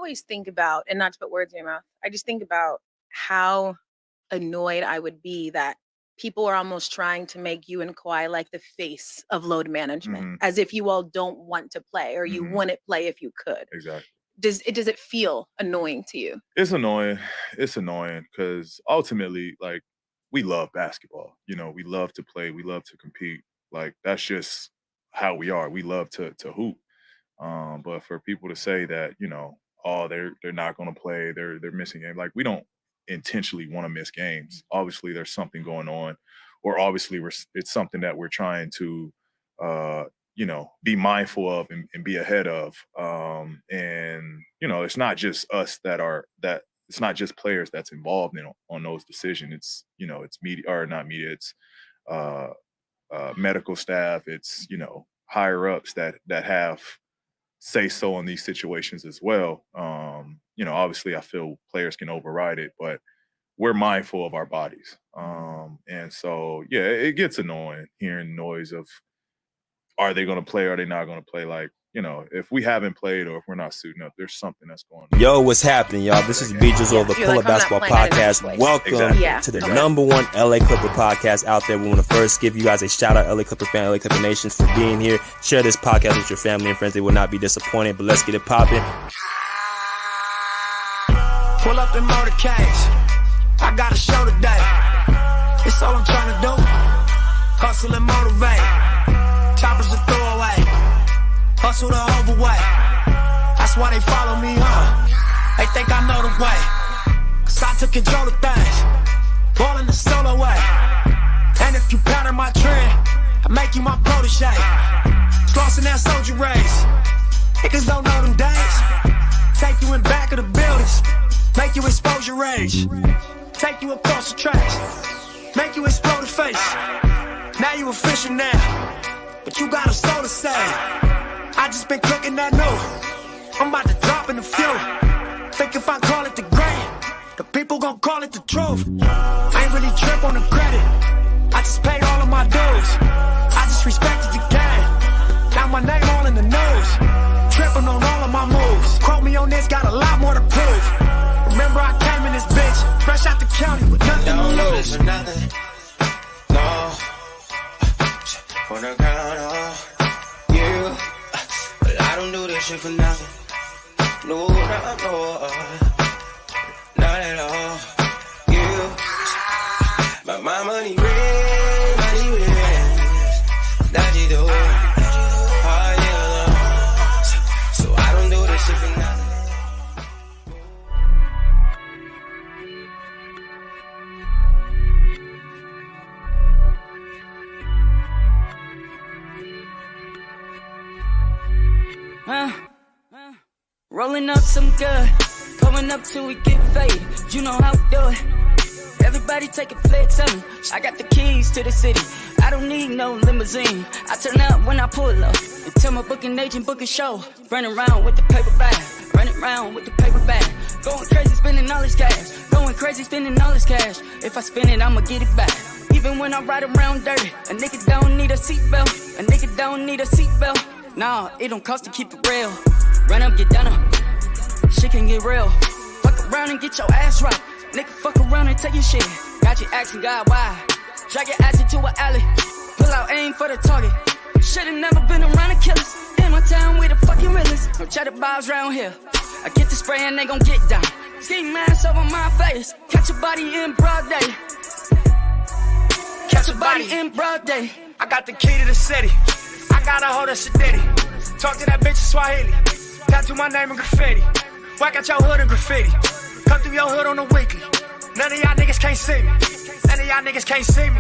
always think about, and not to put words in your mouth, I just think about how annoyed I would be that people are almost trying to make you and Kawhi like the face of load management, as if you all don't want to play or you wouldn't play if you could. Exactly. Does it feel annoying to you? It's annoying. It's annoying because ultimately, like, we love basketball. You know, we love to play. We love to compete. Like, that's just how we are. We love to hoop. But for people to say that, you know, oh, they're not going to play, they're missing games. Like, we don't intentionally want to miss games. Obviously, there's something going on, or obviously it's something that we're trying to, you know, be mindful of and be ahead of. And, you know, it's not just us it's not just players that's involved on those decisions. It's, you know, it's media, or not media, it's medical staff, it's, you know, higher ups that have say so in these situations as well. You know, obviously I feel players can override it, but we're mindful of our bodies. And so, yeah, it gets annoying hearing noise of, are they going to play? Are they not going to play? Like, you know, if we haven't played or if we're not suiting up, there's something that's going on. Yo, what's happening, y'all? This is BJ's the Pull Up Basketball Podcast. Welcome to the #1 LA Clipper podcast out there. We want to first give you guys a shout out, LA Clipper fan, LA Clipper Nations, for being here. Share this podcast with your family and friends. They will not be disappointed, but let's get it popping. Pull up in motorcades. I got a show today. It's all I'm trying to do. Hustle and motivate. Choppers a throwaway. Hustle the overweight. That's why they follow me, They think I know the way. Cause I took control of things. Ballin' the solo way. And if you pattern my trend, I make you my protege. Crossing that soldier race. Niggas don't know them days. Take you in back of the buildings. Make you expose your rage. Take you across the tracks. Make you explode the face. Now you official now. But you got a soul to say. I just been cooking that new. I'm about to drop in the few. Think if I call it the great, the people gon' call it the truth. I ain't really trip on the credit. I just paid all of my dues. I just respected the game. Now my name all in the news. Tripping on all of my moves. Quote me on this, got a lot more to prove. Remember I came in this bitch, fresh out the county with nothing to lose. No, on the ground, you. But I don't do this shit for nothing. No, not at all. You, but my money red, that you do. Oh yeah, so I don't do this shit for nothing. Rolling up some good, going up till we get faded. You know how we do it. Everybody take a flex on me. I got the keys to the city. I don't need no limousine. I turn up when I pull up. And tell my booking agent book a show. Running around with the paper bag. Running around with the paper bag. Going crazy spending all this cash. Going crazy spending all this cash. If I spend it, I'ma get it back. Even when I ride around dirty. A nigga don't need a seatbelt. A nigga don't need a seatbelt. Nah, it don't cost to keep it real. Run up, get down up. Shit can get real. Fuck around and get your ass right. Nigga, fuck around and take your shit. Got you asking God why. Drag your ass into an alley. Pull out aim for the target. Should've never been around the killers. In my town, we the fucking realest. No cheddar bars round here. I get the spray and they gon' get down. Ski mask over my face. Catch a body in broad day. Catch a body in broad day. I got the key to the city. I got a hold of Shadiddy. Talk to that bitch in Swahili. Tattoo my name in graffiti. Whack out your hood in graffiti. Come through your hood on the weekly. None of y'all niggas can't see me. None of y'all niggas can't see me.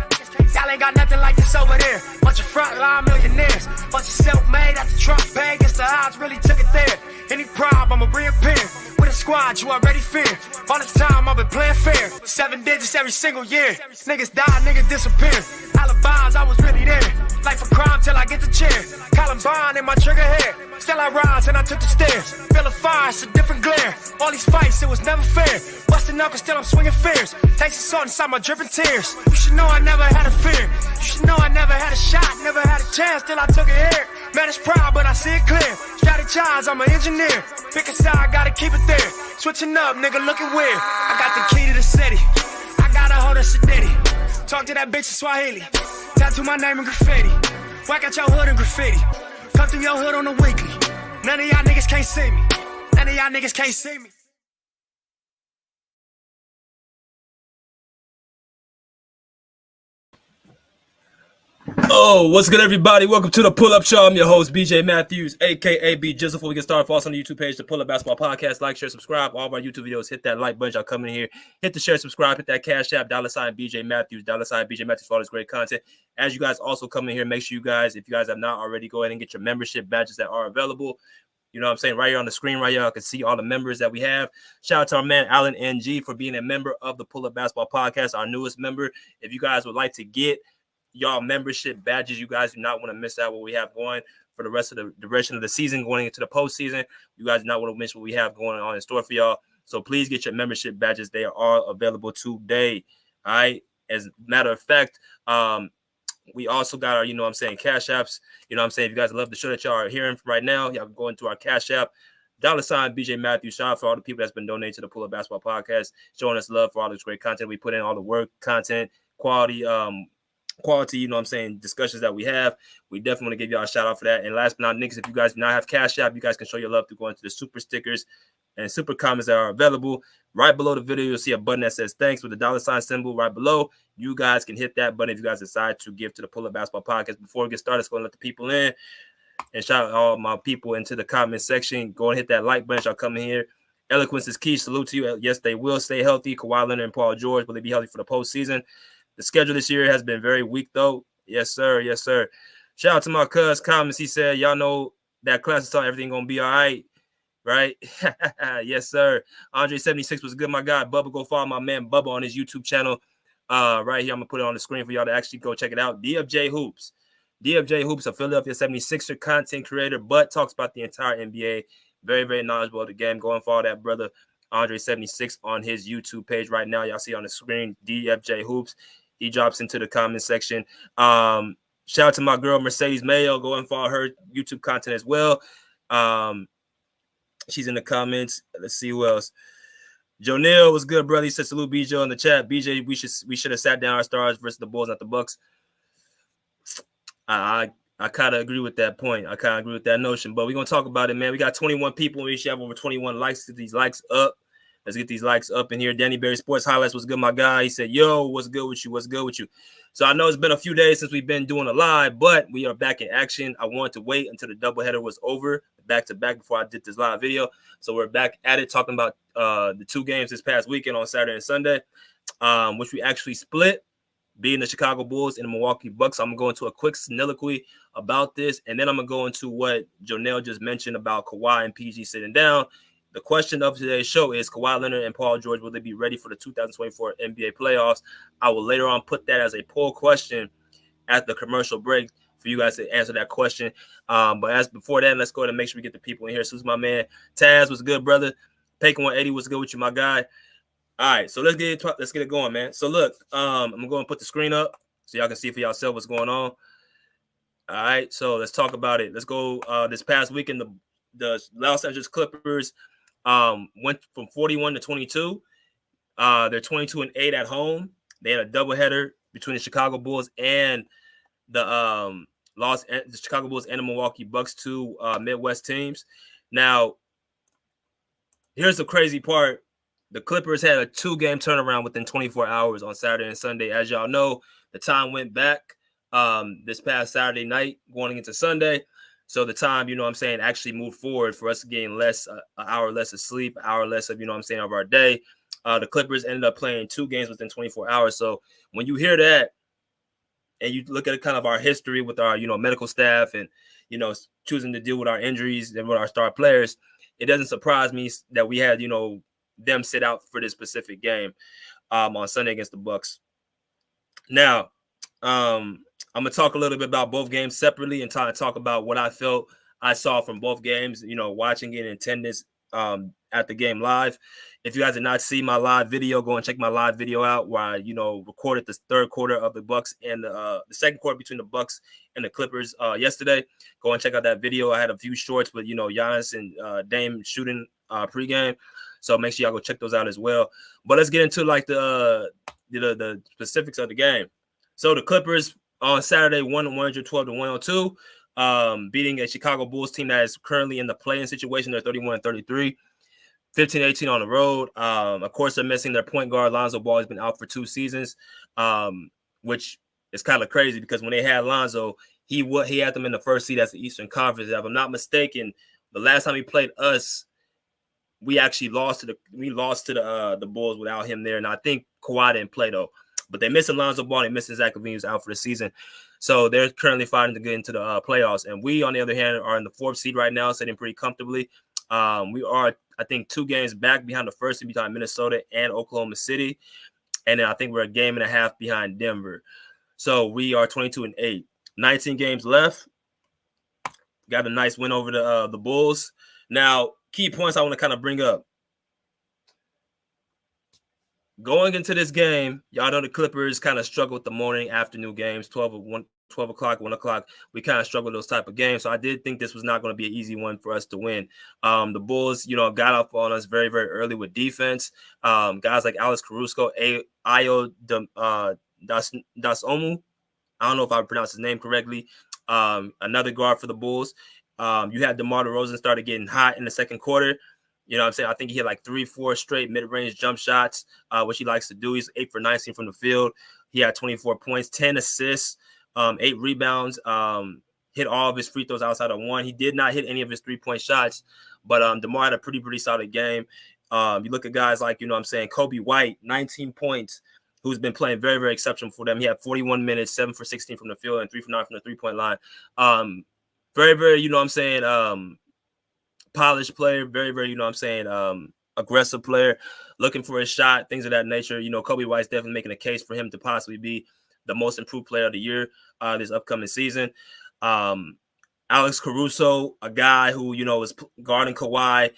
Y'all ain't got nothing like this over there. Bunch of frontline millionaires. Bunch of self-made at the Trump bag. Guess the odds really took it there. Any problem, I'ma reappear. With a squad you already fear. All this time I've been playing fair. 7 digits every single year. Niggas die, niggas disappear. Alibis, I was really there. Life a crime till I get the chair. Columbine in my trigger hair. Still I rise and I took the stairs. Feel a fire, it's a different glare. All these fights, it was never fair. Busting knuckles, still I'm swinging fears. Taste the salt inside my dripping tears. You should know I never had a fear. You should know I never had a shot, never had a chance till I took it here. Man, it's proud, but I see it clear. Strategize, I'm an engineer. Pick a side, gotta keep it there. Switching up, nigga, looking weird. I got the key to the city. I got a hold of Shadiddy. Talk to that bitch in Swahili. Tattoo my name in graffiti. Whack out your hood in graffiti. Come through your hood on the weekly. None of y'all niggas can't see me. None of y'all niggas can't see me. Oh, what's good, everybody? Welcome to the Pull-Up Show. I'm your host, BJ Matthews, a.k.a. B Jizzle. Before we get started, follow us on the YouTube page, the Pull-Up Basketball Podcast. Like, share, subscribe. All of our YouTube videos, hit that like button. Y'all come in here. Hit the share, subscribe. Hit that Cash App, $ BJ Matthews, $ BJ Matthews for all this great content. As you guys also come in here, make sure you guys, if you guys have not already, go ahead and get your membership badges that are available. You know what I'm saying? Right here on the screen, right here, y'all can see all the members that we have. Shout out to our man, Alan NG, for being a member of the Pull-Up Basketball Podcast, our newest member. If you guys would like to get y'all membership badges, you guys do not want to miss out what we have going for the rest of the duration of the season, going into the postseason. You guys do not want to miss what we have going on in store for y'all. So please get your membership badges. They are available today. All right. As a matter of fact, we also got our, Cash Apps. You know what I'm saying? If you guys love the show that y'all are hearing from right now, y'all can go into our Cash App, $ BJ Matthews. Shout out for all the people that's been donating to the Pull-Up Basketball Podcast, showing us love for all this great content we put in, all the work, content, quality, discussions that we have. We definitely want to give y'all a shout out for that. And last but not least, if you guys do not have Cash App, you guys can show your love through going to the super stickers and super comments that are available. Right below the video, you'll see a button that says thanks with the $ symbol right below. You guys can hit that button if you guys decide to give to the Pull-Up Basketball Podcast. Before we get started, let's go and let the people in and shout out all my people into the comment section. Go and hit that like button. Y'all come in here. Eloquence is key. Salute to you. Yes, they will stay healthy. Kawhi Leonard and Paul George, will they be healthy for the postseason? The schedule this year has been very weak, though. Yes, sir. Yes, sir. Shout out to my cuz comments. He said, y'all know that class is telling everything going to be all right. Right? Yes, sir. Andre76 was good, my guy. Bubba, go follow my man Bubba on his YouTube channel. Right here, I'm going to put it on the screen for y'all to actually go check it out. DFJ Hoops. DFJ Hoops, a Philadelphia 76er content creator, but talks about the entire NBA. Very, very knowledgeable of the game. Go and follow that brother, Andre76, on his YouTube page right now. Y'all see on the screen, DFJ Hoops. He drops into the comment section. Shout out to my girl, Mercedes Mayo. Go and follow her YouTube content as well. She's in the comments. Let's see who else. Jonelle was good, brother. He said salute BJ in the chat. BJ, we should have sat down our stars versus the Bulls, not the Bucks. I kind of agree with that point. I kind of agree with that notion. But we're going to talk about it, man. We got 21 people. We should have over 21 likes. Get these likes up. Let's get these likes up in here. Danny Berry Sports Highlights was good, my guy. He said, yo, what's good with you? What's good with you? So I know it's been a few days since we've been doing a live, but we are back in action. I wanted to wait until the doubleheader was over, back-to-back, before I did this live video. So we're back at it, talking about the two games this past weekend on Saturday and Sunday, which we actually split, beating the Chicago Bulls and the Milwaukee Bucks. I'm going to go into a quick soliloquy about this, and then I'm going to go into what Jonelle just mentioned about Kawhi and PG sitting down. The question of today's show is, Kawhi Leonard and Paul George, will they be ready for the 2024 NBA playoffs? I will later on put that as a poll question at the commercial break for you guys to answer that question. But as before that, let's go ahead and make sure we get the people in here. So this is my man Taz. Was good, brother. Payton 180 was good with you, my guy. All right, so let's get it going, man. So look, I'm gonna go and put the screen up so y'all can see for yourself what's going on. All right, so let's talk about it. Let's go. This past weekend, the Los Angeles Clippers went from 41 to 22. They're 22-8 at home. They had a doubleheader between the Chicago Bulls and the Chicago Bulls and the Milwaukee Bucks, two Midwest teams. Now, here's the crazy part. The Clippers had a 2-game turnaround within 24 hours on Saturday and Sunday. As y'all know, the time went back this past Saturday night going into Sunday. So the time, actually moved forward for us to gain less, an hour less of sleep, an hour less of, of our day. The Clippers ended up playing 2 games within 24 hours. So when you hear that and you look at kind of our history with our, medical staff and, choosing to deal with our injuries and with our star players, it doesn't surprise me that we had, them sit out for this specific game on Sunday against the Bucks. Now, I'm going to talk a little bit about both games separately and talk about what I felt I saw from both games, watching it in attendance at the game live. If you guys did not see my live video, go and check my live video out where I, recorded the third quarter of the Bucks and the second quarter between the Bucks and the Clippers yesterday. Go and check out that video. I had a few shorts with, Giannis and Dame shooting pregame. So make sure y'all go check those out as well. But let's get into like the specifics of the game. So the Clippers on Saturday won 112-102, beating a Chicago Bulls team that is currently in the play-in situation. They're 31-33. 15-18 on the road. Of course, they're missing their point guard. Lonzo Ball has been out for 2 seasons, which is kind of crazy because when they had Lonzo, he had them in the first seed as the Eastern Conference. If I'm not mistaken, the last time he played us, we actually lost to the Bulls without him there. And I think Kawhi didn't play though. But they missing Lonzo Ball. They missing Zach LaVine, who's out for the season. So they're currently fighting to get into the playoffs. And we, on the other hand, are in the 4th seed right now, sitting pretty comfortably. We are, I think, 2 games back behind the first seed behind Minnesota and Oklahoma City. And then I think we're a game and a half behind Denver. So we are 22-8. 19 games left. Got a nice win over the Bulls. Now, key points I want to kind of bring up. Going into this game, y'all know the Clippers kind of struggle with the morning, afternoon games, 12 o'clock, 1 o'clock. We kind of struggle with those type of games. So I did think this was not going to be an easy one for us to win. The Bulls, got up on us very, very early with defense. Guys like Alex Caruso, Ayo Dasomu. I don't know if I pronounced his name correctly. Another guard for the Bulls. You had DeMar DeRozan started getting hot in the second quarter. You know what I'm saying? I think he had like 3-4 straight mid-range jump shots, which he likes to do. He's 8 for 19 from the field. He had 24 points, 10 assists, 8 rebounds, hit all of his free throws outside of 1. He did not hit any of his 3-point shots, but DeMar had a pretty solid game. You look at guys like, Kobe White, 19 points, who's been playing very, very exceptional for them. He had 41 minutes, 7 for 16 from the field, and 3 for 9 from the 3-point line. Very, very, polished player, very, very, aggressive player, looking for a shot, things of that nature. Kobe White's definitely making a case for him to possibly be the most improved player of the year this upcoming season. Alex Caruso, a guy who, was guarding Kawhi,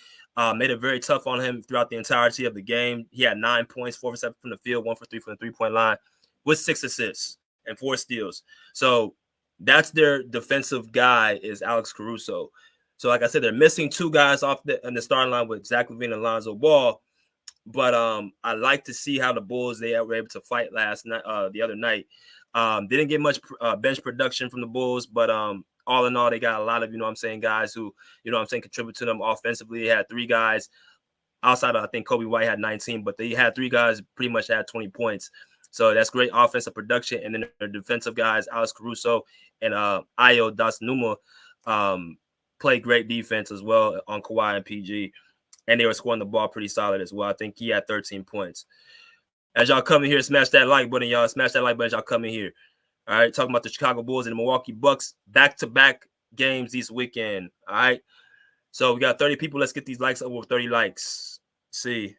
made it very tough on him throughout the entirety of the game. He had 9 points, 4 for 7 from the field, 1 for 3 from the 3-point line, with 6 assists and 4 steals. So that's their defensive guy, is Alex Caruso. So, like I said, they're missing 2 guys off in the starting line with Zach LaVine and Lonzo Ball. But I like to see how the Bulls, they were able to fight the other night. Didn't get much bench production from the Bulls, but all in all, they got a lot of, guys who, contribute to them offensively. They had 3 guys outside of, I think Kobe White had 19, but they had 3 guys pretty much had 20 points. So that's great offensive production. And then their defensive guys, Alex Caruso and Ayo Dasomu, played great defense as well on Kawhi and PG. And they were scoring the ball pretty solid as well. I think he had 13 points. As y'all come in here, smash that like button, y'all. Smash that like button as y'all come in here. All right, talking about the Chicago Bulls and the Milwaukee Bucks, back-to-back games this weekend. All right, so we got 30 people. Let's get these likes over 30 likes. Let's see.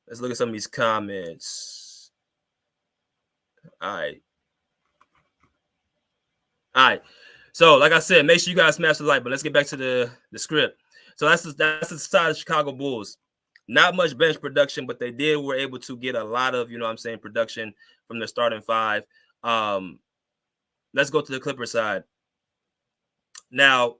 Let's look at some of these comments. All right. So, like I said, make sure you guys smash the like, but let's get back to the script. So that's the side of the Chicago Bulls. Not much bench production, but they were able to get a lot of, production from their starting 5. Let's go to the Clippers side. Now,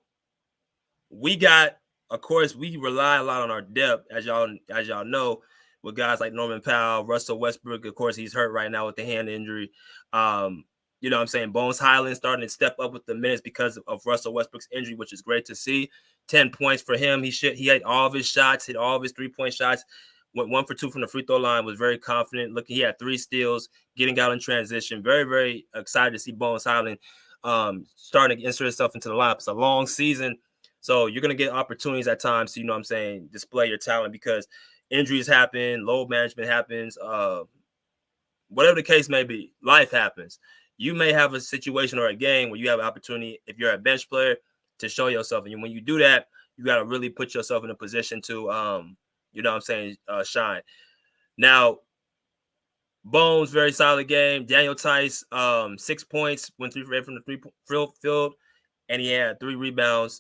we rely a lot on our depth, as y'all know, with guys like Norman Powell, Russell Westbrook. Of course, he's hurt right now with the hand injury. Bones Highland starting to step up with the minutes because of Russell Westbrook's injury, which is great to see. 10 points for him. He had all of his shots, hit all of his 3-point shots, went 1 for 2 from the free throw line, was very confident. He had 3 steals, getting out in transition. Very, very excited to see Bones Highland starting to insert himself into the lineup. It's a long season, so you're going to get opportunities at times to, display your talent because injuries happen, load management happens, whatever the case may be, life happens. You may have a situation or a game where you have an opportunity, if you're a bench player, to show yourself. And when you do that, you got to really put yourself in a position to, shine. Now, Bones, very solid game. Daniel Tice, 6 points, went 3 for 8 from the 3 field, and he had 3 rebounds.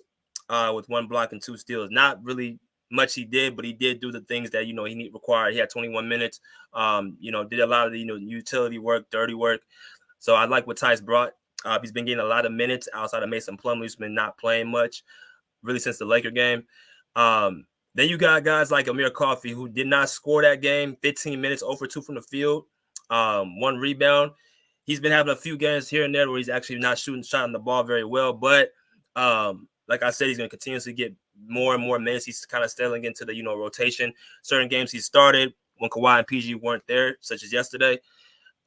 with 1 block and 2 steals. Not really much he did, but he did do the things that, he required. He had 21 minutes, did a lot of the, utility work, dirty work. So I like what Tice brought. He's been getting a lot of minutes outside of Mason Plumlee, who's been not playing much really since the Laker game. Then you got guys like Amir Coffey, who did not score that game, 15 minutes, 0 for 2 from the field, 1 rebound. He's been having a few games here and there where he's actually not shotting the ball very well. But like I said, he's going to continuously get more and more minutes. He's kind of settling into the, rotation. Certain games he started when Kawhi and PG weren't there, such as yesterday.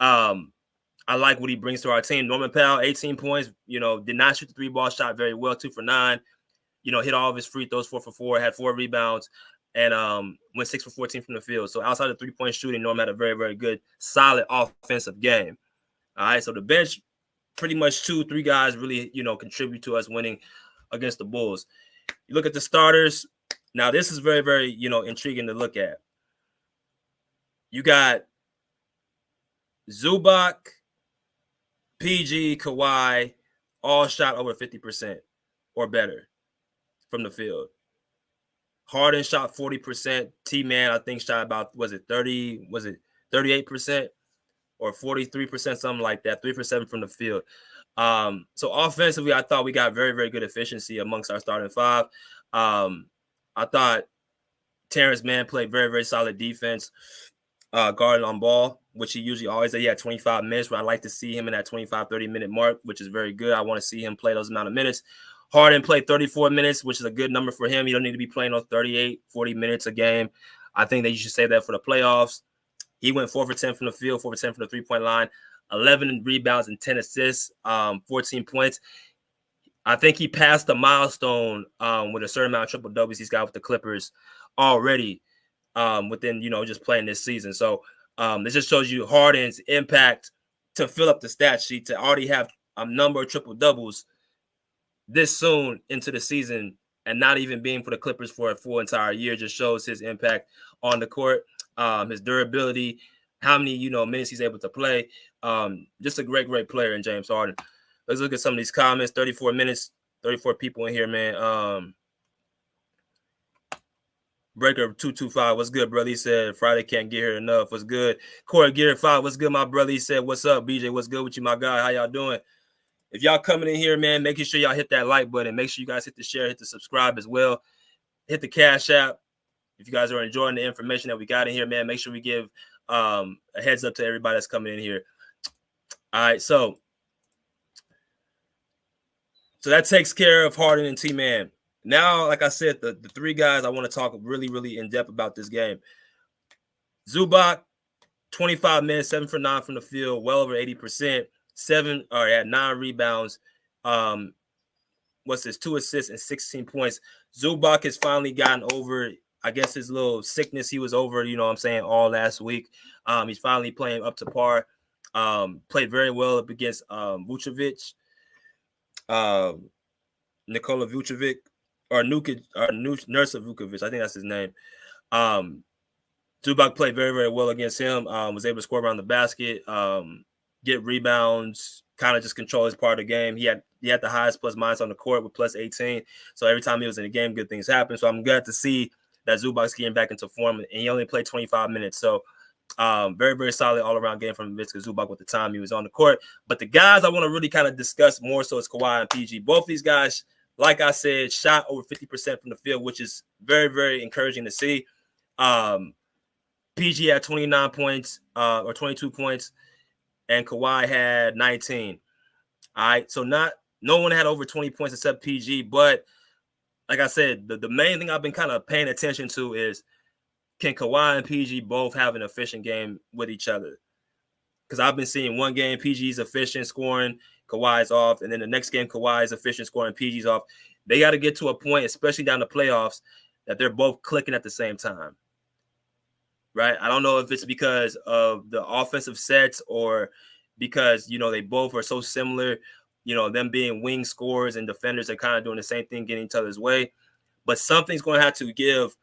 I like what he brings to our team. Norman Powell, 18 points, did not shoot the 3-ball shot very well, 2 for 9. Hit all of his free throws, 4 for 4, had 4 rebounds, and went 6 for 14 from the field. So outside of 3-point shooting, Norm had a very, very good, solid offensive game. All right, so the bench, pretty much 2-3 guys really, contribute to us winning against the Bulls. You look at the starters. Now, this is very, very, intriguing to look at. You got Zubac, PG, Kawhi, all shot over 50% or better from the field. Harden shot 40%. T-Man, I think, shot about, 38% or 43%, something like that, 3 for 7 from the field. So offensively, I thought we got very, very good efficiency amongst our starting 5. I thought Terrence Mann played very, very solid defense, guarding on ball, which he usually always does. He had 25 minutes, but I like to see him in that 25, 30-minute mark, which is very good. I want to see him play those amount of minutes. Harden played 34 minutes, which is a good number for him. You don't need to be playing those 38, 40 minutes a game. I think that you should save that for the playoffs. He went 4 for 10 from the field, 4 for 10 from the 3-point line, 11 rebounds and 10 assists, 14 points. I think he passed the milestone with a certain amount of triple doubles he's got with the Clippers already within, just playing this season. So this just shows you Harden's impact to fill up the stat sheet, to already have a number of triple doubles this soon into the season and not even being for the Clippers for a full entire year just shows his impact on the court, his durability, how many, minutes he's able to play. Just a great, great player in James Harden. Let's look at some of these comments. 34 minutes, 34 people in here, man. Breaker 225, what's good, brother? He said, Friday can't get here enough. What's good? Corey Gear 5, what's good, my brother? He said, what's up, BJ? What's good with you, my guy? How y'all doing? If y'all coming in here, man, making sure y'all hit that like button. Make sure you guys hit the share, hit the subscribe as well. Hit the Cash App. If you guys are enjoying the information that we got in here, man, make sure we give a heads up to everybody that's coming in here. All right, so that takes care of Harden and T-Man. Now, like I said, the 3 guys I want to talk really, really in depth about this game. Zubac, 25 minutes, 7 for 9 from the field, well over 80%. 9 rebounds. 2 assists and 16 points. Zubac has finally gotten over, I guess, his little sickness he was over, all last week. He's finally playing up to par. Played very well up against Vucevic, Nikola Vucevic, or Nursa Vucevic. I think that's his name. Zubac played very, very well against him. Was able to score around the basket, get rebounds, kind of just control his part of the game. He had the highest plus minus on the court with plus 18. So every time he was in the game, good things happen. So I'm glad to see that Zubac's getting back into form, and he only played 25 minutes. So very, very solid all-around game from Viska Zubac with the time he was on the court. But the guys I want to really kind of discuss more so is Kawhi and PG. Both these guys, like I said, shot over 50% from the field, which is very, very encouraging to see. PG had 29 points or 22 points, and Kawhi had 19. All right, so no one had over 20 points except PG. But like I said, the main thing I've been kind of paying attention to is, can Kawhi and PG both have an efficient game with each other? Because I've been seeing one game, PG's efficient scoring, Kawhi's off, and then the next game, Kawhi's efficient scoring, PG's off. They got to get to a point, especially down the playoffs, that they're both clicking at the same time. Right? I don't know if it's because of the offensive sets or because, they both are so similar, them being wing scorers and defenders are kind of doing the same thing, getting each other's way. But something's going to have to give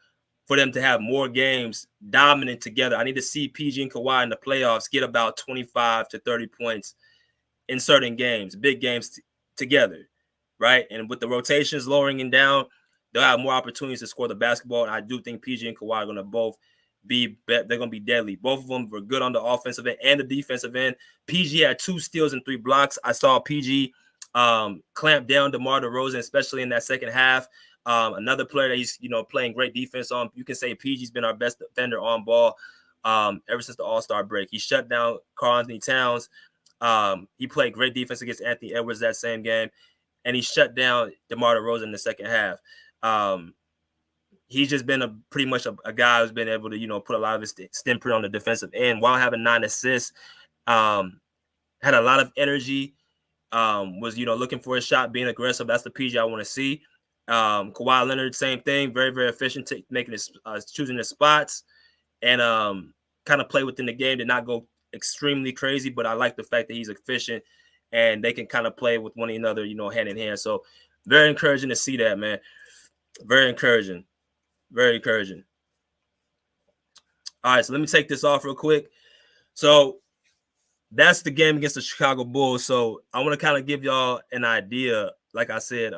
for them to have more games dominant together. I need to see PG and Kawhi in the playoffs get about 25 to 30 points in certain games, big games together, right? And with the rotations lowering and down, they'll have more opportunities to score the basketball. And I do think PG and Kawhi are going to both they're going to be deadly. Both of them were good on the offensive end and the defensive end. PG had 2 steals and 3 blocks. I saw PG clamp down DeMar DeRozan, especially in that second half. Another player that he's playing great defense on. You can say PG's been our best defender on ball ever since the All-Star break. He shut down Karl-Anthony Towns. He played great defense against Anthony Edwards that same game, and he shut down DeMar DeRozan in the second half. He's just been pretty much a guy who's been able to, put a lot of his stimprint on the defensive end while having 9 assists. Had a lot of energy. Was looking for a shot, being aggressive. That's the PG I want to see. Kawhi Leonard, same thing. Very, very efficient, making his choosing his spots, and kind of play within the game. Did not go extremely crazy, but I like the fact that he's efficient and they can kind of play with one another, hand in hand. So very encouraging to see that, man. Very encouraging. Very encouraging. All right, so let me take this off real quick. So that's the game against the Chicago Bulls. So I want to kind of give y'all an idea. Like I said,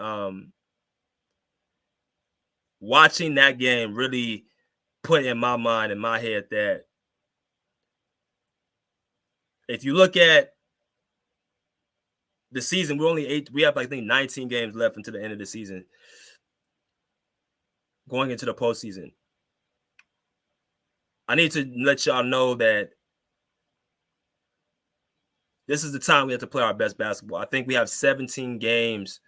watching that game really put in my mind, in my head, that if you look at the season, we have, I think, 19 games left until the end of the season, going into the postseason. I need to let y'all know that this is the time we have to play our best basketball. I think we have 17 games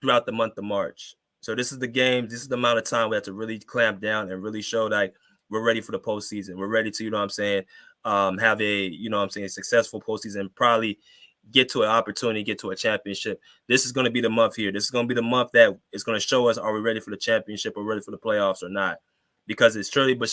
throughout the month of March. So this is the game. This is the amount of time we have to really clamp down and really show that we're ready for the postseason. We're ready to, have a, successful postseason, probably get to an opportunity, get to a championship. This is going to be the month here. This is going to be the month that is going to show us, are we ready for the championship or ready for the playoffs or not? Because it's slowly but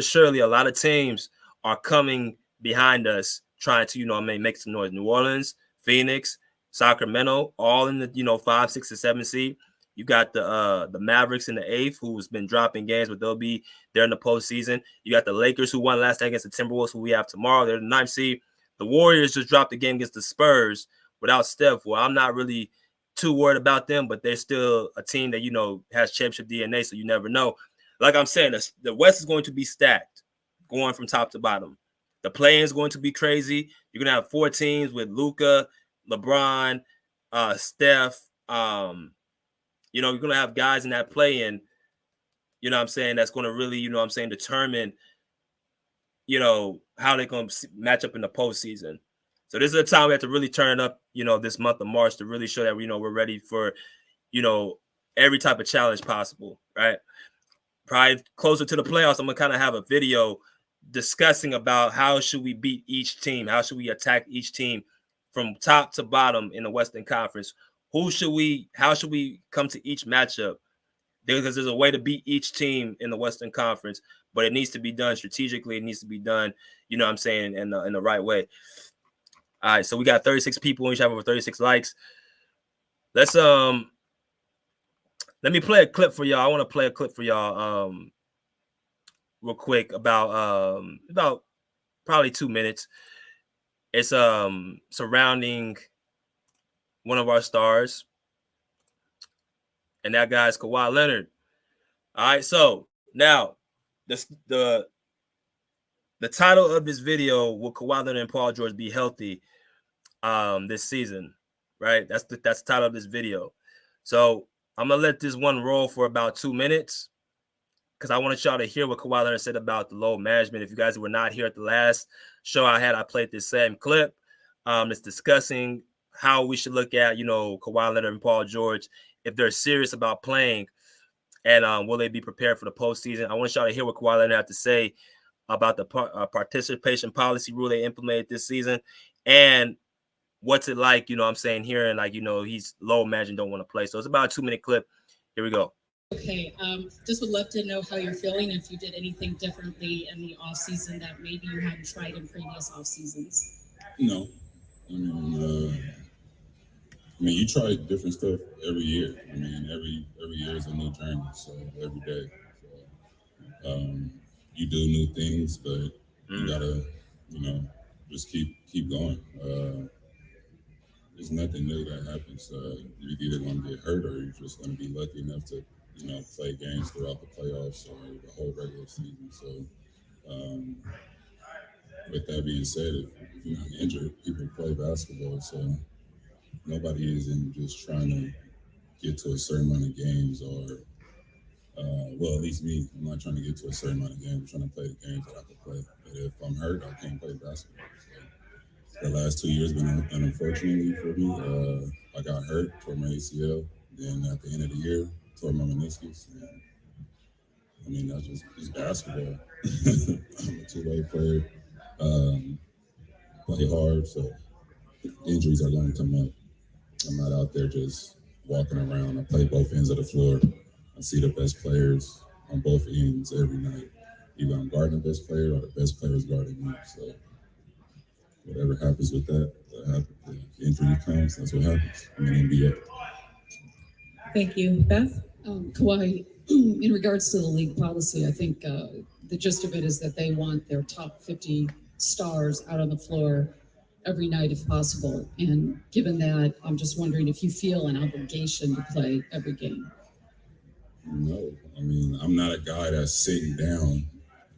surely, a lot of teams are coming behind us trying to, make some noise. New Orleans, Phoenix, Sacramento, all in the, 5, 6, and 7 seed. You got the Mavericks in the 8th, who's been dropping games, but they'll be there in the postseason. You got the Lakers, who won last night against the Timberwolves, who we have tomorrow. They're the 9th seed. The Warriors just dropped the game against the Spurs without Steph. Well, I'm not really too worried about them, but they're still a team that, has championship DNA, so you never know. Like I'm saying, the West is going to be stacked going from top to bottom. The play-in is going to be crazy. You're going to have 4 teams with Luka, LeBron, Steph. You're going to have guys in that play-in, that's going to really, determine, how they're going to match up in the postseason. So this is a time we have to really turn up, this month of March to really show that, we're ready for, every type of challenge possible, right? Probably closer to the playoffs, I'm going to kind of have a video discussing about how should we beat each team, how should we attack each team from top to bottom in the Western Conference. How should we come to each matchup? Because there's a way to beat each team in the Western Conference, but it needs to be done strategically. It needs to be done, in the right way. All right, so we got 36 people. We should have over 36 likes. Let's let me play a clip for y'all. I want to play a clip for y'all real quick about probably 2 minutes. It's surrounding one of our stars, and that guy's Kawhi Leonard. All right, so now the title of this video, will Kawhi Leonard and Paul George be healthy this season? Right, that's the title of this video. So I'm gonna let this one roll for about 2 minutes because I wanted y'all to hear what Kawhi Leonard said about the load management. If you guys were not here at the last show I played this same clip. It's discussing how we should look at, Kawhi Leonard and Paul George, if they're serious about playing, and will they be prepared for the postseason. I want y'all to hear what Kawhi Leonard had to say about the participation policy rule they implemented this season, and what's it like, hearing like, he's low managing, don't want to play. So it's about a 2-minute clip. Here we go. Okay, just would love to know how you're feeling, if you did anything differently in the off season that maybe you hadn't tried in previous off seasons. No. You try different stuff every year. Every year is a new journey. So every day, you do new things, but you gotta, just keep going. there's nothing new that happens. You're either going to get hurt or you're just going to be lucky enough to, play games throughout the playoffs or the whole regular season. So, with that being said, if you're not injured, people play basketball. So nobody isn't just trying to get to a certain amount of games or, well, at least me, I'm not trying to get to a certain amount of games. I'm trying to play the games that I can play. But if I'm hurt, I can't play basketball. So the last 2 years been unfortunately for me. I got hurt, tore my ACL. Then at the end of the year, tore my meniscus. And, I mean, that's just basketball. I'm a two-way player. Play hard, so injuries are going to come up. I'm not out there just walking around. I play both ends of the floor. I see the best players on both ends every night. Either I'm guarding the best player or the best player is guarding me. So whatever happens with that happens. If injury comes, that's what happens. I'm in NBA. Thank you. Beth? Kawhi, in regards to the league policy, I think the gist of it is that they want their top 50 stars out on the floor every night if possible. And given that, I'm just wondering if you feel an obligation to play every game. No, I mean, I'm not a guy that's sitting down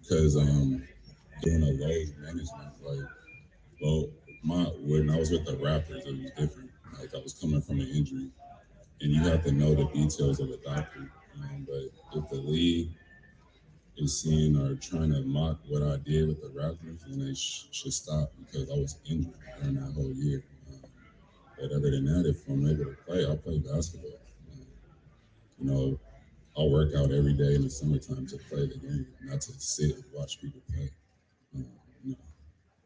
because I'm doing a load management. When I was with the Raptors, it was different. Like I was coming from an injury, and you have to know the details of a doctor. But if the league is seeing or trying to mock what I did with the Raptors, then they should stop because I was injured during that whole year. But other than that, if I'm able to play, I'll play basketball. I'll work out every day in the summertime to play the game, not to sit and watch people play.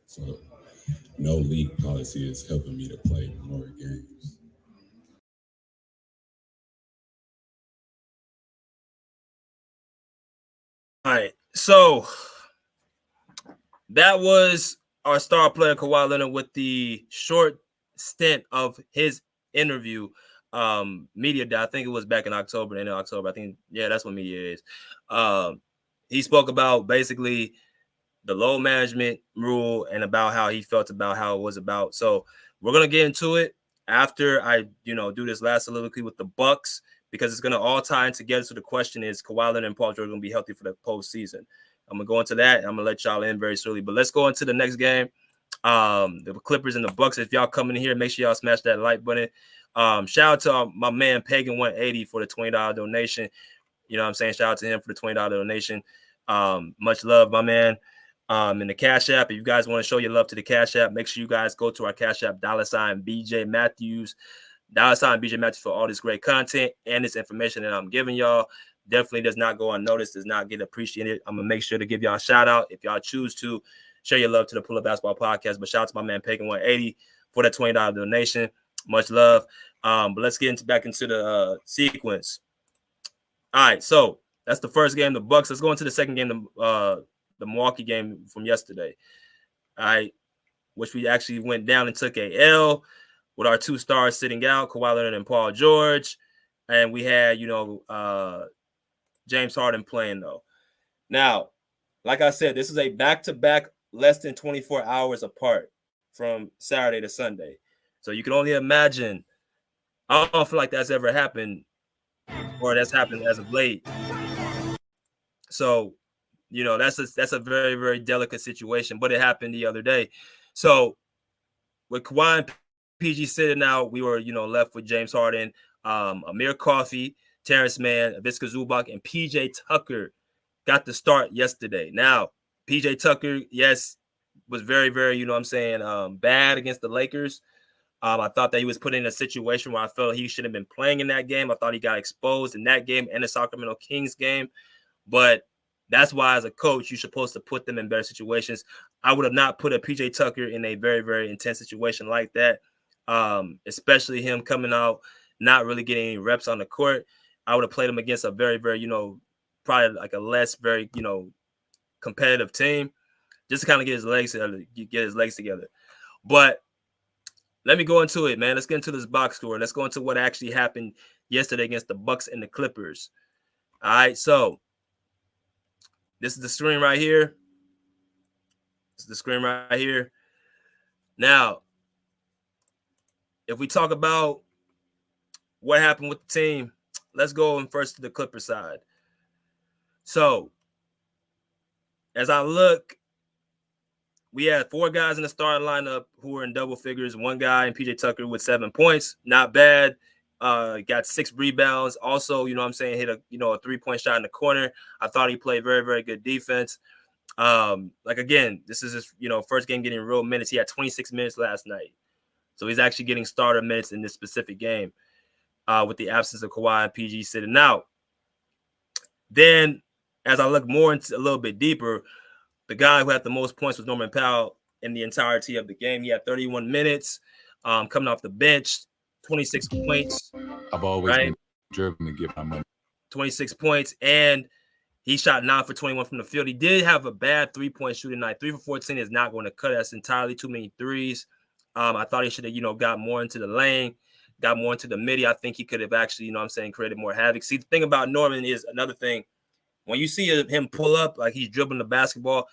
So no league policy is helping me to play more games. All right, so that was our star player Kawhi Leonard with the short stint of his interview. Media day, I think it was back in October, end of October. I think, yeah, that's what media is. He spoke about basically the load management rule and about how he felt about how it was about. So we're gonna get into it after I, do this last soliloquy with the Bucks, because it's gonna all tie in together. So the question is, Kawhi Leonard and Paul George gonna be healthy for the postseason? I'm gonna go into that. And I'm gonna let y'all in very shortly. But let's go into the next game. The Clippers and the Bucks. If y'all come in here, make sure y'all smash that like button. Shout out to my man Pagan 180 for the $20 donation. You know what I'm saying? Shout out to him for the $20 donation. Much love, my man. In the Cash App, if you guys want to show your love to the Cash App, make sure you guys go to our Cash App, $BJ Matthews, $BJ Matthews for all this great content and this information that I'm giving y'all. Definitely does not go unnoticed, does not get appreciated. I'm going to make sure to give y'all a shout out if y'all choose to share your love to the Pull Up Basketball Podcast. But shout out to my man Pagan 180 for that $20 donation. Much love. But let's get back into the sequence. All right, so that's the first game, the Bucks. Let's go into the second game, the Milwaukee game from yesterday. All right, which we actually went down and took a L with our two stars sitting out, Kawhi Leonard and Paul George. And we had, James Harden playing, though. Now, like I said, this is a back-to-back less than 24 hours apart from Saturday to Sunday. So you can only imagine. I don't feel like that's ever happened or that's happened as of late. So, that's a very, very delicate situation, but it happened the other day. So with Kawhi and PG sitting out, we were, left with James Harden, Amir Coffey, Terrence Mann, Ivica Zubac, and PJ Tucker got the start yesterday. Now, PJ Tucker, yes, was very, very, bad against the Lakers. I thought that he was put in a situation where I felt he should have been playing in that game. I thought he got exposed in that game and the Sacramento Kings game. But that's why, as a coach, you're supposed to put them in better situations. I would have not put a PJ Tucker in a very, very intense situation like that, especially him coming out, not really getting any reps on the court. I would have played him against a very, very, probably like a less very, competitive team, just to kind of get his legs together. But let me go into it, man. Let's get into this box score. Let's go into what actually happened yesterday against the Bucks and the Clippers. All right, so this is the screen right here. This is the screen right here. Now, if we talk about what happened with the team, let's go first to the Clipper side. So, as I look, we had 4 guys in the starting lineup who were in double figures. 1 guy in PJ Tucker with 7 points. Not bad. Got 6 rebounds. Also, you know what I'm saying, hit a 3-point shot in the corner. I thought he played very, very good defense. Again, this is his, first game getting real minutes. He had 26 minutes last night. So he's actually getting starter minutes in this specific game with the absence of Kawhi and PG sitting out. Then, as I look more into a little bit deeper, the guy who had the most points was Norman Powell in the entirety of the game. He had 31 minutes coming off the bench, 26 points. I've always been driven to get my money. 26 points, and he shot 9 for 21 from the field. He did have a bad 3-point shooting night. 3 for 14 is not going to cut us entirely. Too many threes. I thought he should have, got more into the lane, got more into the midi. I think he could have actually, created more havoc. See, the thing about Norman is another thing. When you see him pull up like he's dribbling the basketball,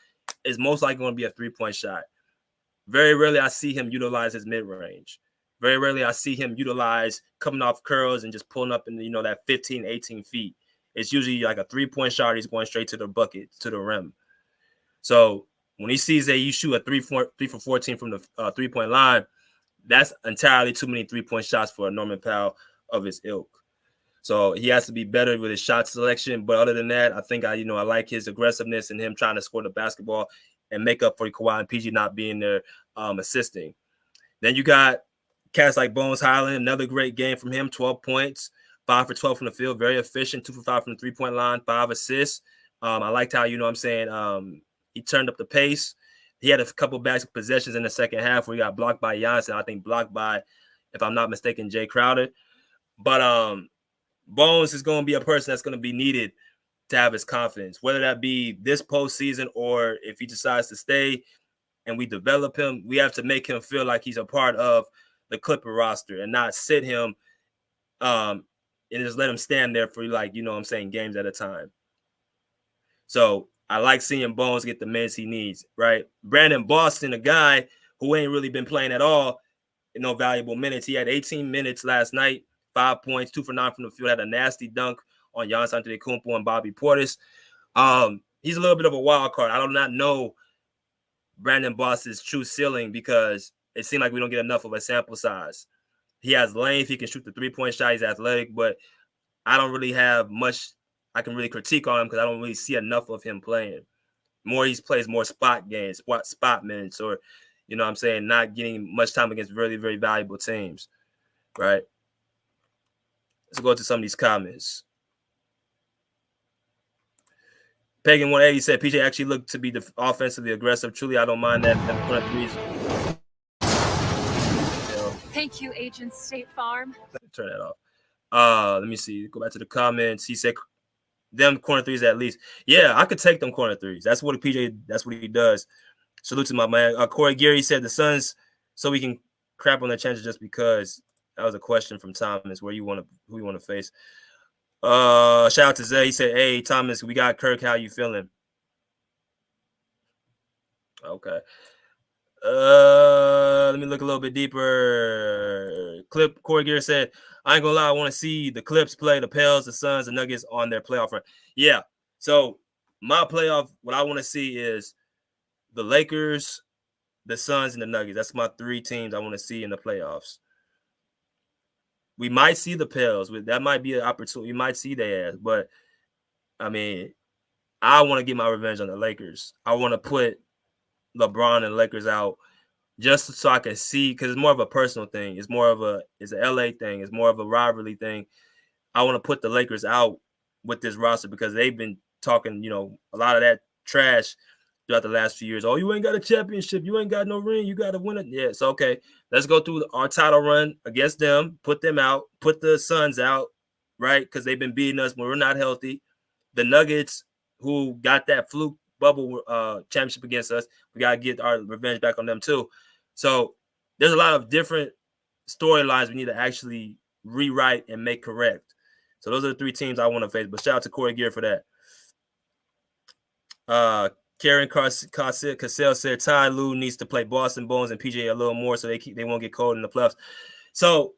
it's most likely going to be a 3-point shot. Very rarely I see him utilize his mid-range. Very rarely I see him utilize coming off curls and just pulling up in, that 15, 18 feet. It's usually like a 3-point shot. He's going straight to the bucket, to the rim. So when he sees that you shoot a 3 for 14 from the 3-point line, that's entirely too many 3-point shots for a Norman Powell of his ilk. So he has to be better with his shot selection. But other than that, I think I like his aggressiveness and him trying to score the basketball and make up for Kawhi and PG not being there assisting. Then you got cats like Bones Highland, another great game from him, 12 points, 5 for 12 from the field, very efficient, 2 for 5 from the 3-point line, 5 assists. I liked how, he turned up the pace. He had a couple back possessions in the second half where he got blocked by Giannis, and I think blocked by, if I'm not mistaken, Jay Crowder. But Bones is going to be a person that's going to be needed to have his confidence, whether that be this postseason or if he decides to stay and we develop him, we have to make him feel like he's a part of the Clipper roster and not sit him and just let him stand there for games at a time. So I like seeing Bones get the minutes he needs, right? Brandon Boston, a guy who ain't really been playing at all, valuable minutes. He had 18 minutes last night, 5 points, 2 for 9 from the field, had a nasty dunk on Giannis Antetokounmpo and Bobby Portis. He's a little bit of a wild card. I do not know Brandon Boston's true ceiling because it seemed like we don't get enough of a sample size. He has length. He can shoot the 3-point shot. He's athletic, but I don't really have much I can really critique on him because I don't really see enough of him playing. He plays more spot games, spot minutes, or, not getting much time against very, very valuable teams, right? Let's go to some of these comments. Pagan 180 said, PJ actually looked to be offensively aggressive. Truly, I don't mind that. Thank you, Agent State Farm. Turn that off. Let me see. Go back to the comments. He said, them corner threes at least. Yeah, I could take them corner threes. That's what he does. Salute to my man. Corey Geary said the Suns, so we can crap on their chances just because. That was a question from Thomas. Who you want to face? Shout out to Zay. He said, "Hey Thomas, we got Kirk. How you feeling?" Okay. Let me look a little bit deeper. Corey Gear said, I ain't gonna lie, I want to see the Clips play the Pels, the Suns, the Nuggets on their playoff run. Yeah. So my playoff, what I want to see is the Lakers, the Suns, and the Nuggets. That's my 3 teams I want to see in the playoffs. We might see the Pels. That might be an opportunity. We might see their ass. But, I mean, I want to get my revenge on the Lakers. I want to put LeBron and Lakers out just so I can see, because it's more of a personal thing. It's an LA thing. It's more of a rivalry thing. I want to put the Lakers out with this roster because they've been talking, a lot of that trash throughout the last few years. Oh, you ain't got a championship. You ain't got no ring. You got to win it. Yeah, so, okay. Let's go through our title run against them, put them out, put the Suns out, right? Because they've been beating us when we're not healthy. The Nuggets, who got that fluke bubble championship against us, we got to get our revenge back on them too. So there's a lot of different storylines we need to actually rewrite and make correct. So those are the 3 teams I want to face. But shout out to Corey Gear for that. Karen Cassell said Ty Lue needs to play Boston, Bones, and PJ a little more so they won't get cold in the playoffs. So,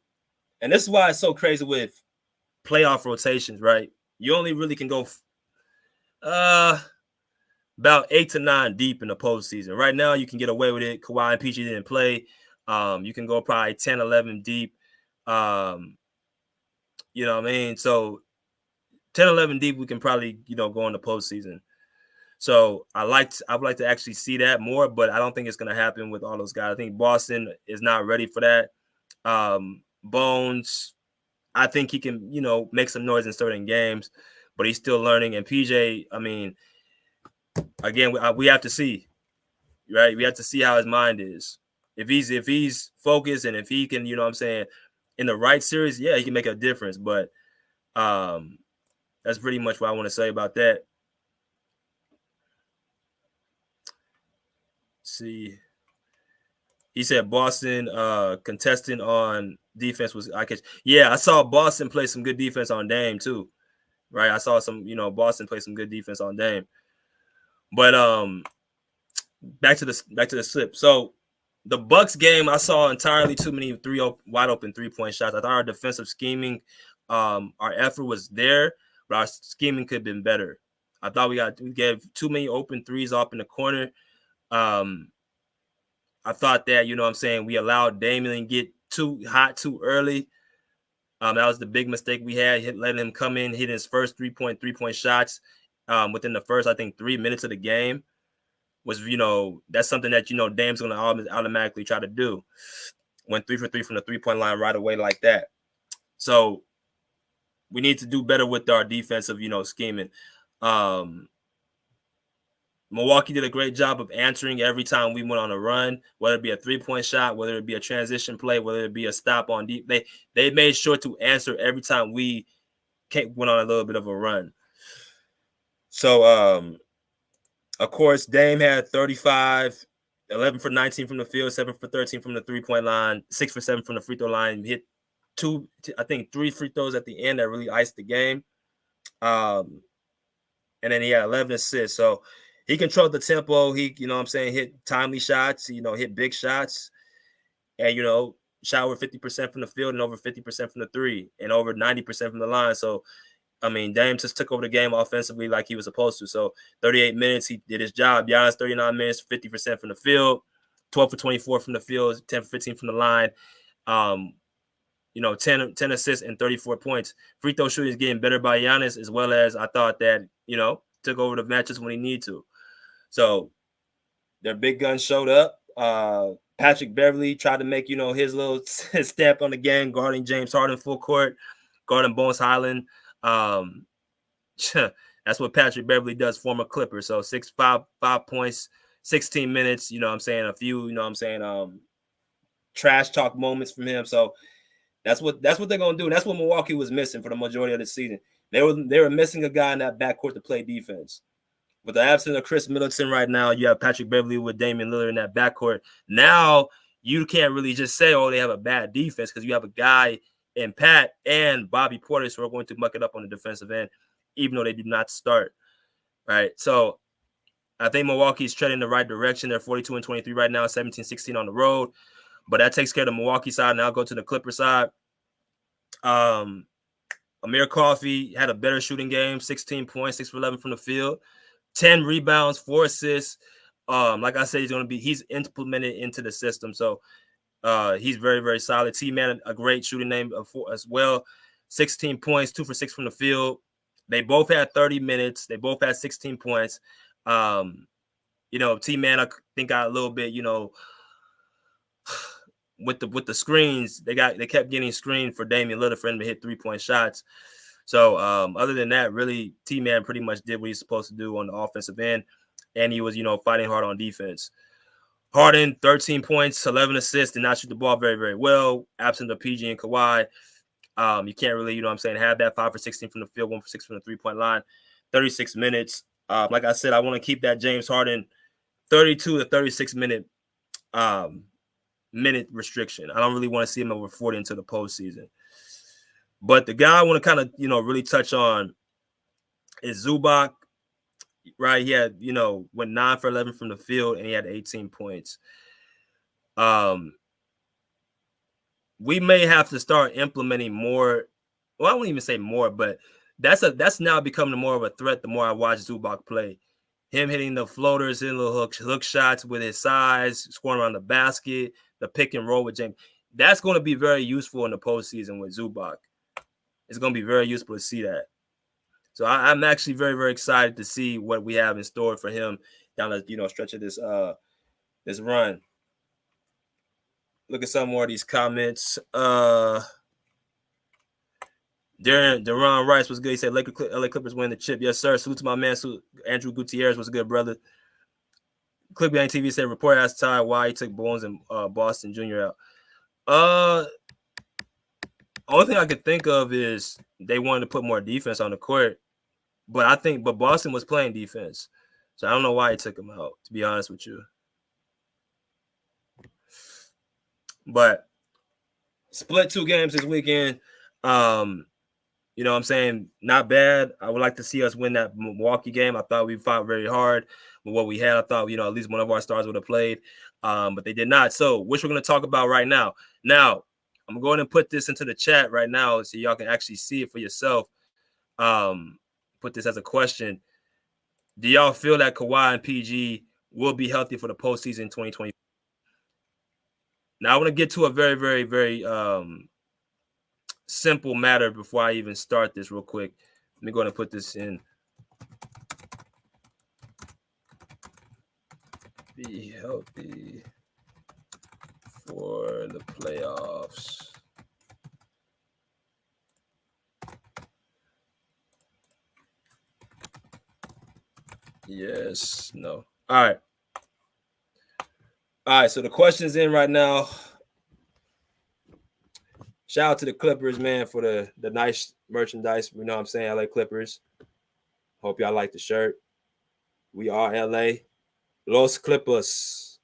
and this is why it's so crazy with playoff rotations, right? You only really can go about 8 to 9 deep in the postseason. Right now, you can get away with it. Kawhi and PG didn't play. You can go probably 10, 11 deep. You know what I mean? So 10, 11 deep, we can probably, go in the postseason. So I would like to actually see that more, but I don't think it's going to happen with all those guys. I think Boston is not ready for that. Bones, I think he can, make some noise in certain games, but he's still learning. And PJ, I mean, again, we have to see, right? We have to see how his mind is. If he's focused and if he can, in the right series, yeah, he can make a difference. But that's pretty much what I want to say about that. See, he said Boston contesting on defense was I saw Boston play some good defense on Dame too, right? I saw some Boston play some good defense on Dame, but back to the slip. So the Bucks game, I saw entirely too many wide open 3-point shots. I thought our defensive scheming, our effort was there, but our scheming could have been better. I thought we gave too many open threes off in the corner. I thought that, we allowed Damian get too hot too early. That was the big mistake we had, letting him come in, hit his first 3-point shots within the first, I think, 3 minutes of the game. Was, that's something that, Dame's going to automatically try to do. Went 3 for 3 from the 3-point line right away like that. So we need to do better with our defensive, scheming. Milwaukee did a great job of answering every time we went on a run, whether it be a 3-point shot, whether it be a transition play, whether it be a stop on deep. They made sure to answer every time we went on a little bit of a run. So, of course, Dame had 35, 11 for 19 from the field, 7 for 13 from the 3-point line, 6 for 7 from the free throw line. Hit 3 free throws at the end that really iced the game. And then he had 11 assists. So he controlled the tempo. He, hit timely shots, hit big shots. And, shot over 50% from the field and over 50% from the 3 and over 90% from the line. So, Dame just took over the game offensively like he was supposed to. So 38 minutes, he did his job. Giannis, 39 minutes, 50% from the field, 12 for 24 from the field, 10 for 15 from the line. 10 assists and 34 points. Free throw shooting is getting better by Giannis, as well as I thought that, took over the matches when he needed to. So their big guns showed up. Patrick Beverley tried to make, his little step on the game, guarding James Harden full court, guarding Bones Highland. That's what Patrick Beverley does, former Clipper. So 5 points, 16 minutes, a few, trash talk moments from him. So that's what they're gonna do. And that's what Milwaukee was missing for the majority of the season. They were missing a guy in that backcourt to play defense. With the absence of Chris Middleton right now, you have Patrick Beverley with Damian Lillard in that backcourt. Now you can't really just say, oh, they have a bad defense, because you have a guy in Pat and Bobby Portis who are going to muck it up on the defensive end, even though they do not start. Right. So I think Milwaukee's treading in the right direction. They're 42-23 right now, 17-16 on the road. But that takes care of the Milwaukee side. Now I'll go to the Clipper side. Amir Coffey had a better shooting game, 16 points, 6 for 11 from the field, 10 rebounds, 4 assists. Like I said, he's implemented into the system. So he's very, very solid. T-Man, a great shooting name as well. 16 points, 2 for 6 from the field. They both had 30 minutes. They both had 16 points. T-Man, I think got a little bit, with the screens, they kept getting screened for Damian Lillard for him to hit 3-point shots. So other than that, really, T-Man pretty much did what he's supposed to do on the offensive end, and he was, fighting hard on defense. Harden, 13 points, 11 assists, did not shoot the ball very, very well. Absent of PG and Kawhi, you can't really, have that 5 for 16 from the field, 1 for 6 from the 3-point line, 36 minutes. Like I said, I want to keep that James Harden 32 to 36 minute restriction. I don't really want to see him over 40 into the postseason. But the guy I want to kind of, really touch on is Zubac, right? He had, went 9 for 11 from the field, and he had 18 points. we may have to start implementing more. Well, I wouldn't even say more, but that's now becoming more of a threat the more I watch Zubac play. Him hitting the floaters, hitting the hook shots with his size, scoring around the basket, the pick and roll with James. That's going to be very useful in the postseason with Zubac. It's going to be very useful to see that. So I'm actually very, very excited to see what we have in store for him down the stretch of this run. Look at some more of these comments. Deron Rice was good. He said LA Clippers win the chip. Yes, sir. Salute to my man. Andrew Gutierrez was a good brother. Clickbait TV said report asked Ty why he took Bones and Boston Jr. out. Only thing I could think of is they wanted to put more defense on the court. But Boston was playing defense. So I don't know why he took him out, to be honest with you. But split 2 games this weekend. You know what I'm saying? Not bad. I would like to see us win that Milwaukee game. I thought we fought very hard with what we had. I thought, at least one of our stars would have played, but they did not. So, which we're going to talk about right now. Now, I'm going to put this into the chat right now so y'all can actually see it for yourself. Put this as a question. Do y'all feel that Kawhi and PG will be healthy for the postseason 2020? Now, I want to get to a very, very, very simple matter before I even start this real quick. Let me go ahead and put this in. Be healthy for the playoffs. Yes, no. All right. So the question's in right now. Shout out to the Clippers, man, for the nice merchandise. You know what I'm saying? LA Clippers. Hope y'all like the shirt. We are LA. Los Clippers.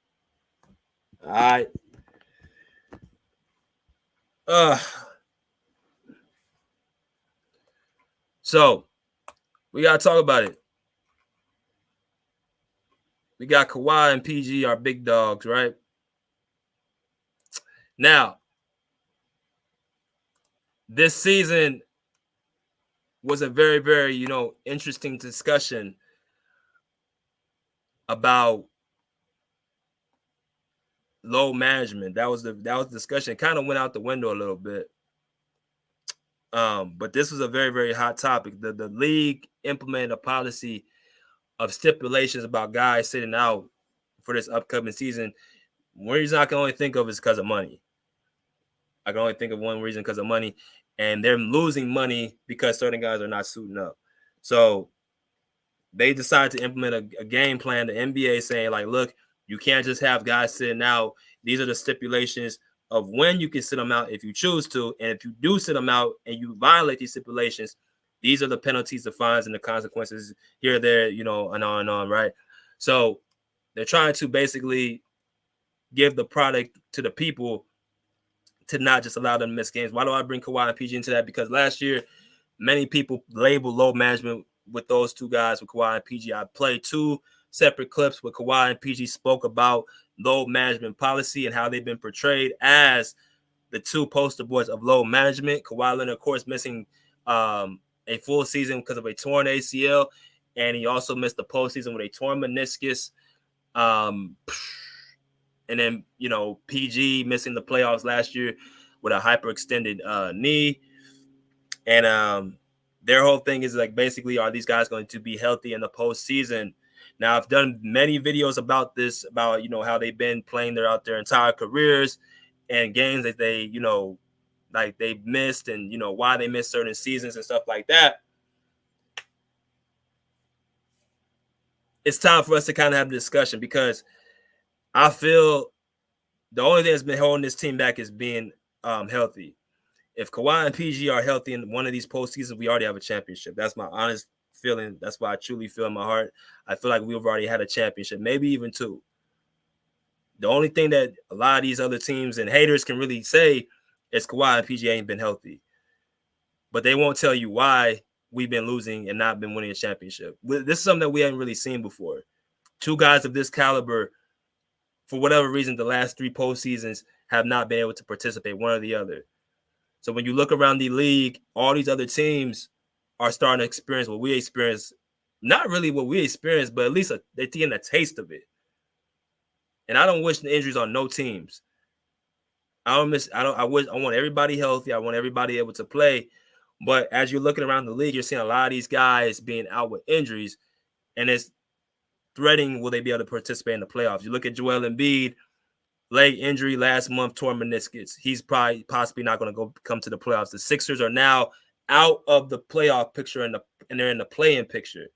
All right. So we got to talk about it. We got Kawhi and PG, our big dogs, right? Now, this season was a very, very, interesting discussion about load management. That was the discussion. It kind of went out the window a little bit. But this was a very, very hot topic. The league implemented a policy of stipulations about guys sitting out for this upcoming season. One reason I can only think of is because of money. I can only think of one reason, because of money. And they're losing money because certain guys are not suiting up. So they decided to implement a game plan. The NBA saying, like, look, you can't just have guys sitting out. These are the stipulations of when you can sit them out if you choose to. And if you do sit them out and you violate these stipulations, these are the penalties, the fines, and the consequences here, there, and on, right? So they're trying to basically give the product to the people to not just allow them to miss games. Why do I bring Kawhi and PG into that? Because last year, many people labeled load management with those two guys, with Kawhi and PG. I played 2 separate clips where Kawhi and PG spoke about load management policy and how they've been portrayed as the 2 poster boys of load management. Kawhi Leonard, of course, missing a full season because of a torn ACL, and he also missed the postseason with a torn meniscus. And then, PG missing the playoffs last year with a hyperextended knee. And their whole thing is, like, basically, are these guys going to be healthy in the postseason? Now, I've done many videos about this, about, how they've been playing throughout their entire careers and games that they, like they missed, and, why they missed certain seasons and stuff like that. It's time for us to kind of have a discussion, because I feel the only thing that's been holding this team back is being healthy. If Kawhi and PG are healthy in one of these postseasons, we already have a championship. That's my honest feeling. That's what I truly feel in my heart. I feel like we've already had a championship, maybe even 2. The only thing that a lot of these other teams and haters can really say is Kawhi and PG ain't been healthy. But they won't tell you why we've been losing and not been winning a championship. This is something that we haven't really seen before. 2 guys of this caliber, for whatever reason, the last 3 postseasons have not been able to participate, one or the other. So when you look around the league, all these other teams are starting to experience what we experience. Not really what we experienced, but at least they're getting a taste of it. And I don't wish the injuries on no teams. I want everybody healthy. I want everybody able to play. But as you're looking around the league, you're seeing a lot of these guys being out with injuries, and it's threatening will they be able to participate in the playoffs. You look at Joel Embiid, leg injury last month, torn meniscus. He's possibly not going to come to the playoffs. The Sixers are now out of the playoff picture and they're in the play-in picture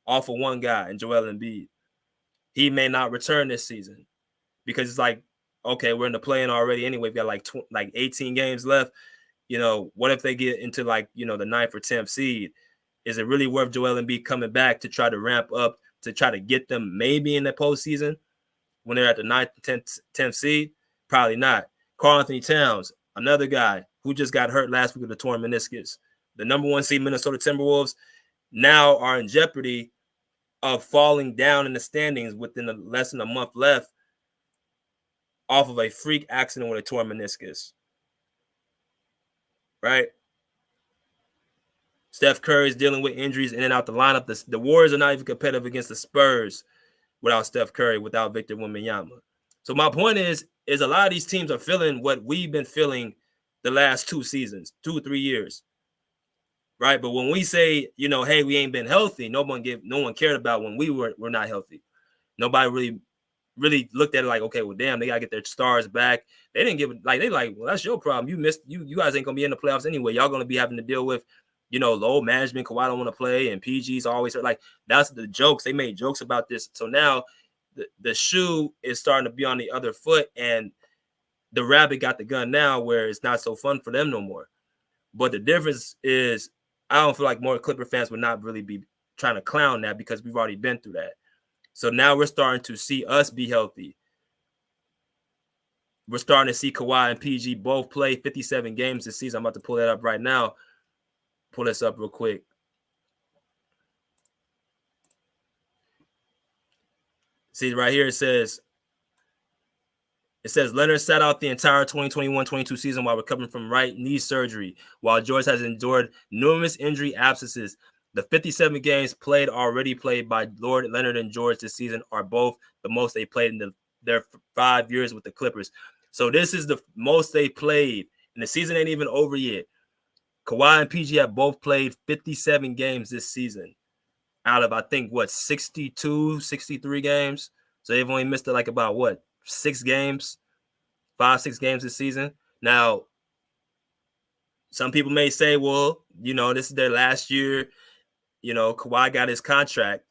off of one guy, and Joel Embiid. He may not return this season because it's like, okay, we're in the play-in already anyway. We've got like 18 games left. What if they get into the 9th or 10th seed? Is it really worth Joel Embiid coming back to try to ramp up to try to get them maybe in the postseason when they're at the 9th, 10th seed? Probably not. Karl Anthony Towns, another guy who just got hurt last week with the torn meniscus. The number 1 seed Minnesota Timberwolves now are in jeopardy of falling down in the standings within less than a month left off of a freak accident with a torn meniscus. Right? Steph Curry is dealing with injuries in and out the lineup. The Warriors are not even competitive against the Spurs without Steph Curry, without Victor Wembanyama. So my point is a lot of these teams are feeling what we've been feeling the last 2 seasons, 2 or 3 years. Right? But when we say, hey, we ain't been healthy, no one cared about when we're not healthy. Nobody really looked at it like, okay, well, damn, they gotta get their stars back. They didn't give it well, that's your problem. You guys ain't gonna be in the playoffs anyway. Y'all gonna be having to deal with, low management. Kawhi don't want to play, and PG's always hurt. That's the jokes. They made jokes about this. So now the shoe is starting to be on the other foot, and the rabbit got the gun now where it's not so fun for them no more. But the difference is I don't feel like more Clipper fans would not really be trying to clown that because we've already been through that. So now we're starting to see us be healthy. We're starting to see Kawhi and PG both play 57 games this season. I'm about to pull that up right now. Pull this up real quick. See right here, it says Leonard sat out the entire 2021-22 season while recovering from right knee surgery, while George has endured numerous injury absences. The 57 games already played by Leonard and George this season are both the most they played in their 5 years with the Clippers. So this is the most they played, and the season ain't even over yet. Kawhi and PG have both played 57 games this season out of, I think, 62, 63 games. So they've only missed about 6 games, 5-6 games this season. Now, some people may say, well, this is their last year. Kawhi got his contract,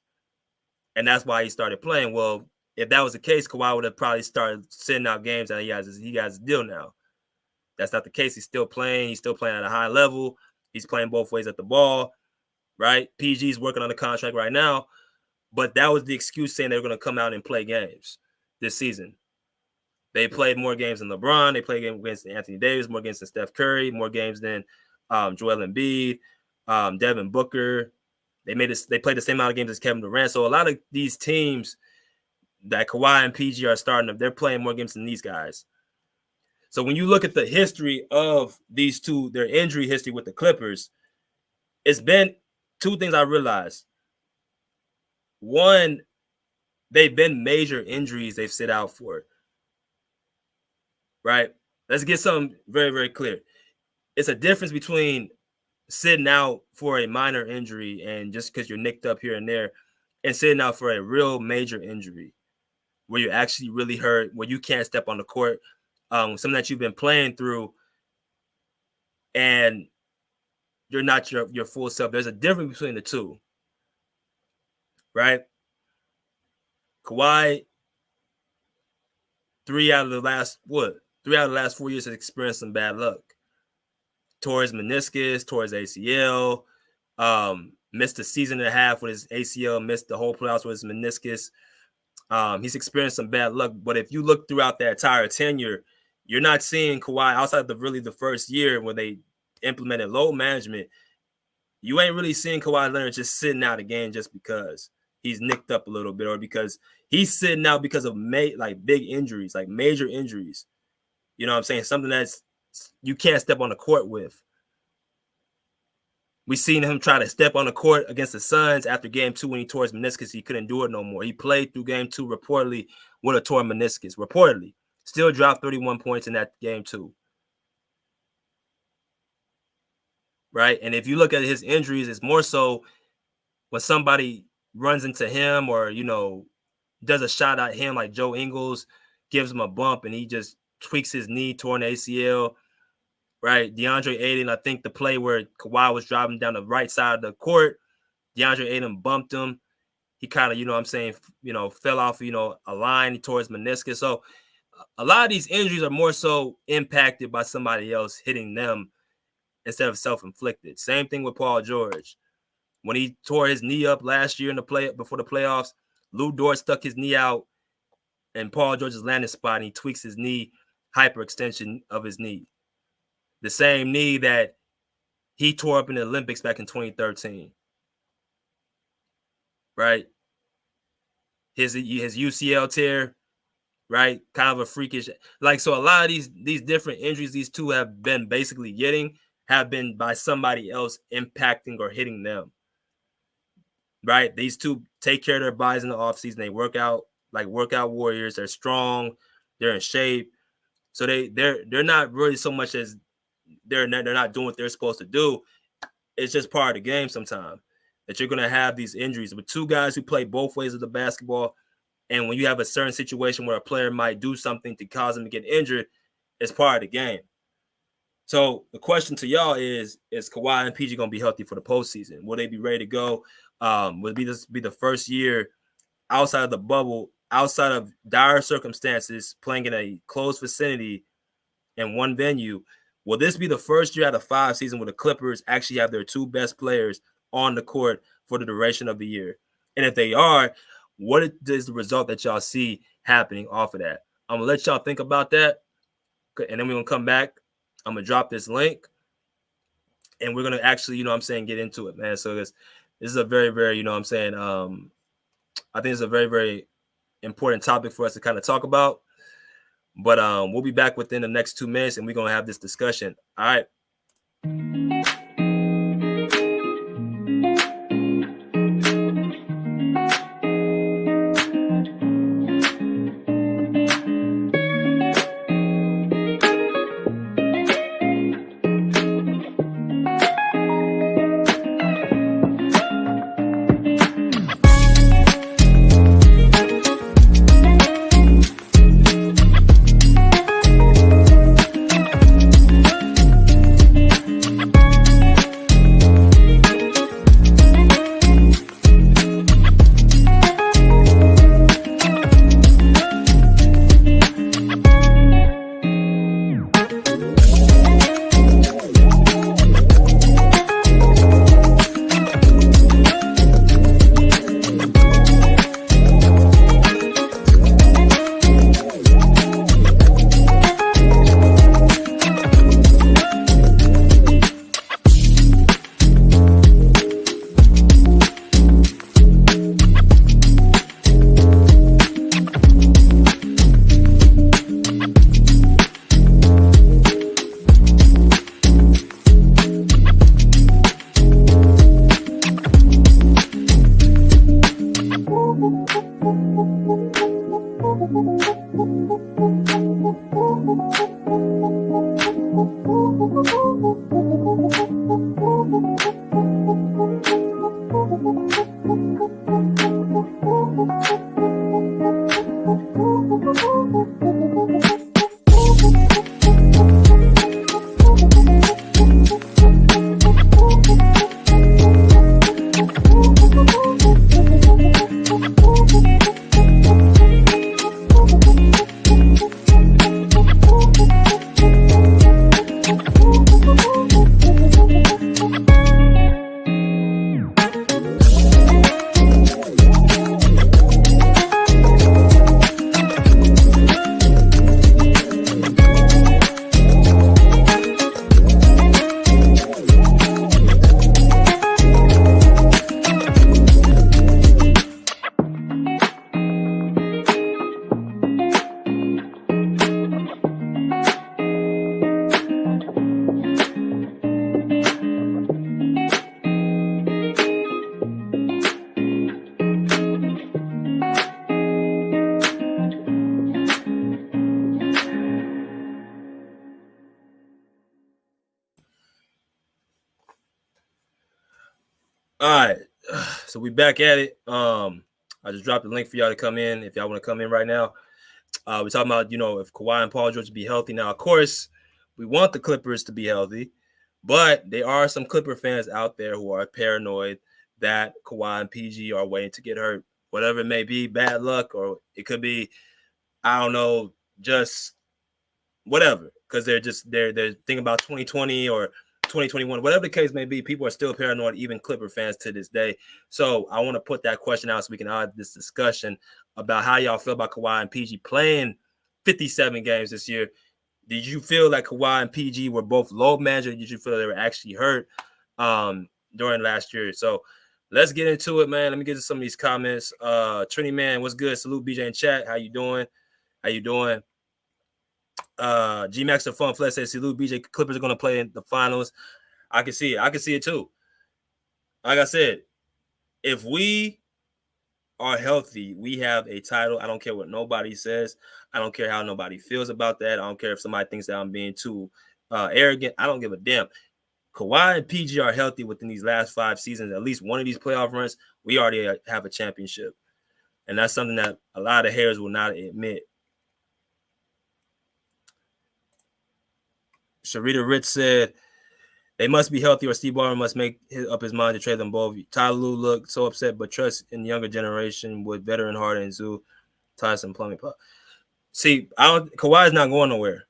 and that's why he started playing. Well, if that was the case, Kawhi would have probably started sending out games, and he has a deal now. That's not the case. He's still playing. He's still playing at a high level. He's playing both ways at the ball, right? PG's working on the contract right now, but that was the excuse saying they were going to come out and play games this season. They played more games than LeBron. They played games against Anthony Davis, more games than Steph Curry, more games than Joel Embiid, Devin Booker. They played the same amount of games as Kevin Durant. So a lot of these teams that Kawhi and PG are they're playing more games than these guys. So when you look at the history of these two, their injury history with the Clippers, it's been 2 things I realized. One, they've been major injuries they've sit out for. Right? Let's get something very, very clear. It's a difference between sitting out for a minor injury and just because you're nicked up here and there, and sitting out for a real major injury where you're actually really hurt, where you can't step on the court, something that you've been playing through, and you're not your full self. There's a difference between the two, right? Kawhi, 3 out of the last 4 years has experienced some bad luck. Tore his meniscus, tore his ACL, missed a season and a half with his ACL, missed the whole playoffs with his meniscus. He's experienced some bad luck, but if you look throughout that entire tenure, you're not seeing Kawhi outside of the first year when they implemented load management. You ain't really seeing Kawhi Leonard just sitting out a game just because he's nicked up a little bit or because he's sitting out because of big injuries, like major injuries. You know what I'm saying? Something that's you can't step on the court with. We seen him try to step on the court against the Suns after game 2 when he tore his meniscus. He couldn't do it no more. He played through game 2 reportedly with a torn meniscus. Reportedly. Still dropped 31 points in that game 2. Right? And if you look at his injuries, it's more so when somebody runs into him or, you know, does a shot at him like Joe Ingles, gives him a bump and he just tweaks his knee, torn ACL. Right, DeAndre Ayton, I think the play where Kawhi was driving down the right side of the court, DeAndre Ayton bumped him. He kind of, you know what I'm saying, you know, fell off, you know, a line towards meniscus. So a lot of these injuries are more so impacted by somebody else hitting them instead of self-inflicted. Same thing with Paul George. When he tore his knee up last year in the play before the playoffs, Lou Dort stuck his knee out in Paul George's landing spot and he tweaks his knee, hyperextension of his knee. The same knee that he tore up in the Olympics back in 2013. Right? His UCL tear, right? Kind of a freakish. Like, so a lot of these different injuries these two have been basically getting have been by somebody else impacting or hitting them. Right? These two take care of their bodies in the offseason. They work out like workout warriors. They're strong. They're in shape. So they're not really so much as they're not doing what they're supposed to do. It's just part of the game sometimes that you're going to have these injuries with two guys who play both ways of the basketball. And when you have a certain situation where a player might do something to cause them to get injured, it's part of the game. So the question to y'all is Kawhi and PG going to be healthy for the postseason? Will they be ready to go? Will this be the first year outside of the bubble, outside of dire circumstances, playing in a closed vicinity in one venue? Will this be the first year out of 5 seasons where the Clippers actually have their 2 best players on the court for the duration of the year? And if they are, what is the result that y'all see happening off of that? I'm going to let y'all think about that. And then we're going to come back. I'm going to drop this link. And we're going to actually, you know what I'm saying, get into it, man. So this is a very, very, you know what I'm saying, I think it's a very, very important topic for us to kind of talk about. But we'll be back within the next 2 minutes, and we're going to have this discussion. All right. All right. So we back at it. I just dropped the link for y'all to come in if y'all want to come in right now. We're talking about, if Kawhi and Paul George be healthy. Now, of course, we want the Clippers to be healthy, but there are some Clipper fans out there who are paranoid that Kawhi and PG are waiting to get hurt. Whatever it may be, bad luck, or it could be, I don't know, just whatever, because they're thinking about 2020 or 2021, whatever the case may be. People are still paranoid, even Clipper fans to this day. So I want to put that question out so we can have this discussion about how y'all feel about Kawhi and PG playing 57 games this year. Did you feel like Kawhi and PG were both load managers? Did you feel they were actually hurt during last year? So let's get into it, man. Let me get to some of these comments. Trini Man, what's good? Salute BJ in chat. How you doing? G Max the Fun Flex says salute BJ. Clippers are going to play in the finals. I can see it too. Like I said, if we are healthy, we have a title. I don't care what nobody says. I don't care how nobody feels about that. I don't care if somebody thinks that I'm being too arrogant. I don't give a damn. Kawhi and PG are healthy within these last 5 seasons. At least one of these playoff runs, we already have a championship. And that's something that a lot of haters will not admit. Sharita Rich said, they must be healthy or Steve Ballmer must make up his mind to trade them both. Tyler Lue looked so upset, but trust in the younger generation with veteran Harden and Zoo, Tyson Plumbing. See, Kawhi's not going nowhere.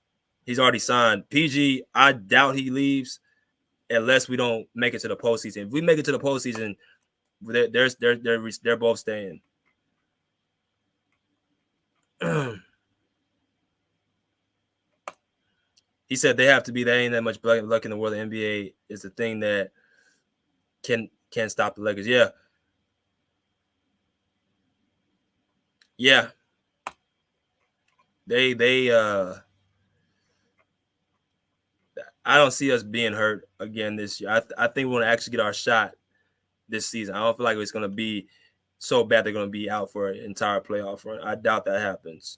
He's already signed. PG, I doubt he leaves unless we don't make it to the postseason. If we make it to the postseason, they're both staying. He said they have to be. There ain't that much luck in the world. The NBA is the thing that can stop the Lakers. Yeah. They I don't see us being hurt again this year. I think we want to actually get our shot this season. I don't feel like it's going to be so bad they're going to be out for an entire playoff run. I doubt that happens.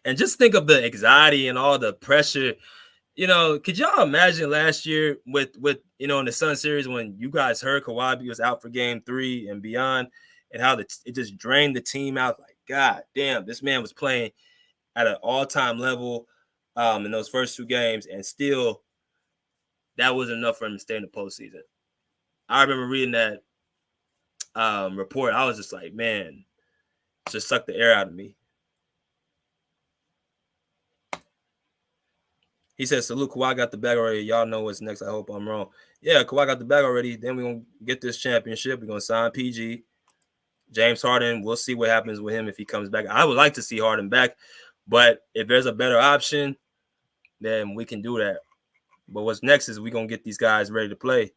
And just think of the anxiety and all the pressure. Could y'all imagine last year with in the Sun series when you guys heard Kawhi was out for Game 3 and beyond, and how it just drained the team out? Like, God damn, this man was playing at an all-time level in those first 2 games, and still that was enough for him to stay in the postseason. I remember reading that report. I was just like, man, it just sucked the air out of me. He says, salute, Kawhi got the bag already. Y'all know what's next. I hope I'm wrong. Yeah, Kawhi got the bag already. Then we're going to get this championship. We're going to sign PG. James Harden, we'll see what happens with him if he comes back. I would like to see Harden back, but if there's a better option, then we can do that. But what's next is we're going to get these guys ready to play.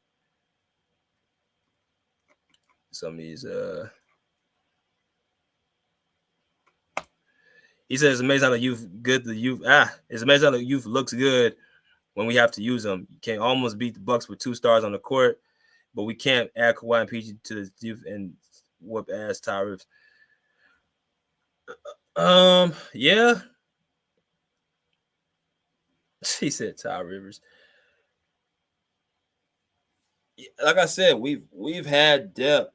Some of these he says it's amazing how the youth it's amazing how the youth looks good when we have to use them. You can almost beat the Bucks with 2 stars on the court, but we can't add Kawhi and PG to the youth and whoop ass Tyrus. Yeah. He said Ty Rivers. Like I said, we've had depth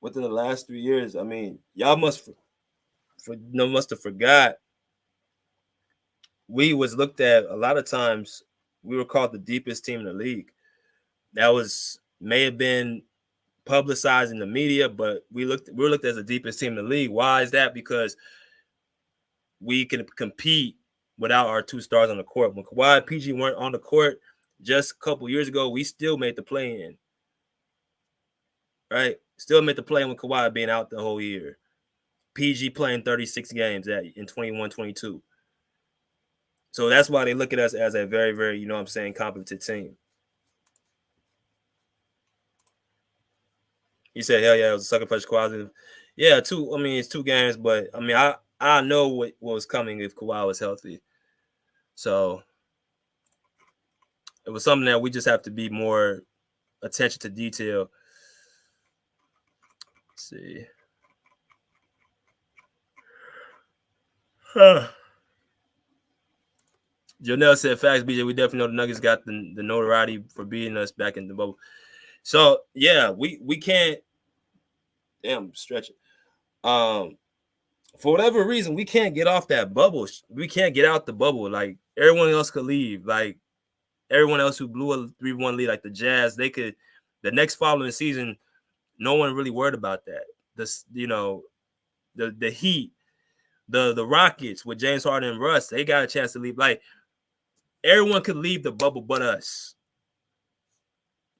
within the last 3 years. I mean, y'all must have forgot. We was looked at a lot of times. We were called the deepest team in the league. That may have been publicized in the media, but we were looked as the deepest team in the league. Why is that? Because we can compete without our 2 stars on the court. When Kawhi and PG weren't on the court just a couple years ago, we still made the play-in. Right? Still made the play-in with Kawhi being out the whole year. PG playing 36 games in 21-22. So that's why they look at us as a very, very, competent team. He said, hell yeah, it was a sucker punch Kawhi. Yeah, it's 2 games, but I know what was coming if Kawhi was healthy. So it was something that we just have to be more attention to detail. Let's see. Jonelle said, facts, BJ, we definitely know the Nuggets got the notoriety for beating us back in the bubble. So yeah, we can't. Damn, stretch it. For whatever reason, we can't get off that bubble. We can't get out the bubble. Like everyone else could leave. Like everyone else who blew a 3-1 lead, like the Jazz, they could. The next following season, no one really worried about that. This, the Heat, the Rockets with James Harden and Russ, they got a chance to leave. Like everyone could leave the bubble, but us.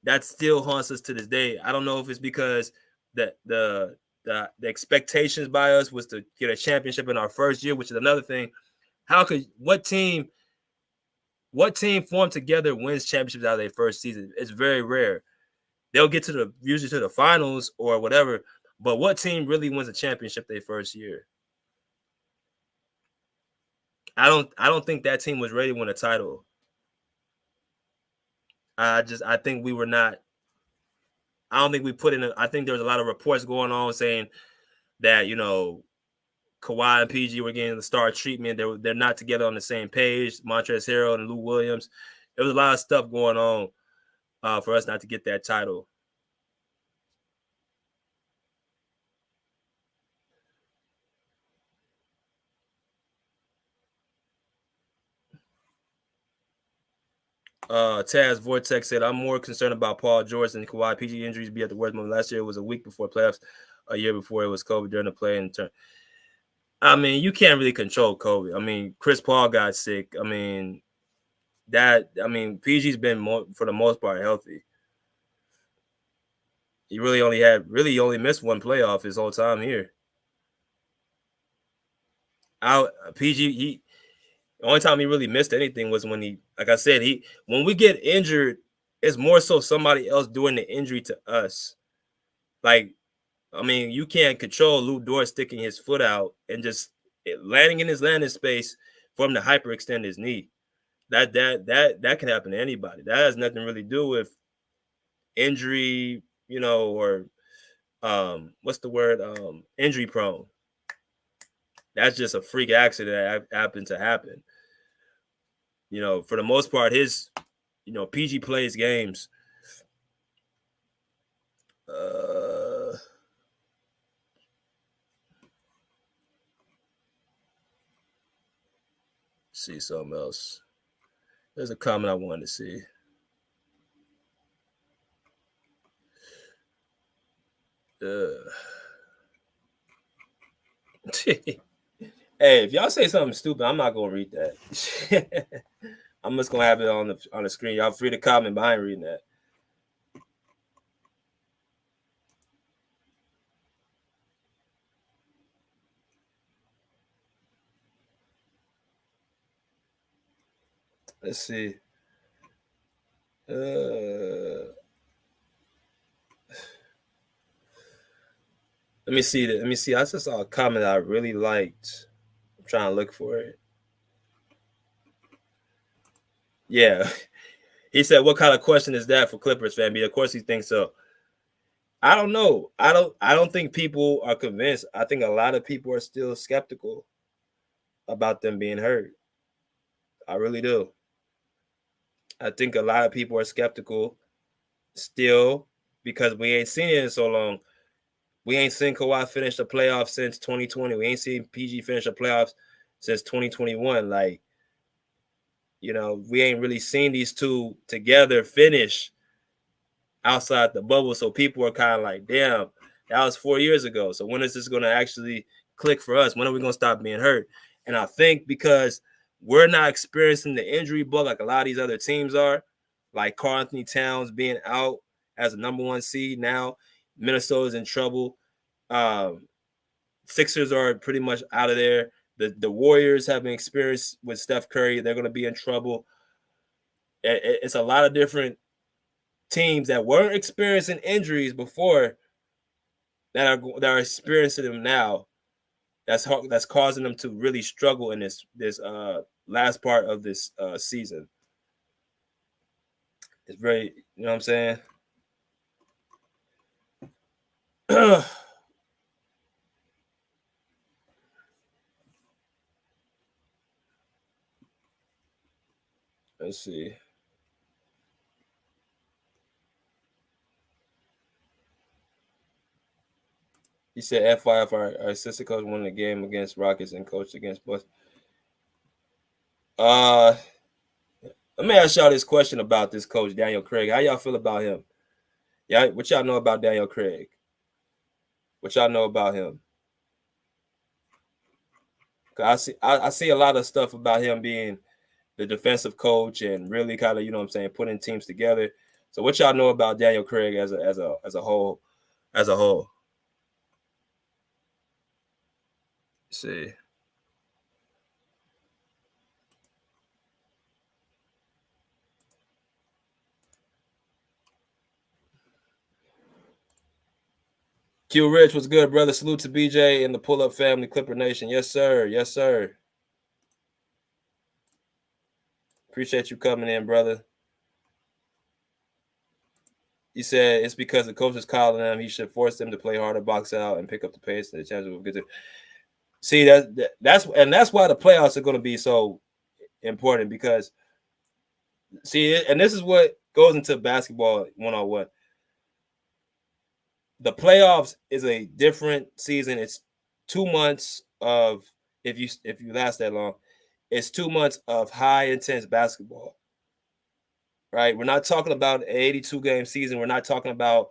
That still haunts us to this day. I don't know if it's because the expectations by us was to get a championship in our first year, which is another thing. What team formed together wins championships out of their first season? It's very rare. They'll get usually to the finals or whatever, but what team really wins a championship their first year? I don't think that team was ready to win a title. I think we were not. I don't think we put in. I think there was a lot of reports going on saying that Kawhi and PG were getting the star treatment. They're not together on the same page. Montrezl Harrell and Lou Williams. There was a lot of stuff going on for us not to get that title. Taz Vortex said, I'm more concerned about Paul George than Kawhi. PG injuries be at the worst moment. Last year it was a week before playoffs. A year before it was COVID during the play and turn. I mean, you can't really control COVID. I mean, Chris Paul got sick. I mean, PG's been for the most part healthy. He really only missed one playoff his whole time here. PG, the only time he really missed anything was when when we get injured, it's more so somebody else doing the injury to us. Like, I mean, you can't control Lou Dort sticking his foot out and just landing in his landing space for him to hyperextend his knee. That can happen to anybody. That has nothing really to do with injury, or what's the word? Injury prone. That's just a freak accident that happened to happen. For the most part, PG plays games. See something else. There's a comment I wanted to see. Hey, if y'all say something stupid, I'm not gonna read that. I'm just gonna have it on the screen. Y'all free to comment, but I ain't reading that. Let's see. Let me see. I just saw a comment I really liked. I'm trying to look for it. Yeah. He said, what kind of question is that for Clippers fan? Of course he thinks so. I don't know. I don't think people are convinced. I think a lot of people are still skeptical about them being hurt. I really do. I think a lot of people are skeptical still because we ain't seen it in so long. We ain't seen Kawhi finish the playoffs since 2020. We ain't seen PG finish the playoffs since 2021. Like, we ain't really seen these two together finish outside the bubble. So people are kind of like, damn, that was 4 years ago. So when is this going to actually click for us? When are we going to stop being hurt? And I think because we're not experiencing the injury bug like a lot of these other teams are, like Karl-Anthony Towns being out as a number 1 seed now. Minnesota's in trouble. Sixers are pretty much out of there. The Warriors have been experienced with Steph Curry. They're going to be in trouble. It's a lot of different teams that weren't experiencing injuries before that are experiencing them now. That's causing them to really struggle in this last part of this season. It's very, you know what I'm saying? Let's see. He said, FYF, our assistant coach won the game against Rockets and coached against Boston. Let me ask y'all this question about this coach, Daniel Craig. How y'all feel about him? Yeah, what y'all know about Daniel Craig? What y'all know about him? Cause I see a lot of stuff about him being the defensive coach and really kind of, you know what I'm saying, putting teams together. So what y'all know about Daniel Craig as a whole? Let's see. Q Rich, what's good, brother? Salute to BJ and the Pull Up Family, Clipper Nation. Yes, sir. Yes, sir. Appreciate you coming in, brother. He said it's because the coach is calling them. He should force them to play harder, box out, and pick up the pace. The chances will get to see that's why the playoffs are going to be so important, because see, and this is what goes into basketball 101. The playoffs is a different season. It's 2 months of, if you last that long, it's 2 months of high intense basketball. Right? We're not talking about an 82 game season. We're not talking about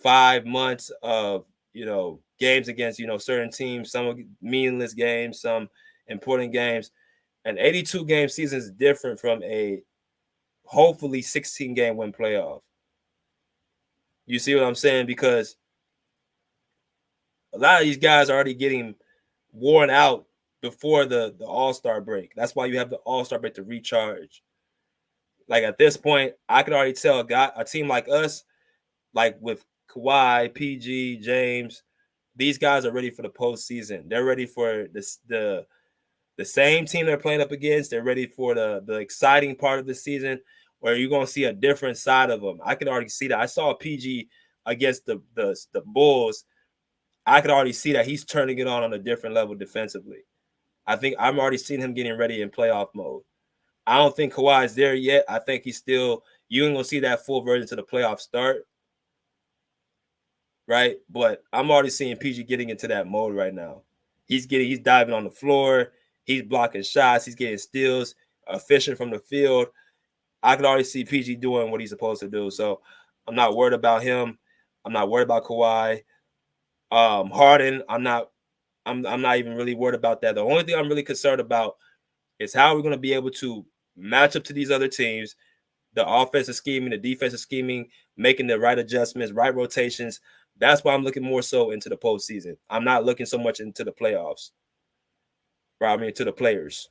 5 months of, games against, certain teams, some meaningless games, some important games. An 82 game season is different from a hopefully 16 game win playoff. You see what I'm saying? Because a lot of these guys are already getting worn out before the All-Star break. That's why you have the All-Star break to recharge. Like at this point, I could already tell a team like us, like with Kawhi, PG, James, these guys are ready for the postseason. They're ready for the same team they're playing up against. They're ready for the exciting part of the season, where you're going to see a different side of them. I can already see that. I saw PG against the Bulls. I could already see that he's turning it on a different level defensively. I think I'm already seeing him getting ready in playoff mode. I don't think Kawhi is there yet. I think he's still, you ain't going to see that full version to the playoff start. Right? But I'm already seeing PG getting into that mode right now. He's diving on the floor. He's blocking shots. He's getting steals, efficient from the field. I can already see PG doing what he's supposed to do. So I'm not worried about him. I'm not worried about Kawhi. Harden, I'm not even really worried about that. The only thing I'm really concerned about is how we're going to be able to match up to these other teams, the offensive scheming, the defensive scheming, making the right adjustments, right rotations. That's why I'm looking more so into the postseason. I'm not looking so much into the playoffs. Right? I mean, to the players.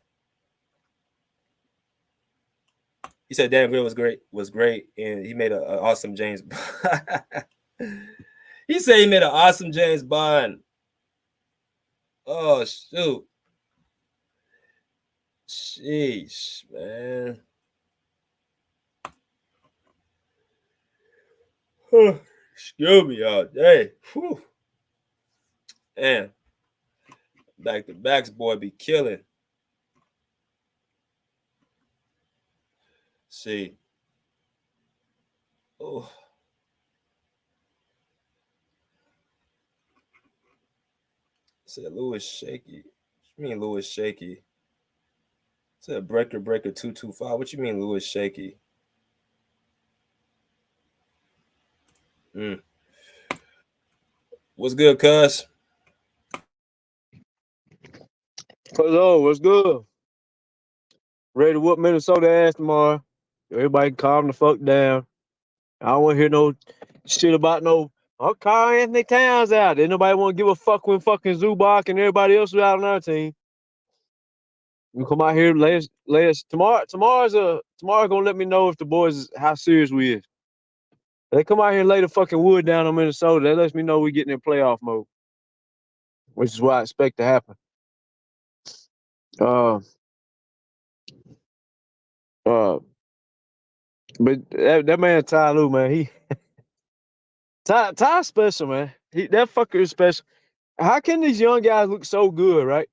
He said Dan Grill was great, and he made an awesome James Bond. He said he made an awesome James Bond. Oh, shoot. Sheesh, man. Excuse me all day. Whew. Man. Back to backs, boy, be killing. See. Oh. Said Lewis shaky. What you mean Lewis shaky? Said breaker 225. What you mean Lewis shaky? What's good, cuz? Hello, what's good? Ready to whoop Minnesota ass tomorrow. Everybody calm the fuck down. I don't want to hear no shit about Carl Anthony Towns out. Ain't nobody want to give a fuck when fucking Zubac and everybody else was out on our team. You come out here, tomorrow's gonna let me know if the boys how serious we is. They come out here and lay the fucking wood down on Minnesota. That lets me know we getting in playoff mode, which is what I expect to happen. But that man Ty Lue, man, Ty's special, man. That fucker is special. How can these young guys look so good, right?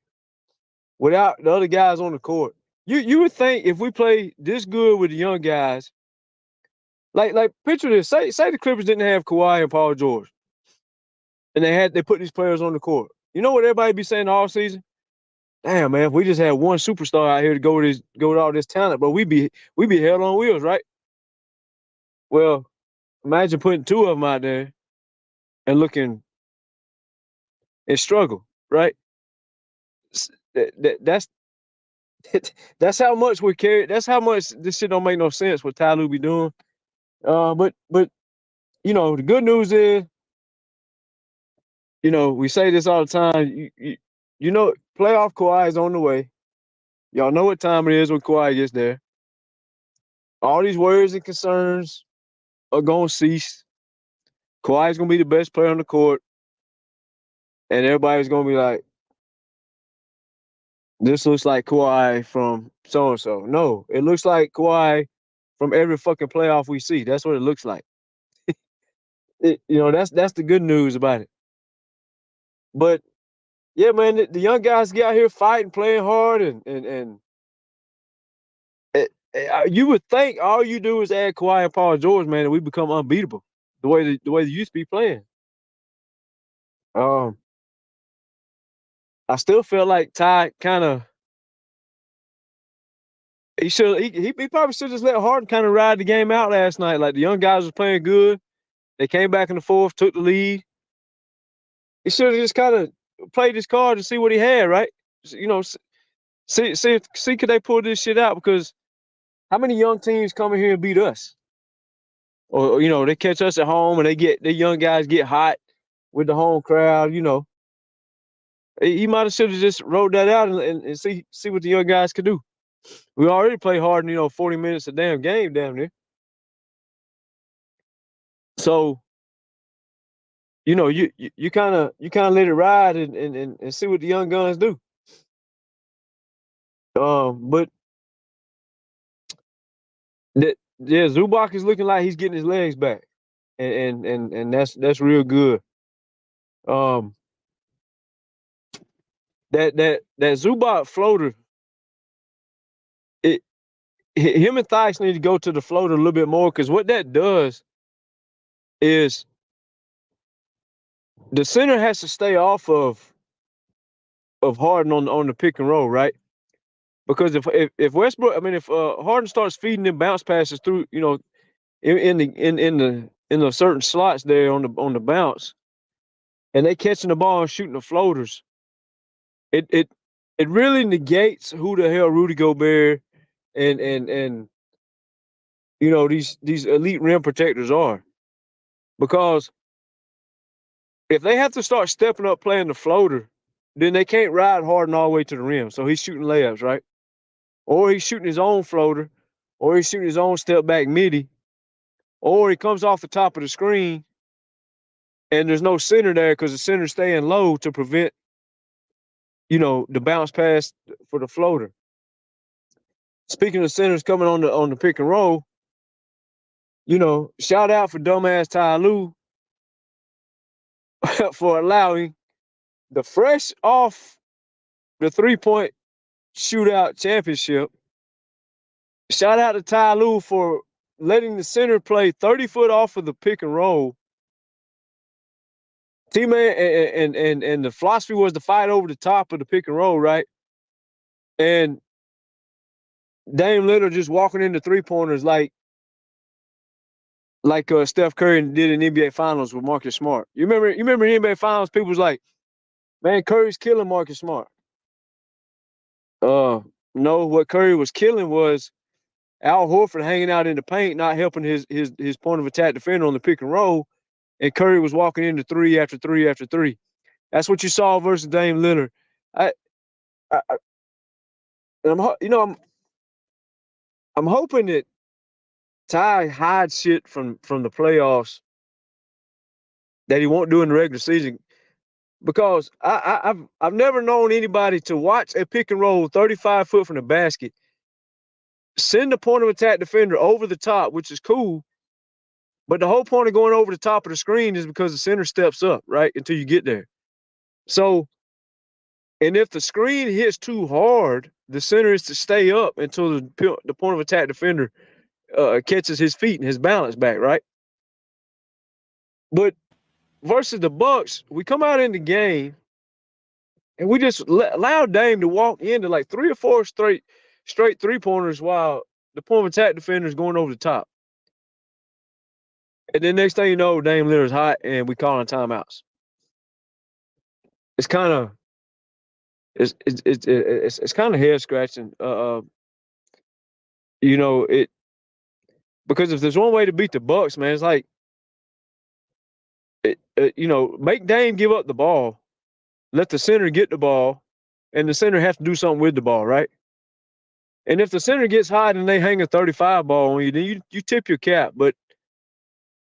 Without the other guys on the court. You would think if we play this good with the young guys, like picture this. Say the Clippers didn't have Kawhi and Paul George. and they put these players on the court. You know what everybody be saying all season? Damn, man, if we just had one superstar out here to go with all this talent, but we be held on wheels, right? Well, imagine putting two of them out there and looking and struggle, right? That's that's how much we carry. That's how much this shit don't make no sense what Ty Lue be doing. But you know, the good news is, you know, we say this all the time. You know, playoff Kawhi is on the way. Y'all know what time it is when Kawhi gets there. All these worries and concerns are gonna cease. Kawhi's gonna be the best player on the court, and everybody's gonna be like, "This looks like Kawhi from so and so." No, it looks like Kawhi from every fucking playoff we see. That's what it looks like. You know, that's the good news about it. But yeah, man, the young guys get out here fighting, playing hard, and you would think all you do is add Kawhi and Paul George, man, and we become unbeatable the way they used to be playing. I still feel like Ty kind of he probably should just let Harden kind of ride the game out last night. Like the young guys was playing good, they came back in the fourth, took the lead. He should have just kind of played his card to see what he had, right? You know, see could they pull this shit out? Because how many young teams come in here and beat us? Or you know, they catch us at home and the young guys get hot with the home crowd. You know, he might have should have just wrote that out and see what the young guys could do. We already play hard, you know, 40 minutes a damn game down there. So, you know, you kind of let it ride and see what the young guns do. But Zubac is looking like he's getting his legs back, and that's real good. That Zubac floater, him and Theis need to go to the floater a little bit more, because what that does is the center has to stay off of Harden on the pick and roll, right? Because if Westbrook, I mean, if Harden starts feeding them bounce passes through, you know, in the certain slots there on the bounce, and they catching the ball and shooting the floaters, it really negates who the hell Rudy Gobert and you know these elite rim protectors are. Because if they have to start stepping up playing the floater, then they can't ride Harden all the way to the rim. So he's shooting layups, right? Or he's shooting his own floater, or he's shooting his own step back midi, or he comes off the top of the screen and there's no center there because the center's staying low to prevent, you know, the bounce pass for the floater. Speaking of centers coming on the pick and roll, you know, shout out for dumbass Ty Lue for allowing the fresh off the 3-point shootout championship. Shout out to Ty Lue for letting the center play 30 foot off of the pick and roll. T-Man and the philosophy was to fight over the top of the pick and roll, right? And Dame Leonard just walking into 3-pointers like Steph Curry did in the NBA Finals with Marcus Smart. You remember in the NBA Finals, people was like, man, Curry's killing Marcus Smart. No, what Curry was killing was Al Horford hanging out in the paint, not helping his point of attack defender on the pick and roll, and Curry was walking into 3 after 3 after 3. That's what you saw versus Dame Leonard. I'm hoping that Ty hides shit from the playoffs that he won't do in the regular season, because I've never known anybody to watch a pick and roll 35 foot from the basket, send the point of attack defender over the top, which is cool, but the whole point of going over the top of the screen is because the center steps up, right, until you get there. So, and if the screen hits too hard, the center is to stay up until the point of attack defender catches his feet and his balance back, right? But versus the Bucks, we come out in the game and we just allowed Dame to walk into like 3 or 4 straight 3-pointers while the point of attack defender is going over the top. And then next thing you know, Dame Lillard's hot and we calling timeouts. It's kind of it's kind of head scratching. You know, because if there's one way to beat the Bucks, man, it's like you know, make Dame give up the ball, let the center get the ball, and the center has to do something with the ball, right? And if the center gets hot and they hang a 35 ball on you, then you tip your cap. But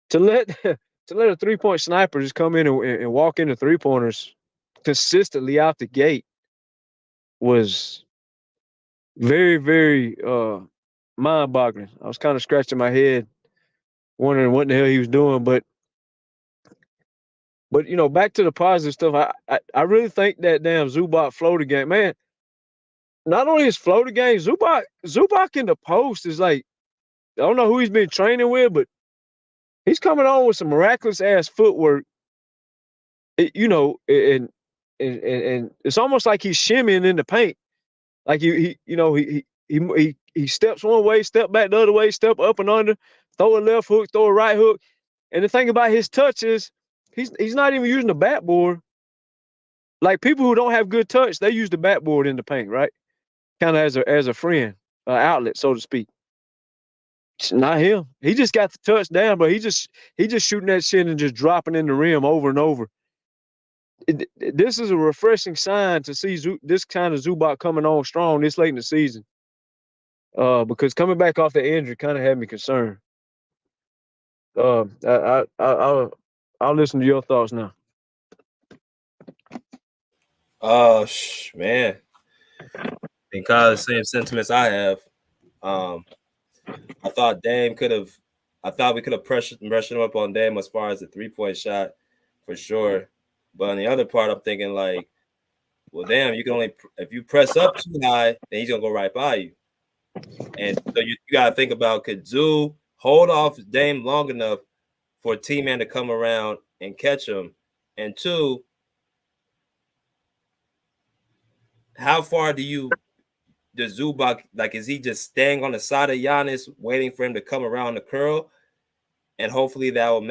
to let a 3-point sniper just come in and walk into 3-pointers consistently out the gate was very, very mind-boggling. I was kind of scratching my head, wondering what the hell he was doing. But you know, back to the positive stuff. I really think that damn Zubac floater game, man. Not only his floater game, Zubac in the post is like, I don't know who he's been training with, but he's coming on with some miraculous ass footwork. You know, and it's almost like he's shimmying in the paint. Like he steps one way, step back the other way, step up and under, throw a left hook, throw a right hook. And the thing about his touch is he's not even using the backboard. Like people who don't have good touch, they use the backboard in the paint, right? Kind of as a friend, outlet, so to speak. It's not him. He just got the touch down, but he just shooting that shit and just dropping in the rim over and over. This is a refreshing sign to see this kind of Zubac coming on strong this late in the season. Because coming back off the injury kind of had me concerned. I'll listen to your thoughts now. Oh man, and kind of the same sentiments I have. I thought Dame could have. I thought we could have pressured him up on Dame as far as the 3-point shot, for sure. But on the other part, I'm thinking like, well, damn, you can only if you press up too high, then he's gonna go right by you. And so you gotta think about, could Zoo hold off Dame long enough for a team man to come around and catch him? And 2, how far does Zubac, like, is he just staying on the side of Giannis, waiting for him to come around the curl? And hopefully that will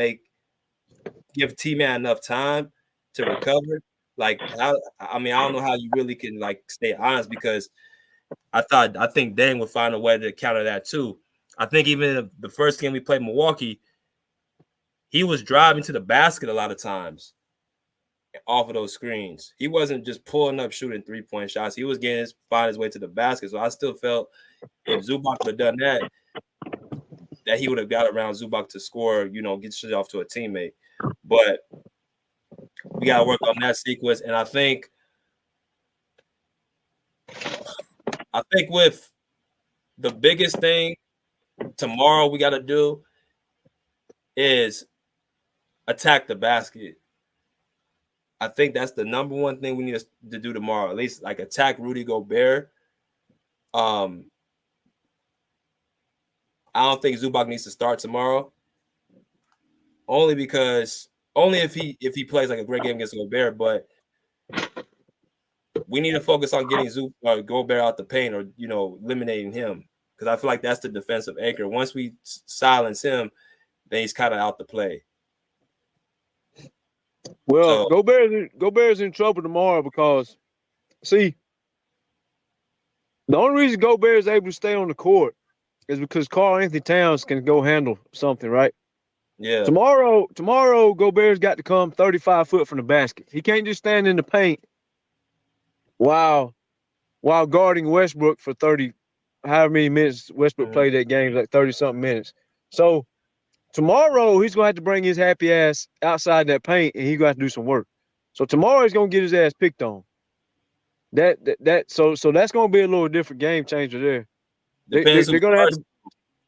give T-Man enough time to recover. Like, I don't know how you really can, like, stay honest, because I think Dame would find a way to counter that too. I think even the first game we played Milwaukee, he was driving to the basket a lot of times off of those screens. He wasn't just pulling up shooting 3-point shots. He was find his way to the basket. So I still felt if Zubac would have done that he would have got around Zubac to score, get shit off to a teammate. But we got to work on that sequence. And I think with the biggest thing tomorrow we got to do is attack the basket. I think that's the number one thing we need to do tomorrow. At least, like, attack Rudy Gobert. I don't think Zubac needs to start tomorrow. Only if he plays like a great game against Gobert, but we need to focus on getting Gobert out the paint, or eliminating him, because I feel like that's the defensive anchor. Once we silence him, then he's kind of out the play. Well, Gobert's in trouble tomorrow because, see, the only reason Gobert is able to stay on the court is because Karl Anthony Towns can go handle something, right? Yeah. Tomorrow, Gobert's got to come 35 foot from the basket. He can't just stand in the paint while guarding Westbrook for 30, however many minutes Westbrook played that game, like 30-something minutes. So tomorrow he's gonna have to bring his happy ass outside that paint, and he's gonna have to do some work. So tomorrow he's gonna get his ass picked on. So that's gonna be a little different game changer there. They're gonna have to.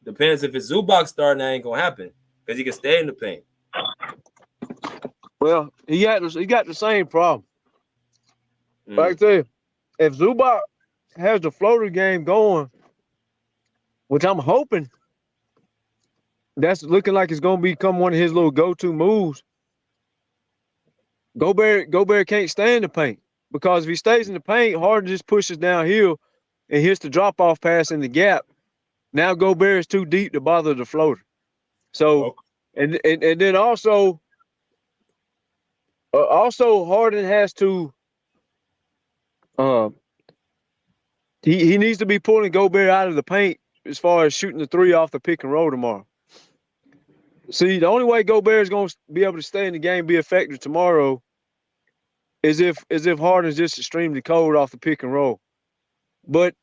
Depends if it's Zubac starting, that ain't gonna happen because he can stay in the paint. Well, he got the same problem. Like I tell you, if Zubac has the floater game going, which I'm hoping that's looking like it's going to become one of his little go-to moves, Gobert can't stay in the paint, because if he stays in the paint, Harden just pushes downhill and hits the drop-off pass in the gap. Now Gobert is too deep to bother the floater. So, and then also Harden has to he needs to be pulling Gobert out of the paint as far as shooting the three off the pick and roll tomorrow. See, the only way Gobert is going to be able to stay in the game, be effective tomorrow, is if Harden's just extremely cold off the pick and roll. But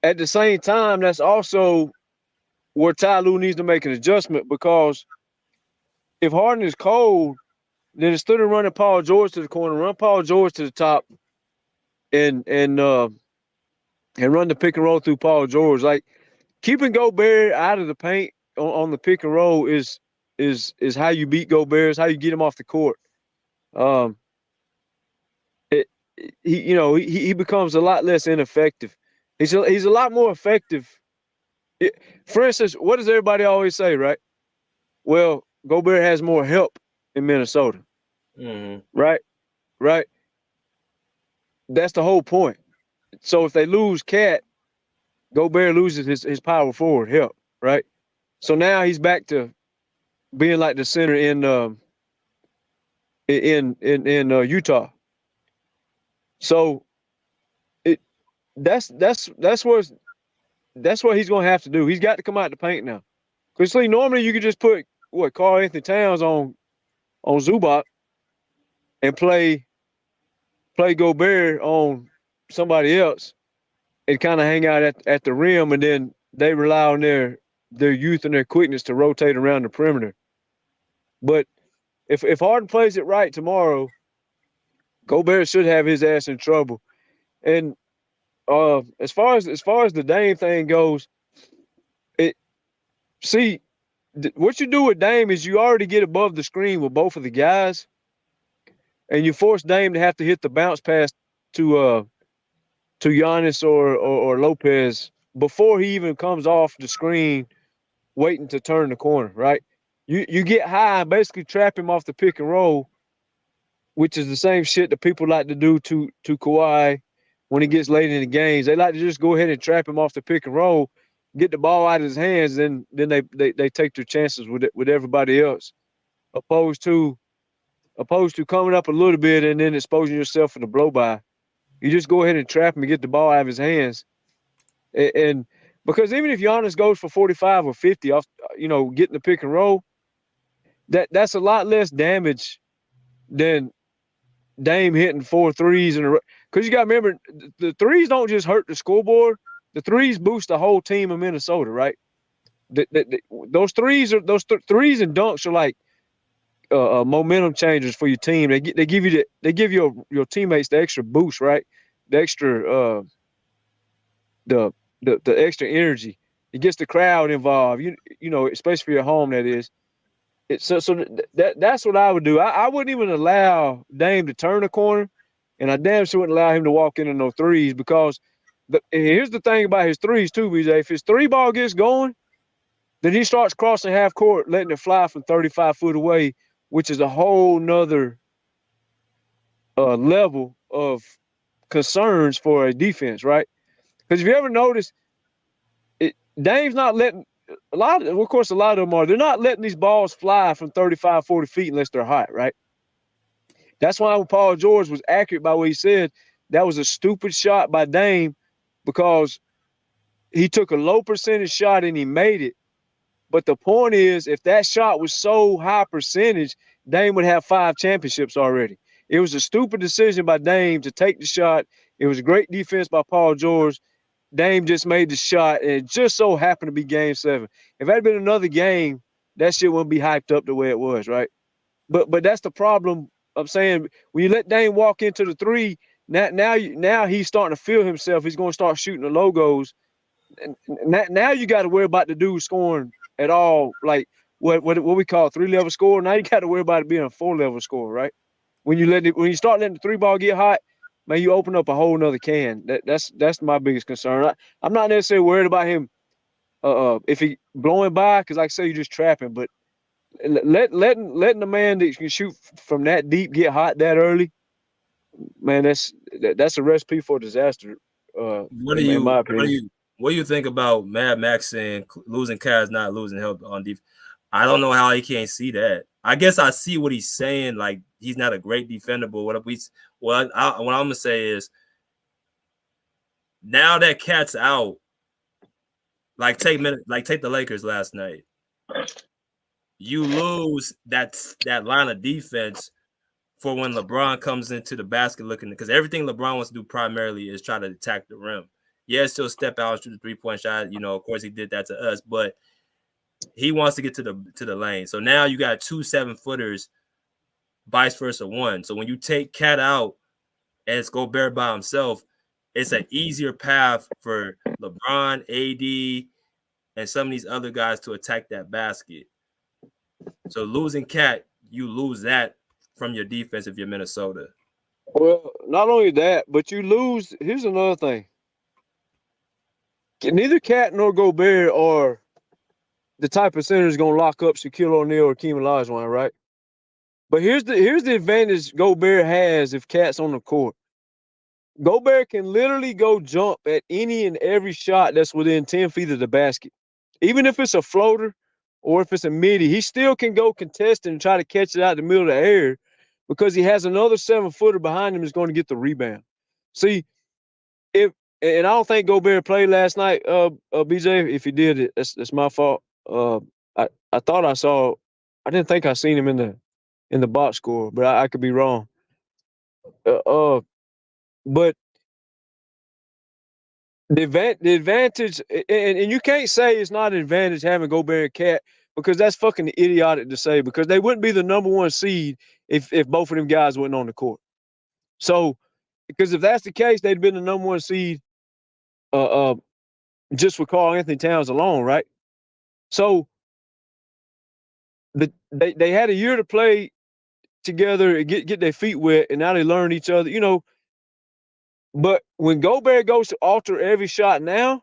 at the same time, that's also where Ty Lue needs to make an adjustment, because if Harden is cold, then instead of running Paul George to the corner, run Paul George to the top and run the pick and roll through Paul George. Like, keeping Gobert out of the paint on the pick and roll is how you beat Gobert, is how you get him off the court. He becomes a lot less ineffective. He's a lot more effective. For instance, what does everybody always say, right? Well, Gobert has more help in Minnesota. Mm-hmm. Right. That's the whole point. So if they lose Cat, Gobert loses his power forward help, right? So now he's back to being like the center in Utah. So that's what he's gonna have to do. He's got to come out the paint now. Because see, normally you could just put Karl Anthony Towns on Zubac and play Gobert on somebody else and kind of hang out at the rim, and then they rely on their youth and their quickness to rotate around the perimeter. But if Harden plays it right tomorrow, Gobert should have his ass in trouble. And as far as the Dame thing goes, what you do with Dame is you already get above the screen with both of the guys, and you force Dame to have to hit the bounce pass to Giannis or Lopez before he even comes off the screen, waiting to turn the corner, right? You get high and basically trap him off the pick and roll, which is the same shit that people like to do to Kawhi when he gets late in the games. They like to just go ahead and trap him off the pick and roll, get the ball out of his hands, then they take their chances with everybody else, opposed to coming up a little bit and then exposing yourself for the blow by. You just go ahead and trap him and get the ball out of his hands. And because even if Giannis goes for 45 or 50 off, getting the pick and roll, that's a lot less damage than Dame hitting 4 threes in a row. Because you got to remember, the threes don't just hurt the scoreboard. The threes boost the whole team of Minnesota, right? Those threes and dunks are like momentum changers for your team. They give your teammates the extra boost, right? The extra the extra energy. It gets the crowd involved. Especially for your home, that is. That's what I would do. I wouldn't even allow Dame to turn a corner, and I damn sure wouldn't allow him to walk into no threes, because here's the thing about his threes too, BJ. If his three ball gets going, then he starts crossing half court, letting it fly from 35 foot away, which is a whole nother level of concerns for a defense, right? Because if you ever notice, Dame's not letting a lot of them are. They're not letting these balls fly from 35, 40 feet unless they're hot, right? That's why when Paul George was accurate by what he said, that was a stupid shot by Dame, because he took a low percentage shot and he made it. But the point is, if that shot was so high percentage, Dame would have 5 championships already. It was a stupid decision by Dame to take the shot. It was a great defense by Paul George. Dame just made the shot, and it just so happened to be Game 7. If it had been another game, that shit wouldn't be hyped up the way it was, right? But that's the problem. I'm saying, when you let Dame walk into the three, now he's starting to feel himself. He's going to start shooting the logos. And now you got to worry about the dude scoring at all, like what we call a 3-level score. Now you got to worry about it being a 4-level score, right? When you start letting the 3 ball get hot, man, you open up a whole nother can. That's my biggest concern. I'm not necessarily worried about him if he blowing by, because like I say, you just trapping. But letting the man that can shoot from that deep get hot that early, man, that's a recipe for disaster. What in my opinion. What do you think about Mad Max saying losing Kaz not losing help on defense? I don't know how he can't see that. I guess I see what he's saying. Like he's not a great defender, but what I'm gonna say is now that Cat's out, like take the Lakers last night. You lose that line of defense for when LeBron comes into the basket looking, because everything LeBron wants to do primarily is try to attack the rim. Yeah, still step out and shoot a 3-point shot. You know, of course he did that to us, but he wants to get to the lane. So now you got 2 7-footers, vice versa 1. So when you take Cat out and it's Gobert by himself, it's an easier path for LeBron, AD, and some of these other guys to attack that basket. So losing Cat, you lose that from your defense if you're Minnesota. Well, not only that, but you lose. Here's another thing. Neither Cat nor Gobert are the type of center is going to lock up Shaquille O'Neal or Keem Olajuwon, right? But here's the advantage Gobert has if Cat's on the court. Gobert can literally go jump at any and every shot that's within 10 feet of the basket. Even if it's a floater or if it's a midi, he still can go contest and try to catch it out the middle of the air because he has another 7-footer behind him that's going to get the rebound. See, and I don't think Gobert played last night, BJ. If he did, that's my fault. I thought I saw. I didn't think I seen him in the box score, but I could be wrong. But the advantage, and you can't say it's not an advantage having Gobert and Cat because that's fucking idiotic to say because they wouldn't be the number 1 seed if both of them guys weren't on the court. So, because if that's the case, they'd been the number 1 seed just for Karl Anthony Towns alone, right? So they had a year to play together and get their feet wet, and now they learn each other, you know. But when Gobert goes to alter every shot now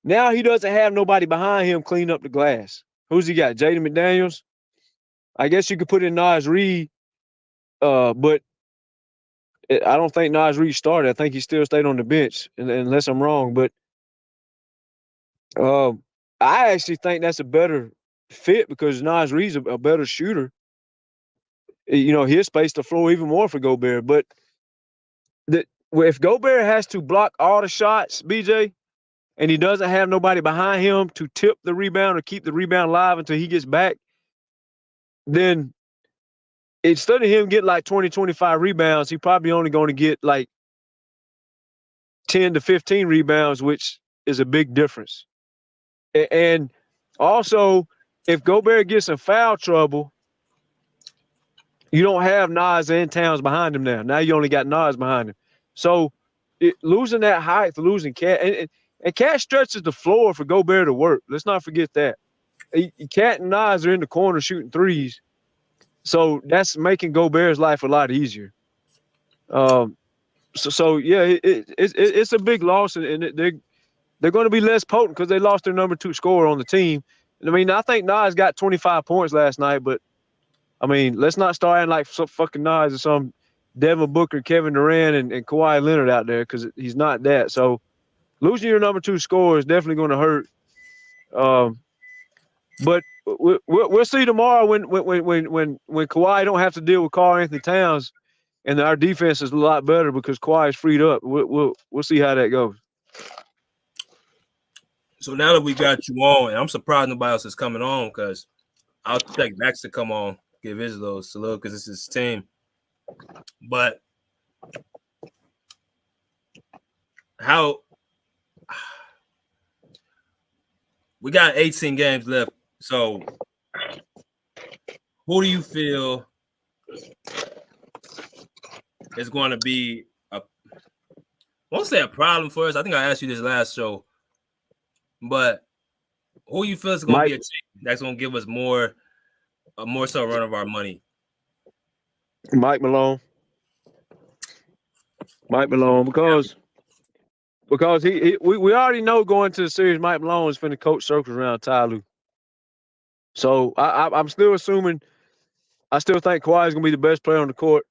he doesn't have nobody behind him clean up the glass. Who's he got? Jaden McDaniels? I guess you could put in Naz Reid, but I don't think Naz Reid started. I think he still stayed on the bench, unless I'm wrong. But I actually think that's a better fit because Naz Reid's a better shooter. You know, he'll space the floor even more for Gobert. But if Gobert has to block all the shots, BJ, and he doesn't have nobody behind him to tip the rebound or keep the rebound live until he gets back, then instead of him getting like 20, 25 rebounds, he probably only going to get like 10 to 15 rebounds, which is a big difference. And also, if Gobert gets in foul trouble, you don't have Naz and Towns behind him now. Now you only got Naz behind him. So losing that height, losing Cat, and Cat stretches the floor for Gobert to work. Let's not forget that. Cat and Naz are in the corner shooting threes. So that's making Gobert's life a lot easier. So yeah, it's a big loss, and they're going to be less potent because they lost their number 2 scorer on the team. And I mean, I think Naz got 25 points last night, but I mean, let's not start acting like some fucking Naz or some Devin Booker, Kevin Durant, and Kawhi Leonard out there because he's not that. So losing your number 2 scorer is definitely going to hurt. But we'll see tomorrow when Kawhi don't have to deal with Karl Anthony Towns, and our defense is a lot better because Kawhi is freed up. We'll see how that goes. So now that we got you on, and I'm surprised nobody else is coming on because I'll expect Max to come on, give his little salute because it's his team. But how we got 18 games left. So who do you feel is going to be I won't say a problem for us. I think I asked you this last show. But who you feel is going to be a team that's going to give us more so run of our money? Mike Malone, because we already know going to the series, Mike Malone is finna coach circles around Ty Lue. So I'm still assuming. I still think Kawhi is going to be the best player on the court.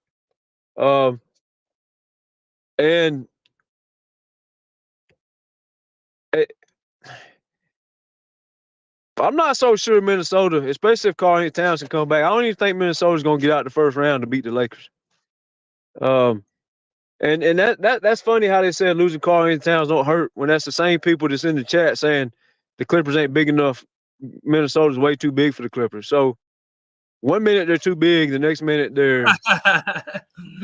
And I'm not so sure Minnesota, especially if Karl-Anthony Towns can come back. I don't even think Minnesota's going to get out the first round to beat the Lakers. And that's funny how they said losing Karl-Anthony Towns don't hurt when that's the same people that's in the chat saying the Clippers ain't big enough. Minnesota's way too big for the Clippers. So 1 minute they're too big, the next minute they're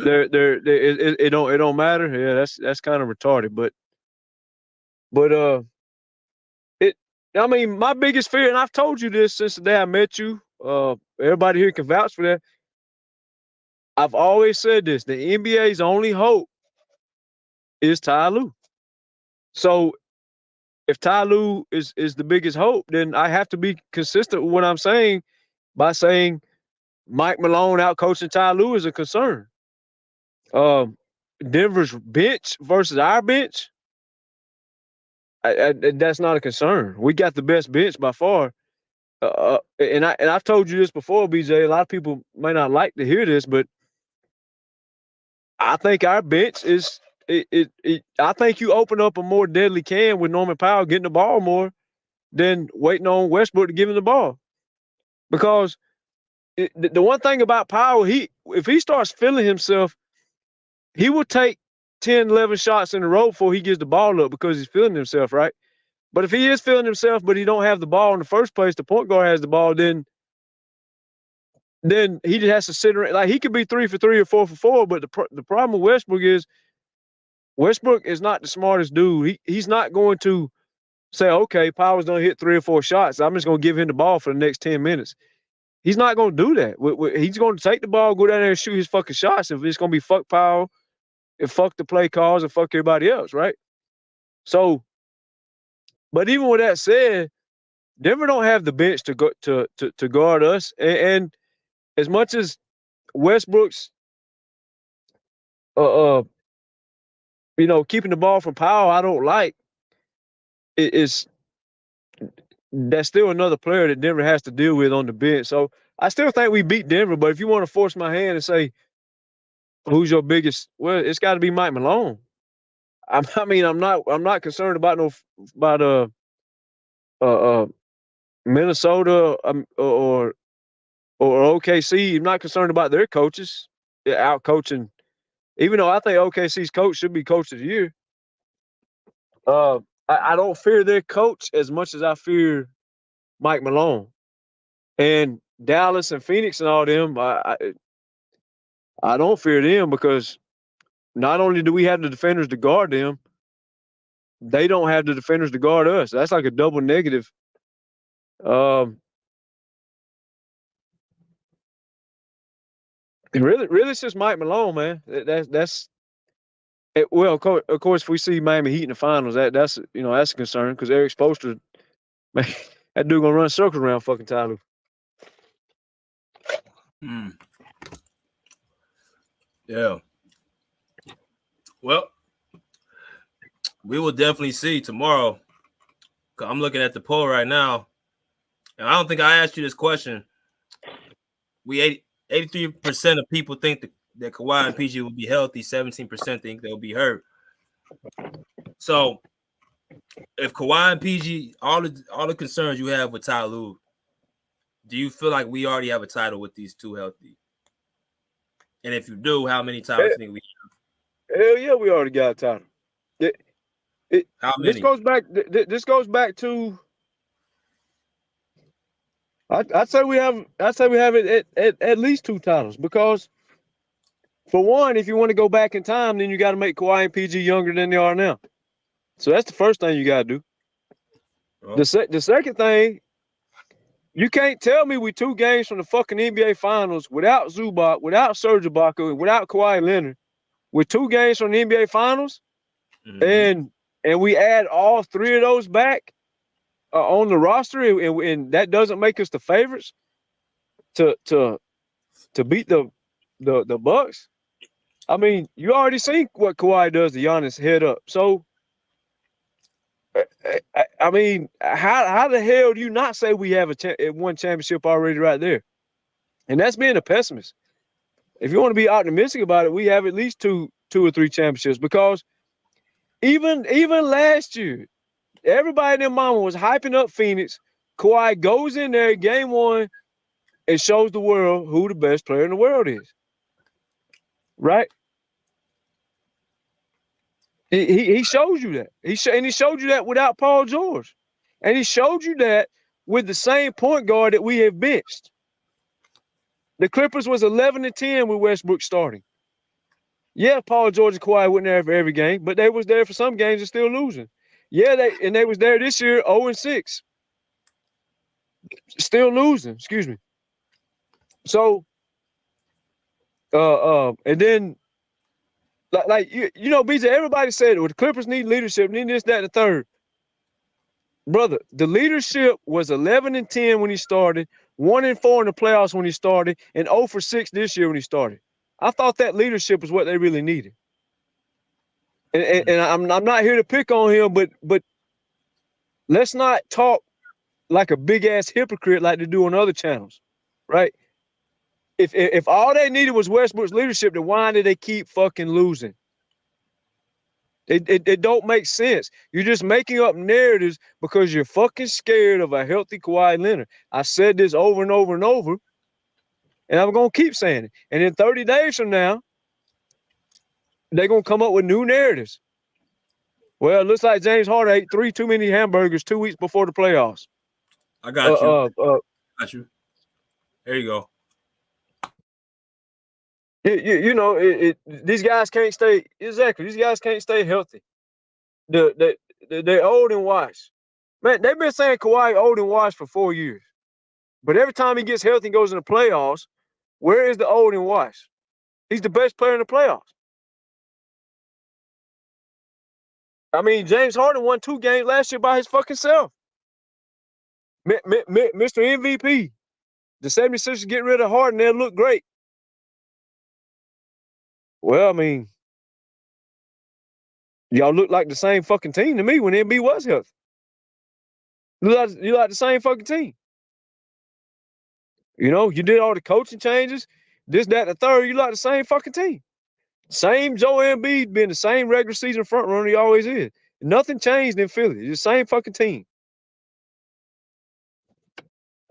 it don't matter. Yeah, that's kind of retarded. But I mean, my biggest fear, and I've told you this since the day I met you. Everybody here can vouch for that. I've always said this: the NBA's only hope is Ty Lue. So if Ty Lue is the biggest hope, then I have to be consistent with what I'm saying by saying Mike Malone out coaching Ty Lue is a concern. Denver's bench versus our bench, that's not a concern. We got the best bench by far. And I've told you this before, BJ. A lot of people may not like to hear this, but I think our bench is I think you open up a more deadly can with Norman Powell getting the ball more than waiting on Westbrook to give him the ball. Because the one thing about Powell, if he starts feeling himself, he will take 10, 11 shots in a row before he gets the ball up because he's feeling himself, right? But if he is feeling himself, but he don't have the ball in the first place, the point guard has the ball, then he just has to sit around. Like, he could be 3 for 3 or 4 for 4, but the problem with Westbrook is Westbrook is not the smartest dude. He's not going to say, okay, Powell's going to hit 3 or 4 shots. I'm just going to give him the ball for the next 10 minutes. He's not going to do that. He's going to take the ball, go down there and shoot his fucking shots. If it's going to be fuck Powell, and fuck the play calls, and fuck everybody else, right? So, but even with that said, Denver don't have the bench to go to guard us. And as much as Westbrook's, keeping the ball from Powell, I don't like. That's still another player that Denver has to deal with on the bench. So I still think we beat Denver. But if you want to force my hand and say who's your biggest, well, it's got to be Mike Malone. I'm not concerned about Minnesota or OKC. I'm not concerned about their coaches out coaching. Even though I think OKC's coach should be coach of the year, I don't fear their coach as much as I fear Mike Malone. And Dallas and Phoenix and all them, I don't fear them because not only do we have the defenders to guard them, they don't have the defenders to guard us. That's like a double negative. Really, it's just Mike Malone, man. That's it. Well, of course, if we see Miami Heat in the finals, that's a concern because Eric Spoelstra, man, that dude gonna run circles around fucking Tyler. Yeah. Well, we will definitely see tomorrow. I'm looking at the poll right now, and I don't think I asked you this question. 83% of people think that Kawhi and PG will be healthy. 17% think they'll be hurt. So, if Kawhi and PG, all the concerns you have with Ty Lue, do you feel like we already have a title with these two healthy? And if you do, how many titles do you think we have? Hell yeah, we already got a title. How many? This goes back to. I'd say we have it at least 2 titles because, for one, if you want to go back in time, then you got to make Kawhi and PG younger than they are now. So that's the first thing you got to do. Oh. The second thing, you can't tell me we 2 games from the fucking NBA Finals without Zubac, without Serge Ibaka, without Kawhi Leonard, with 2 games from the NBA Finals, and we add all 3 of those back on the roster, and that doesn't make us the favorites to beat the Bucks. I mean, you already seen what Kawhi does to Giannis head up. So I mean, how the hell do you not say we have one championship already right there? And that's being a pessimist. If you want to be optimistic about it, we have at least two or three championships, because even last year, everybody in their mama was hyping up Phoenix. Kawhi goes in there game one and shows the world who the best player in the world is. Right? He shows you that. He showed you that without Paul George. And he showed you that with the same point guard that we have benched. The Clippers was 11-10 with Westbrook starting. Yeah, Paul George and Kawhi weren't there for every game, but they was there for some games and still losing. Yeah, they was there this year 0-6. Still losing, excuse me. So and then like you know, BJ, everybody said well, the Clippers need leadership, need this, that, and the third. Brother, the leadership was 11-10 when he started, 1-4 in the playoffs when he started, and 0-6 this year when he started. I thought that leadership was what they really needed. And I'm not here to pick on him, but let's not talk like a big ass hypocrite like they do on other channels, right? If all they needed was Westbrook's leadership, then why did they keep fucking losing? It don't make sense. You're just making up narratives because you're fucking scared of a healthy Kawhi Leonard. I said this over and over and over, and I'm gonna keep saying it. And in 30 days from now, they're gonna come up with new narratives. Well, it looks like James Harden ate 3 too many hamburgers 2 weeks before the playoffs. I got you. Got you. There you go. You know, these guys can't stay exactly. These guys can't stay healthy. They're old and washed. Man, they've been saying Kawhi old and washed for 4 years, but every time he gets healthy and goes in the playoffs, where is the old and washed? He's the best player in the playoffs. I mean, James Harden won 2 games last year by his fucking self. Mr. MVP. The 76ers get rid of Harden, they'll look great. Well, I mean, y'all look like the same fucking team to me when MB was healthy. You like the same fucking team. You know, you did all the coaching changes, this, that, and the third. You like the same fucking team. Same Joe Embiid being the same regular season front runner he always is. Nothing changed in Philly. It's the same fucking team.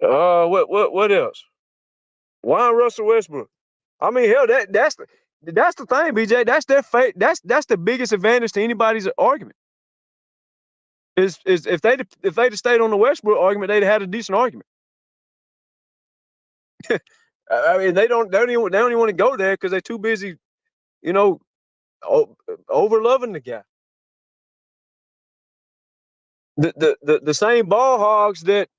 What else? Why Russell Westbrook? I mean, hell, that's the thing, BJ. That's their fate. That's the biggest advantage to anybody's argument. Is if they'd stayed on the Westbrook argument, they'd have had a decent argument. I mean, they don't even want to go there because they're too busy, you know, over loving the guy. The same ball hogs that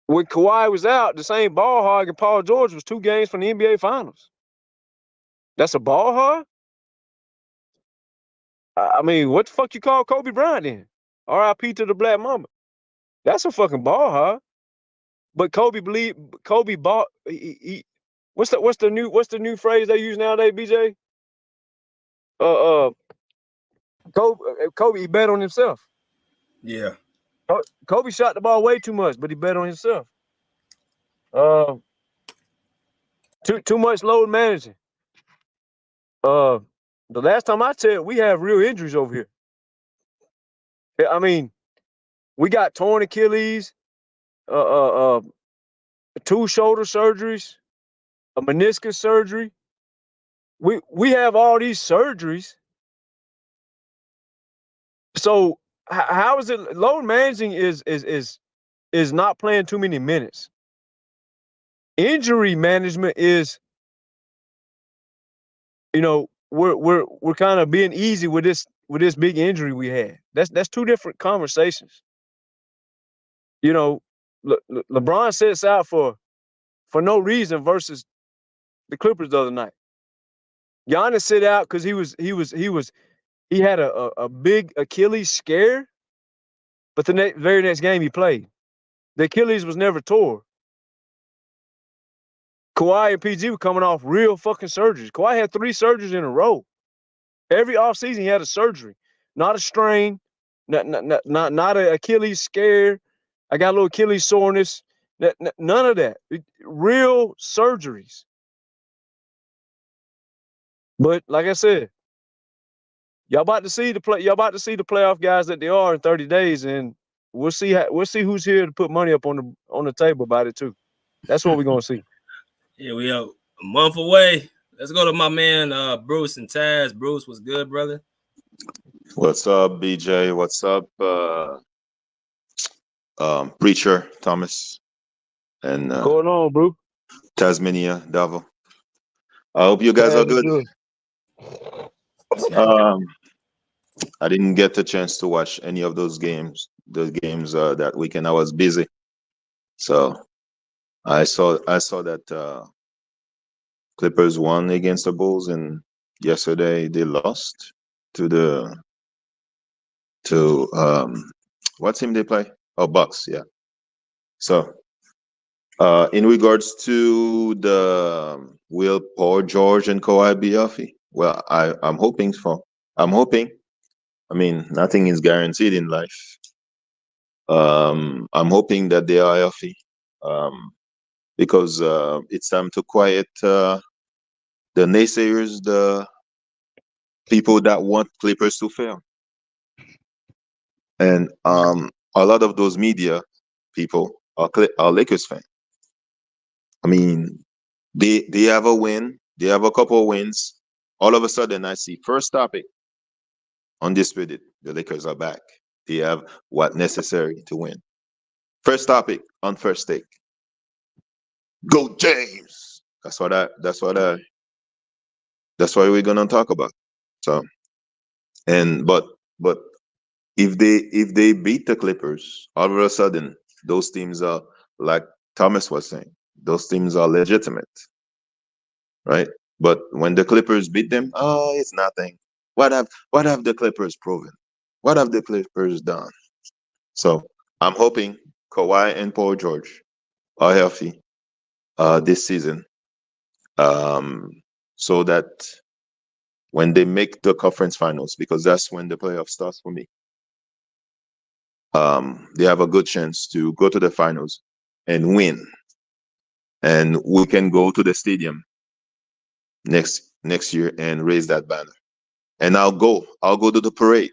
when Kawhi was out, the same ball hog and Paul George was 2 games from the NBA Finals. That's a ball hog? I mean, what the fuck you call Kobe Bryant then? R.I.P. to the Black Mamba. That's a fucking ball hog. But Kobe bought. What's the new phrase they use nowadays, BJ? Kobe he bet on himself. Yeah. Kobe shot the ball way too much, but he bet on himself. Too much load managing. The last time I checked, we have real injuries over here. I mean, we got torn Achilles, 2 shoulder surgeries, a meniscus surgery. We have all these surgeries. So how is it load managing is not playing too many minutes. Injury management is, you know, we're kind of being easy with this big injury we had. That's 2 different conversations. You know, LeBron sits out for no reason versus the Clippers the other night. Giannis sit out because he had a big Achilles scare, but the very next game he played. The Achilles was never tore. Kawhi and PG were coming off real fucking surgeries. Kawhi had 3 surgeries in a row. Every offseason he had a surgery, not a strain, Not an Achilles scare. I got a little Achilles soreness. None of that. Real surgeries. But like I said, y'all about to see the playoff guys that they are in 30 days, and we'll see who's here to put money up on the table about it too. That's what we're gonna see. Yeah, we are a month away. Let's go to my man Bruce and Taz. Bruce, what's good, brother? What's up, BJ? What's up, Preacher Thomas and What's going on, bro? Tasmania Davo. I hope you guys are good. I didn't get the chance to watch any of those games. The games that weekend I was busy, so I saw that Clippers won against the Bulls, and yesterday they lost to what team they play? Oh, Bucks, yeah. So in regards to the will Paul George and Kawhi be healthy? Well, I'm hoping. I mean, nothing is guaranteed in life. I'm hoping that they are healthy, because it's time to quiet the naysayers, the people that want Clippers to fail. And a lot of those media people are Lakers fans. I mean, they have a win, they have a couple of wins. All of a sudden, I see first topic, undisputed, the Lakers are back. They have what necessary to win. First topic on first take. Go James. That's what we're gonna talk about. So, but if they beat the Clippers, all of a sudden those teams are, like Thomas was saying, those teams are legitimate, right? But when the Clippers beat them, oh, it's nothing. What have the Clippers proven? What have the Clippers done? So I'm hoping Kawhi and Paul George are healthy this season, so that when they make the conference finals, because that's when the playoff starts for me, they have a good chance to go to the finals and win, and we can go to the stadium next year and raise that banner. And I'll go to the parade.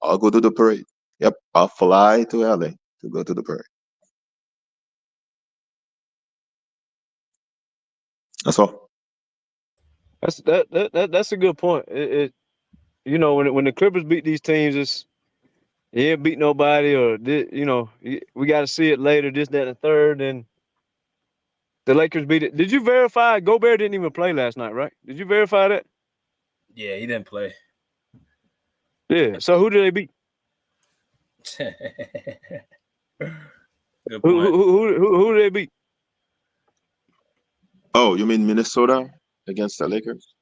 I'll go to the parade. Yep, I'll fly to LA to go to the parade. That's all. That's a good point. You know, when the Clippers beat these teams, they ain't beat nobody, or you know, we got to see it later. This, that, and the third, and the Lakers beat it. Did you verify Gobert didn't even play last night, right? Did you verify that? Yeah, he didn't play. Yeah. So who did they beat? Good point. Who did they beat? Oh, you mean Minnesota against the Lakers?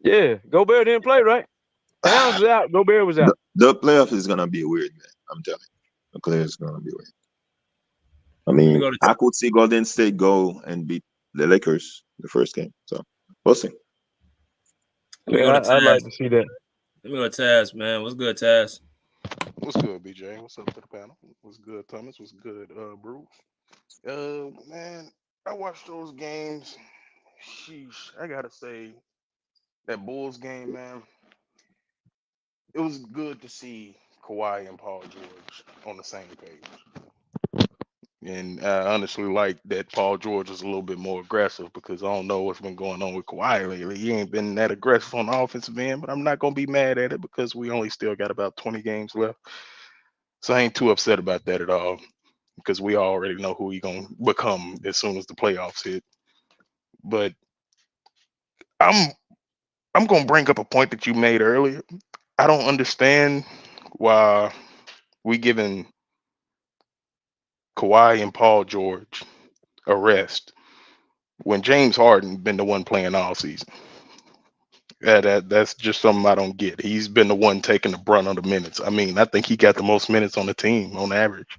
Yeah, Gobert didn't play, right? Towns was out. Gobert was out. The playoff is gonna be weird, man. I'm telling you, the playoff is gonna be weird. I mean, I could see Golden State go and beat the Lakers the first game. So we'll see. Yeah, I'd like to see that. Let me go to Taz, man. What's good, Taz? What's good, BJ? What's up to the panel? What's good, Thomas? What's good, Bruce? Man, I watched those games. Sheesh, I gotta say, that Bulls game, man, it was good to see Kawhi and Paul George on the same page. And I honestly like that Paul George is a little bit more aggressive, because I don't know what's been going on with Kawhi lately. He ain't been that aggressive on the offensive end, but I'm not going to be mad at it because we only still got about 20 games left. So I ain't too upset about that at all, because we already know who he going to become as soon as the playoffs hit. But I'm going to bring up a point that you made earlier. I don't understand why we giving Kawhi and Paul George a rest when James Harden been the one playing all season. That's just something I don't get. He's been the one taking the brunt of the minutes. I mean, I think he got the most minutes on the team on average.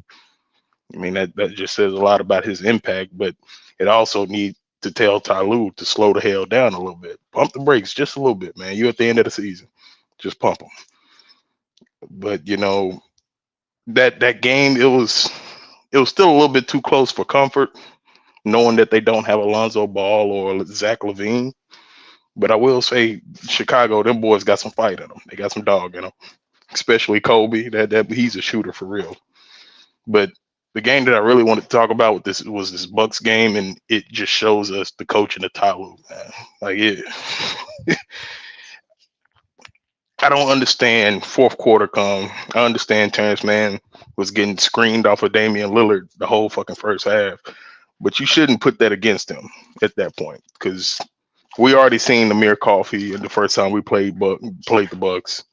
I mean, that just says a lot about his impact, but it also needs to tell Tyloo to slow the hell down a little bit. Pump the brakes just a little bit, man. You're at the end of the season. Just pump them. But that game, it was still a little bit too close for comfort, knowing that they don't have Alonzo Ball or Zach LaVine. But I will say, Chicago, them boys got some fight in them. They got some dog in them, especially Kobe. That he's a shooter for real. But the game that I really wanted to talk about was this Bucks game, and it just shows us the coaching of Ty Lue, man. Like it. I don't understand fourth quarter come. I understand Terrence Mann was getting screened off of Damian Lillard the whole fucking first half, but you shouldn't put that against him at that point, because we already seen Amir Coffey the first time we played the Bucks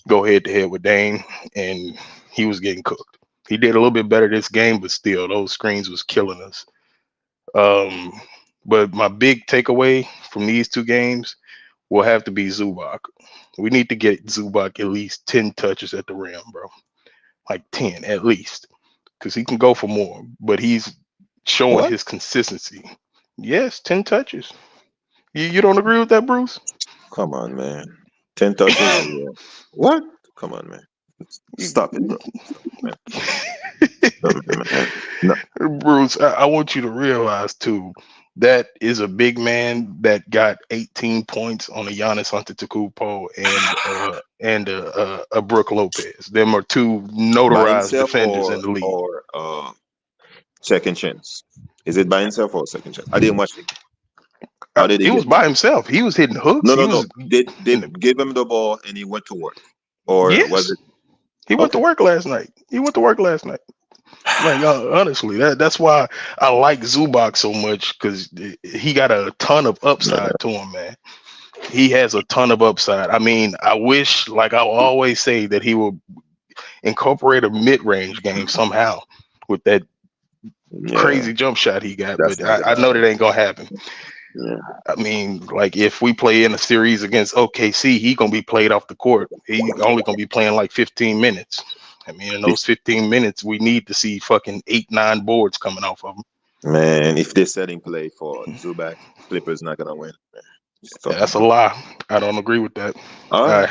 go head to head with Dame, and he was getting cooked. He did a little bit better this game, but still, those screens was killing us. But my big takeaway from these two games will have to be Zubac. We need to get Zubac at least 10 touches at the rim, bro. Like 10 at least, because he can go for more, but he's showing his consistency. Yes, 10 touches. You don't agree with that, Bruce? Come on, man. 10 touches. Yeah. What? Come on, man. Stop it, bro. No. Bruce, I want you to realize too, that is a big man that got 18 points on a Giannis Antetokounmpo and a Brook Lopez. Them are two notarized defenders in the league. Or second chance. Is it by himself or second chance? I didn't watch it. How did he was by himself. He was hitting hooks. No. Did give him the ball and he went to work, or was it? He went to work last night. Like honestly, that's why I like Zubac so much, because he got a ton of upside to him, man. He has a ton of upside. I mean, I wish, like I will always say, that he will incorporate a mid-range game somehow with that crazy jump shot he got. But I know that ain't gonna happen. Yeah. I mean, like if we play in a series against OKC, he gonna be played off the court. He only gonna be playing like 15 minutes. I mean, in those 15 minutes, we need to see fucking 8-9 boards coming off of him. Man, if they're setting play for Zubac, Clippers not gonna win. That's a lie. I don't agree with that. I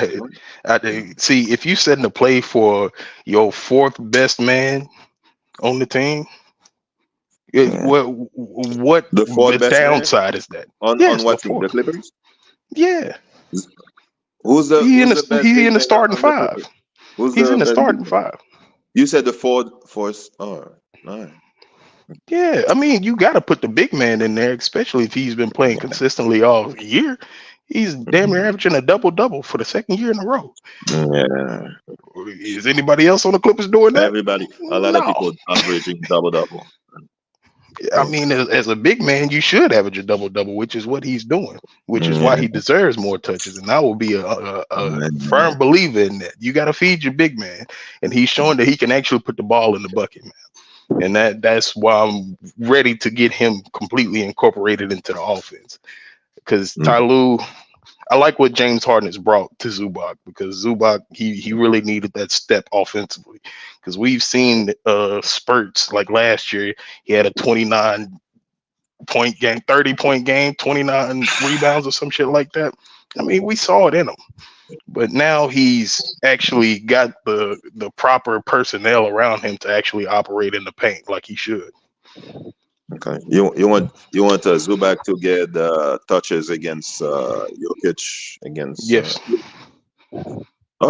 see, if you setting the play for your fourth best man on the team, what the downside is that? On what team? The Clippers? Yeah. Who's the he in the starting five? He's in the starting five. You said the fourth. Oh, no. Yeah, I mean, you got to put the big man in there, especially if he's been playing consistently all year. He's damn near averaging a double-double for the second year in a row. Yeah. Is anybody else on the Clippers doing that? Everybody. A lot of people averaging double-double. I mean, as a big man, you should average a double-double, which is what he's doing, which is why he deserves more touches. And I will be a firm believer in that. You got to feed your big man. And he's showing that he can actually put the ball in the bucket, man. And that's why I'm ready to get him completely incorporated into the offense. Because Ty Lue, I like what James Harden has brought to Zubac, because Zubac, he really needed that step offensively. Because we've seen spurts like last year. He had a 29-point game, 30-point game, 29 rebounds or some shit like that. I mean, we saw it in him. But now he's actually got the proper personnel around him to actually operate in the paint like he should. Okay, you want Zubac to get touches against Jokic against yes.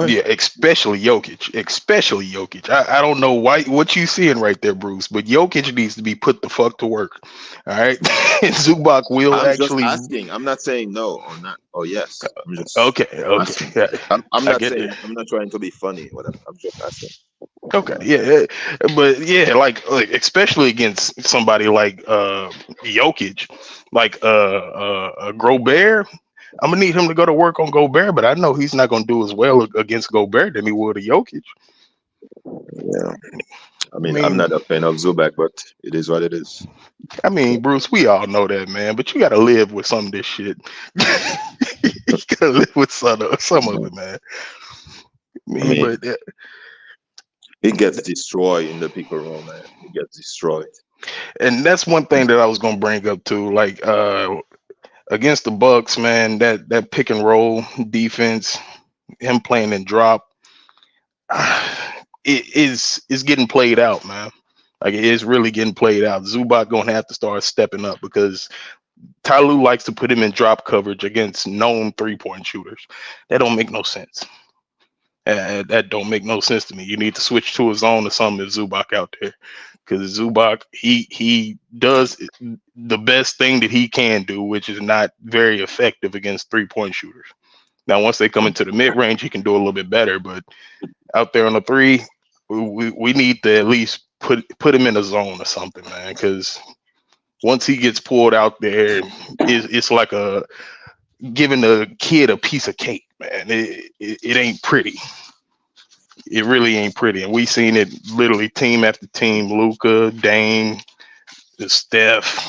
Yeah, especially Jokic. I don't know what you seeing right there, Bruce, but Jokic needs to be put the fuck to work. All right, and Zubac will actually. Just asking. I'm not saying no or not. Oh yes. I'm just okay. Yeah. I'm not saying. That. I'm not trying to be funny. Whatever. I'm just asking. Okay. Yeah. But yeah, like especially against somebody like Jokic, like Gobert. I'm gonna need him to go to work on Gobert, but I know he's not gonna do as well against Gobert than he would a Jokic. Yeah, I mean, I'm not a fan of Zubac, but it is what it is. I mean, Bruce, we all know that, man. But you gotta live with some of this shit. You gotta live with some of it, man. But he gets destroyed in the pick and roll, man. He gets destroyed. And that's one thing that I was gonna bring up too, like against the Bucks, man, that pick and roll defense, him playing in drop, it's getting played out, man. Like it is really getting played out. Zubac gonna have to start stepping up because Ty Lue likes to put him in drop coverage against known 3-point shooters. That don't make no sense. That don't make no sense to me. You need to switch to a zone or something with Zubac out there, because Zubac he does the best thing that he can do, which is not very effective against 3-point shooters. Now, once they come into the mid range, he can do a little bit better. But out there on the three, we need to at least put him in a zone or something, man. Because once he gets pulled out there, it's like giving a kid a piece of cake, man. It ain't pretty. It really ain't pretty. And we seen it literally team after team. Luka, Dame, Steph,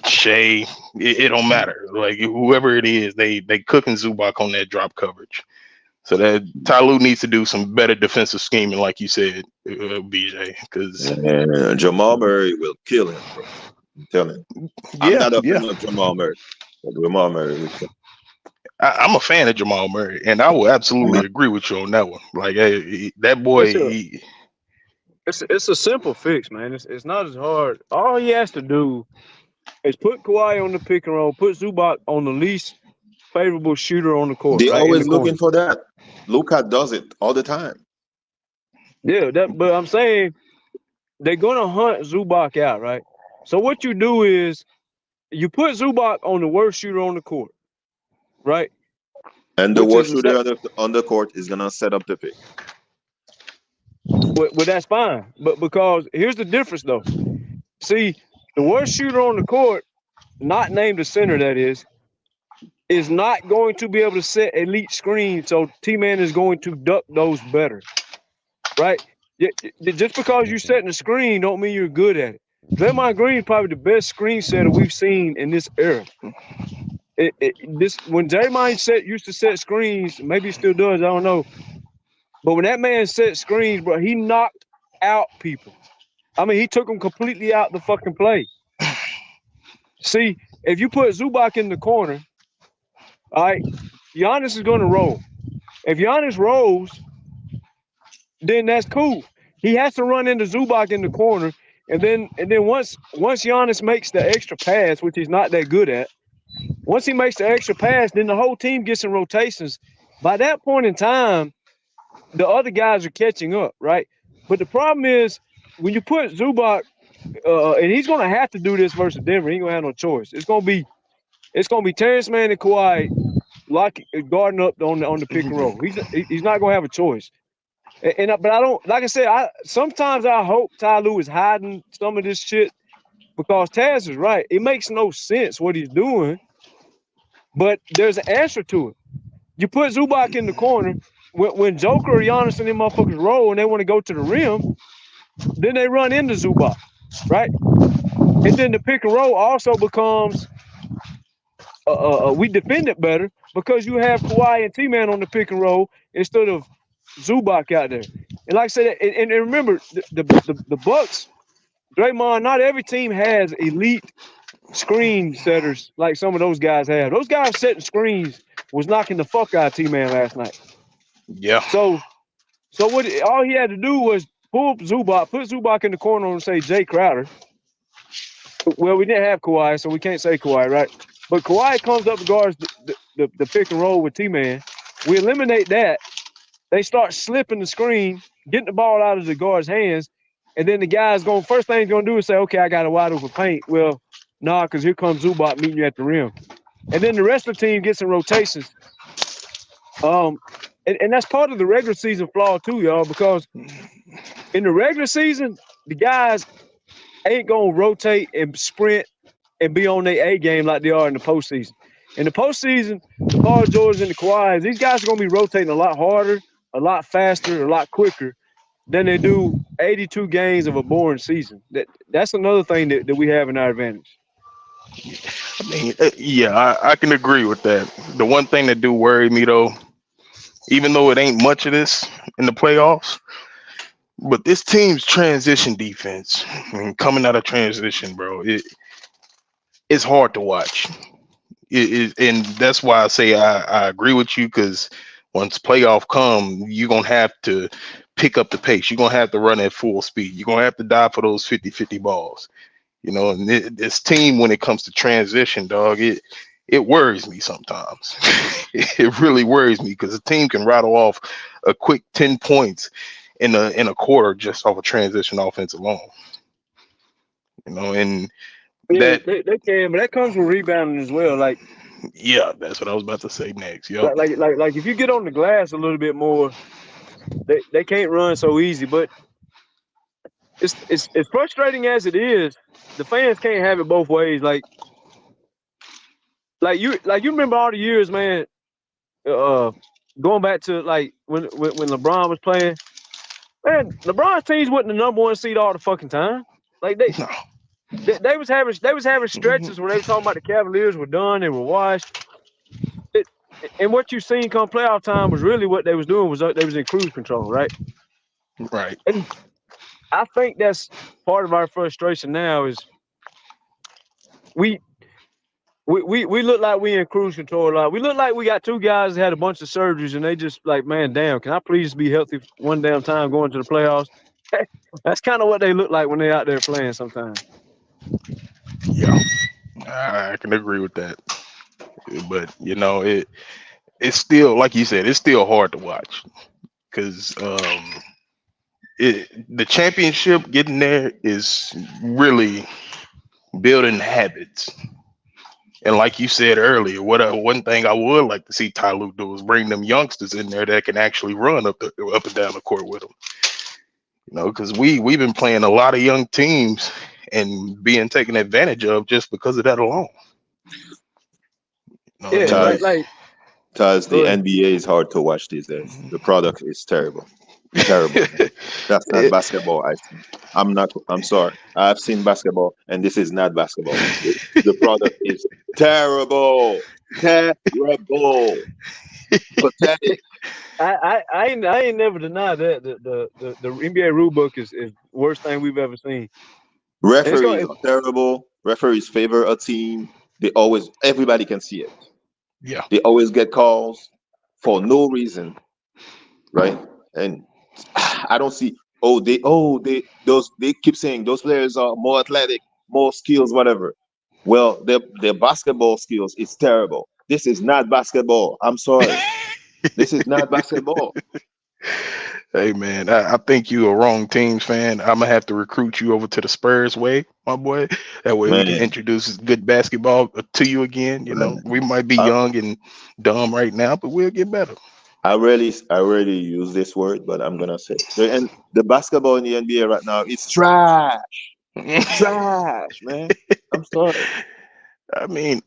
Shea. It don't matter. Like whoever it is, they cooking Zubac on that drop coverage. So that Ty Lue needs to do some better defensive scheming, like you said, BJ. Because Jamal Murray will kill him, bro. I'm telling you. I'm not a fan of Jamal Murray. Jamal Murray will kill him. I'm a fan of Jamal Murray, and I will absolutely agree with you on that one. Like, hey, that boy, it's a simple fix, man. It's not as hard. All he has to do is put Kawhi on the pick and roll, put Zubac on the least favorable shooter on the court. They're right, always looking for that. Luka does it all the time. Yeah, but I'm saying they're gonna hunt Zubac out, right? So what you do is you put Zubac on the worst shooter on the court, right? And the worst shooter on the court is gonna set up the pick. Well, that's fine. But because here's the difference, though. See, the worst shooter on the court, not named the center, that is not going to be able to set elite screens. So T-Man is going to duck those better, right? Just because you're setting a screen don't mean you're good at it. Draymond Green is probably the best screen setter we've seen in this era. When Draymond used to set screens, maybe he still does, I don't know. But when that man set screens, bro, he knocked out people. I mean, he took them completely out the fucking play. See, if you put Zubac in the corner, all right, Giannis is going to roll. If Giannis rolls, then that's cool. He has to run into Zubac in the corner, and then once Giannis makes the extra pass, which he's not that good at, once he makes the extra pass, then the whole team gets in rotations. By that point in time, the other guys are catching up, right? But the problem is when you put Zubac, and he's going to have to do this versus Denver. He ain't going to have no choice. It's going to be Terrence Mann and Kawhi guarding up on the pick and roll. He's not going to have a choice. But I don't, like I said, sometimes I hope Ty Lue is hiding some of this shit because Taz is right. It makes no sense what he's doing, but there's an answer to it. You put Zubac in the corner. When Joker or Giannis and them motherfuckers roll and they want to go to the rim, then they run into Zubac, right? And then the pick and roll also becomes we defend it better because you have Kawhi and T-Man on the pick and roll instead of Zubac out there. And like I said, and remember the Bucks, Draymond, not every team has elite screen setters like some of those guys have. Those guys setting screens was knocking the fuck out of T-Man last night. Yeah. So what? All he had to do was pull Zubac, put Zubac in the corner and say Jay Crowder. Well, we didn't have Kawhi, so we can't say Kawhi, right? But Kawhi comes up and guards the pick and roll with T-Man. We eliminate that. They start slipping the screen, getting the ball out of the guard's hands, and then the guy's first thing he's going to do is say, okay, I got a wide open paint. Well, nah, because here comes Zubac meeting you at the rim. And then the rest of the team gets in rotations. And that's part of the regular season flaw too, y'all, because in the regular season, the guys ain't going to rotate and sprint and be on their A game like they are in the postseason. In the postseason, the Paul George and the Kawhi, these guys are going to be rotating a lot harder, a lot faster, a lot quicker than they do 82 games of a boring season. That's another thing that we have in our advantage. I mean, yeah, I can agree with that. The one thing that do worry me, though, even though it ain't much of this in the playoffs, but this team's transition defense, coming out of transition, bro, it's hard to watch. And that's why I say I agree with you, because once playoff come, you're gonna have to pick up the pace. You're gonna have to run at full speed. You're gonna have to dive for those 50-50 balls. You know, and this team, when it comes to transition, dog, it worries me sometimes. It really worries me because the team can rattle off a quick 10 points in a quarter just off a transition offense alone. You know, and Yeah, that they can, but that comes with rebounding as well. Like, yeah, that's what I was about to say next. Yep. like if you get on the glass a little bit more, they can't run so easy. But it's as frustrating as it is, the fans can't have it both ways. Like you remember all the years, man. Going back to like when LeBron was playing, man, LeBron's teams wasn't the number one seed all the fucking time. Like they was having stretches where they were talking about the Cavaliers were done, they were washed. And what you seen come playoff time was really what they was doing was they was in cruise control, right? Right. And I think that's part of our frustration now is we look like we in cruise control a lot. We look like we got two guys that had a bunch of surgeries and they just like, man, damn, can I please be healthy one damn time going to the playoffs? That's kind of what they look like when they're out there playing sometimes. Yeah, I can agree with that. But you know, it's still, like you said, it's still hard to watch because the championship getting there is really building habits. And like you said earlier, one thing I would like to see Ty Lue do is bring them youngsters in there that can actually run up and down the court with them. You know, because we've been playing a lot of young teams and being taken advantage of just because of that alone. You know, yeah, Taz, the NBA is hard to watch these days. The product is terrible. Terrible. That's not basketball. I'm sorry. I've seen basketball, and this is not basketball. The product is terrible. Terrible. Pathetic. I ain't never denied that the NBA rule book is the worst thing we've ever seen. Referees are terrible. Referees favor a team. Everybody can see it. Yeah. They always get calls for no reason, right? And I don't see. They keep saying those players are more athletic, more skills, whatever. Well, their basketball skills is terrible. This is not basketball. I'm sorry. This is not basketball. Hey man, I think you a wrong teams fan. I'm gonna have to recruit you over to the Spurs way, my boy. That way we can introduce good basketball to you again. You know, we might be young and dumb right now, but we'll get better. I rarely use this word, but I'm gonna say it. And the basketball in the NBA right now is trash. Trash, man. I'm sorry. I mean,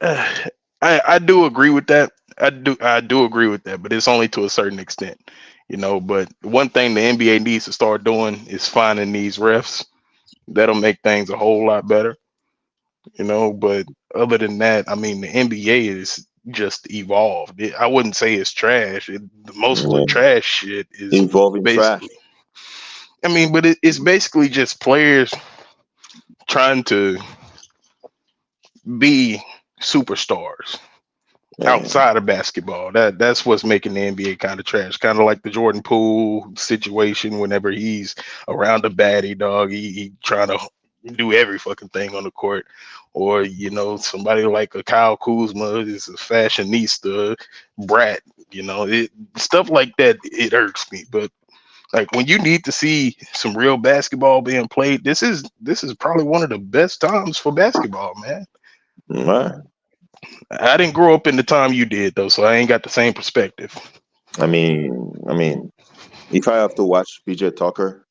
I do agree with that. I do agree with that, but it's only to a certain extent, you know. But one thing the NBA needs to start doing is finding these refs. That'll make things a whole lot better, you know. But other than that, I mean, the NBA is just evolved. I wouldn't say it's trash. Most of the trash shit is involving trash. I mean, but it's basically just players trying to be superstars outside of basketball. That's what's making the NBA kind of trash. Kind of like the Jordan Poole situation. Whenever he's around the baddie dog, he trying to do every fucking thing on the court. Or, you know, somebody like a Kyle Kuzma is a fashionista brat. You know, stuff like that. It irks me. But like when you need to see some real basketball being played, this is probably one of the best times for basketball, man. Right. I didn't grow up in the time you did, though, so I ain't got the same perspective. I mean, if I have to watch PJ Tucker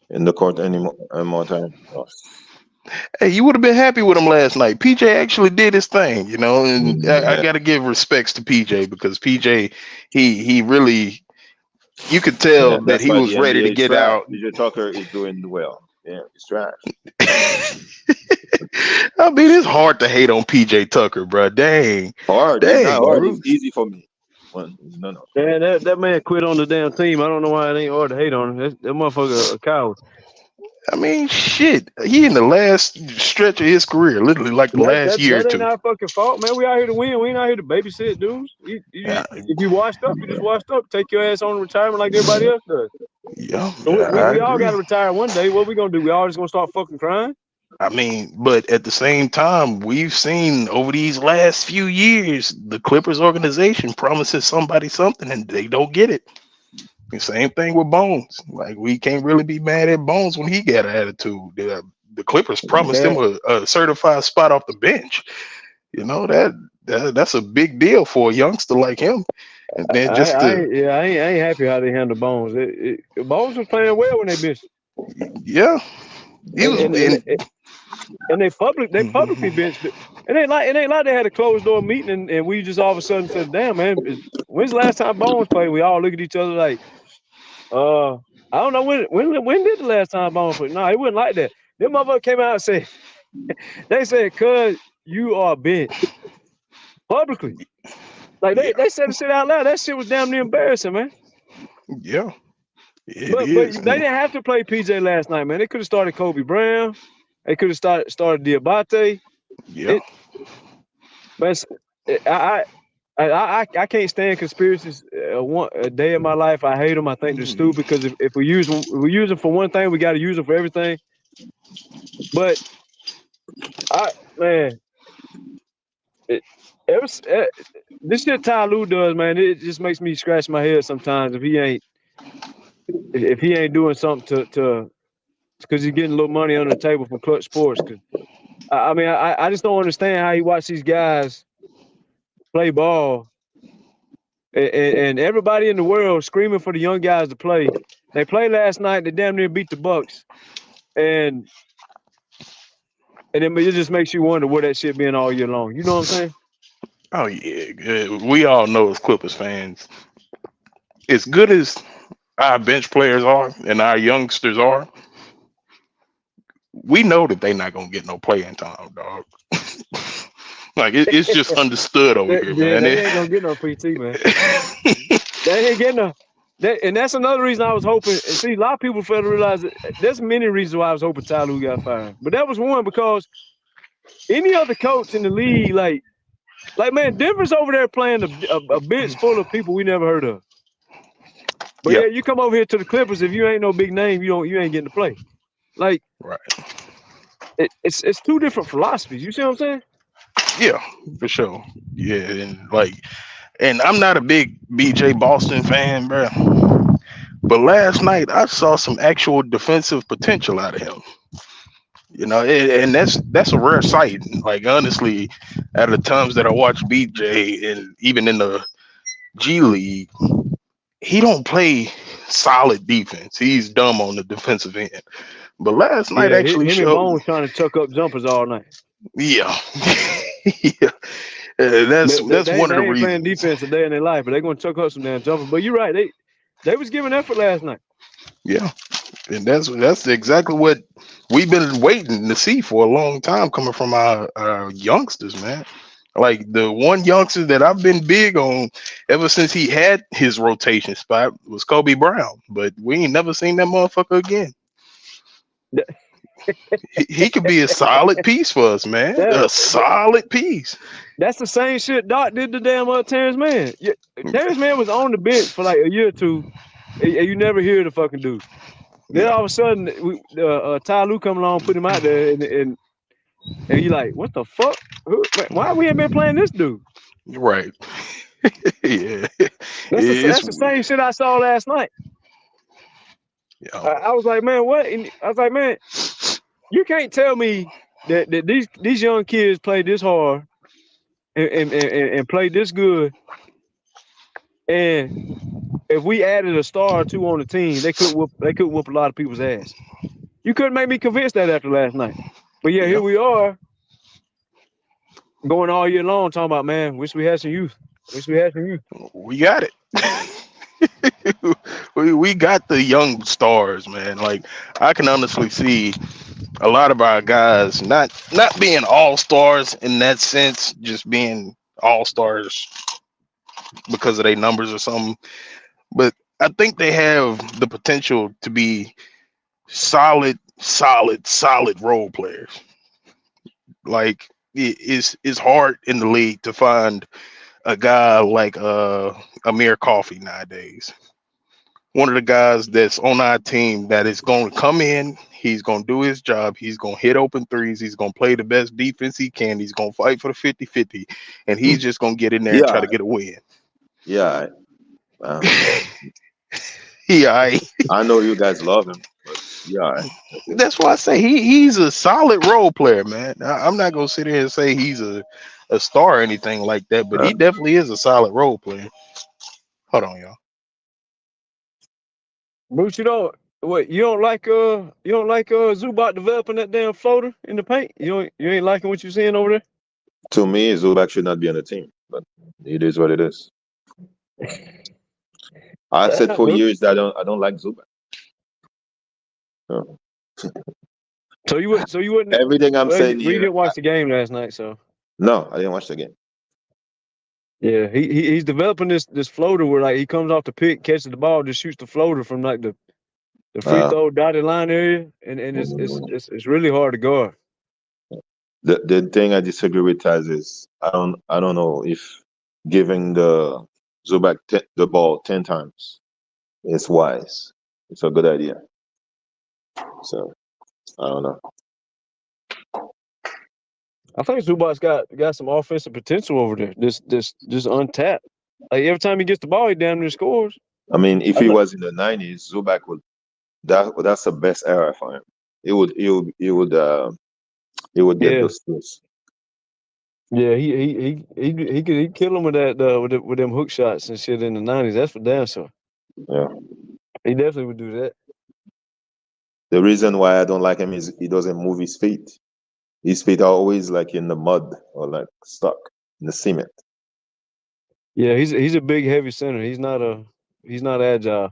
in the court any more time, hey, you would have been happy with him last night. PJ actually did his thing, you know, and I got to give respects to PJ because PJ, he really, you could tell that he was ready to get out. PJ Tucker is doing well. Yeah, it's trash. I mean, it's hard to hate on PJ Tucker, bro. Dang. Hard. It's not hard. It's easy for me. No. Man, that man quit on the damn team. I don't know why it ain't hard to hate on him. That motherfucker a coward. I mean, shit. He in the last stretch of his career, literally like the last year or That ain't two. our fucking fault, man. We out here to win. We ain't out here to babysit dudes. If you washed up, you just washed up. Take your ass on retirement like everybody else does. Yeah, So I we all agree. got to retire one day. What we gonna do? We all just gonna start fucking crying? I mean, but at the same time, we've seen over these last few years, the Clippers organization promises somebody something and they don't get it. The same thing with Bones. Like, we can't really be mad at Bones when he got an attitude. The Clippers promised him a certified spot off the bench. You know, that's a big deal for a youngster like him. And then I ain't happy how they handle Bones. Bones was playing well when they benched. Yeah, he was. And they publicly benched it. It ain't like they had a closed door meeting and we just all of a sudden said, "Damn, man, when's the last time Bones played?" We all look at each other like, I don't know when did the last time Bones played? No, it wasn't like that. Them motherfuckers came out and said, they said, "Cuz you are benched," publicly. Like they said the shit out loud. That shit was damn near embarrassing, man. Yeah, but they didn't have to play PJ last night, man. They could have started Kobe Brown. They could have started Diabate. Yeah. But I can't stand conspiracies. A day of my life, I hate them. I think they're stupid because if we use them for one thing, we got to use them for everything. But this shit Ty Lue does, man, it just makes me scratch my head sometimes if he ain't doing something to because he's getting a little money under the table from Clutch Sports. Cause I just don't understand how he watch these guys play ball and everybody in the world screaming for the young guys to play. They played last night. They damn near beat the Bucks, and it just makes you wonder where that shit been all year long. You know what I'm saying? Oh yeah, we all know as Clippers fans, as good as our bench players are and our youngsters are, we know that they're not gonna get no playing time, dog. Like it's just understood over here, man. They ain't gonna get no PT, man. They ain't getting no. And that's another reason I was hoping. And see, a lot of people fail to realize that there's many reasons why I was hoping Ty Lue got fired, but that was one because any other coach in the league, like man, Denver's over there playing a bench full of people we never heard of. But yeah, you come over here to the Clippers. If you ain't no big name, you ain't getting to play. Like, right. It's two different philosophies. You see what I'm saying? Yeah, for sure. Yeah, and I'm not a big BJ Boston fan, bro. But last night I saw some actual defensive potential out of him. You know, and that's a rare sight. Like, honestly, at the times that I watch BJ and even in the G League, he don't play solid defense. He's dumb on the defensive end. But last night actually him showed. and Bones trying to chuck up jumpers all night. Yeah. Yeah. That's one of the reasons. Playing defense a day in their life, but they're gonna chuck up some damn jumpers. But you're right, they was giving effort last night. Yeah, and that's exactly what we've been waiting to see for a long time, coming from our youngsters, man. Like, the one youngster that I've been big on ever since he had his rotation spot was Kobe Brown, but we ain't never seen that motherfucker again. He could be a solid piece for us, man. A solid piece. That's the same shit Doc did to damn Terrence Mann. Terrence Mann was on the bench for like a year or two, and you never hear the fucking dude. Then all of a sudden, Ty Lue come along, put him out there, and you like, what the fuck? Why we ain't been playing this dude? Right. Yeah. That's the same shit I saw last night. Yeah. I was like, man, what? And I was like, man, you can't tell me that these young kids play this hard and play this good, and if we added a star or two on the team, they could whoop a lot of people's ass. You couldn't make me convinced that after last night. But yeah, here we are, going all year long talking about, man, wish we had some youth. We got it. we got the young stars, man. Like, I can honestly see a lot of our guys not being all stars in that sense, just being all stars because of their numbers or something. But I think they have the potential to be solid solid role players. Like it's hard in the league to find a guy like Amir Coffey nowadays. One of the guys that's on our team that is going to come in, he's going to do his job, he's going to hit open threes, he's going to play the best defense he can, he's going to fight for the 50-50, and he's just going to get in there and try to get a win. Yeah. Yeah, I know you guys love him, but yeah. That's why I say he's a solid role player, man. I'm not gonna sit here and say he's a star or anything like that, but he definitely is a solid role player. Hold on, y'all. Bruce, you don't like Zubac developing that damn floater in the paint? You ain't liking what you're seeing over there? To me, Zubac should not be on the team, but it is what it is. I said for years that I don't like Zubac. So you wouldn't. Everything I'm saying you here. didn't watch the game last night, so. No, I didn't watch the game. Yeah, he's developing this floater where like he comes off the pick, catches the ball, just shoots the floater from like the free throw dotted line area, and it's really hard to guard. The thing I disagree with Taz is I don't know if giving the Zubac the ball 10 times is wise. It's a good idea. So I don't know. I think Zubac's got some offensive potential over there. This untapped. Like every time he gets the ball, he damn near scores. I mean, if he was in the 90s, Zubac would that's the best era for him. He would get those skills. Yeah, he could kill him with that with them hook shots and shit in the 90s. That's for damn sure. Yeah, he definitely would do that. The reason why I don't like him is he doesn't move his feet. His feet are always like in the mud or like stuck in the cement. Yeah, he's a big, heavy center. He's not agile.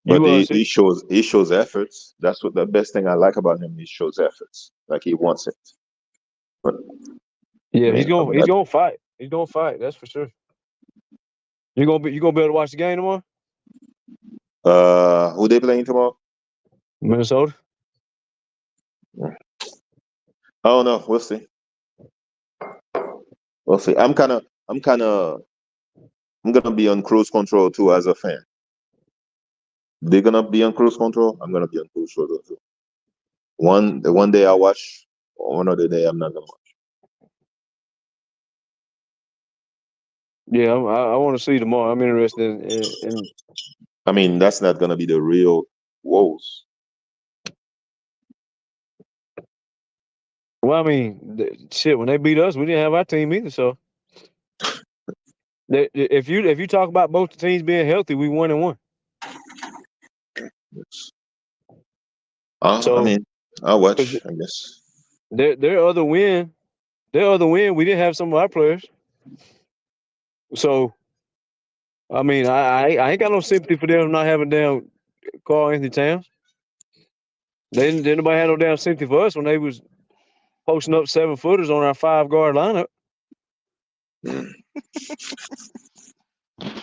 But he shows efforts. That's what the best thing I like about him. He shows efforts, like he wants it. But yeah, he's gonna fight. He's gonna fight. That's for sure. You gonna be able to watch the game tomorrow? Who they playing tomorrow? Minnesota. Oh no, we'll see. We'll see. I'm gonna be on cruise control too as a fan. They're gonna be on cruise control. I'm gonna be on cruise control too. One day I watch, one other day I'm not gonna watch. Yeah, I want to see tomorrow. I'm interested in. I mean, that's not gonna be the real woes. Well, I mean, shit. When they beat us, we didn't have our team either. So, if you talk about both the teams being healthy, we 1-1. So, I mean, I'll watch. I guess their other win, we didn't have some of our players. So, I mean, I ain't got no sympathy for them not having damn Karl Anthony Towns. Didn't nobody have no damn sympathy for us when they was posting up 7-footers on our 5-guard lineup.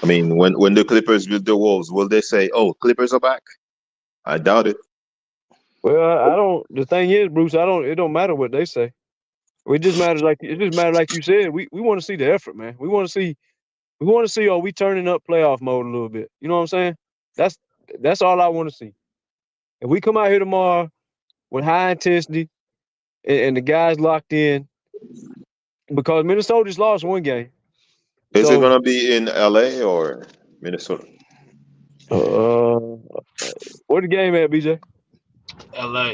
I mean, when the Clippers beat the Wolves, will they say, "Oh, Clippers are back"? I doubt it. Well, I don't. The thing is, Bruce, it don't matter what they say. It just matters like you said. We want to see the effort, man. We want to see. Are we turning up playoff mode a little bit? You know what I'm saying? That's all I want to see. If we come out here tomorrow with high intensity and the guys locked in, because Minnesota just lost one game. Is it gonna be in LA or Minnesota? Where the game at, BJ? LA.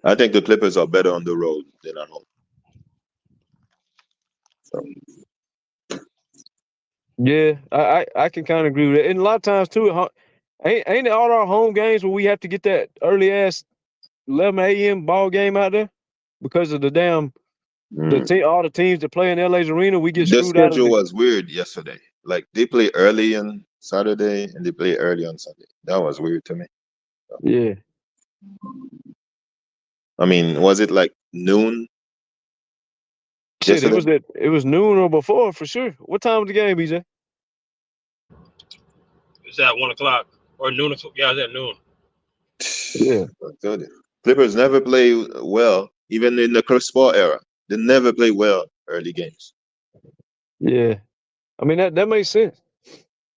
I think the Clippers are better on the road than at home. So. Yeah, I can kind of agree with that. And a lot of times too, ain't it all our home games where we have to get that early ass 11 a.m. ball game out there because of the damn all the teams that play in LA's arena, we get screwed out of it. The schedule was weird yesterday. Like they play early on Saturday and they play early on Sunday. That was weird to me. So. Yeah. I mean, was it like noon? Shit, it was noon or before for sure. What time was the game, BJ? It's at 1 o'clock or noon. Yeah, it's at noon. Yeah. I told you. Clippers never play well, even in the Chris Paul era. They never play well early games. Yeah. I mean, that makes sense.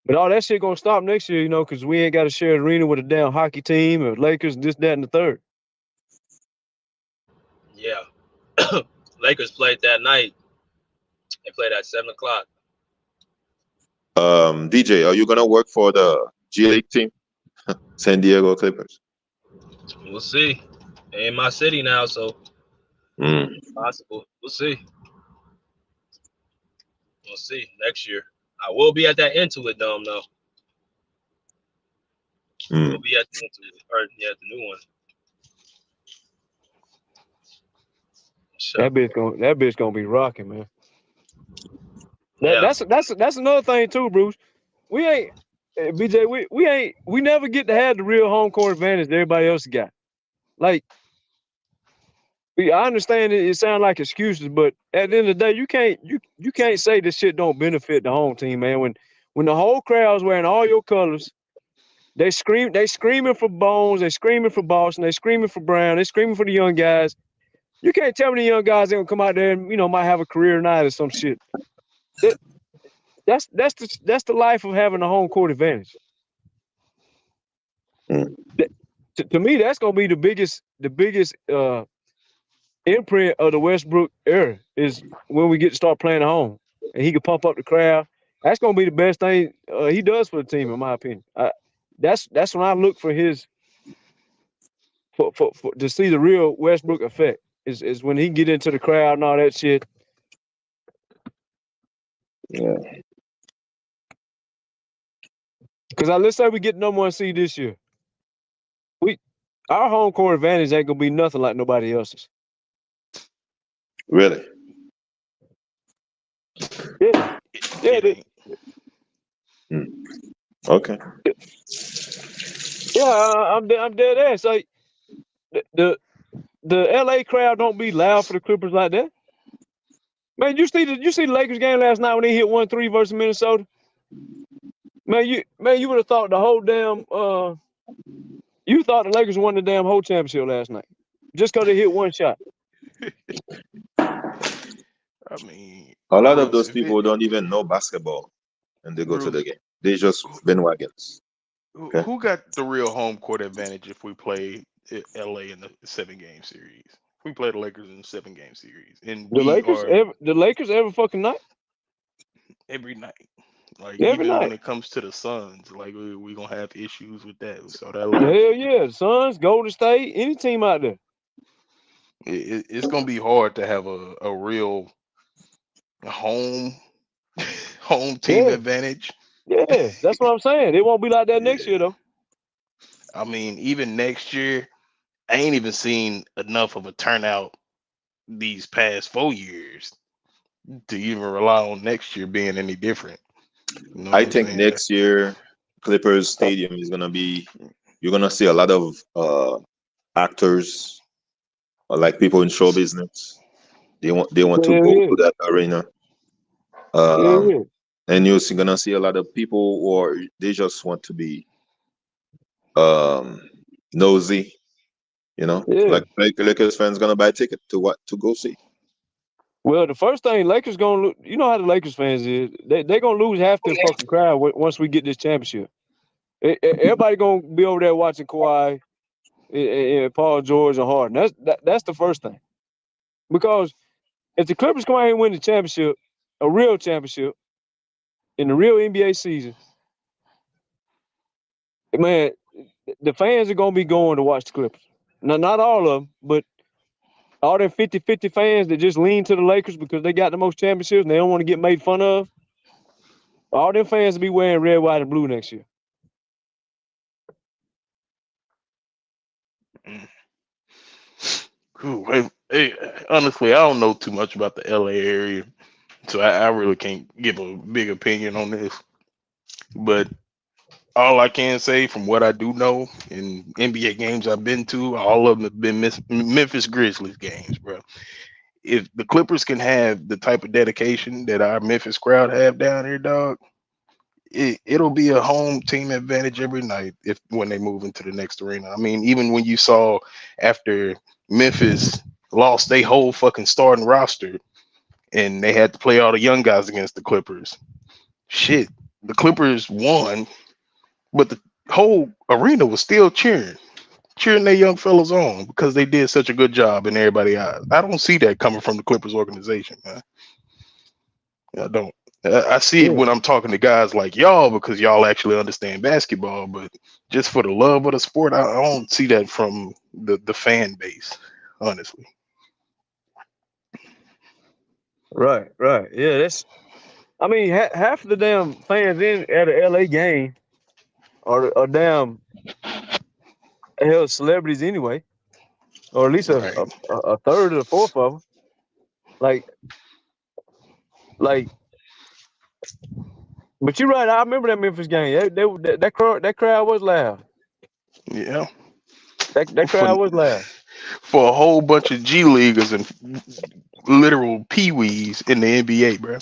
But all that shit gonna stop next year, because we ain't got to share the arena with a damn hockey team or Lakers, this, that, and the third. Yeah. Lakers played that night. They played at 7 o'clock. DJ, are you gonna work for the G League team? San Diego Clippers. We'll see. They in my city now, so possible. We'll see. We'll see next year. I will be at that Intuit Dome though. We'll be at the Intuit, or the new one. That bitch gonna be rocking, man. That's another thing too, Bruce. We ain't BJ. We never get to have the real home court advantage that everybody else got. Like, I understand it sounds like excuses, but at the end of the day, you can't say this shit don't benefit the home team, man. When the whole crowd's wearing all your colors, they screaming for Bones, they screaming for Boston, they screaming for Brown, they screaming for the young guys. You can't tell me the young guys ain't gonna come out there and might have a career night or some shit. That's the life of having a home court advantage. To me, that's gonna be the biggest imprint of the Westbrook era is when we get to start playing at home and he can pump up the crowd. That's gonna be the best thing he does for the team, in my opinion. That's when I look for his for to see the real Westbrook effect is when he get into the crowd and all that shit. Yeah. Because let's say we get number 1 seed this year. Our home court advantage ain't gonna be nothing like nobody else's. Really? Yeah. Okay. Yeah, I'm dead ass. Like the LA crowd don't be loud for the Clippers like that. Man, you see the Lakers game last night when they hit 1-3 versus Minnesota? Man, you would have thought the whole damn you thought the Lakers won the damn whole championship last night. Just because they hit one shot. I mean, a lot of those people don't even know basketball and they go to the game. They just bandwagons. Okay? Who got the real home court advantage if we play LA in the 7-game series? If we play the Lakers in the 7-game series, and the Lakers every fucking night. Every night. Like every even night. when it comes to the Suns, like we gonna have issues with that. So that hell yeah, Suns, Golden State, any team out there. It's gonna be hard to have a real home team advantage. Yeah, that's what I'm saying. It won't be like that next year though. I mean, even next year, I ain't even seen enough of a turnout these past 4 years to even rely on next year being any different. You know I think next year, Clippers Stadium is gonna be. You're gonna see a lot of actors, or like people in show business. They want to go to that arena. And you're gonna see a lot of people, or they just want to be nosy. Like Lakers fans gonna buy a ticket to go see. Well, the first thing Lakers gonna lose, you know how the Lakers fans is. They gonna lose half their fucking crowd once we get this championship. Everybody gonna be over there watching Kawhi and Paul George and Harden. That's the first thing. Because if the Clippers come out here and win the championship, a real championship, in the real NBA season, man, the fans are gonna be going to watch the Clippers. Now, not all of them, but all them 50-50 fans that just lean to the Lakers because they got the most championships and they don't want to get made fun of. All them fans will be wearing red, white, and blue next year. Cool. Hey, honestly, I don't know too much about the LA area, so I really can't give a big opinion on this. But all I can say from what I do know in NBA games I've been to, all of them have been Memphis Grizzlies games, bro. If the Clippers can have the type of dedication that our Memphis crowd have down here, dog, it'll be a home team advantage every night when they move into the next arena. I mean, even when you saw after Memphis lost their whole fucking starting roster and they had to play all the young guys against the Clippers. Shit, the Clippers won, but the whole arena was still cheering their young fellas on because they did such a good job in everybody's eyes. I don't see that coming from the Clippers organization, man. I don't. I see it when I'm talking to guys like y'all because y'all actually understand basketball, but just for the love of the sport, I don't see that from the fan base, honestly. Right. Yeah, that's. I mean, half of the damn fans at a LA game are damn hell celebrities anyway, or at least Right. a third or a fourth of them. Like, but you're right. I remember that Memphis game. That crowd was loud. Yeah. That crowd was loud. For a whole bunch of G leaguers and literal peewees in the NBA, bro.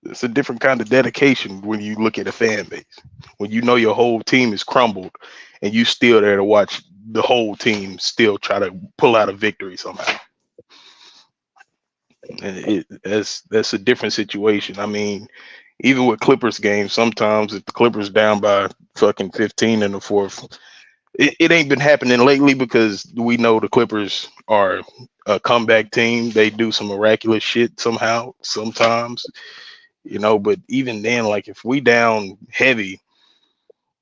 It's a different kind of dedication when you look at a fan base. When you know your whole team is crumbled and you still there to watch the whole team still try to pull out a victory somehow. And that's a different situation. I mean, even with Clippers games, sometimes if the Clippers down by fucking 15 in the fourth, it ain't been happening lately because we know the Clippers are a comeback team. They do some miraculous shit somehow, sometimes, but even then, like if we down heavy,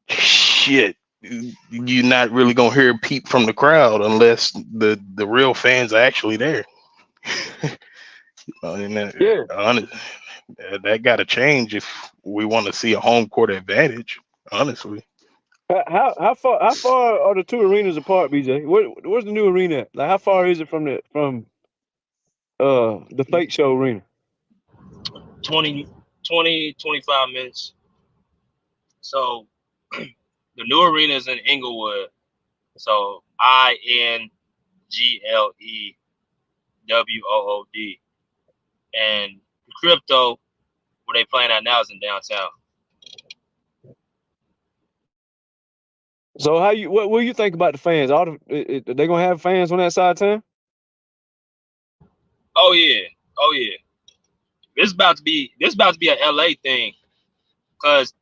shit, you're not really gonna hear a peep from the crowd unless the real fans are actually there. And that got to change if we want to see a home court advantage, honestly. How far are the two arenas apart, BJ? Where's the new arena at? Like, how far is it from the fake show arena? 20, 25 minutes. So the new arena is in Inglewood. So INGLEWOOD. And Crypto, where they playing at now, is in downtown. So what do you think about the fans? Are they gonna have fans on that side of town? Oh yeah. This is about to be a LA thing. Cause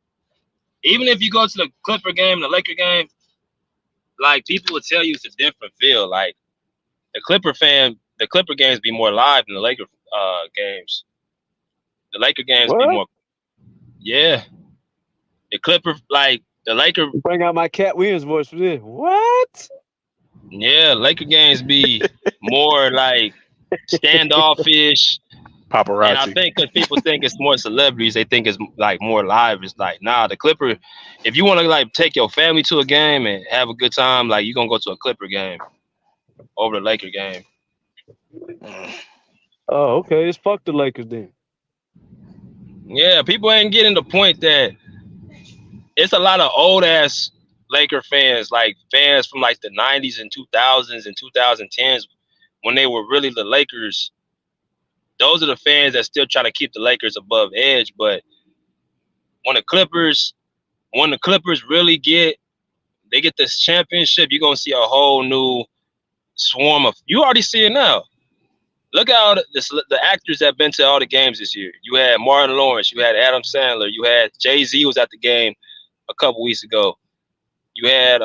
even if you go to the Clipper game, the Laker game, like people would tell you it's a different feel. Like the Clipper games be more live than the Laker games. The Laker games be more. Yeah. The Clipper, like the Laker. Bring out my Cat Williams voice for this. What? Yeah, Laker games be more like standoffish. Paparazzi. And I think because people think it's more celebrities, they think it's like more live. It's like, nah, the Clipper, if you want to like take your family to a game and have a good time, like you're going to go to a Clipper game over the Laker game. Oh, okay. It's fuck the Lakers then. Yeah, people ain't getting the point that it's a lot of old ass Laker fans, like fans from like the 90s and 2000s and 2010s when they were really the Lakers. Those are the fans that still try to keep the Lakers above edge. But when the Clippers really get this championship, you're gonna see a whole new swarm of. You already see it now. Look at the actors that have been to all the games this year. You had Martin Lawrence, you had Adam Sandler, you had Jay-Z was at the game a couple weeks ago. You had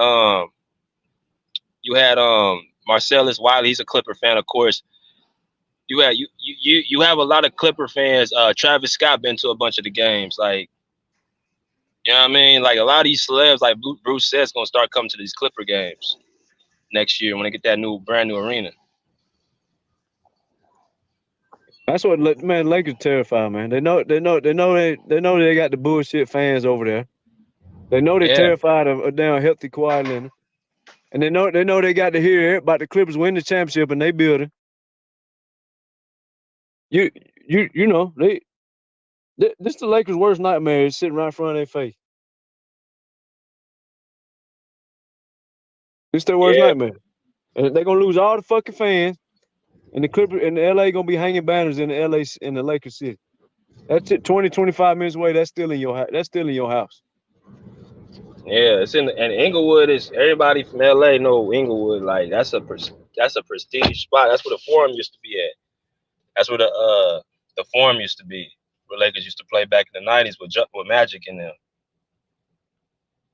Marcellus Wiley, he's a Clipper fan, of course. You have a lot of Clipper fans. Travis Scott been to a bunch of the games. Like, you know what I mean? Like a lot of these celebs, like Bruce says, gonna start coming to these Clipper games next year when they get that brand new arena. That's what Lakers terrify, man. They know they got the bullshit fans over there. They know they're terrified of a damn healthy Kawhi Leonard. And they know they got to hear about the Clippers win the championship and they building. You know, this the Lakers' worst nightmare is sitting right in front of their face. This their worst nightmare. And they're gonna lose all the fucking fans, and the Clippers and the LA gonna be hanging banners in the Lakers city. That's it. 20, 25 minutes away. That's still in your house. That's still in your house. Yeah, it's and Inglewood is everybody from LA know Inglewood. Like that's a prestige spot. That's where the Forum used to be at. That's where the Forum used to be. Where Lakers used to play back in the '90s with Magic in them.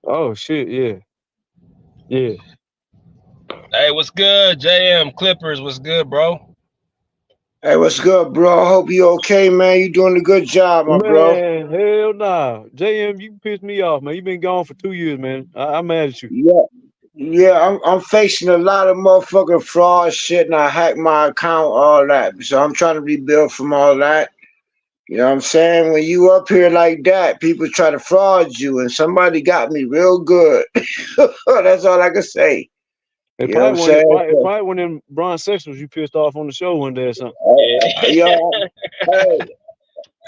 Oh shit! Yeah, yeah. Hey, what's good, JM Clippers? What's good, bro? Hey, what's good, bro? I hope you okay, man. You doing a good job, my bro. Man, hell nah. JM, you pissed me off, man. You been gone for 2 years, man. I'm mad at you. Yeah. I'm facing a lot of motherfucking fraud shit, and I hacked my account, all that. So I'm trying to rebuild from all that. You know what I'm saying? When you up here like that, people try to fraud you, and somebody got me real good. That's all I can say. It You know what I'm saying? probably one of them bronze sexuals you pissed off on the show one day or something.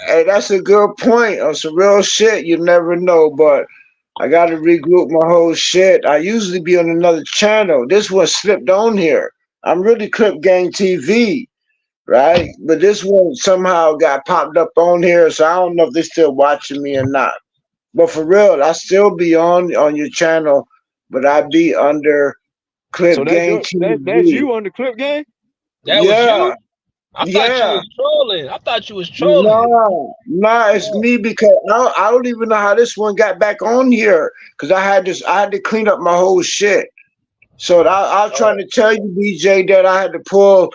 Hey, that's a good point. On some real shit, you never know, but I got to regroup my whole shit. I usually be on another channel. This one slipped on here. I'm really Clip Gang TV, right? But this one somehow got popped up on here, so I don't know if they're still watching me or not. But for real, I still be on your channel, but I be under Clip Gang TV. That's you under Clip Gang? That was you? I thought you was trolling. I thought you was trolling. Nah, it's me because I don't even know how this one got back on here because I had to clean up my whole shit. So I was trying to tell you, BJ, that I had to pull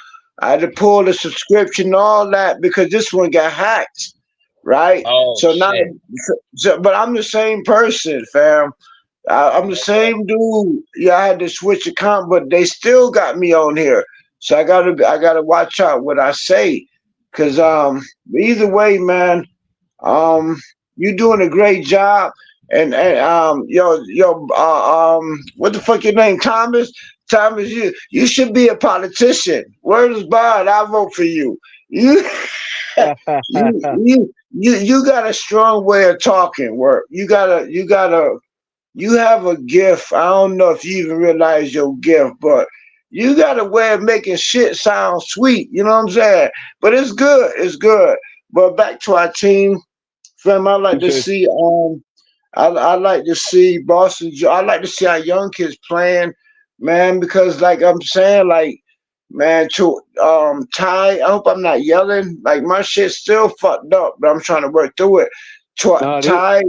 the subscription and all that because this one got hacked, right? But I'm the same person, fam. I'm the same dude. Yeah, I had to switch account, but they still got me on here. So I gotta watch out what I say, cause either way, man, you're doing a great job, and what the fuck your name, Thomas? Thomas, you should be a politician. Word is bond. I vote for you. You got a strong way of talking. Work. You have a gift. I don't know if you even realize your gift, but you got a way of making shit sound sweet. You know what I'm saying? But it's good. It's good. But back to our team, fam. I like to see. I like to see Boston. I like to see our young kids playing, man. Because like I'm saying, like, man, to Ty. I hope I'm not yelling. Like my shit's still fucked up, but I'm trying to work through it. Ty,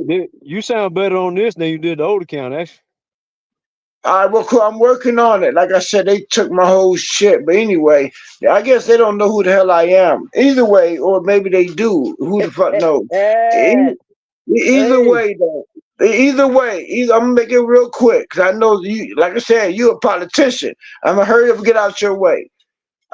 you sound better on this than you did the old account, actually. All right, well, cool. I'm working on it. Like I said, they took my whole shit. But anyway, I guess they don't know who the hell I am. Either way, or maybe they do. Who the fuck knows? Either way, though. Either way, I'm gonna make it real quick because I know you. Like I said, you're a politician. I'm gonna hurry up and get out your way.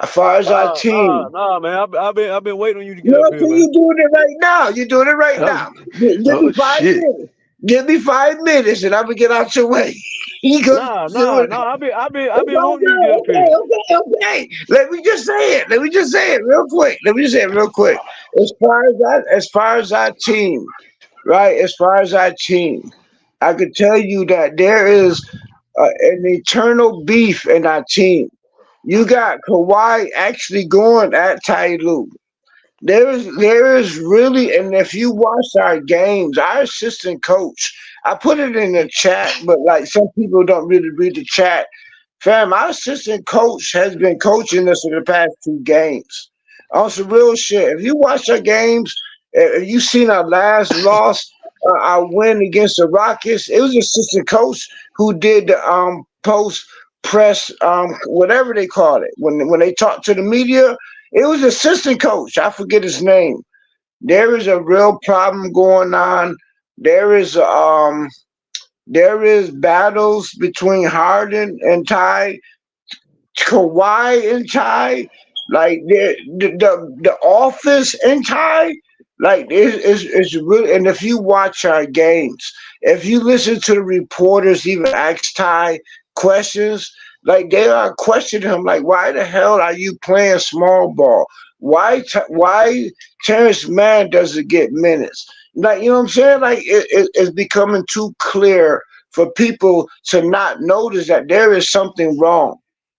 As far as our team, nah, man. I've been waiting on you to get up here, man. You're doing it right now. You're doing it right now. Give me 5 minutes. Give me 5 minutes, and I'm gonna get out your way. Nah. I've been wanting you to get up here. Okay. Let me just say it real quick. As far as our team, right? As far as our team, I could tell you that there is an eternal beef in our team. You got Kawhi actually going at Ty Lue. There is really, and if you watch our games, our assistant coach, I put it in the chat, but like some people don't really read the chat. Fam, our assistant coach has been coaching us for the past 2 games. On some real shit. If you watch our games, if you seen our last loss, our win against the Rockets, it was assistant coach who did the post press, whatever they call it. When they talk to the media, it was assistant coach. I forget his name. There is a real problem going on. There is battles between Harden and Ty, Kawhi and Ty, like the office and Ty. Like it's really, and if you watch our games, if you listen to the reporters even ask Ty questions, like they are questioning him, like, why the hell are you playing small ball? Why Terrence Mann doesn't get minutes? Like, you know what I'm saying? Like it's becoming too clear for people to not notice that there is something wrong,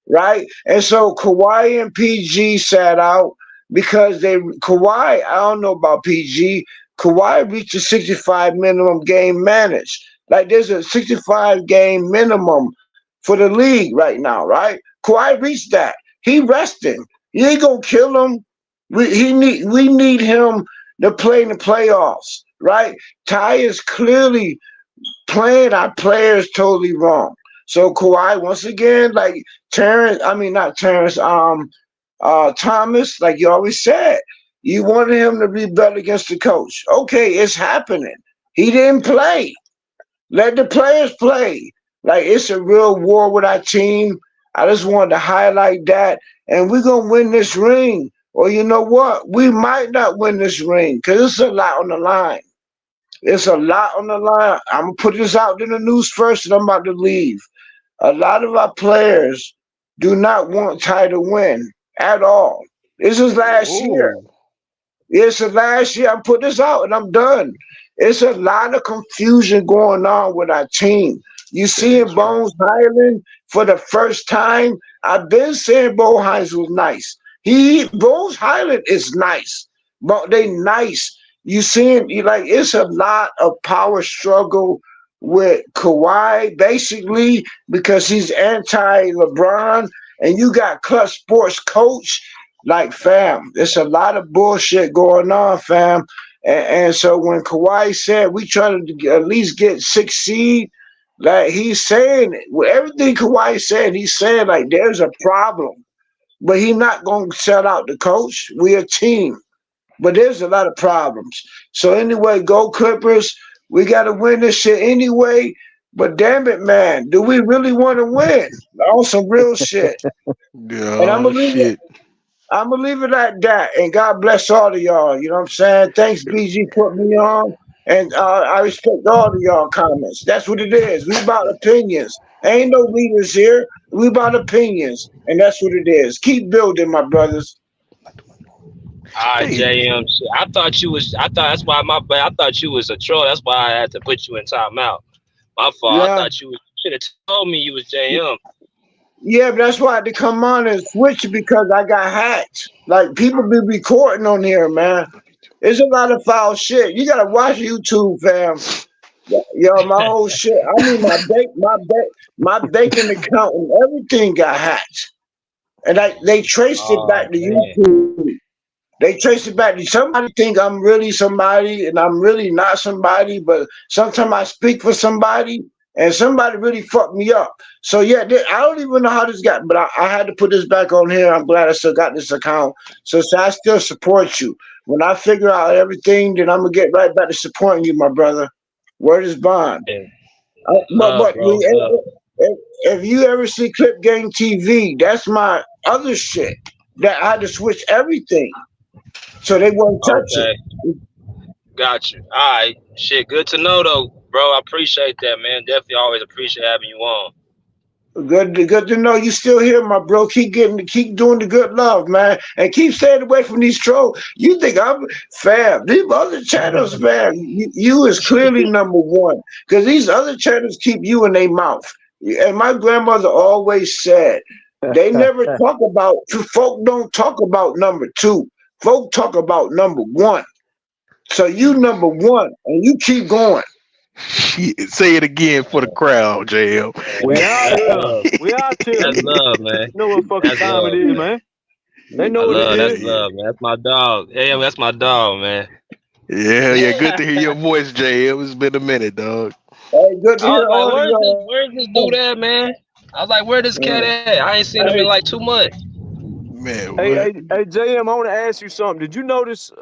right? And so Kawhi and PG sat out. because Kawhi, I don't know about PG. Kawhi reached a 65 minimum game managed. Like there's a 65 game minimum for the league right now, right? Kawhi reached that. He resting. You ain't gonna kill him. We need him to play in the playoffs, right? Ty is clearly playing our players totally wrong. So Kawhi, once again, like not Terrence, Thomas, like you always said, you wanted him to rebel against the coach. Okay, it's happening. He didn't play. Let the players play. Like it's a real war with our team. I just wanted to highlight that. And we're gonna win this ring. Or you know what? We might not win this ring because it's a lot on the line. It's a lot on the line. I'm gonna put this out in the news first, and I'm about to leave. A lot of our players do not want Ty to win at all. This is last year. It's the last year. I put this out, and I'm done. It's a lot of confusion going on with our team. You seeing Bones Highland for the first time. I've been saying Bones Highland was nice. Bones Highland is nice, but they nice. You seeing like it's a lot of power struggle with Kawhi, basically, because he's anti-LeBron, and you got Clutch Sports coach. Like, fam, there's a lot of bullshit going on, fam. And so when Kawhi said we try to at least get 6 seed, like he's saying, everything Kawhi said, he's saying like there's a problem. But he's not going to sell out the coach. We're a team. But there's a lot of problems. So anyway, go Clippers. We got to win this shit anyway. But damn it, man, do we really want to win? On some real shit. Yeah, And I'm going to leave it at that. And God bless all of y'all. You know what I'm saying? Thanks, BG, put me on. And I respect all of y'all comments. That's what it is. We about opinions. Ain't no leaders here. We about opinions. And that's what it is. Keep building, my brothers. JM, I thought that's why I thought you was a troll. That's why I had to put you in timeout. My fault. Yeah. I thought you should have told me you was JM. Yeah, but that's why I had to come on and switch because I got hacked. Like people be recording on here, man. It's a lot of foul shit. You gotta watch YouTube, fam. Yo, my whole shit. I mean, my banking account and everything got hacked, and they traced it back to YouTube. They traced it back to somebody. Think I'm really somebody, and I'm really not somebody. But sometimes I speak for somebody, and somebody really fucked me up. So yeah, I don't even know how this got, but I had to put this back on here. I'm glad I still got this account. So I still support you. When I figure out everything, then I'm gonna get right back to supporting you, my brother. Word is bond. Yeah. If you ever see Clip Game TV, that's my other shit that I had to switch everything, so they won't touch it. Got you. All right, shit. Good to know though, bro. I appreciate that, man. Definitely always appreciate having you on. Good to know you still here, my bro. Keep doing the good love, man, and keep staying away from these trolls. You think I'm fam? These other channels, fam. You is clearly number one because these other channels keep you in their mouth. And my grandmother always said they never talk about. Folk don't talk about number two. Folk talk about number one. So you number one, and you keep going. Say it again for the crowd, JL. We out here. We out here. That's love, man. You know what fucking time it is, man. They know what it is. That's love, man. That's my dog. Hey, that's my dog, man. Yeah. Good to hear your voice, JL. It's been a minute, dog. Hey, good to hear all of y'all. Where's this dude at, man? I was like, where this cat at? I ain't seen him in like 2 months. Man, hey, JM, I want to ask you something. Did you notice?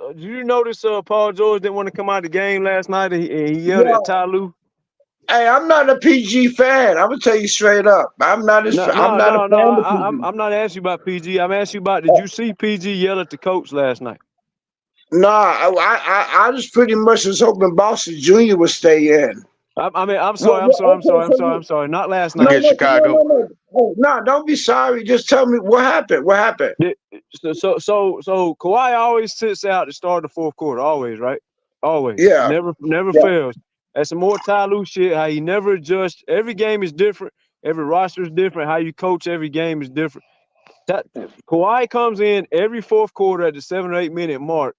Paul George didn't want to come out of the game last night, and he yelled at Ty Lue? Hey, I'm not a PG fan. I'm gonna tell you straight up. I'm not a fan. I'm not asking you about PG. I'm asking you about. Did you see PG yell at the coach last night? Nah, I just pretty much was hoping Boston Jr. would stay in. I'm sorry. Not last night. In Chicago. No, don't be sorry. Just tell me what happened. What happened? So Kawhi always sits out to start the fourth quarter. Always, right? Always. Yeah. Never fails. That's some more Ty Lue shit. How he never adjusts. Every game is different. Every roster is different. How you coach every game is different. Kawhi comes in every fourth quarter at the 7 or 8 minute mark,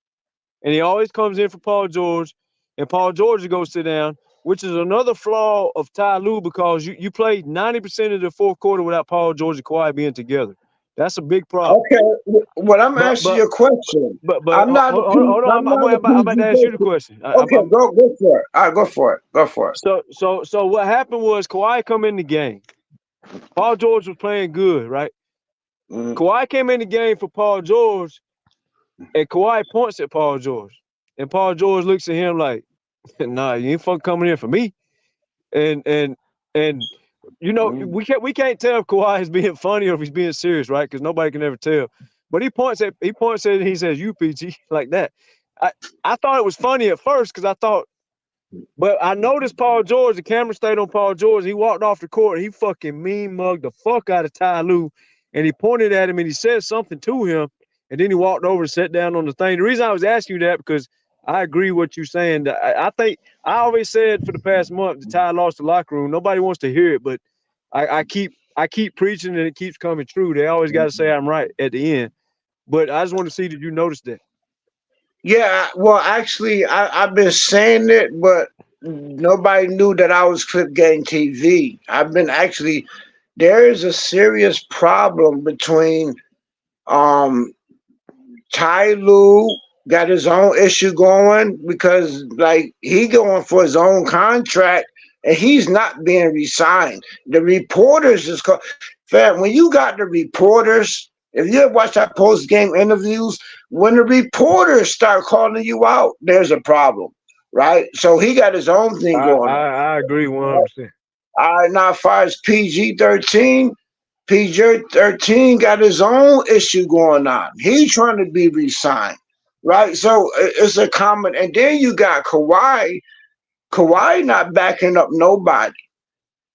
and he always comes in for Paul George, and Paul George goes sit down, which is another flaw of Ty Lue because you played 90% of the fourth quarter without Paul George and Kawhi being together. That's a big problem. Okay, well, I'm answering your question. But I'm not. hold on, I'm about to ask you the question. Okay, go for it. All right, go for it. So what happened was Kawhi come in the game. Paul George was playing good, right? Kawhi came in the game for Paul George, and Kawhi points at Paul George, and Paul George looks at him like, "Nah, you ain't fucking coming in for me." And you know we can't tell if Kawhi is being funny or if he's being serious, right? Because nobody can ever tell. But he points at it and he says, "You PG," like that. I thought it was funny at first because I thought, but I noticed Paul George. The camera stayed on Paul George. He walked off the court. And he fucking mean mugged the fuck out of Ty Lue, and he pointed at him and he said something to him, and then he walked over and sat down on the thing. The reason I was asking you that because I agree with what you're saying. I think I always said for the past month the Ty lost the locker room. Nobody wants to hear it, but I keep preaching and it keeps coming true. They always got to say I'm right at the end. But I just want to see, did you notice that? Yeah, well, actually, I've been saying it, but nobody knew that I was Clip Gang TV. There is a serious problem between Ty Lue got his own issue going because like he going for his own contract and he's not being re-signed. The reporters is called fam. When you got the reporters, if you ever watch that post-game interviews, when the reporters start calling you out, there's a problem, right? So he got his own thing going on. I agree 100%. All right, now as far as PG-13 got his own issue going on. He's trying to be re-signed, right? So it's a common. And then you got Kawhi. Kawhi not backing up nobody.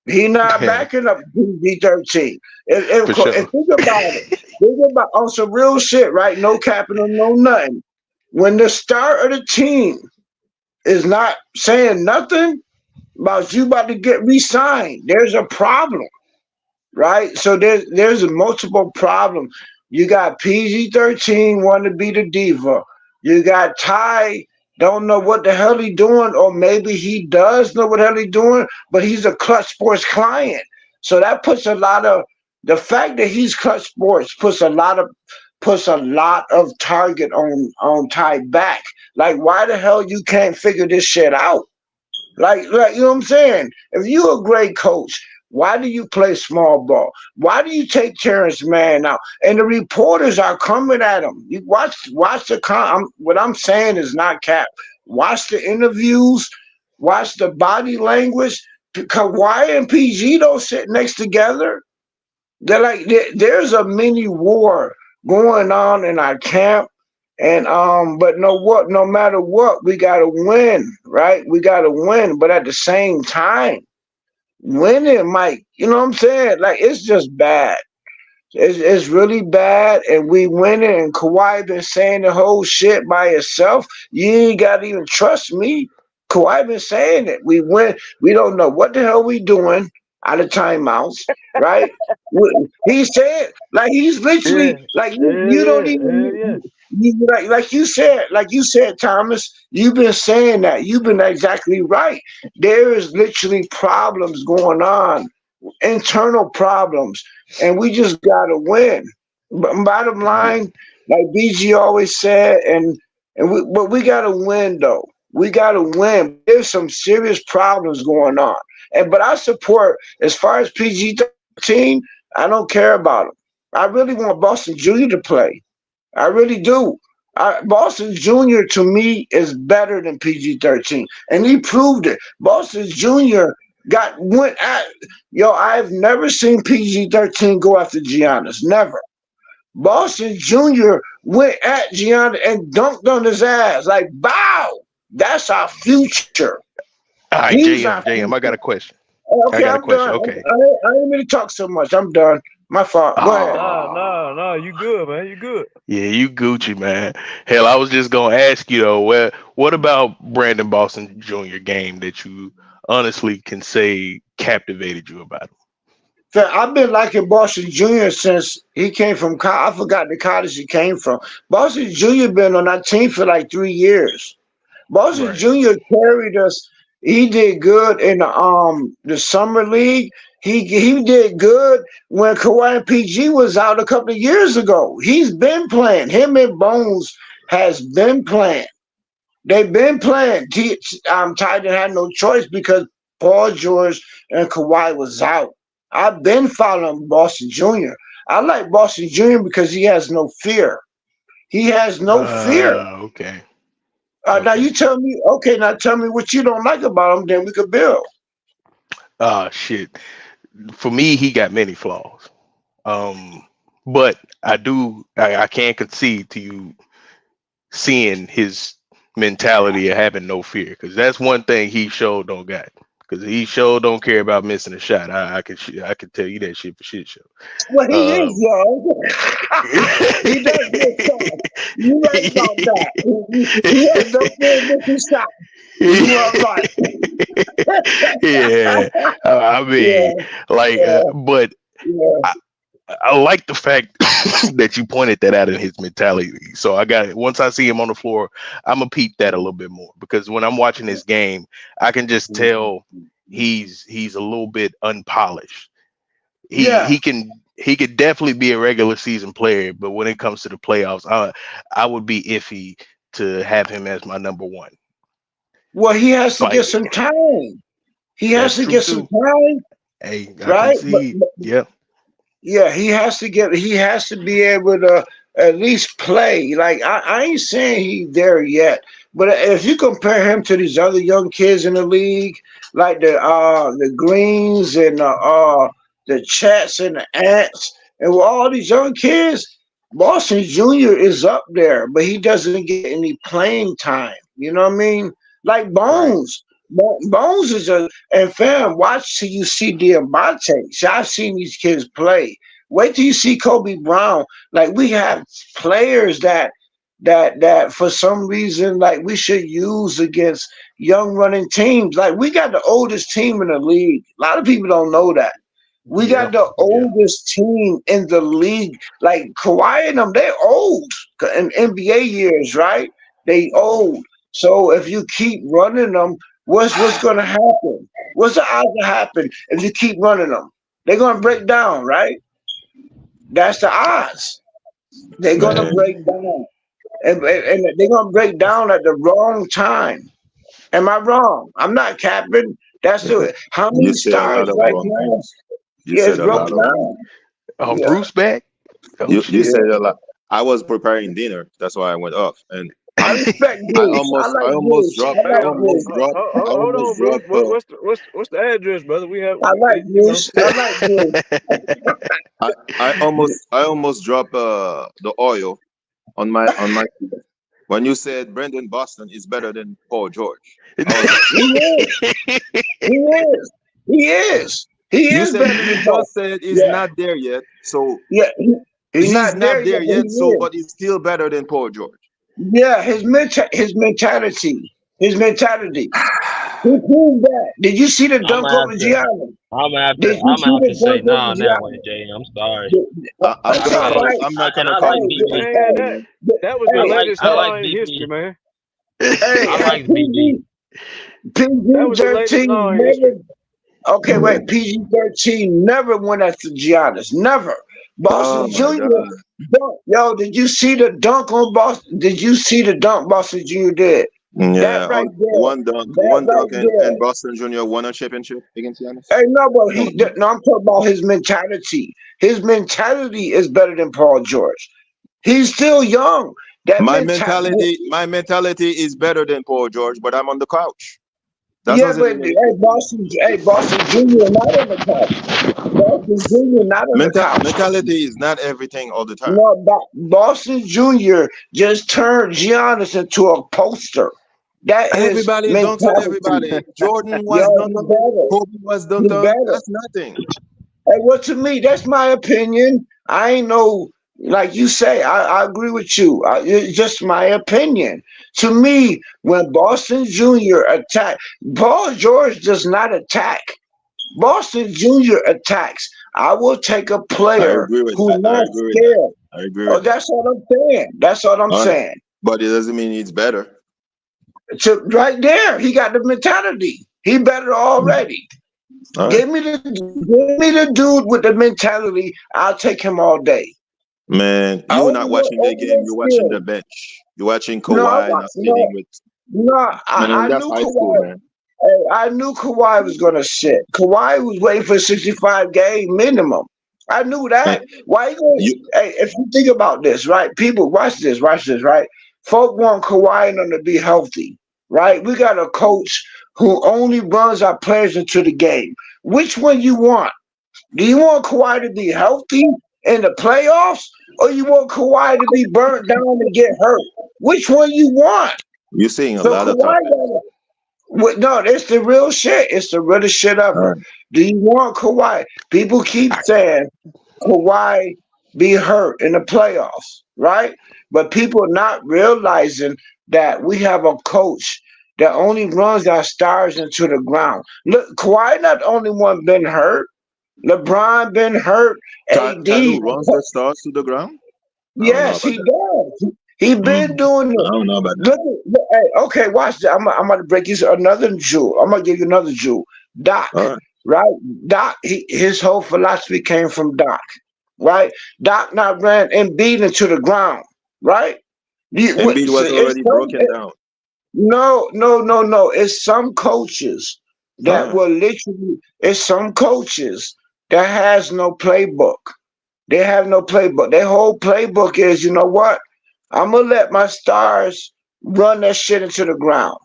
He not backing up PG-13. If think about it. Think about on some real shit, right? No capital, no nothing. When the star of the team is not saying nothing about you about to get re-signed, there's a problem, right? So there's a multiple problem. You got PG-13 want to be the diva. You got Ty don't know what the hell he doing, or maybe he does know what the hell he doing, but he's a Clutch Sports client. So that puts a lot of the fact that he's Clutch Sports puts a lot of target on Ty back. Like, why the hell you can't figure this shit out? Like you know what I'm saying? If you're a great coach, why do you play small ball? Why do you take Terrence Mann out? And the reporters are coming at him. You watch what I'm saying is not cap. Watch the interviews, watch the body language. Kawhi and PG don't sit next together. They're like there's a mini war going on in our camp. And but no matter what, we gotta win, right? We gotta win, but at the same time, winning, Mike, you know what I'm saying? Like it's just bad. It's really bad, and we winning. And Kawhi been saying the whole shit by himself. You ain't gotta even trust me. Kawhi been saying it. We win. We don't know what the hell we doing out of timeouts, right? He said, like he's literally you don't even. Like you said, Thomas, you've been saying that. You've been exactly right. There is literally problems going on, internal problems, and we just gotta win. But bottom line, like BG always said, but we gotta win though. We gotta win. There's some serious problems going on, but I support as far as PG-13. I don't care about him. I really want Boston Jr. to play. I really do. Boston Jr. to me is better than PG-13, and he proved it. Boston Jr. I've never seen PG-13 go after Giannis. Never. Boston Jr. went at Giannis and dunked on his ass like, bow. That's our future. All right, JM, I got a question. Okay, I'm done. Okay. I didn't mean to talk so much. I'm done. My fault. Go ahead. No, you good, man. You good. Yeah, you Gucci, man. Hell, I was just gonna ask you though, what about Brandon Boston Jr. game that you honestly can say captivated you about him? I've been liking Boston Jr. since he came from. I forgot the college he came from. Boston Jr. been on that team for like 3 years. Boston Right. Jr. carried us. He did good in the summer league. He did good when Kawhi and PG was out a couple of years ago. He's been playing. Him and Bones has been playing. They've been playing. Titan had no choice because Paul George and Kawhi was out. I've been following Boston Jr. I like Boston Jr. because he has no fear. He has no fear. Okay. Now you tell me. Okay, now tell me what you don't like about him. Then we could build. Shit. For me, he got many flaws. But I can't concede to you seeing his mentality of having no fear, because that's one thing he sure don't got. Because he sure don't care about missing a shot. I can tell you that shit for shit show. Well, he is, yo. He does get shot. You right about that. He has no fear of missing shot. You are right. Yeah, I mean, but I like the fact that you pointed that out in his mentality. So I got it. Once I see him on the floor, I'm gonna peep that a little bit more, because when I'm watching this game, I can just tell he's a little bit unpolished. He could definitely be a regular season player, but when it comes to the playoffs, I would be iffy to have him as my number one. Well, he has to get some time. He has to get some time. Hey, right? Yep. Yeah, he has to be able to at least play. Like I ain't saying he's there yet, but if you compare him to these other young kids in the league, like the Greens and the Chats and the Ants, and with all these young kids, Boston Jr. is up there, but he doesn't get any playing time. You know what I mean? Like Bones. Bones is and fam, watch till you see Diabate. See, I've seen these kids play. Wait till you see Kobe Brown. Like, we have players that for some reason, like, we should use against young running teams. Like, we got the oldest team in the league. A lot of people don't know that. We got the oldest team in the league. Like Kawhi and them, they're old in NBA years, right? They old. So if you keep running them, what's going to happen? What's the odds to happen if you keep running them? They're going to break down, right? That's the odds. They're going to break down. And they're going to break down at the wrong time. Am I wrong? I'm not capping. That's the how many stars right now? You said a lot. Bruce back? You said a lot. I was preparing dinner. That's why I went off. And I respect Bruce. I almost dropped. Hold on, Bruce. What's the address, brother? I like Bruce. I almost dropped the oil on my. When you said Brendan Boston is better than Paul George. He is. You said you just said he's not there yet. So yeah, he's not there yet. So, but he's still better than Paul George. Yeah, his mentality. He proved that. Did you see the dunk over Giannis? I'm gonna have to say no on that one, Jay. I'm sorry. I'm not gonna call you. That was the latest line in history, man. I like BG. PG-13 never. Okay, wait. PG-13 never went after Giannis. Never. Boston Jr. Yo, did you see the dunk on Boston? Did you see the dunk Boston Jr. did? Yeah, right one dunk, and Boston Jr. won a championship against Giannis. Hey, no, but I'm talking about his mentality. His mentality is better than Paul George. He's still young. My mentality is better than Paul George, but I'm on the couch. Boston Jr. not on the couch. Boston Jr. not on the couch. Mentality is not everything all the time. No, Boston Jr. just turned Giannis into a poster. Everybody dunks on everybody. Jordan was dunked on. Kobe was dunked on. That's nothing. Hey, well, to me, that's my opinion. I ain't know, like you say, I agree with you. It's just my opinion. To me, when Boston Jr. attacked, Paul George does not attack. Boston Jr. attacks. I will take a I player agree with who's that. I not agree with that. scared. I agree Oh, with that. that's what I'm saying. That's what I'm All right. saying. But it doesn't mean he's better. So right there, he got the mentality. He better already. All right. Give me the dude with the mentality. I'll take him all day. Man, you're not watching the game. You're watching the bench. You're watching Kawhi not sitting with. Man, I that's knew high school, Kawhi. man. I knew Kawhi was gonna sit. Kawhi was waiting for 65 game minimum. I knew that. Why you going? Hey, if you think about this, right? People, watch this, right? Folk want Kawhi and them to be healthy, right? We got a coach who only runs our players into the game. Which one you want? Do you want Kawhi to be healthy in the playoffs, or you want Kawhi to be burnt down and get hurt? Which one you want? You're seeing a So lot of Kawhi topics. no, it's the real shit. It's the realest shit ever. Do you want Kawhi? People keep saying Kawhi be hurt in the playoffs, right? But people are not realizing that we have a coach that only runs our stars into the ground. Look, Kawhi not the only one been hurt. LeBron been hurt. AD. Who runs the stars to the ground? Yes, he does. He been doing it. I don't know about that. Look, hey, okay, watch that. I'm going to break you another jewel. I'm going to give you another jewel. Doc, right? Doc, his whole philosophy came from Doc, right? Doc not ran Embiid into the ground, right? Embiid was already broken down. No. It's some coaches that will literally, it's some coaches that has no playbook. They have no playbook. Their whole playbook is, you know what? I'm going to let my stars run that shit into the ground.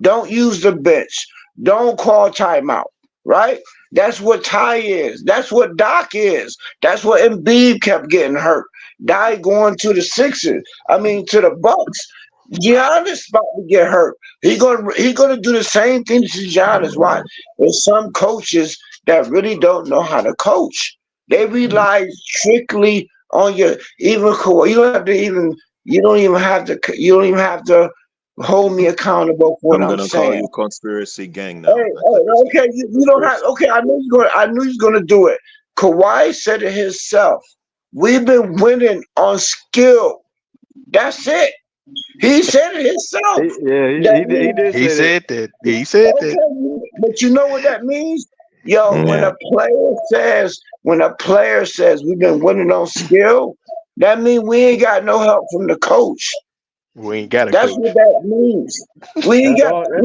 Don't use the bench. Don't call timeout, right? That's what Ty is. That's what Doc is. That's what Embiid kept getting hurt. Doc going to the Sixers. To the Bucks. Giannis about to get hurt. He gonna do the same thing to Giannis. Why? There's some coaches that really don't know how to coach. They rely strictly on you don't even have to hold me accountable for what I'm gonna saying. call you conspiracy gang now. Hey, okay, you don't have. Okay, I knew he's gonna do it. Kawhi said it himself. We've been winning on skill. That's it. He said it himself. He did. He said that. He said that. But you know what that means? Yo, when a player says we've been winning on skill, that means we ain't got no help from the coach. We ain't got a That's coach. what that means. We ain't got. I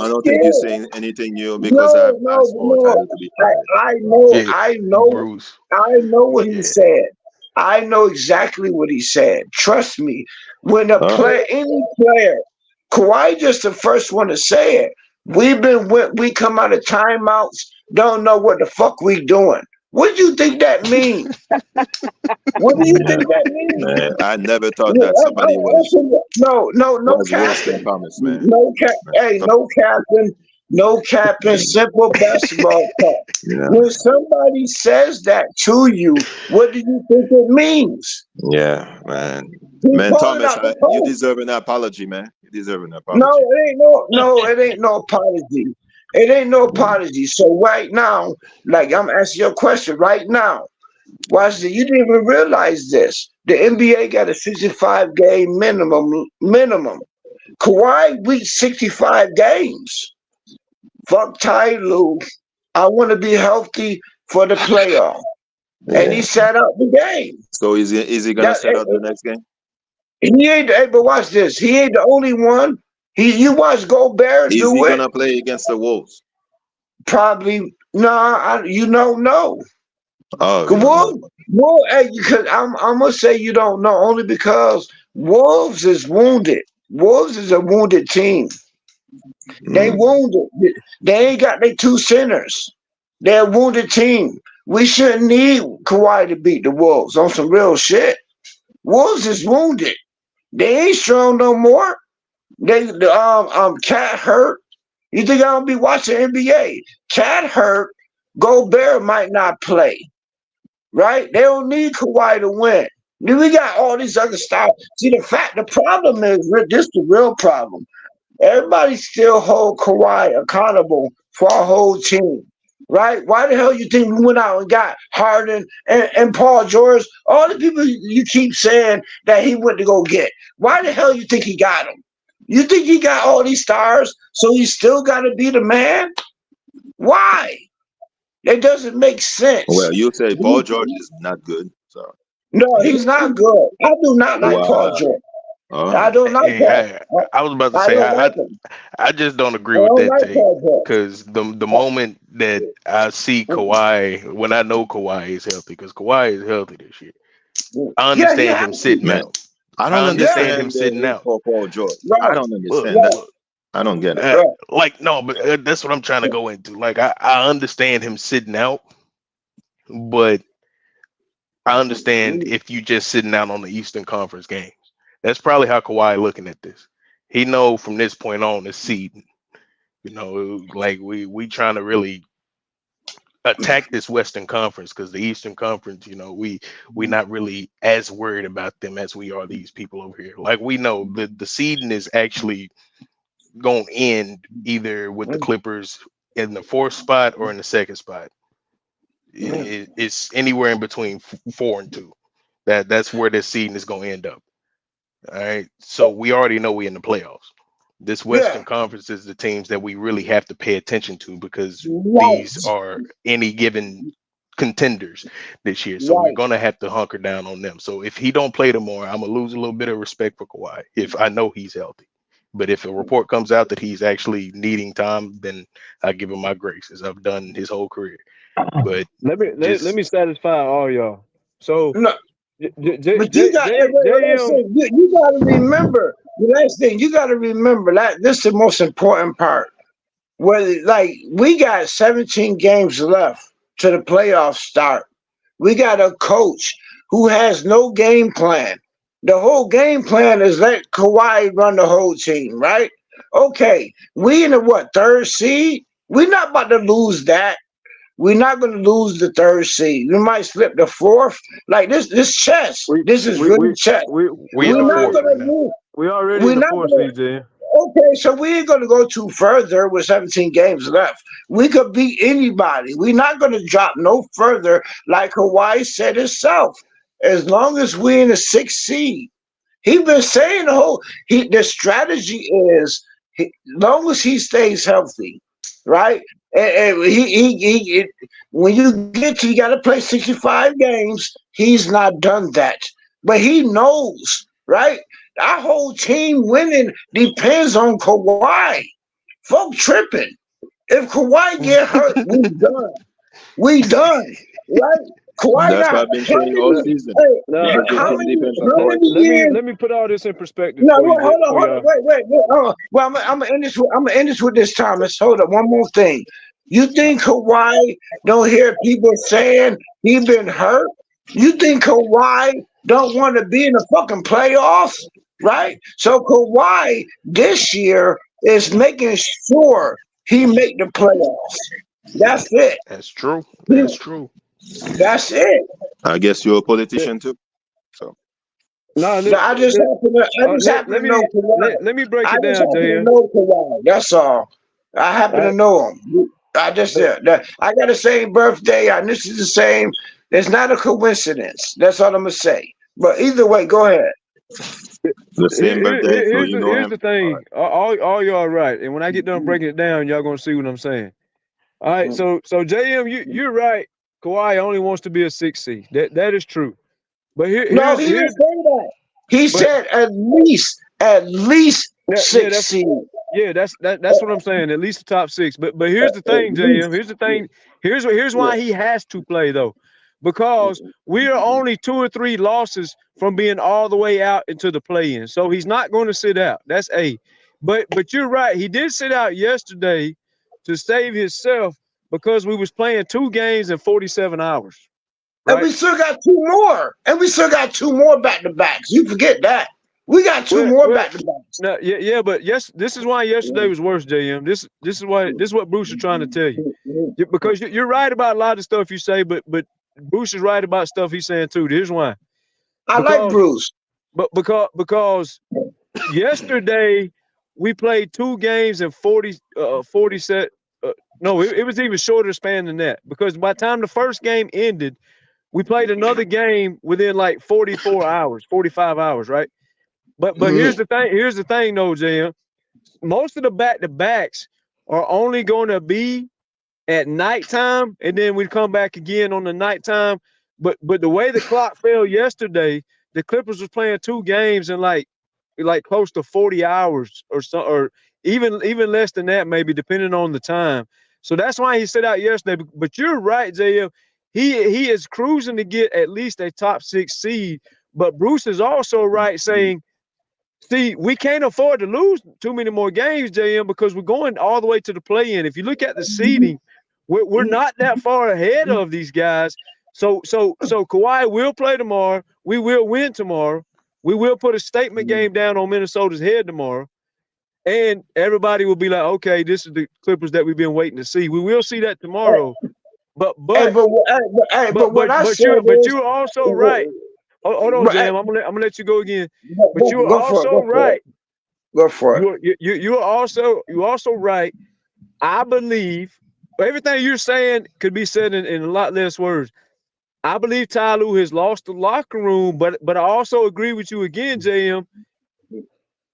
don't think you're saying anything new because I've asked more time to be quiet. I know what he said. I know exactly what he said. Trust me. When any player, Kawhi just the first one to say it. We come out of timeouts, don't know what the fuck we doing. What do you think that means? What do you think that means? Man, I never thought that somebody was. No capping. Comments, man. No capping. Simple basketball talk. Yeah. When somebody says that to you, what do you think it means? Yeah, man. Man, Thomas, you deserve an apology, man. You deserve an apology. No, it ain't no apology. It ain't no apology. So right now, like I'm asking your question right now. Watch this. You didn't even realize this. The NBA got a 65 game minimum. Kawhi reached 65 games. Fuck Ty Lue. I want to be healthy for the playoff. Yeah. And he sat out the game. So is he gonna set out the next game? He ain't. Hey, but watch this. He ain't the only one. You watch Gobert do it. Is he gonna play against the Wolves? Probably. No. Oh. Because I'm gonna say you don't know only because Wolves is wounded. Wolves is a wounded team. They wounded. They ain't got their two centers. They're a wounded team. We shouldn't need Kawhi to beat the Wolves on some real shit. Wolves is wounded. They ain't strong no more. Cat hurt. You think I don't be watching NBA? Cat hurt. Gobert might not play. Right? They don't need Kawhi to win. Then we got all these other stuff. See, the problem is this the real problem. Everybody still hold Kawhi accountable for our whole team. right? Why the hell you think we went out and got Harden and Paul George? All the people you keep saying that he went to go get. Why the hell you think he got them? You think he got all these stars, so he still got to be the man? Why? It doesn't make sense. Well, you say Paul George is not good, so No, he's not good. I do not like Paul George. I don't like that. I was about to I say don't like him. I just don't agree I with don't that like take Paul George. because the moment that I see Kawhi, when I know Kawhi is healthy, because Kawhi is healthy this year, I understand him sitting out. I don't understand him the sitting hate out. for Paul George. Right. I don't understand Look, that. I don't get it. like no, but that's what I'm trying to go into. Like I understand him sitting out, but I understand if you just sitting out on the Eastern Conference games. That's probably how Kawhi looking at this. He know from this point on it's seeding. You know, like we trying to really attack this Western Conference because the Eastern Conference, you know, we not really as worried about them as we are these people over here. Like we know the seeding is actually going to end either with the Clippers in the 4th spot or in the 2nd spot. It's anywhere in between 4 and 2. That's where this seeding is going to end up. All right. So we already know we in the playoffs. This Western Conference is the teams that we really have to pay attention to because these are any given contenders this year. So we're going to have to hunker down on them. So if he don't play tomorrow, I'm going to lose a little bit of respect for Kawhi if I know he's healthy. But if a report comes out that he's actually needing time, then I give him my grace as I've done his whole career. But let me satisfy all y'all. So but you got to remember the last thing. You got to remember that this is the most important part. Where like we got 17 games left to the playoffs start. We got a coach who has no game plan. The whole game plan is let Kawhi run the whole team, right? Okay, we in the 3rd seed? We're not about to lose that. We're not going to lose the 3rd seed. We might slip the 4th. Like this chess. This is really chess. We're not going to lose. We already in the 4th seed, Jay. Okay, so we ain't going to go too further with 17 games left. We could beat anybody. We're not going to drop no further, like Kawhi said himself. As long as we're in the 6th seed, he been saying the strategy is long as he stays healthy, right? And when you got to play 65 games. He's not done that, but he knows, right? Our whole team winning depends on Kawhi. Folk tripping. If Kawhi get hurt, we done. We done, right? Kawhi That's what I've been saying all season. Let me put all this in perspective. No, hold on. Wait. Well, I'm gonna end this with this, Thomas. Hold up, one more thing. You think Kawhi don't hear people saying he been hurt? You think Kawhi don't want to be in the fucking playoffs, right? So Kawhi this year is making sure he make the playoffs. That's it. That's true. That's true. That's it. I guess you're a politician too. So I just happen to know Kawhi. Let me break it down, I just happen to know Kawhi. That's all. I happen to know him. I just I got the same birthday. This is the same. It's not a coincidence. That's all I'm gonna say. But either way, go ahead. The same birthday. Here's the thing. All y'all right. And when I get done breaking it down, y'all gonna see what I'm saying. All right. So JM, you're right. Kawhi only wants to be a 6th seed. That is true. But he didn't say that. He said at least 6th seed. Yeah, that's what I'm saying. At least the top 6. But here's the thing, JM. Here's the thing. Here's why he has to play though, because we are only 2 or 3 losses from being all the way out into the play-in. So he's not going to sit out. That's A. But you're right. He did sit out yesterday to save himself because we was playing 2 games in 47 hours. Right? And we still got 2 more. And we still got 2 more back-to-backs. You forget that. We got 2 more back-to-backs. No, yeah, but yes, this is why yesterday was worse, JM. This is what Bruce is trying to tell you. Because you're right about a lot of stuff you say, but Bruce is right about stuff he's saying too. Here's why. I like Bruce. But because yesterday we played 2 games in 47 no, it was even shorter span than that, because by the time the first game ended, we played another game within like 44 hours, 45 hours, right? But here's the thing. Here's the thing, though, JM. Most of the back-to-backs are only going to be at nighttime, and then we come back again on the nighttime. But the way the clock fell yesterday, the Clippers was playing 2 games in like close to 40 hours or so, or even less than that, maybe, depending on the time. So that's why he set out yesterday. But you're right, JM. He is cruising to get at least a top 6 seed. But Bruce is also right saying, see, we can't afford to lose too many more games, JM, because we're going all the way to the play-in. If you look at the seeding, we're not that far ahead of these guys. So Kawhi will play tomorrow. We will win tomorrow. We will put a statement game down on Minnesota's head tomorrow. And everybody will be like, okay, this is the Clippers that we've been waiting to see. We will see that tomorrow. But you're also right. Hold on, Jam. I'm gonna let you go again. But you're also right. Go for it. You're also right. I believe everything you're saying could be said in a lot less words. I believe Ty Lue has lost the locker room, but I also agree with you again, JM.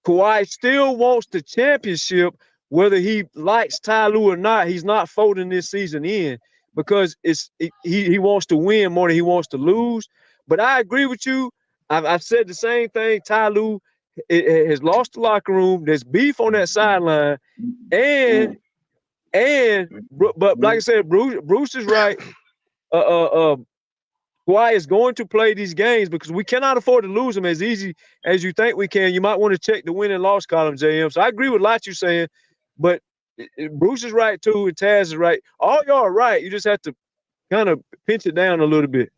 Kawhi still wants the championship, whether he likes Ty Lue or not. He's not folding this season in, because he wants to win more than he wants to lose. But I agree with you. I've said the same thing. Ty Lue has lost the locker room. There's beef on that sideline, but like I said, Bruce is right. Kawhi is going to play these games because we cannot afford to lose them as easy as you think we can. You might want to check the win and loss column, JM. So I agree with a lot you're saying, but Bruce is right too, and Taz is right. All y'all are right. You just have to kind of pinch it down a little bit.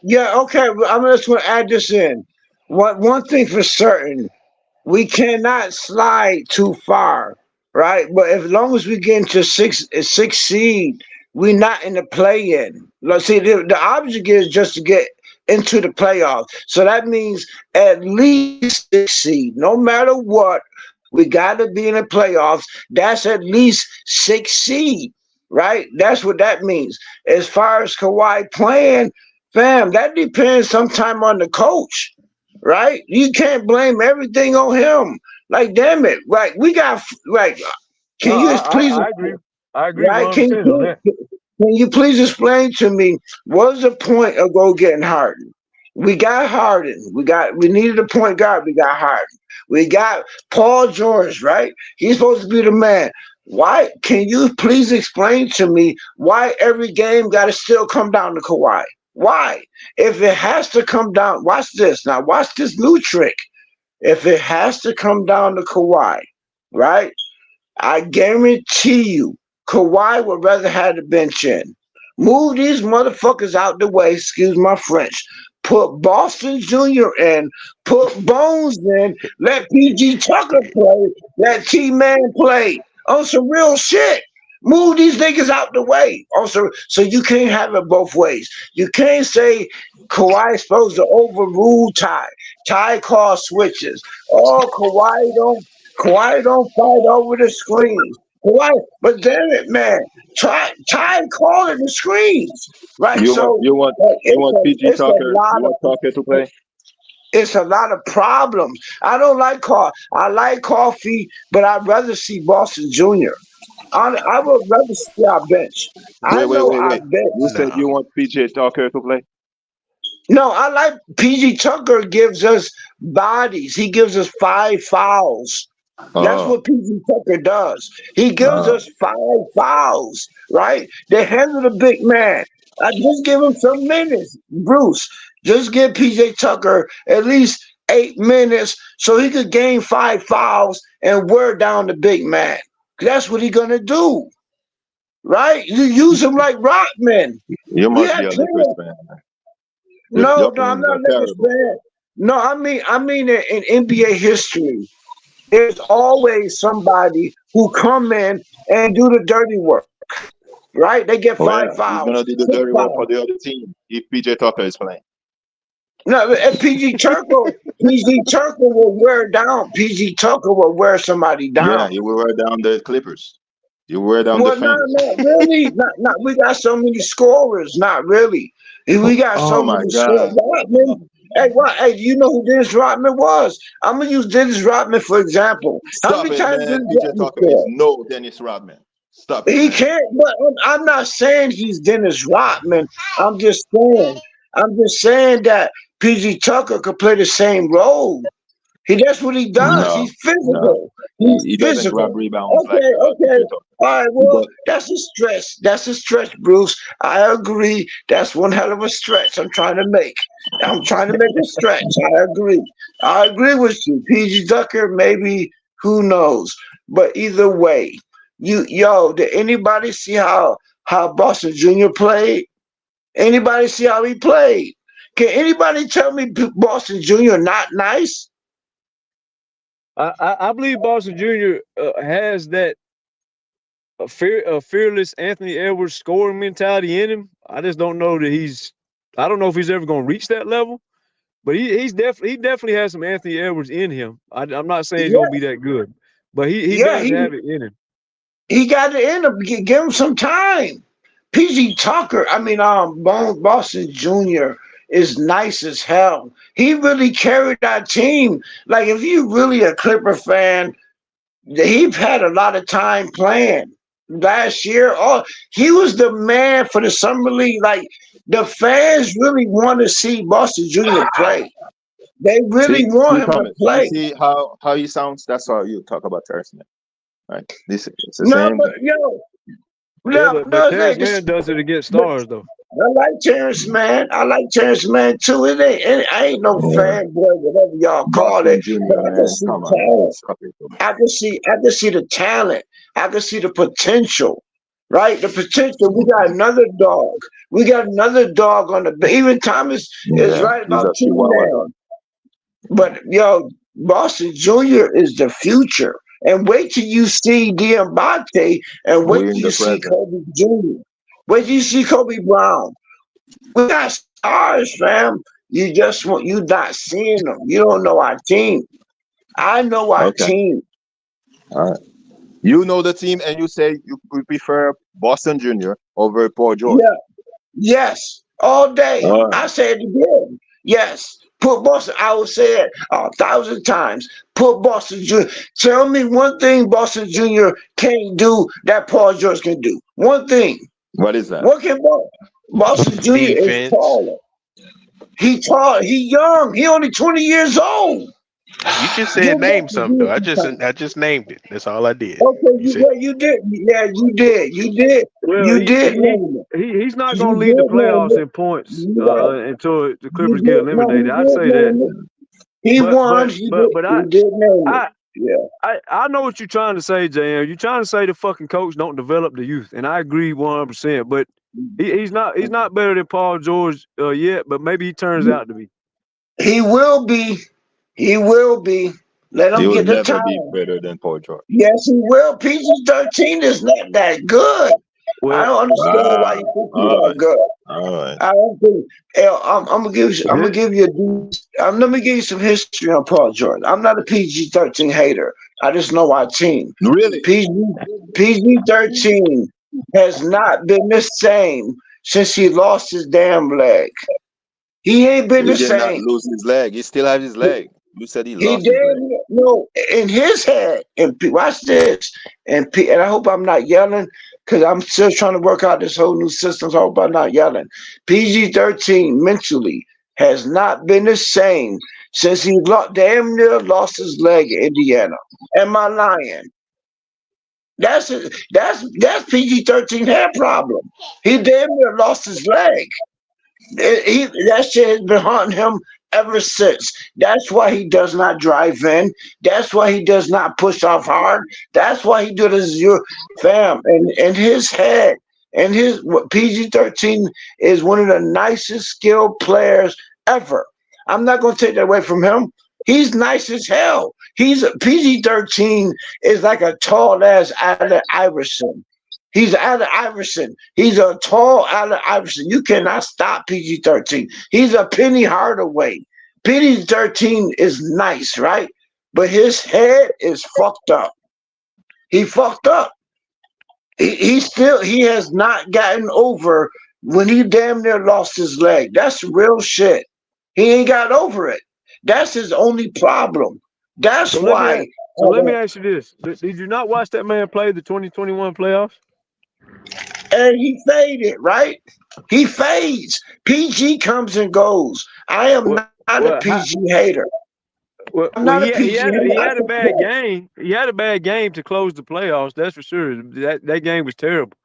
Yeah, okay. I'm just going to add this in. One thing for certain, we cannot slide too far, right? But as long as we get into six seed, we're not in the play-in. Let's see, the object is just to get into the playoffs. So that means at least 6 seed. No matter what, we got to be in the playoffs. That's at least 6 seed, right? That's what that means. As far as Kawhi playing, fam, that depends sometime on the coach, right? You can't blame everything on him. Like, damn it, right? We got, like, can you please? I agree. Right? Can you please explain to me what is the point of getting Harden? We got Harden. We needed a point guard. We got Harden. We got Paul George, right? He's supposed to be the man. Why? Can you please explain to me why every game got to still come down to Kawhi? Why? If it has to come down, watch this. Now, watch this new trick. If it has to come down to Kawhi, right? I guarantee you, Kawhi would rather have the bench in. Move these motherfuckers out the way, excuse my French. Put Boston Jr. in, put Bones in, let PG Tucker play, let T-Man play. On some real shit. Move these niggas out the way. Also, so you can't have it both ways. You can't say Kawhi's supposed to overrule Ty. Ty calls switches. Oh, Kawhi don't fight over the screens. Kawhi, but damn it, man. Ty calling the screens. Right. You want PG Tucker? You want Tucker to play? It's a lot of problems. I don't like Coffee. I like Coffee, but I'd rather see Boston Jr. I would rather see our bench. Wait. You said you want PG Tucker to play? No, I like PG Tucker gives us bodies. He gives us 5 fouls. That's what PG Tucker does. He gives us 5 fouls, right? They handle the big man. I just give him some minutes. Bruce, just give PJ Tucker at least 8 minutes so he could gain 5 fouls and wear down the big man. That's what he's gonna do, right? You use him like Rodman. You must be a Lakers fan. No, I'm not Lakers fan. No, I mean in NBA history, there's always somebody who come in and do the dirty work, right? They get 5 fouls. He's gonna do the dirty work for the other team if PJ Tucker is playing. No, and PG Tucker will wear down. PG Tucker will wear somebody down. Yeah, he will wear down the Clippers. You wear down Well, defenders. not really. Not. We got so many scorers. Not really. We got Oh so my many God. scorers. Rodman. Hey, what? Hey, do you know who Dennis Rodman was? I'm gonna use Dennis Rodman for example. How Stop many it, times man. Dennis PJ Rodman Tucker is scored? no Dennis Rodman. Stop it, He man. can't. But I'm not saying he's Dennis Rodman. I'm just saying. I'm just saying that PG Tucker could play the same role. That's what he does. No, He's no. physical. He's He doesn't grab physical. rebounds like Okay, PJ okay. Tucker. All right, He well, does. that's a stretch. That's a stretch, Bruce. I agree. That's one hell of a stretch I'm trying to make. I'm trying to make a stretch. I agree. I agree with you. PG Tucker, maybe, who knows? But either way, did anybody see how Boston Jr. played? Anybody see how he played? Can anybody tell me Boston Jr. not nice? I believe Boston Jr. Has that fearless Anthony Edwards scoring mentality in him. I just don't know that I don't know if he's ever going to reach that level, but he definitely has some Anthony Edwards in him. I'm not saying he's Yeah, going to be that good, but he yeah, does have it in him. he got to end up. Give him some time. PG Tucker, Boston Jr. is nice as hell. He really carried our team. Like, if you really a Clipper fan, he's had a lot of time playing. Last year, he was the man for the summer league. Like, the fans really want to see Boston Jr. play. They really want him to Thomas, you play. see how he sounds? That's how you talk about Terrence Mann. Right? It's the No, same but thing. Yeah, but Terrence it's- Mann does it against stars though. I like Terrence Mann. I like Terrence Mann too. I ain't no fanboy, whatever y'all call Boston it. Jr., But I can man. see Come on, man. talent. Stop it. I can see the talent. I can see the potential. Right? The potential. We got another dog. We got another dog on the even Thomas is Yeah, right he's about a Chihuahua dog. But Boston Jr. is the future. And wait till you see Diamante and wait We till in you the see present. Kobe Jr. Wait till you see Kobe Brown. We got stars, fam. You not seeing them. You don't know our team. I know our Okay. team. All right. You know the team, and you say you prefer Boston Jr. over Paul George. Yeah. Yes. All day. All right. I say it again. Yes. Put Boston. I will say it 1,000 times. Put Boston Jr. Tell me one thing Boston Jr. can't do that Paul George can do. One thing. What is that? What can Boston Jr. is Defense. taller. He tall. He young. He only 20 years old. You just said name something though. I just named it. That's all I did. Okay, You said you did. Yeah, you did. You did. Well, You did name it. he's not You going to lead the did name playoffs it. in points You got it. until the You Clippers did. get No, eliminated. he I'd did say name that. it. He But won. but He but did. but He did name I it. Yeah. I know what you're trying to say, JM. You're trying to say the fucking coach don't develop the youth, and I agree 100%. But he's not better than Paul George yet, but maybe he turns out to be. He will be. He will be. Let He him will get the never time. be better than Paul George. Yes, he will. PG-13 is not that good. I don't understand why you think he's all that right. good. All right. I don't think. I'm gonna give you. I'm gonna give you let me give you some history on Paul George. I'm not a PG-13 hater. I just know our team. Really? PG-13 has not been the same since he lost his damn leg. He ain't been He the did not same. lose his leg. He still has his leg. You said he He lost his leg. did no in his head. And watch this. And I hope I'm not yelling because I'm still trying to work out this whole new system. So I hope I'm not yelling. PG-13 mentally has not been the same since he damn near lost his leg in Indiana. Am I lying? That's PG-13 hair problem. He damn near lost his leg. That shit has been haunting him ever since. That's why he does not drive in. That's why he does not push off hard. That's why he do this. Fam, and his head and his PG-13 is one of the nicest skilled players ever. I'm not going to take that away from him. He's nice as hell. PG-13 is like a tall ass Allen Iverson. He's Allen Iverson. He's a tall Allen Iverson. You cannot stop PG-13. He's a Penny Hardaway. PG-13 is nice, right? But his head is fucked up. He fucked up. He has not gotten over when he damn near lost his leg. That's real shit. He ain't got over it. That's his only problem. That's why. So let me ask you this: did you not watch that man play the 2021 playoffs? And he faded, right? He fades. PG comes and goes. I am not a PG hater. I'm not a PG hater. He had a bad game. He had a bad game to close the playoffs. That's for sure. That game was terrible.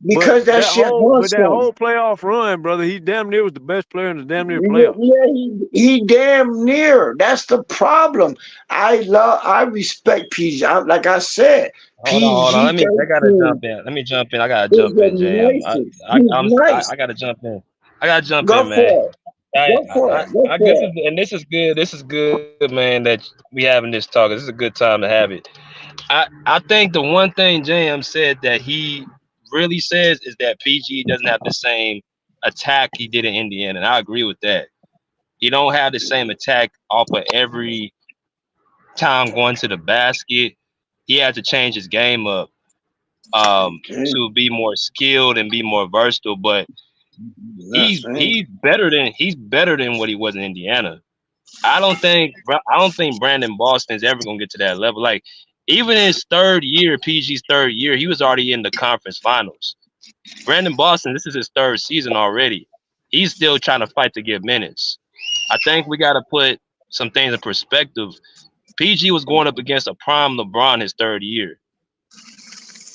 Because that whole playoff run, brother, he damn near was the best player in the damn near playoffs. Yeah, he damn near. That's the problem. I respect PG. Like I said, PG. Hold on. I gotta jump in. Let me jump in. I gotta jump in, Jay. I gotta jump in. I gotta jump in, man. This is good. This is good, man, that we having this talk. This is a good time to have it. I think the one thing JM said that he really says is that PG doesn't have the same attack he did in Indiana, and I agree with that. He don't have the same attack off of every time going to the basket. He had to change his game up to be more skilled and be more versatile, but he's better than what he was in Indiana. I don't think Brandon Boston's ever gonna get to that level. Like, even in his PG's third year, he was already in the conference finals. Brandon Boston, this is his third season already. He's still trying to fight to get minutes. I think we got to put some things in perspective. PG was going up against a prime LeBron his third year.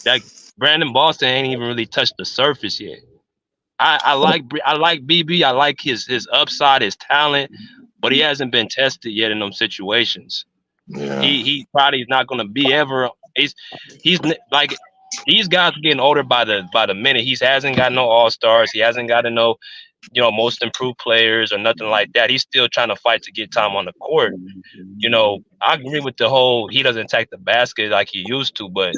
That Brandon Boston ain't even really touched the surface yet. I like BB. I like his upside, his talent, but he hasn't been tested yet in those situations. Yeah. He probably is not going to be ever. He's like, these guys are getting older by the minute. He hasn't got no all-stars. He hasn't got no, most improved players or nothing like that. He's still trying to fight to get time on the court. I agree with the whole he doesn't attack the basket like he used to, but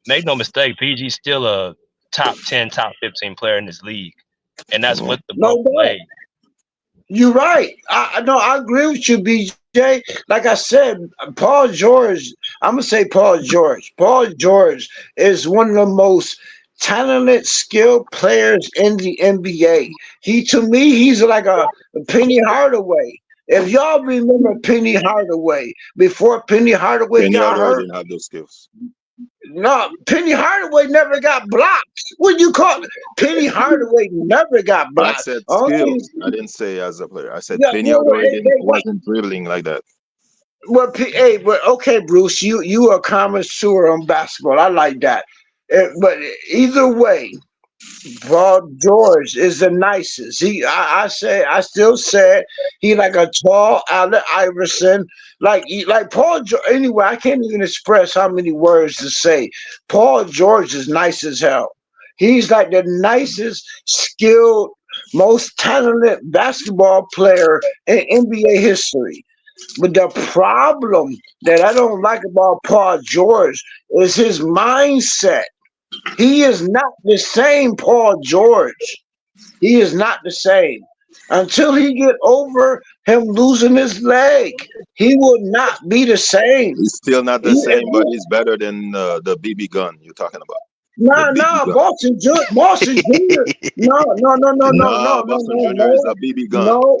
make no mistake, PG's still a top 10, top 15 player in this league, and that's with the ball play. You're right. I agree with you, BJ. Like I said, Paul George, I'm going to say Paul George. Paul George is one of the most talented, skilled players in the NBA. To me, he's like a Penny Hardaway. If y'all remember Penny Hardaway, before Penny Hardaway got hurt, didn't have those skills. No, Penny Hardaway never got blocked. What do you call it? Penny Hardaway never got blocked. I said skills. I didn't say as a player. I said Penny Hardaway wasn't dribbling like that. Well, okay, Bruce, you are a connoisseur on basketball. I like that. But either way, Paul George is the nicest. I still say he like a tall Allen Iverson, like Paul George. Anyway, I can't even express how many words to say. Paul George is nice as hell. He's like the nicest, skilled, most talented basketball player in NBA history. But the problem that I don't like about Paul George is his mindset. He is not the same Paul George. He is not the same. Until he get over him losing his leg, he will not be the same. He's still not the same, but he's better than the BB gun you're talking about. No, Boston Jr. No. Boston Jr. is a BB gun. No.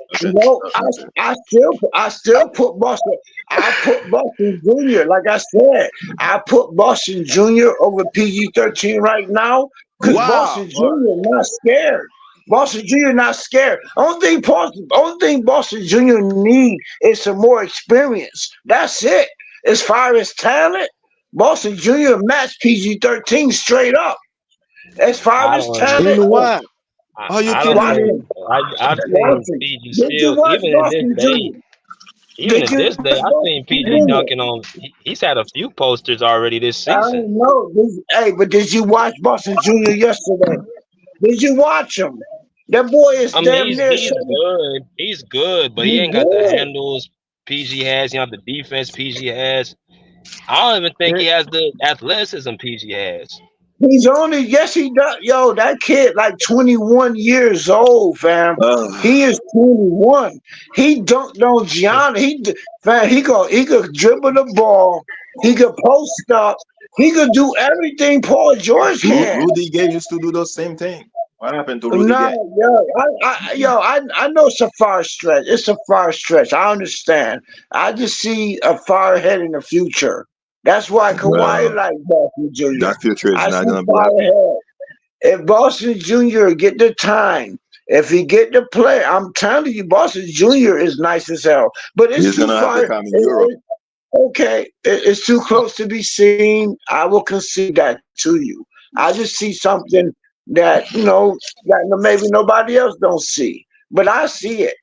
I still put Boston. I put Boston Jr. Like I said, I put Boston Jr. over PG-13 right now because Boston Jr. not scared. Boston Jr. not scared. Only thing Boston Jr. need is some more experience. That's it. As far as talent, Boston Jr. matched PG-13 straight up. As far as talent, why? Are you kidding me? I've seen PG still, even in this day, I've seen PG dunking on. He's had a few posters already this season. I don't know. But did you watch Boston Jr. yesterday? Did you watch him? That boy is damn near. He's good. He's good, but he ain't got the handles PG has. He don't have the defense PG has. I don't even think he has the athleticism PG has. He's only, yes, he does. Yo, that kid like 21 years old, fam. He is 21. He dunked on Gianna. He could dribble the ball. He could post up. He could do everything Paul George can. Rudy Gay used to do the same thing. What happened to Rudy No, Gay? I know it's a far stretch. It's a far stretch. I understand. I just see a far ahead in the future. That's why Kawhi like Boston Jr. That future is I not see gonna be far happy. ahead. If Boston Jr. get the time, if he get the play, I'm telling you, Boston Jr. is nice as hell. But it's He's too gonna have far. to come in Europe. Okay, it's too close to be seen. I will concede that to you. I just see something that that maybe nobody else don't see, but I see it.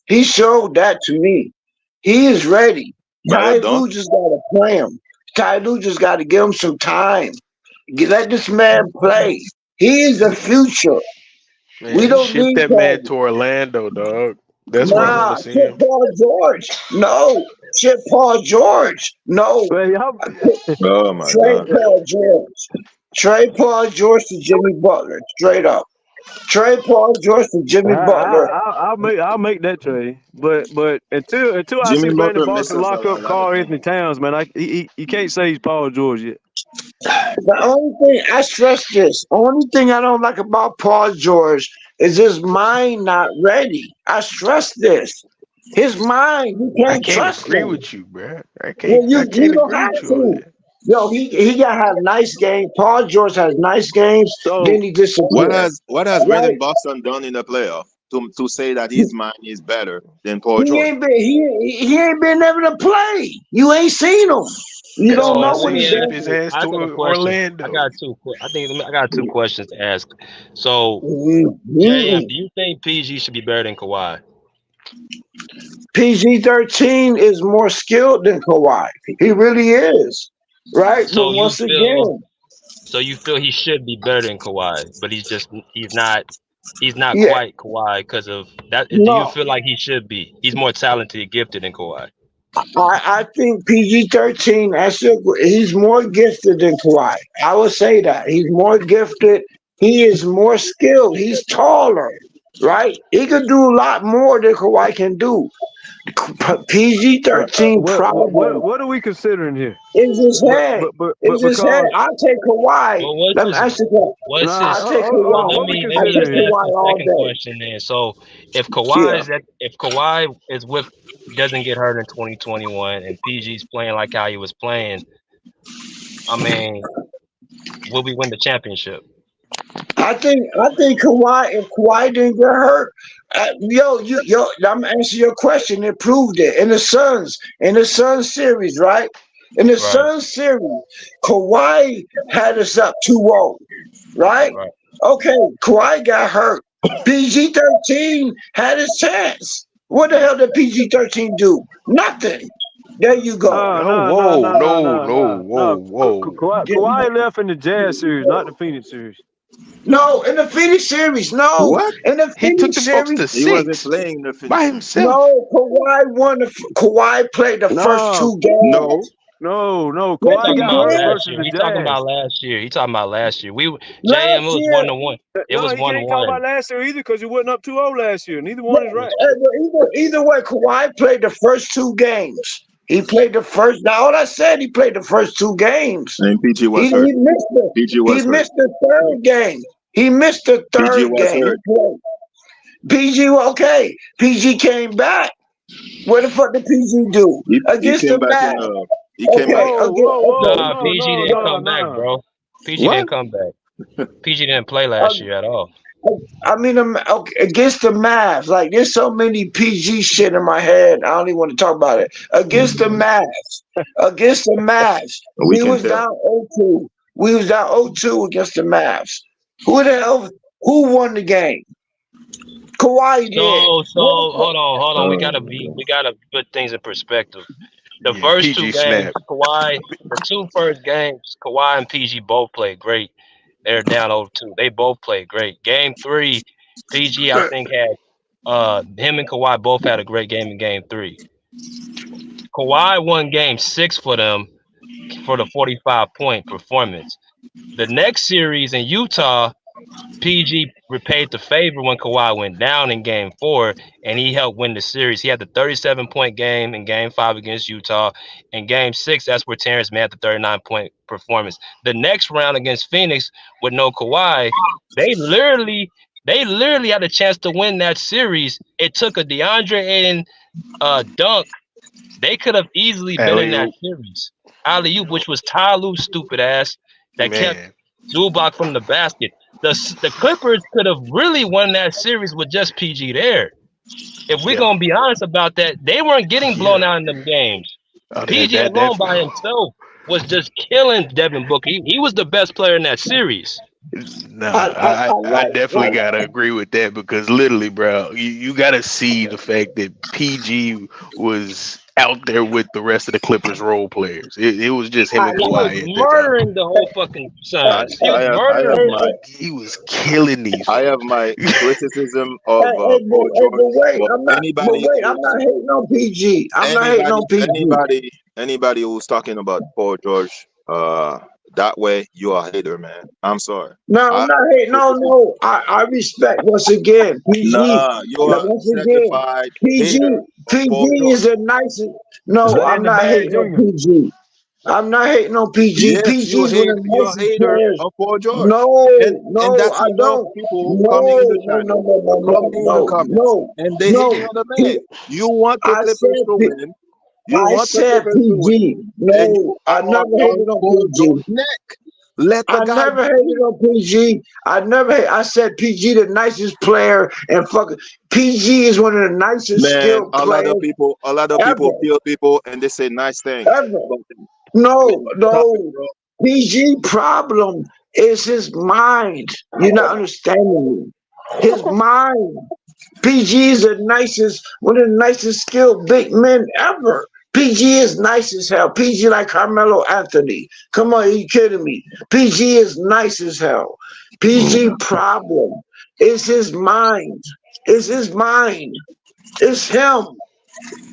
He showed that to me. He is ready. Ty Lue just gotta play him. Ty Lue just gotta give him some time. Let this man play. He is the future. Man, We don't ship need that man to Orlando, dog. That's where I want Nah, to see ship him. Paul George. No, ship Paul George. No, Oh my trade God. Paul George. Trade Paul George to Jimmy Butler. Straight up. Trade Paul George to Jimmy Butler. I'll make that trade, but until I Jimmy see Brandon Butler Boston misses lock a up lot of Karl things. Anthony Towns, man, you can't say he's Paul George yet. The only thing I stress this, only thing I don't like about Paul George is his mind not ready. I stress this. His mind, you I can't can't trust agree him. with you, bro. I Well, can't. I you can't don't agree have with you on to. that. Yo, he gotta have nice games. Paul George has nice games, then So he disappears. What has Right? Brandon Boston done in the playoff to say that his mind is better than Paul He George? ain't been he ain't been able to play. You ain't seen him. You That's don't why I know So let what say me he ship ask his you. doing. ass I to got a question. Orlando. I got two questions to ask. So, JM, do you think PG should be better than Kawhi? PG-13 is more skilled than Kawhi. He really is. Right? But So you once feel again, so you feel he should be better than Kawhi, but he's not yeah, quite Kawhi because of that. Do you no. feel like he should be? He's more talented, gifted than Kawhi. I think PG-13, he's more gifted than Kawhi. I would say that. He's more gifted. He is more skilled. He's taller, right? He could do a lot more than Kawhi can do. PG-13 problem what are we considering here? is his head. But Is his head. because I'll take Kawhi. Well, what's Let me his ask you that. what's nah, I'll his? take Well, hold Kawhi. on, let what we me I just considering take here? ask Kawhi the all second day. question then. So, Yeah. if Kawhi is with doesn't get hurt in 2021 and PG's playing like how he was playing, I mean, will we win the championship? I think Kawhi, if Kawhi didn't get hurt, I'm gonna answer your question. It proved it in the Suns series, right? In the Right, Suns series, Kawhi had us up 2-0, right? right. Okay, Kawhi got hurt. PG-13 had his chance. What the hell did PG-13 do? Nothing. There you go. No, No, no, no, whoa, no, no, no, no, no, no, whoa, no. whoa. Kawhi left in the Jazz series, not the Phoenix series. No, in the Phoenix series, no. What? In the He took Phoenix them folks series, to He wasn't 6 playing the Phoenix by series. himself. no, Kawhi played the first No, 2 games. No. no. He Yes, Kawhi talking he got about hurt did. last versus year. the He talking Jazz. about last year. He talking about last year. JM, Last it was year, 1-1. It No, was he can't talk 1-1. about last year either because he wasn't up 2-0 last year. Neither one is right. either way, Kawhi played the first 2 games. He played the first. Now, all I said, he played the first 2 games. And PG He was hurt. he missed the PG he was hurt. missed the third game. He missed the PG third was game. hurt. He played. PG, okay. PG came back. What the fuck did PG do He against came the back in Mavs? he came back. Okay, Whoa, against whoa, whoa, Nah, no, PG no, didn't no, come back, no. bro. PG What? didn't come back. PG didn't play uh, last year at all. I mean, okay, against the Mavs, like there's so many PG shit in my head. I don't even want to talk about it. Against the Mavs, We we can was tell. down 0-2. We was down 0-2 against the Mavs. Who the hell? Who won the game? Kawhi did. So What the fuck? hold on. Oh, We gotta put things in perspective. The Yeah, first two PG games, snapped. the two first games, Kawhi and PG both played great. They're down 0-2. They both played great. Game 3, PG I think had him and Kawhi both had a great game in game 3. Kawhi won game 6 for them for the 45-point performance. The next series in Utah, PG repaid the favor when Kawhi went down in Game 4, and he helped win the series. He had the 37-point game in Game 5 against Utah. In Game 6, that's where Terrence Mann had the 39-point performance. The next round against Phoenix with no Kawhi, they literally had a chance to win that series. It took a DeAndre Ayton dunk. They could have easily been in that series. Alley-oop, which was Ty Lue's stupid ass that kept Zubac from the basket. The Clippers could have really won that series with just PG there. If we're gonna be honest about that, they weren't getting blown out in them games. PG alone by himself was just killing Devin Booker. He was the best player in that series. No, I definitely gotta agree with that because literally, bro, you gotta see the fact that PG was out there with the rest of the Clippers role players. It was just him and Kawhi. He was murdering the whole fucking Suns. He was killing these. I have my criticism of Paul George. I'm not hating on PG. I'm not hating on PG. Anybody who's talking about Paul George that way, you are a hater, man. I'm sorry. No, I'm not hating. No. I respect once again. PG. Nah, you are certified hater. PG is the nicest. No, I'm not hating on PG. I'm not hating on PG. Yes, PG is one of the nicest players. Of Paul George. No, that's I don't. People who come in the channel, no, and they hate on the man. You want the Clippers to win. I said PG. No, I never hated on PG. I never hated on PG. I said PG the nicest player, and fucking PG is one of the nicest skilled players. A lot of people kill people, and they say nice things. No. PG problem is his mind. You're not understanding me. His mind. PG is one of the nicest skilled big men ever. PG is nice as hell. PG like Carmelo Anthony. Come on, are you kidding me? PG is nice as hell. PG problem is his mind. It's his mind. It's him.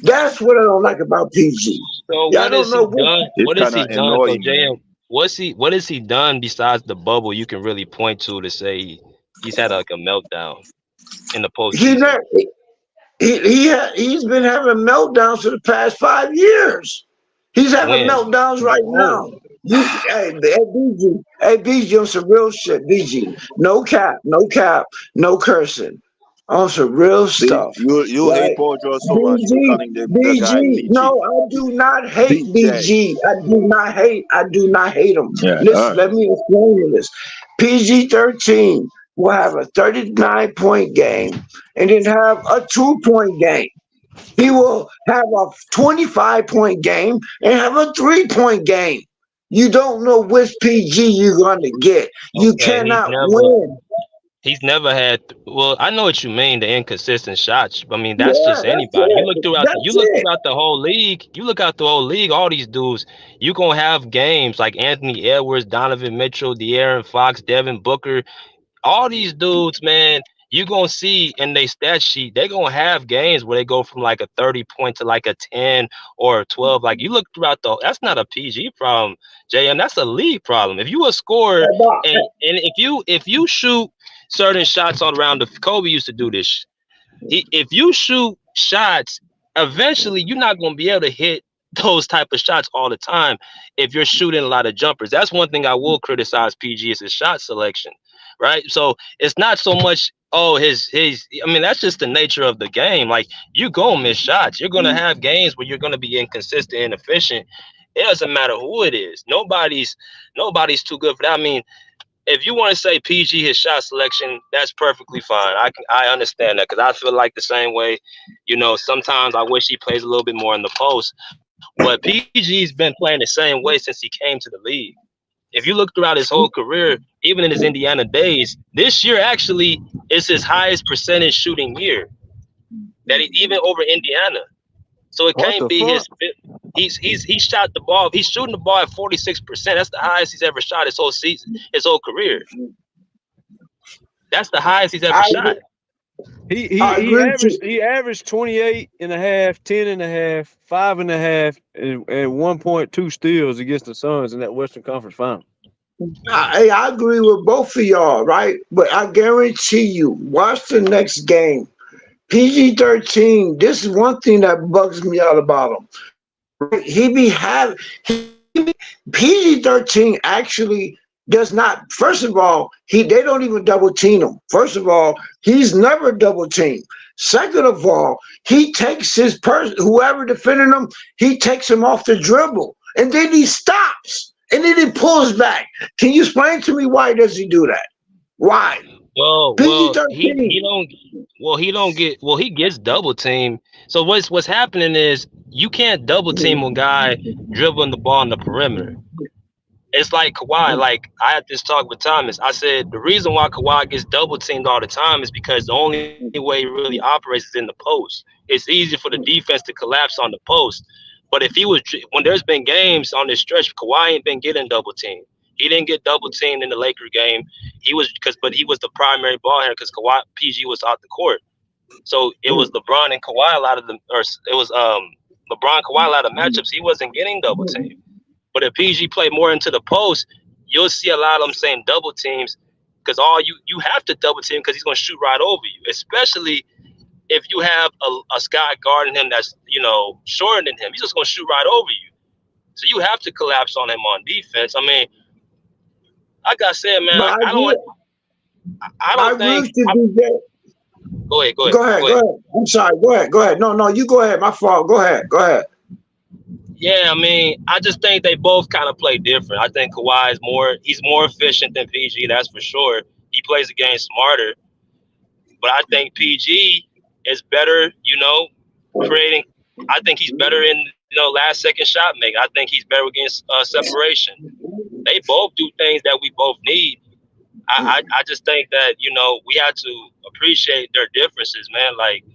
That's what I don't like about PG. So what has he done? What has he done? So JM, what has he done besides the bubble you can really point to say he's had like a meltdown in the postseason? He's been having meltdowns for the past 5 years. He's having meltdowns right now. Hey, BG on some real shit. BG, no cap, no cursing. On some real stuff. You hate Paul George so much. BG, no, I do not hate BG. I do not hate him. Yeah, Listen, let me explain you this. PG-13 will have a 39-point game and then have a 2-point game. He will have a 25-point game and have a 3-point game. You don't know which PG you're going to get. You cannot win. He's never had. Well, I know what you mean, the inconsistent shots. I mean, that's just anybody. You look throughout the whole league. You look out the whole league. All these dudes, you gonna have games like Anthony Edwards, Donovan Mitchell, De'Aaron Fox, Devin Booker. All these dudes, man, you're gonna see in their stat sheet, they're gonna have games where they go from like a 30-point to like a 10 or a 12. Like you look throughout that's not a PG problem, JM. That's a league problem. If you a scorer and if you shoot certain shots all around Kobe used to do this. If you shoot shots, eventually you're not gonna be able to hit those type of shots all the time if you're shooting a lot of jumpers. That's one thing I will criticize PG is his shot selection. Right, so it's not so much his. I mean, that's just the nature of the game. Like you gonna miss shots. You're gonna have games where you're gonna be inconsistent, inefficient. It doesn't matter who it is. Nobody's too good for that. I mean, if you want to say PG his shot selection, that's perfectly fine. I understand that because I feel like the same way. You know, sometimes I wish he plays a little bit more in the post, but PG's been playing the same way since he came to the league. If you look throughout his whole career, even in his Indiana days, this year actually is his highest percentage shooting year. That he even over Indiana. So it can't be he shot the ball. He's shooting the ball at 46%. That's the highest he's ever shot his whole season, his whole career. That's the highest he's ever shot. He averaged 28 and a half, 10 and a half, 5 and a half, and 1.2 steals against the Suns in that Western Conference Final. I agree with both of y'all, right? But I guarantee you, watch the next game. PG-13. This is one thing that bugs me out about him. He be have PG-13 actually does not. First of all, they don't even double team him. First of all, he's never double teamed. Second of all, he takes his person, whoever defending him, he takes him off the dribble, and then he stops, and then he pulls back. Can you explain to me why does he do that? Why? Well, he gets double teamed. So what's happening is you can't double team a guy dribbling the ball on the perimeter. It's like Kawhi. Like, I had this talk with Thomas. I said the reason why Kawhi gets double teamed all the time is because the only way he really operates is in the post. It's easy for the defense to collapse on the post. But when there's been games on this stretch, Kawhi ain't been getting double teamed. He didn't get double teamed in the Laker game. But he was the primary ball handler because Kawhi PG was out the court. So it was LeBron and Kawhi LeBron Kawhi a lot of matchups. He wasn't getting double teamed. But if PG played more into the post, you'll see a lot of them saying double teams because you have to double team because he's going to shoot right over you, especially if you have a guy guarding him that's shorter than him. He's just going to shoot right over you. So you have to collapse on him on defense. I mean, like I said, man, I don't think. Go ahead. I'm sorry. Go ahead. No, you go ahead. My fault. Go ahead. Yeah, I mean, I just think they both kind of play different. I think Kawhi he's more efficient than PG, that's for sure. He plays the game smarter. But I think PG is better, creating. I think he's better in, last second shot making. I think he's better against separation. They both do things that we both need. I just think that, we have to appreciate their differences, man. Like,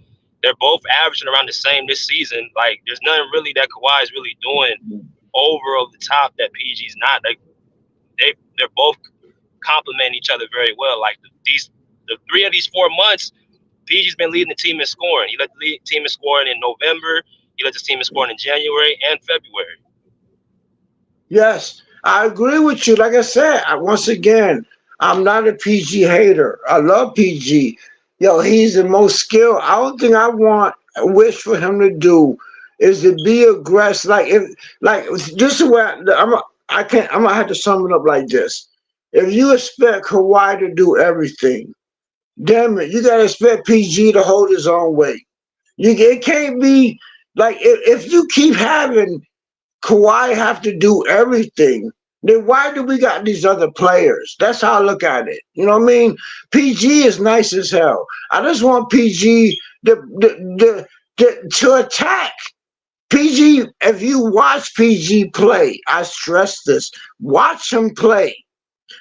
they're both averaging around the same this season. Like, there's nothing really that Kawhi is really doing over the top that PG's not. They're both complementing each other very well. Like, the 3 of these 4 months, PG's been leading the team in scoring. He led the team in scoring in November. He led the team in scoring in January and February. Yes, I agree with you. Like I said, once again, I'm not a PG hater. I love PG. He's the most skilled. I don't think I wish for him to do is to be aggressive. This is where I'm gonna have to sum it up like this. If you expect Kawhi to do everything, damn it, you gotta expect PG to hold his own weight. It can't be like if you keep having Kawhi have to do everything, then why do we got these other players? That's how I look at it. You know what I mean? PG is nice as hell. I just want PG to attack. PG, if you watch PG play, I stress this, watch him play.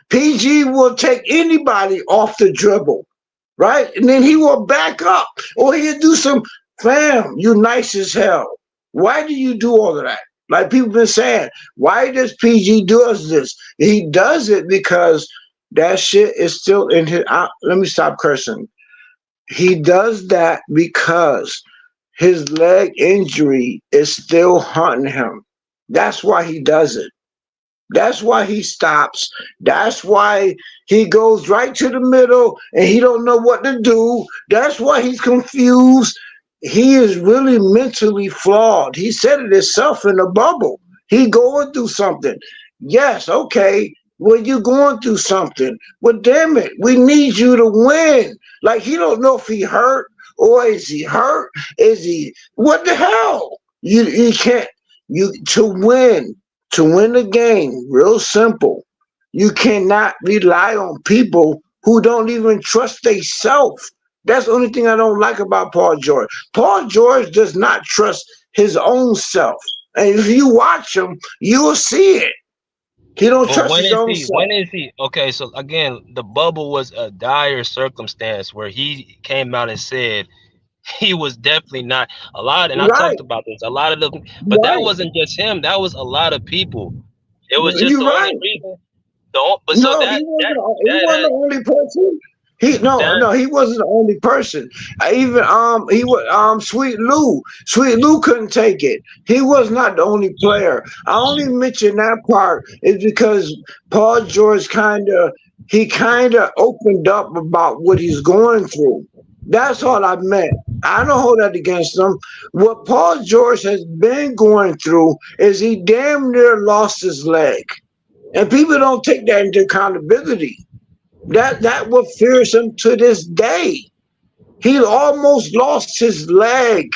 PG will take anybody off the dribble, right? And then he will back up. Or he'll do some, fam, you nice as hell. Why do you do all of that? Like people been saying, why does PG does this? He does it because that shit is still in his. Let me stop cursing. He does that because his leg injury is still haunting him. That's why he does it. That's why he stops. That's why he goes right to the middle and he don't know what to do. That's why he's confused. He is really mentally flawed. He said it himself in the bubble. He going through something. Yes, okay. Well, you're going through something. Well, damn it, we need you to win. Like, he don't know if he hurt or is he hurt? Is he, what the hell? You can't, to win the game, real simple. You cannot rely on people who don't even trust themselves. That's the only thing I don't like about Paul George. Paul George does not trust his own self. And if you watch him, you'll see it. He don't trust his own self. When is he? Okay, so again, the bubble was a dire circumstance where he came out and said he was definitely not a lot. And I talked about this. A lot of them, but that wasn't just him. That was a lot of people. It was just the only reason. He wasn't the only person. He wasn't the only person. Even he was Sweet Lou. Sweet Lou couldn't take it. He was not the only player. I only mention that part is because Paul George kind of opened up about what he's going through. That's all I meant. I don't hold that against him. What Paul George has been going through is he damn near lost his leg. And people don't take that into accountability. That what fears him to this day. He almost lost his leg.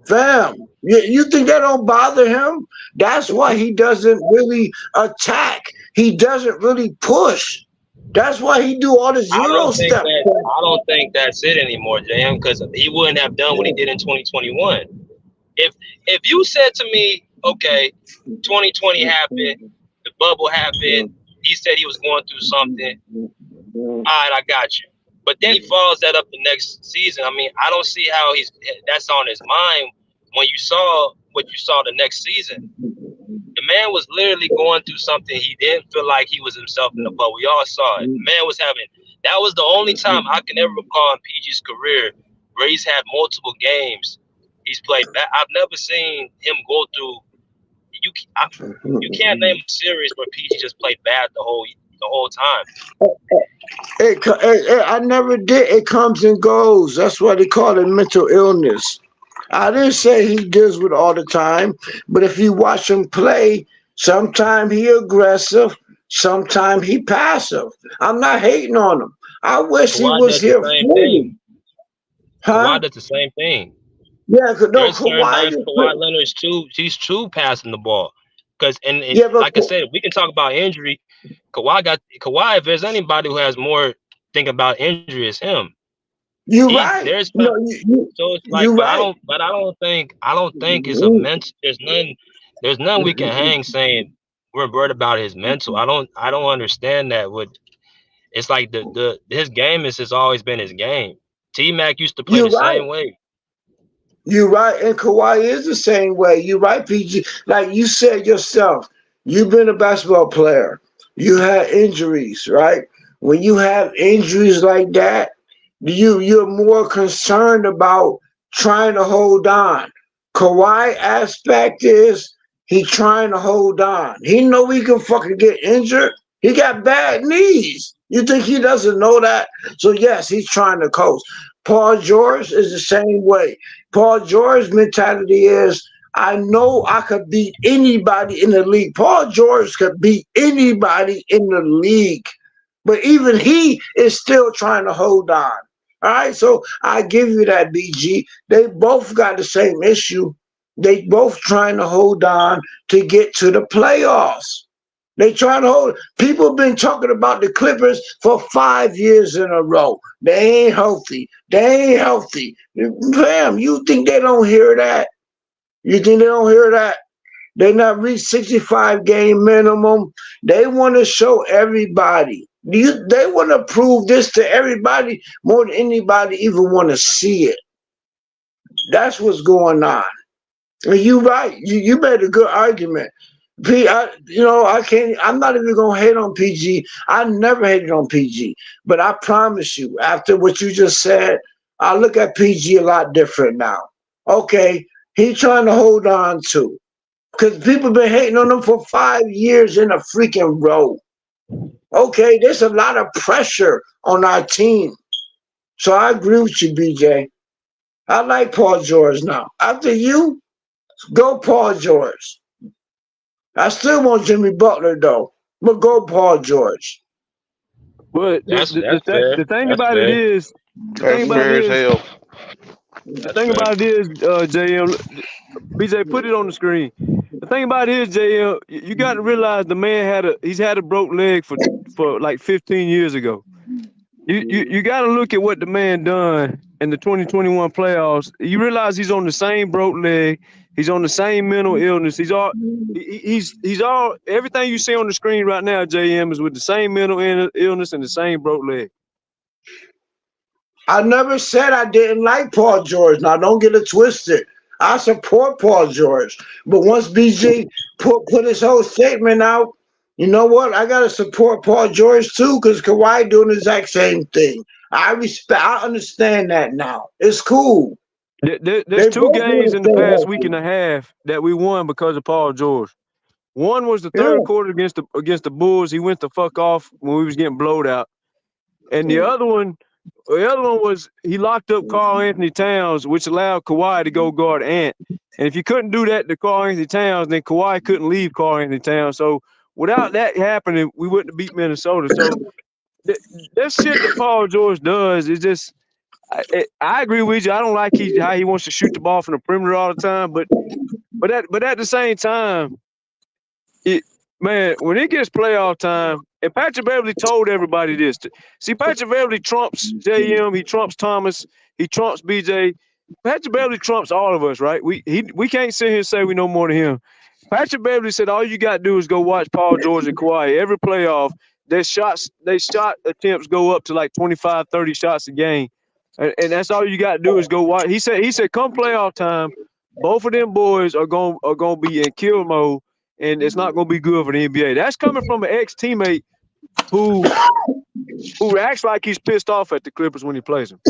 Fam, you think that don't bother him? That's why he doesn't really attack. He doesn't really push. That's why he do all the zero stuff. I don't think that's it anymore, JM, because he wouldn't have done what he did in 2021. If you said to me, okay, 2020 happened, the bubble happened, he said he was going through something, all right, I got you. But then he follows that up the next season. I mean, I don't see how that's on his mind when you saw what you saw the next season. The man was literally going through something. He didn't feel like he was himself in the bubble. We all saw it. The man was that was the only time I can ever recall in PG's career where he's had multiple games. He's played bad. I've never seen him go through. You can't name a series where PG just played bad the whole time. I never did. It comes and goes. That's why they call it mental illness. I didn't say he deals with it all the time, but if you watch him play, sometimes he aggressive, sometimes he passive. I'm not hating on him. I wish he was here fully. Kawhi does the same thing. Yeah, because Kawhi Leonard's he's too passing the ball. Because like I said, we can talk about injury. Kawhi, if there's anybody who has more thinking about injury, it's him. You're right. So it's like, right. I don't think it's a mental. There's none we can hang saying we're worried about his mental. I don't understand that. It's like his game has always been his game. T-Mac used to play same way. You're right, and Kawhi is the same way. You're right, PG. Like you said yourself, you've been a basketball player. You had injuries, right? When you have injuries like that, you're more concerned about trying to hold on. Kawhi aspect is he trying to hold on. He know he can fucking get injured. He got bad knees. You think he doesn't know that? So yes, he's trying to coast. Paul George is the same way. Paul George's mentality is, I know I could beat anybody in the league. Paul George could beat anybody in the league. But even he is still trying to hold on. All right, so I give you that, BG. They both got the same issue. They both trying to hold on to get to the playoffs. They trying to hold. People have been talking about the Clippers for 5 years in a row. They ain't healthy. They ain't healthy. Fam, you think they don't hear that? You think they don't hear that? They not reached 65 game minimum. They want to show everybody. They want to prove this to everybody more than anybody even want to see it. That's what's going on. And you're right. You made a good argument. I'm not even gonna hate on PG. I never hated on PG, but I promise you, after what you just said, I look at PG a lot different now. Okay, he's trying to hold on to, because people been hating on him for 5 years in a freaking row. Okay, there's a lot of pressure on our team, so I agree with you, BJ. I like Paul George now. After you, go Paul George. I still want Jimmy Butler though, but go Paul George. But the thing about it is, JM, BJ, put it on the screen. The thing about it is, JM, you got to realize the man he's had a broke leg for like 15 years ago. You got to look at what the man done in the 2021 playoffs. You realize he's on the same broke leg. He's on the same mental illness. He's all everything you see on the screen right now, JM, is with the same mental illness and the same broke leg. I never said I didn't like Paul George. Now don't get it twisted. I support Paul George. But once BG put his whole statement out, You know what? I gotta support Paul George too, because Kawhi doing the exact same thing. I understand that now. It's cool. There's two games in the past week and a half that we won because of Paul George. One was the third quarter against the Bulls. He went the fuck off when we was getting blowed out. And the other one was he locked up Karl Anthony Towns, which allowed Kawhi to go guard Ant. And if you couldn't do that to Karl Anthony Towns, then Kawhi couldn't leave Karl Anthony Towns. So without that happening, we wouldn't have beat Minnesota. So that shit that Paul George does is just. I agree with you. I don't like how he wants to shoot the ball from the perimeter all the time, but at the same time, when it gets playoff time, and Patrick Beverly told everybody this. See, Patrick Beverly trumps JM, he trumps Thomas, he trumps BJ. Patrick Beverly trumps all of us, right? We can't sit here and say we know more than him. Patrick Beverly said all you got to do is go watch Paul George and Kawhi. Every playoff, their shot attempts go up to like 25, 30 shots a game. And that's all you got to do is go watch. He said come playoff time, both of them boys are going to be in kill mode, and it's not going to be good for the NBA. That's coming from an ex-teammate who acts like he's pissed off at the Clippers when he plays them.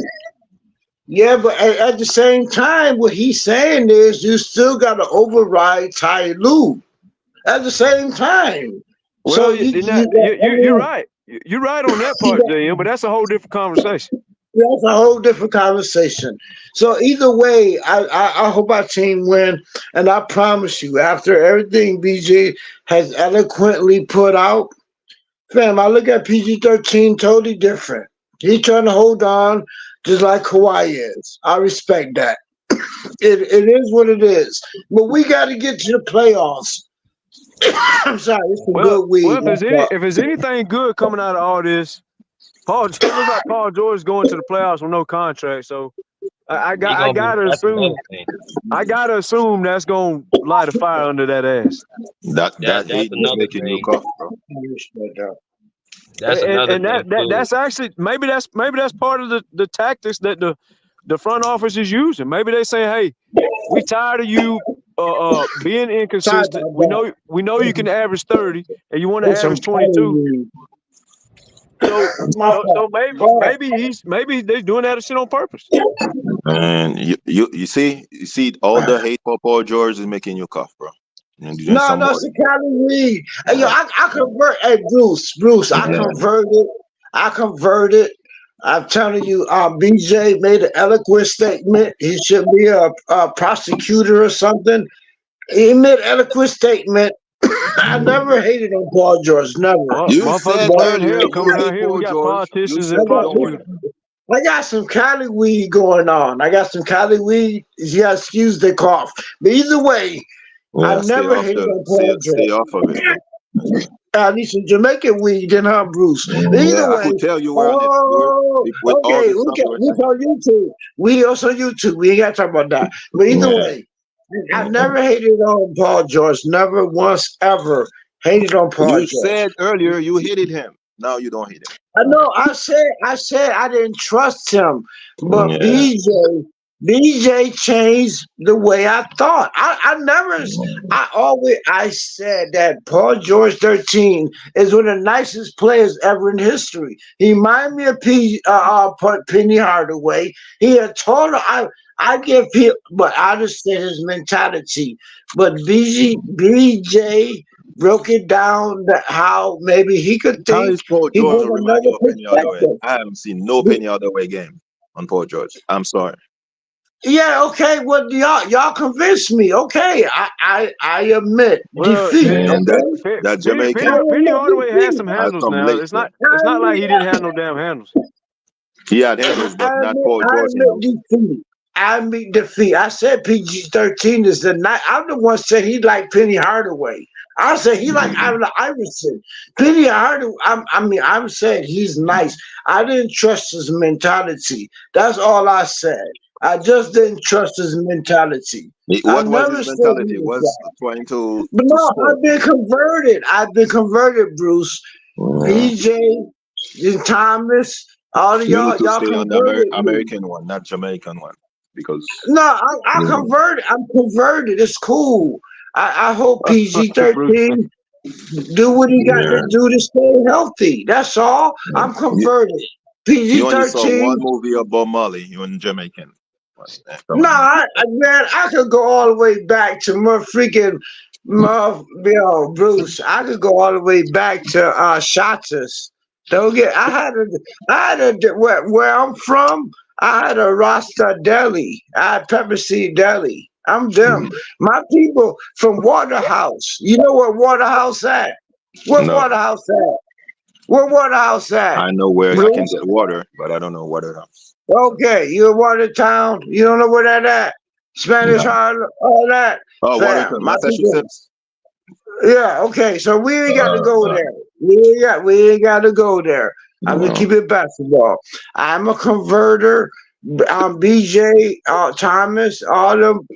Yeah, but at the same time, what he's saying is you still got to override Ty Lue at the same time. Well, so you're right. You're right on that part, JM, but that's a whole different conversation. That's a whole different conversation. So either way, I hope our team win, and I promise you, after everything BG has eloquently put out, fam, I look at PG-13 totally different. He's trying to hold on just like Kawhi is. I respect that. It is what it is. But we got to get to the playoffs. I'm sorry, it's a good week. Well, if there's anything good coming out of all this, it looks like Paul George going to the playoffs with no contract. So I gotta assume that's gonna light a fire under that ass. That's making you cough, bro. That's actually maybe that's part of the tactics that the front office is using. Maybe they say, hey, we tired of you being inconsistent. We know you can average 30 and you want to average 22. So maybe they're doing that shit on purpose. And you see all the hate for Paul George is making you cough, bro. No, it's a Cali Reed. Hey, yo, I convert. Hey, Bruce, I converted. I'm telling you, BJ made an eloquent statement. He should be a prosecutor or something. He made an eloquent statement. I never hated on Paul George. Never. You said earlier, coming out here, we got politicians and prosecutors. I got some Cali weed going on. Yeah, excuse the cough. But either way, I never hated on Paul George. Stay off of it. I need some Jamaican weed, then, huh, Bruce? Either way, I could tell you were okay, we on YouTube. We also on YouTube. We ain't got to talk about that. But either way, I never hated on Paul George. Never once ever hated on Paul George. You said earlier you hated him. Now you don't hate him. I know. I said I didn't trust him, but BJ changed the way I thought. I said that Paul George 13 is one of the nicest players ever in history. He reminded me of Penny Hardaway. He had told her I give people, but I understand his mentality. But BJ broke it down that how maybe he could think. How is Paul George remind you of Penny Hardaway? I haven't seen no Penny Hardaway game on Paul George. I'm sorry. Yeah, okay. Well, y'all convinced me. Okay, I admit defeat. That Jamaican Penny Hardaway has some handles now. It's not like he didn't have no damn handles. He had handles, but not Paul George. I admit defeat. I said PG-13 is the night. I'm the one said he liked Penny Hardaway. I said he like Allen Iverson. Penny Hardaway. I'm saying he's nice. I didn't trust his mentality. That's all I said. I just didn't trust his mentality. What was his mentality? Was trying to. But no, I've been converted, Bruce. PJ, Thomas, all of y'all stay on the converted. American one, not Jamaican one, because. No, I converted. I'm converted. It's cool. I hope PG-13. Do what he got to do to stay healthy. That's all. I'm converted. You only saw one PG-13. movie of Bob Marley. You're Jamaican. No, man, I could go all the way back to Bruce. I could go all the way back to Shotters. Don't get. I had a where I'm from. I had a Rasta deli. I had Pepper Seed Deli. I'm them. My people from Waterhouse. You know where Waterhouse at? Where No. Waterhouse at? Where Waterhouse at? I know where I Bruce? can get water, but I don't know Waterhouse. Okay, you in Watertown? You don't know where that at? Spanish Harlem, all that. Oh, Fam, Watertown, my people. Massachusetts. Yeah, okay. So we ain't got to go there. We ain't got to go there. I'm gonna keep it basketball. I'm a converter. BJ, Thomas, all them.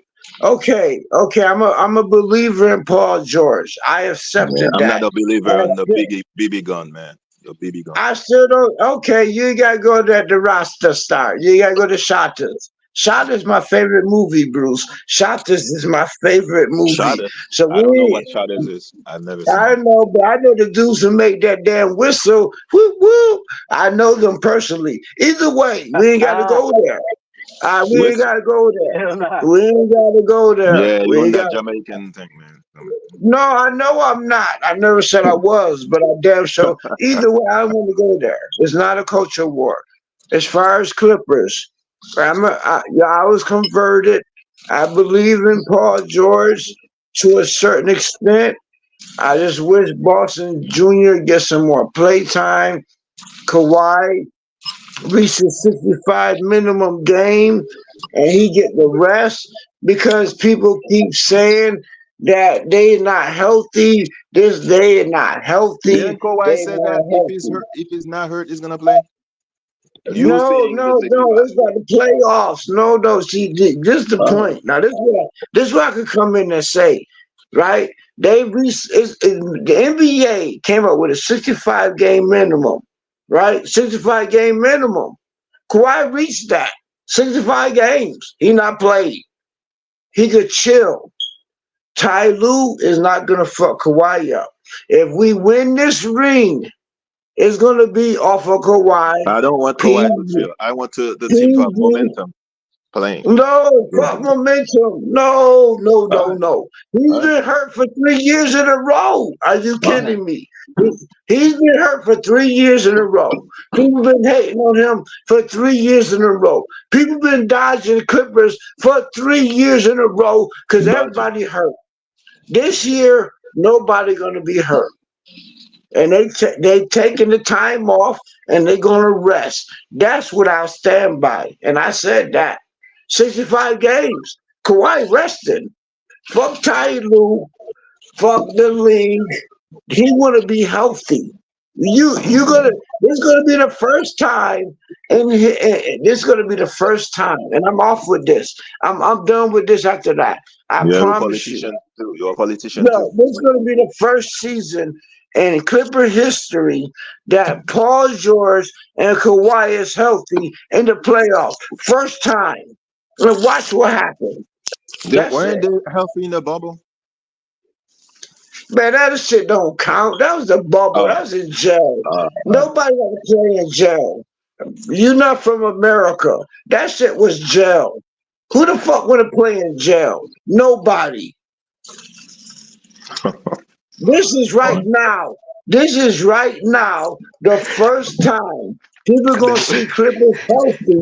Okay. I'm a believer in Paul George. I accepted I'm that. not a believer in the BB gun, man. The BB gun. I still don't. Okay, you gotta go to the Rasta Star. You gotta go to Shotters. Shotters is my favorite movie, Bruce. Shotters is my favorite movie. Shotters? So I don't know what Shotters is. I've never seen I it. know, but I know the dudes who make that damn whistle. Whoop whoop. I know them personally. Either way, we ain't gotta go there. We ain't gotta go there. We ain't gotta go there. Yeah, We you on ain't that gotta- Jamaican thing, man. No, I know I'm not. I never said I was, but I damn sure. Either way, I want to go there. It's not a culture war. As far as Clippers, I was converted. I believe in Paul George to a certain extent. I just wish Boston Jr. gets some more play time. Kawhi reaches 65 minimum game, and he get the rest because people keep saying that they not healthy. They are not healthy. Didn't Kawhi They say not that healthy. if he's not hurt, he's gonna play? No, it's about the playoffs. No. See, this is the point. Now, this is what I could come in and say, right? The NBA came up with a 65 game minimum, right? 65 game minimum. Kawhi reached that 65 games. He not played. He could chill. Ty Lue is not gonna fuck Kawhi up. If we win this ring, it's gonna be off of Kawhi. I don't want Kawhi to chill. I want the team to have momentum playing. No, fuck momentum. No. He's been hurt for 3 years in a row. Are you kidding me? He's been hurt for 3 years in a row. People been hating on him for 3 years in a row. People been dodging Clippers for 3 years in a row because everybody hurt. This year, nobody gonna be hurt. And they taking the time off and they're gonna rest. That's what I'll stand by. And I said that. 65 games. Kawhi rested. Fuck Ty Lue. Fuck the league. He wanna be healthy. This is gonna be the first time, and this is gonna be the first time, and I'm off with this. I'm done with this after that. I promise you. You're a politician No, too. this is gonna be the first season in Clipper history that Paul George and Kawhi is healthy in the playoffs. First time. And watch what happens. Weren't they healthy in the bubble? Man, that shit don't count. That was the bubble. That was in jail. Nobody want to play in jail. You're not from America. That shit was jail. Who the fuck want to play in jail? Nobody. This is right now. This is right now the first time people gonna see Clippers healthy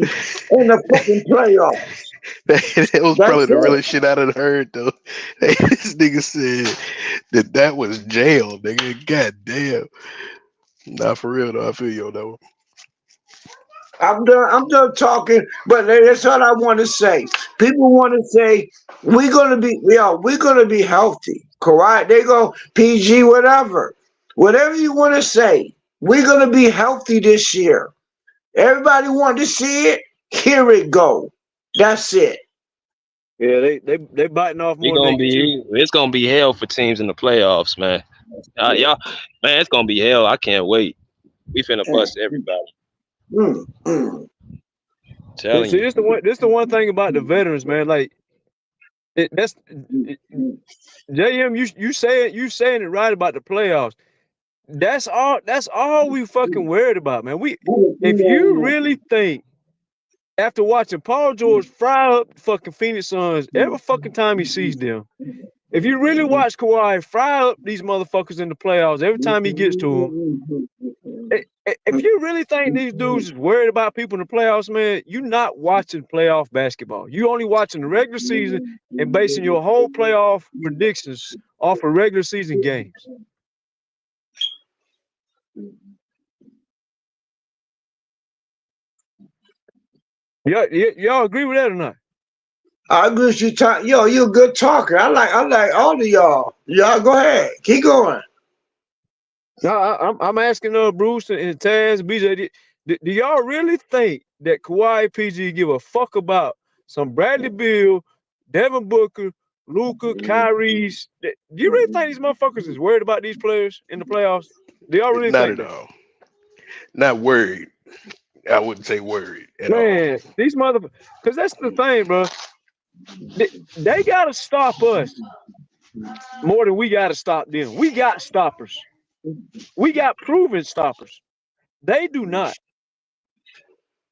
in the fucking playoffs. That was probably the realest shit I done heard though. This nigga said that was jail, nigga. God damn. Not for real though. I feel you on that one. I'm done talking, but that's all I want to say. People want to say we're gonna be healthy. Kawhi, they go PG, whatever you want to say. We're gonna be healthy this year. Everybody want to see it. Here it go. That's it. Yeah, they biting off more. It's gonna be hell for teams in the playoffs, man. Y'all, man, it's gonna be hell. I can't wait. We finna bust everybody. Telling See, you. this the one thing about the veterans, man. Like That's JM. You saying it right about the playoffs. That's all we fucking worried about, man. If you really think after watching Paul George fry up fucking Phoenix Suns every fucking time he sees them, if you really watch Kawhi fry up these motherfuckers in the playoffs every time he gets to them, if you really think these dudes is worried about people in the playoffs, man, you're not watching playoff basketball. You only watching the regular season and basing your whole playoff predictions off of regular season games. Y'all agree with that or not? I agree with you. Yo, you a good talker. I like all of y'all. Y'all go ahead. Keep going. No, I'm asking Bruce and Taz, BJ, do y'all really think that Kawhi and PG give a fuck about some Bradley Beal, Devin Booker, Luka, Kyrie's? Do you really think these motherfuckers is worried about these players in the playoffs? Do y'all really Not think at all. Not worried. I wouldn't say worried at all. Man, these motherfuckers, because that's the thing, bro. They got to stop us more than we got to stop them. We got stoppers. We got proven stoppers. They do not.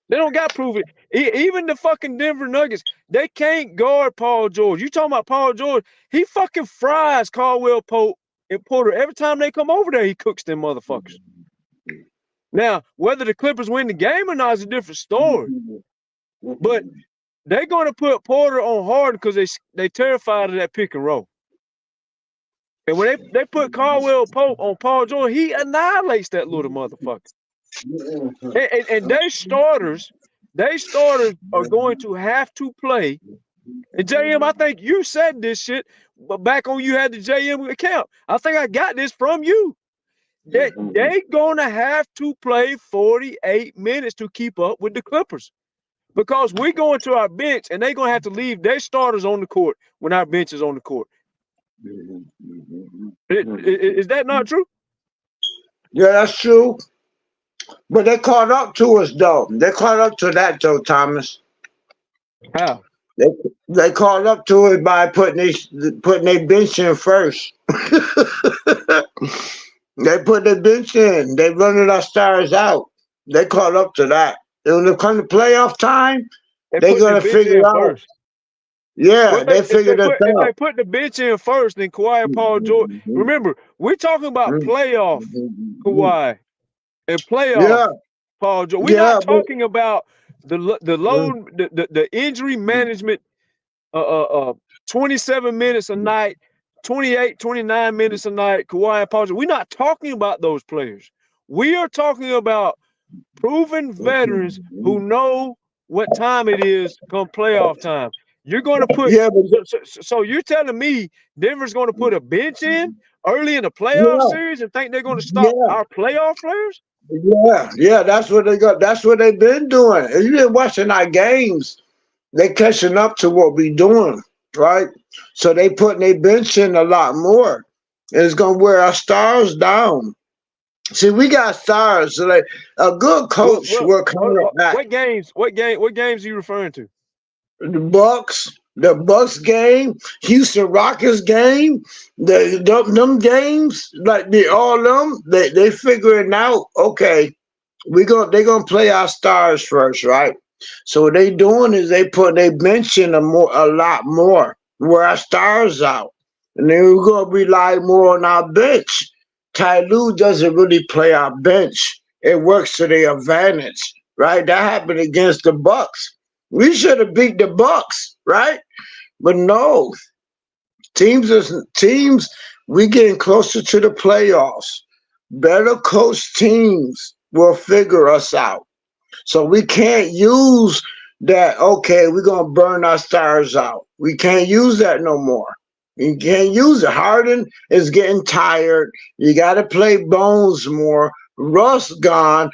They don't got proven. Even the fucking Denver Nuggets, they can't guard Paul George. You talking about Paul George? He fucking fries Caldwell Pope and Porter every time they come over there. He cooks them motherfuckers. Now, whether the Clippers win the game or not is a different story. But they're going to put Porter on Harden because they terrified of that pick and roll. And when they put Caldwell Pope on Paul George, he annihilates that little motherfucker. And their starters are going to have to play. And JM, I think you said this shit back when you had the JM account. I think I got this from you. They're going to have to play 48 minutes to keep up with the Clippers. Because we're going to our bench, and they're going to have to leave their starters on the court when our bench is on the court. Is that not true? Yeah, that's true. But they caught up to us, though. They caught up to that, though, Thomas. How? They caught up to it by putting their bench in first. They put their bench in. They running our stars out. They caught up to that. And when it comes to playoff time, they're going to figure it out. First. Yeah, they figured it out. If they put the bench in first, then Kawhi and Paul George. Remember, we're talking about playoff Kawhi and playoff Paul George. We're not talking about the load, the injury management, 27 minutes a night, 28, 29 minutes a night, Kawhi and Paul George. We're not talking about those players. We are talking about proven veterans who know what time it is come playoff time. You're going to put so you're telling me Denver's going to put a bench in early in the playoff series and think they're going to stop our playoff players? Yeah, that's what they got. That's what they've been doing. If you've been watching our games, they catching up to what we're doing, right? So they putting their bench in a lot more. And it's going to wear our stars down. See, we got stars. So like a good coach will come back. What games are you referring to? The Bucks game, Houston Rockets game, them games, like they figuring out, okay, they're gonna play our stars first, right? So what they doing is they put their bench in a lot more, where our stars out. And then we're gonna rely more on our bench. Ty Lue doesn't really play our bench. It works to their advantage, right? That happened against the Bucks. We should have beat the Bucks, right? But no. Teams, we getting closer to the playoffs. Better coached teams will figure us out. So we can't use that, okay, we're going to burn our stars out. We can't use that no more. You can't use it. Harden is getting tired. You got to play Bones more. Russ gone.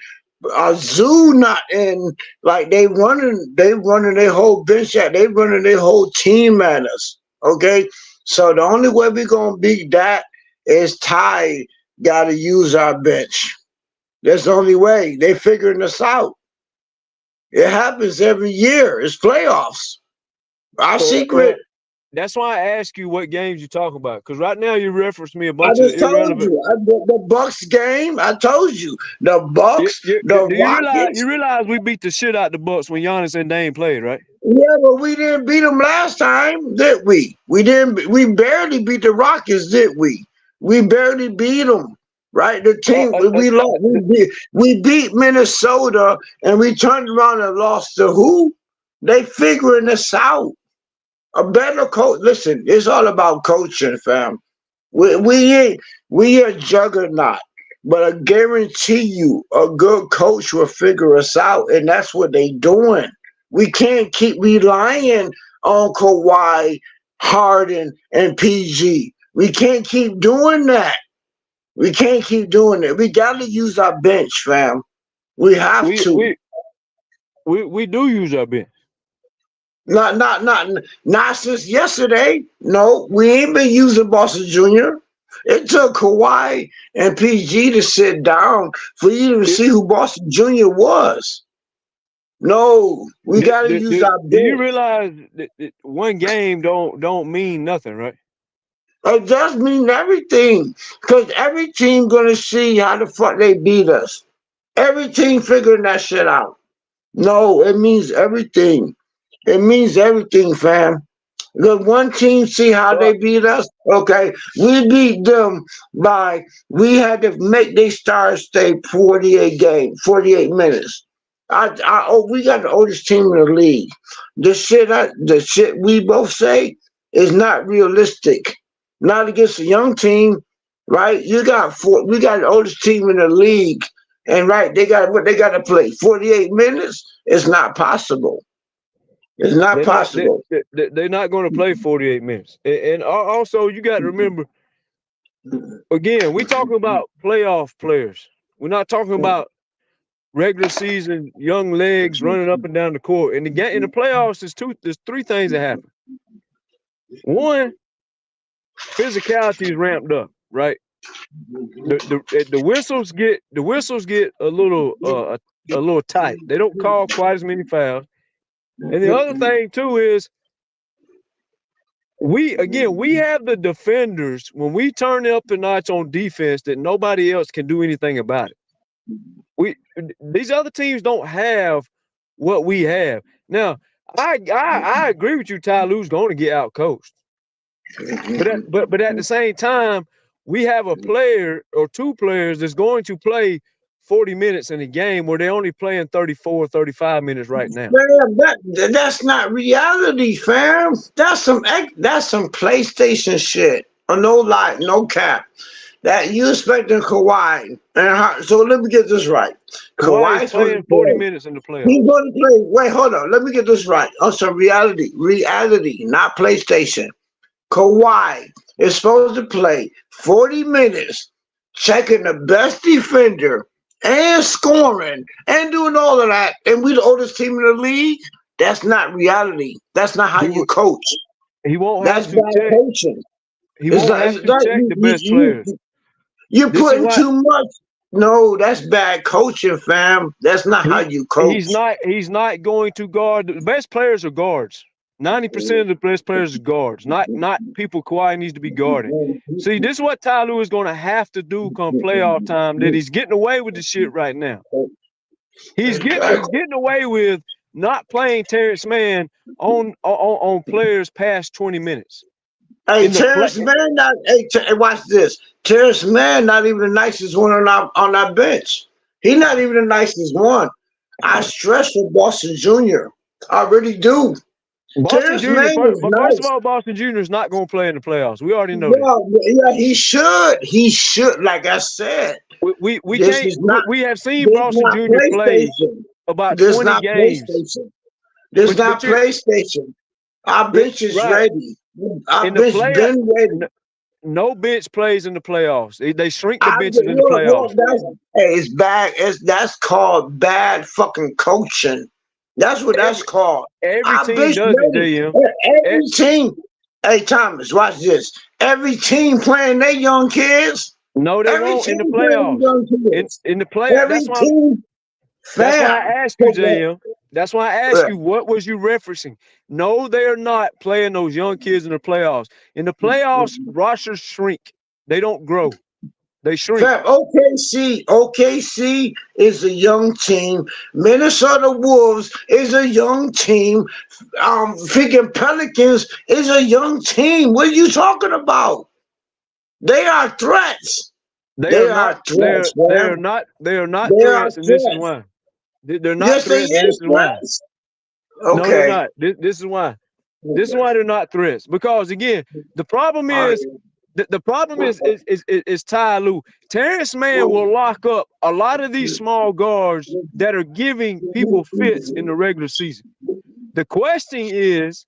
Zoo not in. Like they running their whole bench at. They running their whole team at us. Okay, so the only way we're gonna beat that is Ty got to use our bench. That's the only way. They figuring us out. It happens every year. It's playoffs. Our secret That's why I ask you what games you talking about. Because right now you referenced me a I bunch of just told irrelevant. you the Bucks game. I told you the Bucks, Do the you Rockets. realize we beat the shit out the Bucks when Giannis and Dame played, right? Yeah, but we didn't beat them last time, did we? We didn't. We barely beat the Rockets, did we? We barely beat them, right? The team we lost. We beat Minnesota, and we turned around and lost to who? They figuring us out. A better coach. Listen, it's all about coaching, fam. We a juggernaut, but I guarantee you, a good coach will figure us out, and that's what they doing. We can't keep relying on Kawhi, Harden, and PG. We can't keep doing that. We can't keep doing it. We got to use our bench, fam. We have to. We do use our bench. Not since yesterday. No, we ain't been using Boston Jr. It took Kawhi and PG to sit down for you to see who Boston Jr. was. No, we got to use our bench. Do you realize that one game don't mean nothing, right? It does mean everything, because every team gonna see how the fuck they beat us. Every team figuring that shit out. No, it means everything. It means everything, fam. Because one team see how they beat us. Okay, we beat them by we had to make their stars stay 48 minutes. We got the oldest team in the league. The shit we both say is not realistic. Not against a young team, right? We got the oldest team in the league, and right, they got to play 48 minutes. It's not possible. It's not possible. They're not going to play 48 minutes. And also, you got to remember, again, we're talking about playoff players. We're not talking about regular season young legs running up and down the court. In the playoffs, there's three things that happen. One, physicality is ramped up, right? The whistles get a little tight. They don't call quite as many fouls. And the other thing too is we have the defenders when we turn up the notch on defense that nobody else can do anything about it. These other teams don't have what we have. Now, I agree with you, Ty Lue's going to get out coached. But at the same time, we have a player or two players that's going to play 40 minutes in a game where they're only playing 34, 35 minutes right now. That's not reality, fam. That's some PlayStation shit. No lie, no cap. That you expecting Kawhi. So let me get this right. Kawhi's playing 40 minutes in the playoffs. He's going to play. Wait, hold on. Let me get this right. On some reality, not PlayStation. Kawhi is supposed to play 40 minutes, checking the best defender and scoring and doing all of that, and we the oldest team in the league. That's not reality. That's not how you coach. He won't That's have to bad check. coaching. He won't have to check the best players. You're putting too much. No, that's bad coaching, fam. That's not how you coach. He's not going to guard. The best players are guards. 90% of the best players are guards, not people Kawhi needs to be guarding. See, this is what Ty Lue is going to have to do come playoff time, that he's getting away with the shit right now. He's getting away with not playing Terrence Mann on players past 20 minutes. Hey, Terrence Mann, watch this. Terrence Mann, not even the nicest one on our bench. He's not even the nicest one. I stress for Boston Jr. I really do. Boston Jr. First of all, Boston Jr. is not going to play in the playoffs. We already know that. Yeah, he should. He should. Like I said, we have seen Boston Jr. play about 20 games. There's not PlayStation. Our bench is ready. Our bench been ready. No bench plays in the playoffs. They shrink the benches in the playoffs. It's bad. That's called bad fucking coaching. That's what that's called. Every team does it, JM. Every team. Hey, Thomas, watch this. Every team playing their young kids. No, they won't in the playoffs. In the playoffs. That's why I asked you, JM. That's why I asked you, what was you referencing? No, they are not playing those young kids in the playoffs. In the playoffs, rosters shrink. They don't grow. They shrink. Fam, OKC is a young team. Minnesota Wolves is a young team. Freaking Pelicans is a young team. What are you talking about? They are threats. They are threats. They are not threats, and this is why. They're not threats, and this is why. Okay. No, they're not. This is why. This is why they're not threats. Because again, the problem is Ty Lue. Terrence Mann will lock up a lot of these small guards that are giving people fits in the regular season. The question is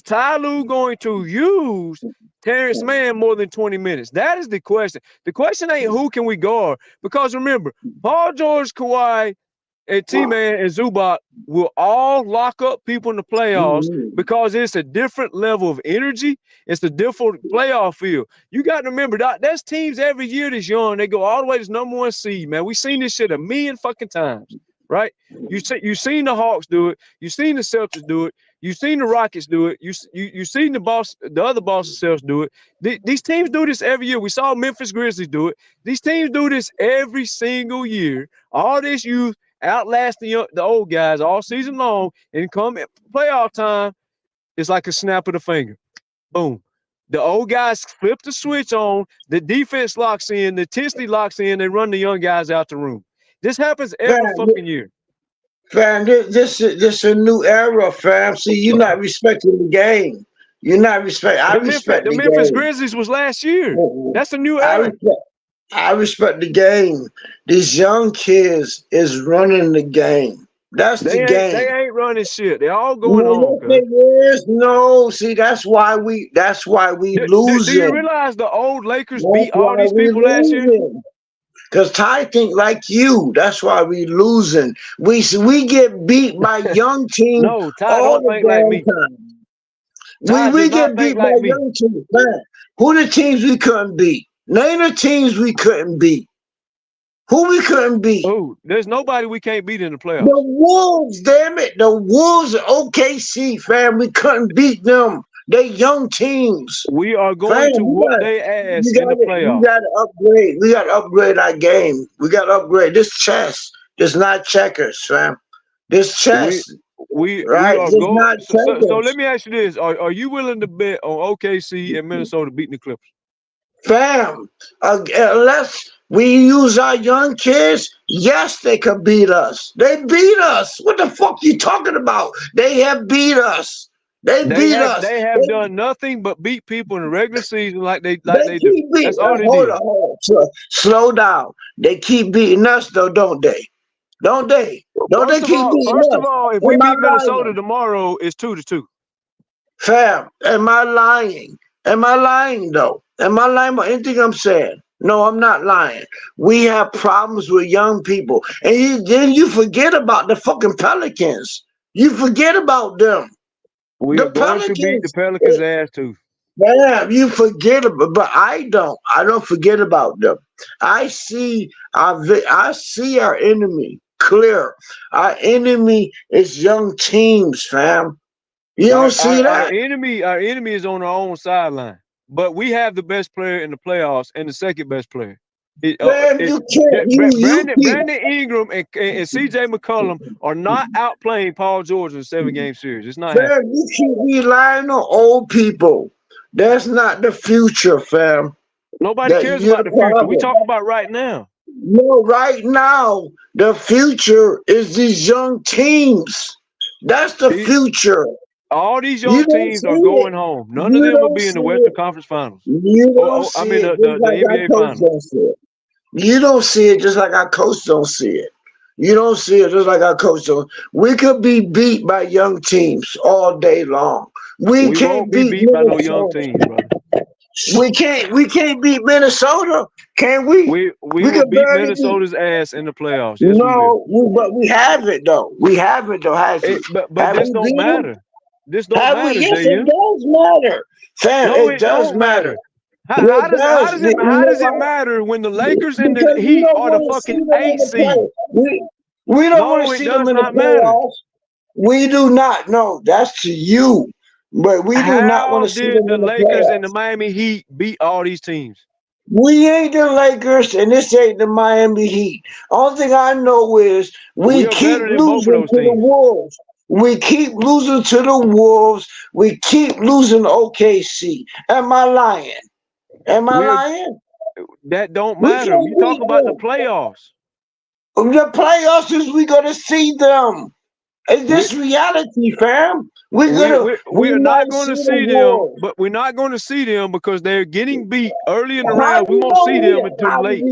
Ty Lue going to use Terrence Mann more than 20 minutes? That is the question. The question ain't who can we guard, because remember, Paul George, Kawhi, and T-Man and Zubac will all lock up people in the playoffs because it's a different level of energy. It's a different playoff field. You got to remember, there's teams every year that's young. They go all the way to #1 seed, man. We've seen this shit a million fucking times, right? You've seen the Hawks do it. You've seen the Celtics do it. You've seen the Rockets do it. You've seen the other Boston Celtics do it. These teams do this every year. We saw Memphis Grizzlies do it. These teams do this every single year. All this youth outlast the old guys all season long, and come playoff time, it's like a snap of the finger. Boom. The old guys flip the switch on, the defense locks in, the intensity locks in, they run the young guys out the room. This happens every fucking year. Fam, this is a new era, fam. See, you're not respecting the game. You're not respecting. I respect the game. The Memphis Grizzlies was last year. That's a new era. I respect the game. These young kids is running the game. That's the game. They ain't running shit. They're all going home. No, see, that's why we losing. Do you realize the old Lakers beat all these people last year? Because Ty think like you. That's why we losing. We get beat by young teams. No, Ty don't think like me. We get beat by young teams. Man, who the teams we couldn't beat? Name the teams we couldn't beat. Who we couldn't beat? Oh, there's nobody we can't beat in the playoffs. The Wolves, damn it. The Wolves are OKC, fam. We couldn't beat them. They young teams. We are going to whoop their ass in the playoffs. We got to upgrade. We got to upgrade our game. We got to upgrade. This chess is not checkers, fam. This chess. We right? are going. So let me ask you this. Are you willing to bet on OKC and Minnesota beating the Clippers? Fam, unless we use our young kids, yes, they can beat us. They beat us. What the fuck you talking about? They have beat us. They beat us. They have done nothing but beat people in the regular season like they do. That's all they did. Hold on. Slow down. They keep beating us though, don't they? Don't they? Don't they keep beating us? First of all, if we beat Minnesota tomorrow, it's 2-2. Fam, am I lying? Am I lying though? Am I lying about anything I'm saying? No, I'm not lying. We have problems with young people. And then you forget about the fucking Pelicans. You forget about them. We are going to beat the Pelicans' ass too. Yeah, you forget about, but I don't. I don't forget about them. I see our enemy clear. Our enemy is young teams, fam. You don't see that? Our enemy is on our own sideline. But we have the best player in the playoffs and the second best player. Brandon Ingram and CJ McCollum are not outplaying Paul George in a 7-game series. It's not happening. You keep relying on old people. That's not the future, fam. Nobody cares about the future. We talk about right now. No, right now, the future is these young teams. That's the future. All these young teams are going home. None of them will be in the Western Conference Finals. You don't see it the NBA Finals. You don't see it just like our coach don't see it. You don't see it just like our coach don't. We could be beat by young teams all day long. We can't be beat by no young teams, brother. We can't beat Minnesota, can we? We will beat Minnesota's ass in the playoffs. Yes, but we have it though. We have it though. But this don't matter. This don't matter, yes, it does matter. Fam, no, it does matter. How does it matter when the Lakers and the Heat are the fucking 8 seed? We don't want to see them in the playoffs. We do not. No, that's to you. But we do not want to see them in the Lakers playoffs. and the Miami Heat beat all these teams? We ain't the Lakers, and this ain't the Miami Heat. Only thing I know is we keep losing to the Wolves. We keep losing to the Wolves. We keep losing to OKC. Am I lying? Am I lying? That don't matter. You talk about the playoffs. The playoffs is we gonna see them. It's this reality, fam. We are not going to see them, but we're not going to see them because they're getting beat early in the round. We won't see them until late.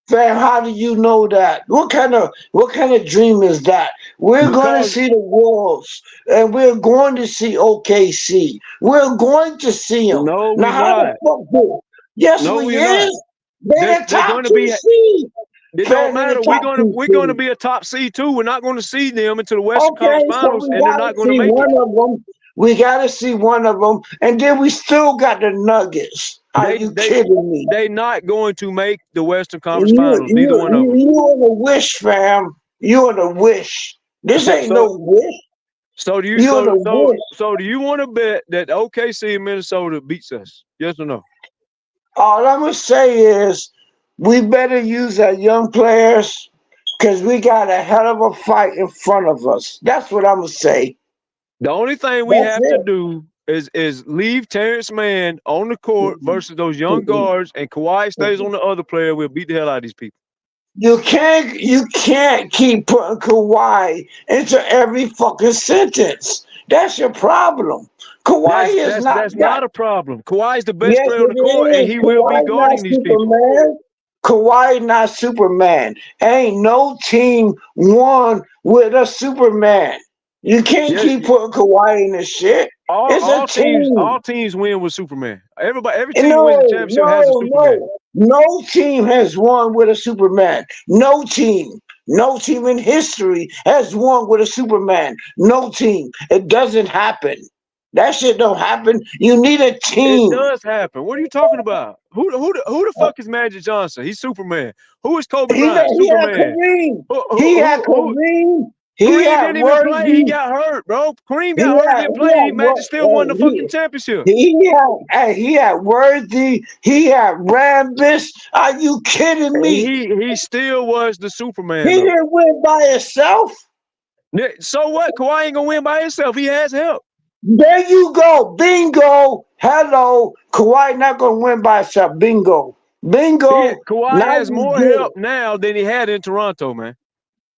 Fam, how do you know that? What kind of dream is that? We're going to see the Wolves, and we're going to see OKC. We're going to see them. No, now, how the fuck do? Yes, no, we is. They're the top going to two be. seed. It don't matter. We're going to be a top seed too. We're not going to see them until the Western Conference Finals, and they're not going to make it. We got to see one of them, and then we still got the Nuggets. Are you kidding me? They're not going to make the Western Conference Finals. Neither one of them. You on a wish, fam. You on a wish. This ain't no wish. So do you? So do you want to bet that OKC and Minnesota beats us? Yes or no? All I'm gonna say is we better use our young players because we got a hell of a fight in front of us. That's what I'm gonna say. The only thing we have to do is leave Terrence Mann on the court versus those young guards, and Kawhi stays on the other player. We'll beat the hell out of these people. You can't keep putting Kawhi into every fucking sentence. That's your problem. Kawhi that's not a problem. Kawhi is the best player on the court, and he will be guarding these people. Kawhi not Superman. Ain't no team won with a Superman. You can't keep putting Kawhi in this shit. All teams win with Superman. Every team that wins the championship has a Superman. No team has won with a Superman. No team in history has won with a Superman. No team. It doesn't happen. That shit don't happen. You need a team. It does happen. What are you talking about? Who the fuck is Magic Johnson? He's Superman. Who is Kobe Bryant? Superman. He had Kareem. Kareem didn't even play. He got hurt, bro. Kareem got hurt. Didn't play. Magic still won the fucking championship. He had Worthy. He had Rambis. Are you kidding me? He still was the Superman. He didn't win by himself. So what? Kawhi ain't gonna win by himself. He has help. There you go. Bingo. Hello. Kawhi not gonna win by himself. Bingo. Bingo. Kawhi has more help now than he had in Toronto, man.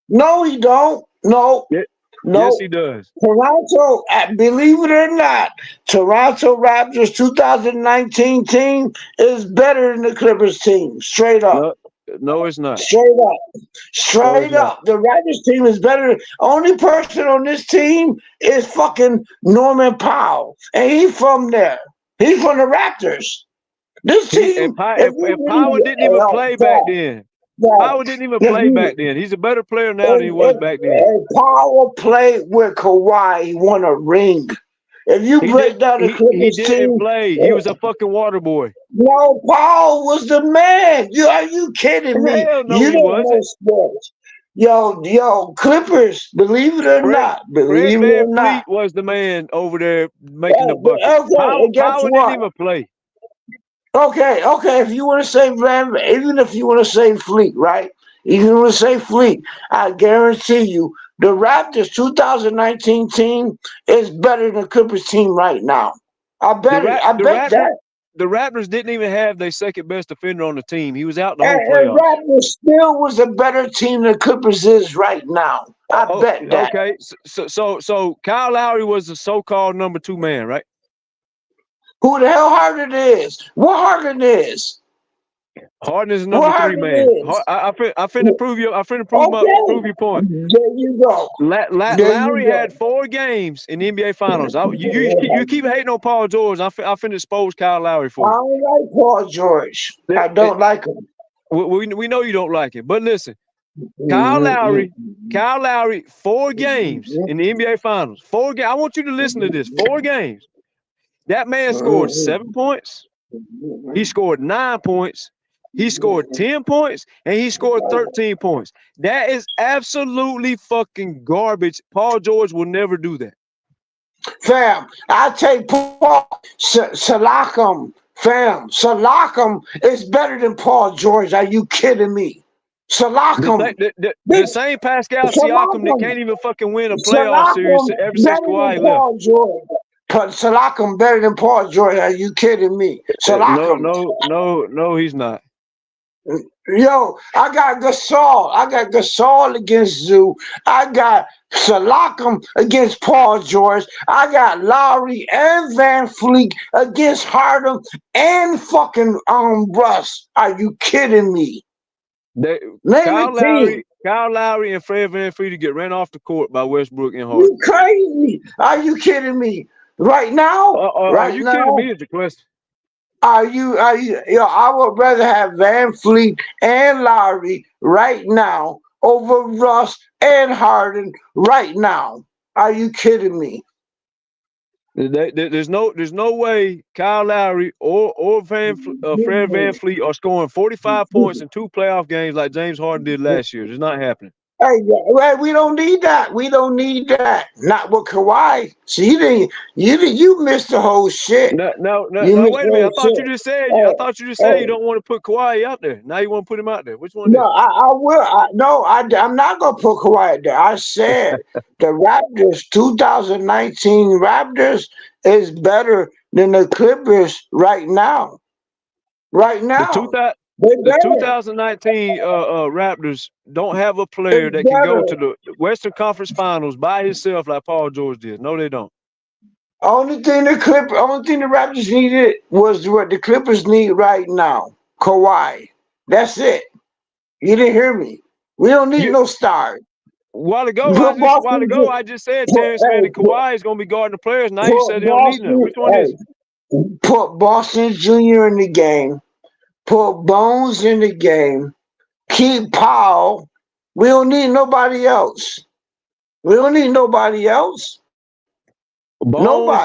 No, he don't. No. Yes, he does. Toronto, believe it or not, Toronto Raptors 2019 team is better than the Clippers team. Straight up. No, it's not. Straight up. Straight up. The Raptors team is better. Only person on this team is fucking Norman Powell. And he's from there. He's from the Raptors. This team. If Powell didn't even play back then. Powell didn't even play back then. He's a better player now than he was back then. If Powell played with Kawhi, he won a ring. If you break down the Clippers team, he didn't play. He was a fucking water boy. No, Powell was the man. Are you kidding me? No, you don't know sports. Yo, Clippers, believe it or not. Believe it or not. Fleet was the man over there making the bucket. Okay, Powell didn't even play. Okay. If you want to say even if you want to say Fleet, right? If you want to say Fleet, I guarantee you the Raptors 2019 team is better than the Clippers team right now. I bet that. The Raptors didn't even have their second best defender on the team. He was out the whole playoffs. Raptors still was a better team than the Clippers is right now. I bet that. Okay, so Kyle Lowry was the so-called number 2 man, right? Who the hell Harden is? What Harden is? Harden is number 3 man. I finna prove you. I finna prove your point. There you go. Lowry had 4 games in the NBA Finals. You keep hating on Paul George. I finna expose Kyle Lowry for you. I don't like Paul George. I don't like him. We know you don't like him, but listen, Kyle Lowry, 4 games in the NBA Finals. 4 games. I want you to listen to this. 4 games. That man scored 7 points. He scored 9 points. he scored 10 points and he scored 13 points. That is absolutely fucking garbage. Paul George will never do that. Fam, I take Paul Siakam. Fam, Siakam is better than Paul George. Are you kidding me? Siakam. The same Pascal Siakam that can't even fucking win a playoff series ever since Kawhi left. George. But Siakam better than Paul George. Are you kidding me? Siakam. No, he's not. Yo, I got Gasol. I got Gasol against Zoo. I got Siakam against Paul George. I got Lowry and Van Fleet against Harden and fucking Russ. Are you kidding me? Kyle Lowry and Fred Van Fleet get ran off the court by Westbrook and Harden. You crazy? Are you kidding me? Right now? Are you kidding me? Is the question. Are you? Yo, I would rather have Van Fleet and Lowry right now over Russ and Harden right now. Are you kidding me? There's no way Kyle Lowry or Fred Van Fleet are scoring 45 points in 2 playoff games like James Harden did last year. It's not happening. Hey, we don't need that. We don't need that. Not with Kawhi. See, you missed the whole shit. No, wait a minute. I thought you just said you don't want to put Kawhi out there. Now you want to put him out there. Which one? No, I will. I'm not gonna put Kawhi out there. I said the Raptors 2019 Raptors is better than the Clippers right now. Right now. The 2019 Raptors don't have a player that can go to the Western Conference Finals by himself like Paul George did. No, they don't. Only thing the Raptors needed was what the Clippers need right now. Kawhi. That's it. You didn't hear me. We don't need no stars. While ago, I just said Terrence Mann and Kawhi is going to be guarding the players. Now you said they don't need them. Which one is it? Put Boston Jr. in the game. Put Bones in the game. Keep Powell. We don't need nobody else. Bones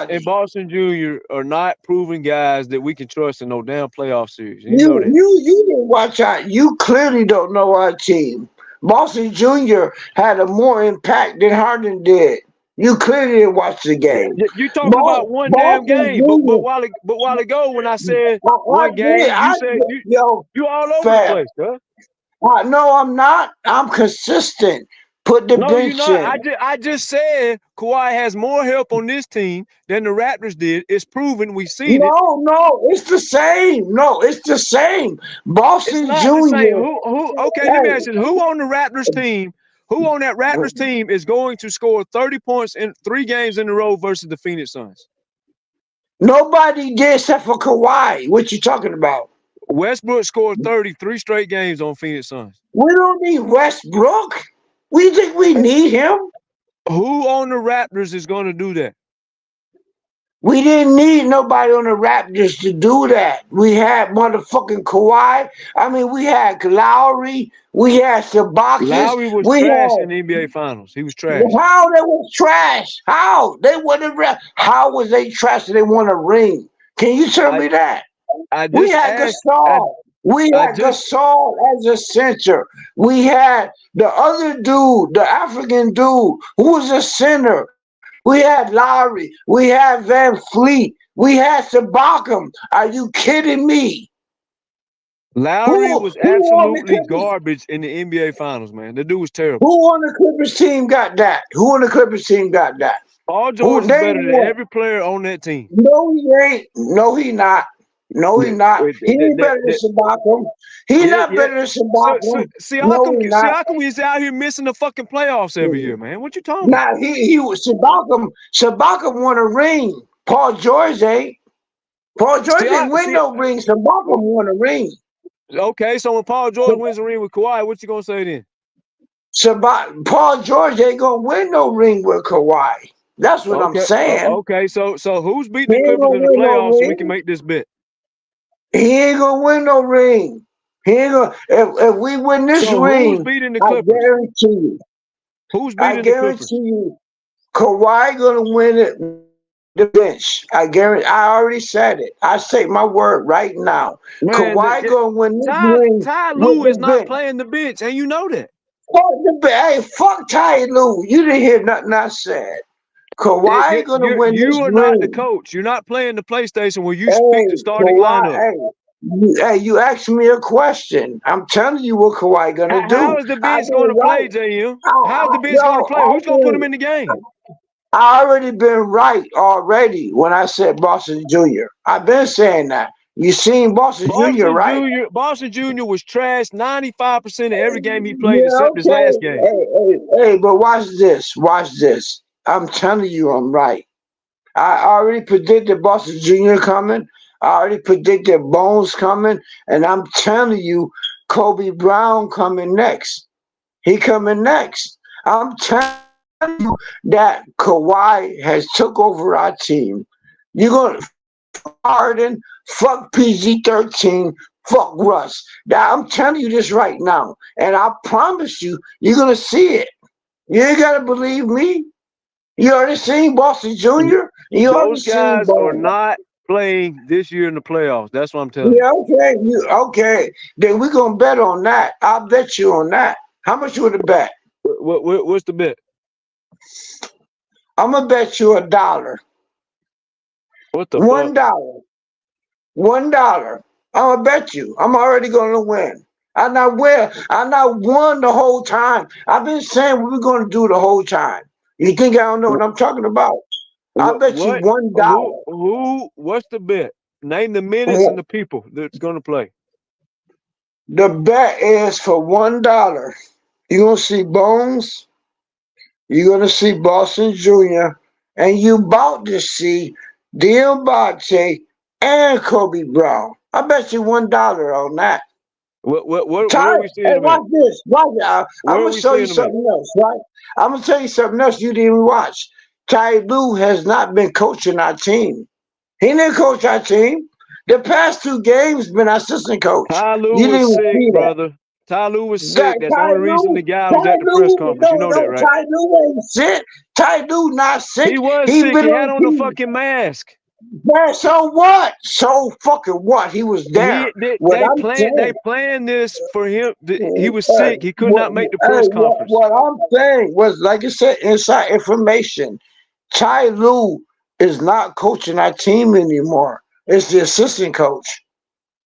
and Boston Jr. are not proven guys that we can trust in no damn playoff series. You didn't watch out. You clearly don't know our team. Boston Jr. had a more impact than Harden did. You clearly didn't watch the game. You talking about one damn game, but while ago when I said one game, you said you all over the place, huh? No, I'm not. I'm consistent. Put the bench in. I just said Kawhi has more help on this team than the Raptors did. It's proven. We've seen it. No, it's the same. No, it's the same. Boston Jr. Let me ask you, who on the Raptors team? Who on that Raptors team is going to score 30 points in 3 games in a row versus the Phoenix Suns? Nobody did except for Kawhi. What you talking about? Westbrook scored 33 straight games on Phoenix Suns. We don't need Westbrook. We think we need him. Who on the Raptors is going to do that? We didn't need nobody on the Raptors to do that. We had motherfucking Kawhi. I mean, we had Lowry. We had Zubac. Lowry was trash in the NBA Finals. He was trash. How they was trash? How? They wouldn't. How was they trash? They won a ring. Can you tell me that? We had Gasol. We had Gasol as a center. We had the other dude, the African dude, who was a center. We had Lowry. We had Van Fleet. We had Siakam. Are you kidding me? Lowry was absolutely garbage in the NBA Finals, man. The dude was terrible. Who on the Clippers team got that? Paul George is better than every player on that team. No, he ain't. No, he not. No, he not. He ain't better than Siakam. He not better than Siakam. Siakam is out here missing the fucking playoffs every year, man. What you talking about? Nah, he was Siakam won a ring. Paul George ain't. Paul George didn't win no ring. Siakam won a ring. Okay, so when Paul George wins a ring with Kawhi, what you gonna say then? Paul George ain't gonna win no ring with Kawhi. That's what I'm saying. Okay, so who's beating the Clippers in the playoffs so we can make this bet? He ain't gonna win no ring. He ain't gonna. If we win this ring, who's beating the Clippers? I guarantee you. Who's beating the Clippers? I guarantee you, Kawhi gonna win it the bench. I guarantee. I already said it. I say my word right now. Man, Kawhi gonna win this Ty ring with Lue the is not bench. playing the bench, and you know that. Fuck the bench. Hey, fuck Ty Lue. You didn't hear nothing I said. Kawhi gonna win this You are not the ring. coach. You're not playing the PlayStation where you pick the Hey, starting lineup. Kawhi. Hey, you asked me a question. I'm telling you what Kawhi gonna do. How is the bench going to play, JM? How is the bench going to play? Who's going to put him in the game? I already been right already when I said Boston Jr. I've been saying that. You seen Boston Jr., right? Boston Jr. was trashed 95% of every game he played Yeah, except his last game. Hey, but watch this. Watch this. I'm telling you I'm right. I already predicted Boston Jr. coming. I already predicted Bones coming. And I'm telling you, Kobe Brown coming next. He coming next. I'm telling you that Kawhi has took over our team. You're going to Harden, fuck PG-13, fuck Russ. Now, I'm telling you this right now. And I promise you, you're going to see it. You ain't got to believe me. You already seen Boston Jr.? Those guys are not playing this year in the playoffs. That's what I'm telling you. Yeah, okay. Then we're going to bet on that. I'll bet you on that. How much you want to bet? What's the bet? I'm going to bet you $1. What the $1. fuck? $1. I'm going to bet you. I'm already going to win. I'm not won the whole time. I've been saying what we're going to do the whole time. You think I don't know what I'm talking about? I bet you $1. What's the bet? Name the minutes and the people that's going to play. The bet is for $1. You're going to see Bones. You're going to see Boston Jr. And you about to see Zubac and Kobe Brown. I bet you $1 on that. What are we seeing? Hey, watch this. Watch out. I'm going to show you something else, right? I'm going to tell you something else you didn't even watch. Ty Lue has not been coaching our team. He didn't coach our team. The past 2 games been assistant coach. Ty Lue was sick, brother. Ty Lue was sick. That's the only reason the guy was at the press conference. You know that, right? Ty Lue ain't sick. Ty Lue not sick. He was sick. He had on the fucking mask. Man, so what? So fucking what? He was there. They planned this for him. He was sick. He could not make the press conference. What I'm saying was, like I said, inside information. Ty Lue is not coaching our team anymore. It's the assistant coach.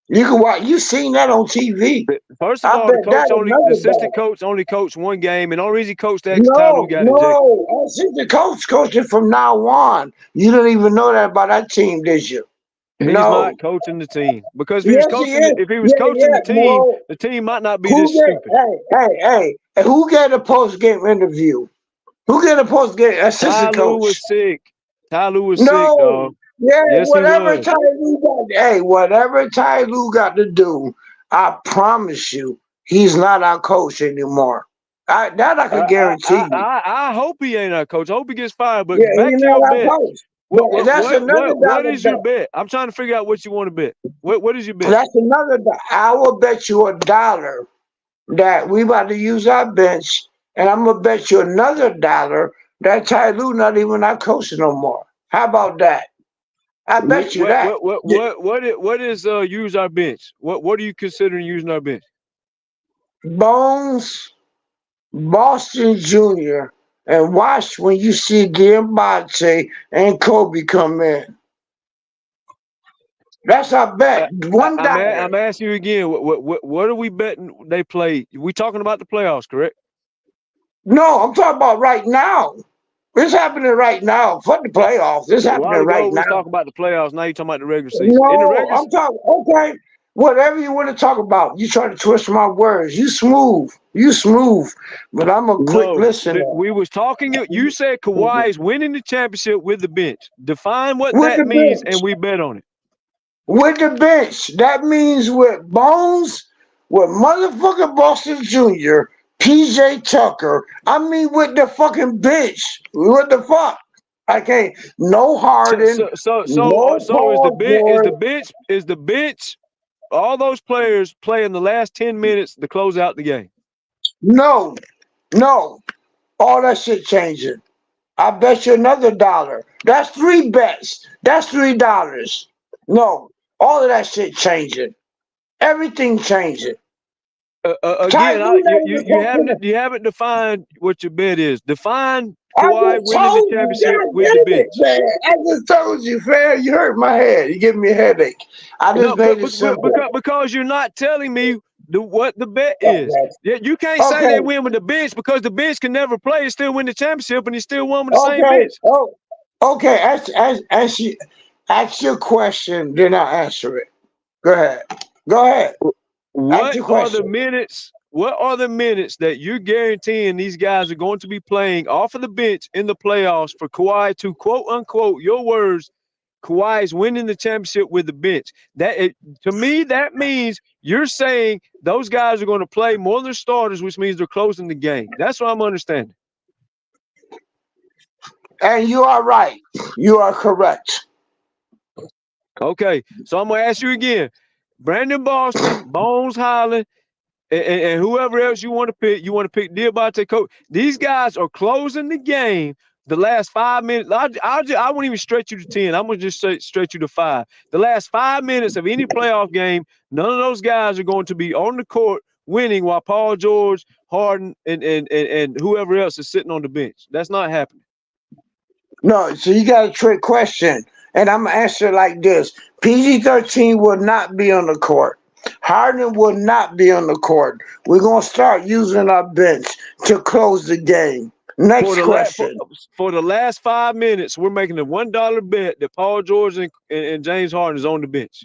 You can watch. You seen that on TV. First of all, the assistant coach only coached 1 game, and the only reason he coached that Ty Lue got ejected. Assistant coach coaching from now on. You don't even know that about that team, did you? He's not coaching the team because if he was coaching the team might not be this stupid. Hey! Who got a post game interview? Who got a post game assistant coach? Ty Lue was sick. Ty Lue was sick, dog. Yeah, yes, whatever Ty Lue got. Whatever Ty Lue got to do, I promise you, he's not our coach anymore. I can guarantee you. I hope he ain't our coach. I hope he gets fired. But Yeah, back to your bet. What is your bet? I'm trying to figure out what you want to bet. What is your bet? That's another. I will bet you $1 that we about to use our bench, and I'm gonna bet you another $1 that Ty Lue not even our coach no more. How about that? I bet you that. What is use our bench? What are you considering using our bench? Bones, Boston Jr., and watch when you see Zubac and Kobe come in. That's our bet. $1. I'm asking you again. What are we betting they play? We talking about the playoffs, correct? No, I'm talking about right now. It's happening right now. Fuck the playoffs. It's happening right now. We was talking about the playoffs. Now you're talking about the regular season. No, I'm talking. Okay, whatever you want to talk about. You try to twist my words. You smooth. But I'm a quick listener. We was talking. You said Kawhi is winning the championship with the bench. Define what that means, and we bet on it. With the bench, that means with Bones, with motherfucking Boston Jr., PJ Tucker. I mean, with the fucking bench. What the fuck? I can't. No Harden. So is the bench? All those players play in the last 10 minutes to close out the game. No. All that shit changing. I bet you another $1. That's 3 bets. That's $3. No, all of that shit changing. Everything changing. Again, you haven't defined what your bet is. Define I Kawhi just winning the told you, championship God with the damn it, bench. man. I just told you, fam. You hurt my head. You give me a headache. I just made it simple. Because you're not telling me what the bet is. Okay. You can't say they win with the bench because the bench can never play and still win the championship, and he still won with the same bench. Oh, okay. Ask your question, then I'll answer it. Go ahead. What are the minutes? What are the minutes that you're guaranteeing these guys are going to be playing off of the bench in the playoffs for Kawhi to, quote unquote, your words, Kawhi is winning the championship with the bench? To me, that means you're saying those guys are going to play more than starters, which means they're closing the game. That's what I'm understanding. And you are right. You are correct. Okay, so I'm going to ask you again. Brandon Boston, Bones Highland, and whoever else you want to pick Diabate Coach. These guys are closing the game the last 5 minutes. I won't even stretch you to 10. I'm going to just stretch you to 5. The last 5 minutes of any playoff game, none of those guys are going to be on the court winning while Paul George, Harden, and whoever else is sitting on the bench. That's not happening. No, so you got a trick question. And I'm going to answer it like this. PG-13 will not be on the court. Harden will not be on the court. We're going to start using our bench to close the game. Next question. For the last 5 minutes, we're making a $1 bet that Paul George and James Harden is on the bench.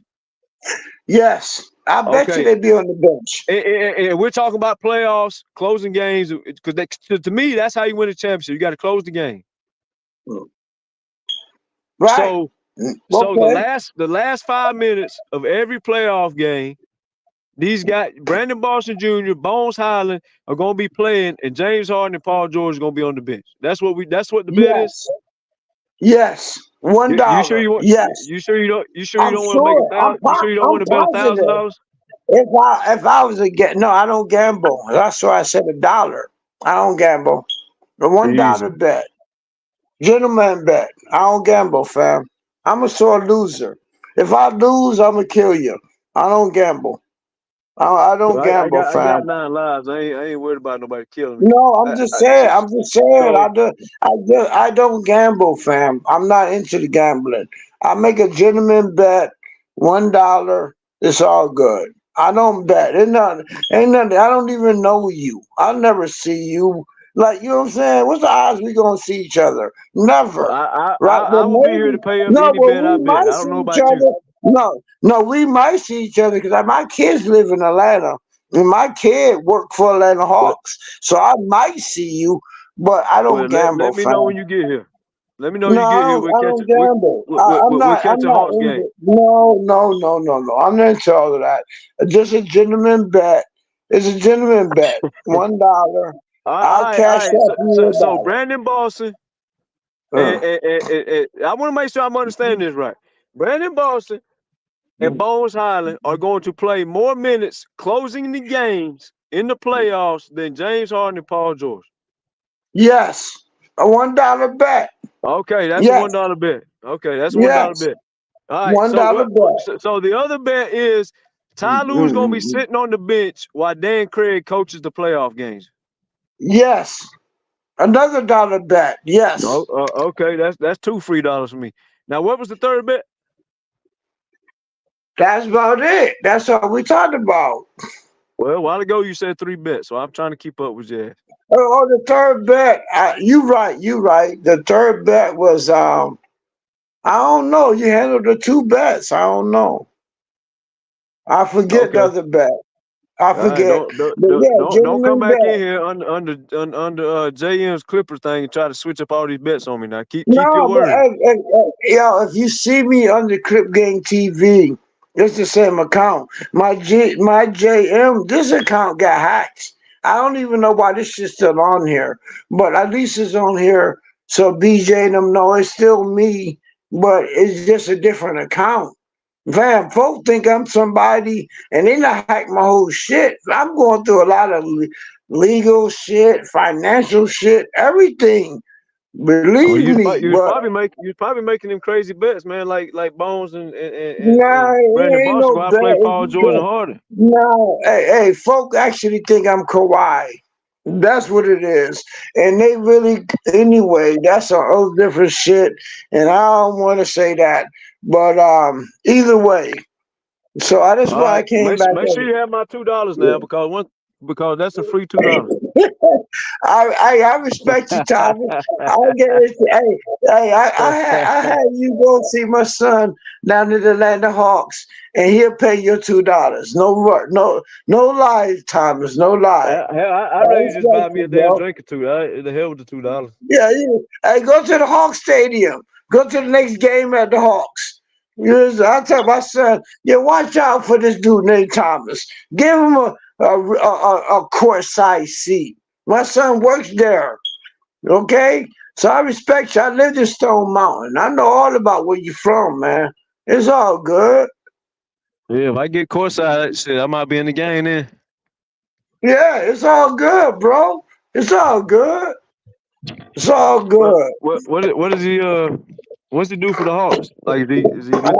Yes. I bet you they'd be on the bench. And we're talking about playoffs, closing games, because to me, that's how you win a championship. You got to close the game. Right. So the last 5 minutes of every playoff game, these guys, Brandon Boston Jr., Bones Highland, are going to be playing, and James Harden and Paul George are going to be on the bench. That's what the bet is. Yes. $1. You sure you want? Yes. You sure you don't? You sure you don't want to make $1,000? You sure you don't want to bet $1,000? If I was no, I don't gamble. That's why I said $1. I don't gamble. The $1 bet. Gentleman bet. I don't gamble, fam. I'm a sore loser. If I lose, I'm gonna kill you. I don't gamble. I don't gamble, fam. I got 9 lives. I ain't worried about nobody killing me. No, I'm just saying. I don't gamble, fam. I'm not into the gambling. I make a gentleman bet, $1. It's all good. I don't bet. Ain't nothing. I don't even know you. I'll never see you. Like, you know what I'm saying? What's the odds we gonna see each other? Never. I will be here to pay up any bet I bet. I don't know about you. No, we might see each other because my kids live in Atlanta. And my kid worked for Atlanta Hawks. So I might see you, but I don't gamble. Let me know when you get here. Let me know when you get here. I don't gamble. We'll catch a Hawks game. No. I'm not into all of that. Just a gentleman bet. It's a gentleman bet. $1. I'll cash up. So Brandon Boston, and I want to make sure I'm understanding this right. Brandon Boston and Bones Highland are going to play more minutes closing the games in the playoffs than James Harden and Paul George. Yes. A $1 bet. Okay, that's a $1 bet. Okay, that's a $1 bet. All right, $1 bet. So the other bet is Ty Lue's going to be sitting on the bench while Dan Craig coaches the playoff games. Yes. Another $1 bet. Yes. Okay, that's 2 free dollars for me. Now, what was the third bet? That's about it. That's all we talked about. Well, a while ago you said 3 bets, so I'm trying to keep up with you. Oh, the third bet. You right. The third bet was I don't know. You handled the 2 bets. I don't know. I forget the other bet. I forget. Don't come back in here under JM's Clippers thing and try to switch up all these bets on me. Now keep your word. If you see me under Crip Gang TV, it's the same account. My JM, this account got hacked. I don't even know why this shit's still on here, but at least it's on here so BJ and them know it's still me, but it's just a different account. Fam, folks think I'm somebody, and they not hack my whole shit. I'm going through a lot of legal shit, financial shit, everything. Believe me, you but probably making them crazy bets, man. Like Bones and nah, Brandon it ain't Boston. no I play Paul bet. George and Harden. No, hey, folk actually think I'm Kawhi. That's what it is. And they really, anyway, that's a whole different shit. And I don't want to say that. But either way, so that's All why I right, came back. make sure you have my $2 now because that's a free $2. I respect you, Tommy. I get it. I had you go see my son down at the Atlanta Hawks, and he'll pay your $2. No lies, Thomas. No lie. I rather you just buy me a damn drink or two. The hell with the $2. Yeah, hey, go to the Hawks Stadium. Go to the next game at the Hawks. I tell my son, watch out for this dude named Thomas. Give him a court-side seat. My son works there. Okay? So I respect you. I lived in Stone Mountain. I know all about where you're from, man. It's all good. Yeah, if I get courtside, shit, I might be in the game then. Yeah, it's all good, bro. It's all good. It's all good. What is he what's he do for the Hawks? Like is he with the I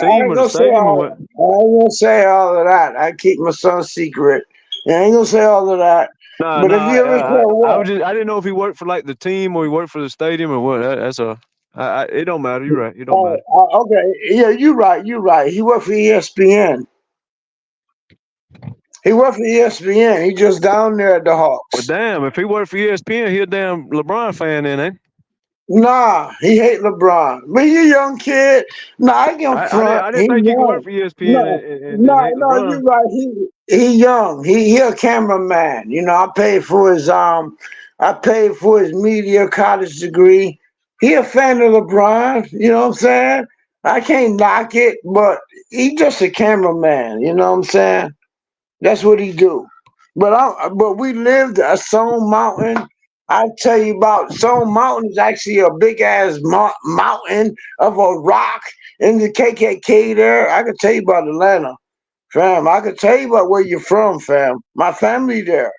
team ain't or gonna the say stadium or what? I ain't gonna say all of that. I keep my son's secret. I ain't gonna say all of that. Nah, But if you ever say what? I didn't know if he worked for like the team or he worked for the stadium or what. It don't matter. You're right. It don't matter. Okay, yeah, you're right. You're right. He worked for ESPN. He worked for ESPN. He just down there at the Hawks. Well, damn, if he worked for ESPN, he a damn LeBron fan then, ain't? Nah, he hate LeBron. But he a young kid. Nah, I give him front. I didn't think you could work for ESPN and hate LeBron. You're right. He young. He a cameraman. I paid for his media college degree. He a fan of LeBron. You know what I'm saying? I can't knock it, but he just a cameraman. You know what I'm saying? That's what he do. But we lived at Stone Mountain. I tell you about Stone Mountain is actually a big ass mountain of a rock in the KKK there. I can tell you about Atlanta, fam. I can tell you about where you're from, fam. My family there.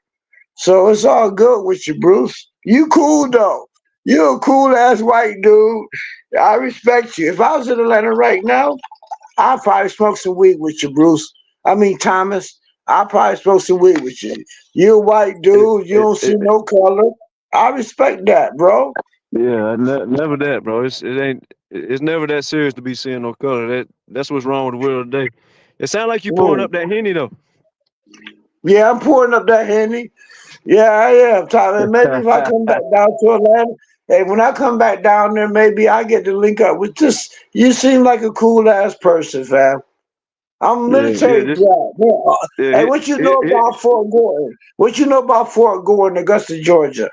So it's all good with you, Bruce. You cool though. You a cool ass white dude. I respect you. If I was in Atlanta right now, I'd probably smoke some weed with you, Bruce. I mean, Thomas. I'll probably smoke some weed with you. You a white dude. You don't see no color. I respect that, bro. Yeah, never that, bro. It's never that serious to be seeing no color. That's what's wrong with the world today. It sounds like you pouring up that Henny though. Yeah, I'm pouring up that Henny. Yeah, I am, Tyler. Maybe if I come back down to Atlanta, hey, when I come back down there, maybe I get to link up with this. You seem like a cool ass person, fam. I'm a military brat. Hey, what you know about Fort Gordon? What you know about Fort Gordon, Augusta, Georgia?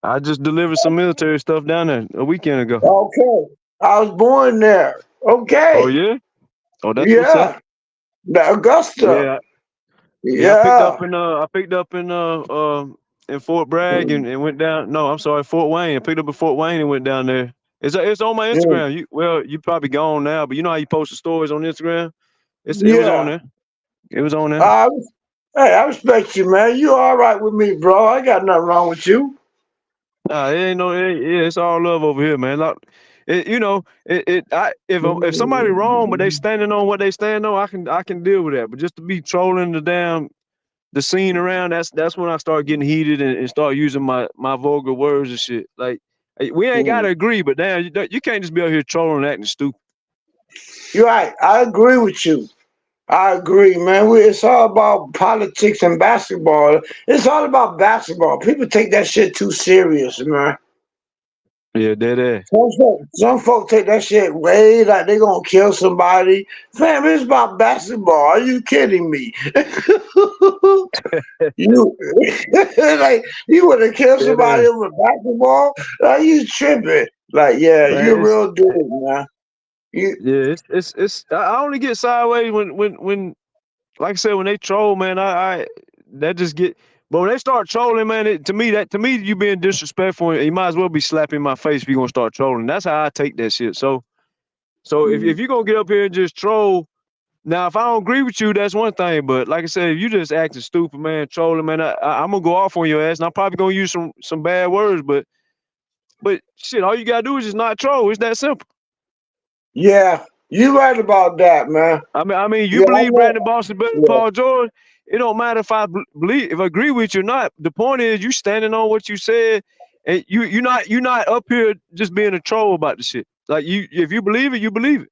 I just delivered some military stuff down there a weekend ago. Okay. I was born there. Okay. Oh, yeah? Oh, that's what's up. The Augusta. Yeah. I picked up in Fort Bragg and went down. No, I'm sorry, Fort Wayne. I picked up in Fort Wayne and went down there. It's on my Instagram. You probably gone now, but you know how you post the stories on Instagram? It was on there. It was on there. Hey, I respect you, man. You all right with me, bro. I got nothing wrong with you. It's all love over here, man. Like, if somebody wrong, but they standing on what they stand on, I can deal with that. But just to be trolling the scene around, that's when I start getting heated and start using my vulgar words and shit. Like, we ain't gotta agree, but damn, you can't just be out here trolling and acting stupid. You're right. I agree with you. I agree, man. It's all about politics and basketball. It's all about basketball. People take that shit too serious, man. Yeah, dead ass. Some folks take that shit way like they gonna kill somebody. Fam, it's about basketball. Are you kidding me? You want to kill somebody over basketball? Are you tripping? Like, yeah, man, you're a real dude, man. It's I only get sideways when like I said, when they troll, man, that just get. But when they start trolling, man, to me you being disrespectful, you might as well be slapping my face if you're gonna start trolling. That's how I take that shit. So if you're gonna get up here and just troll, now if I don't agree with you, that's one thing. But like I said, if you just acting stupid, man, trolling, man, I'm gonna go off on your ass, and I'm probably gonna use some bad words, but But shit, all you gotta do is just not troll. It's that simple. Yeah, you right about that, man. I mean, you Yeah, believe Brandon Boston better than yeah. Paul George. It don't matter if I believe, if I agree with you or not. The point is, you standing on what you said, and you're not up here just being a troll about the shit. Like if you believe it, you believe it.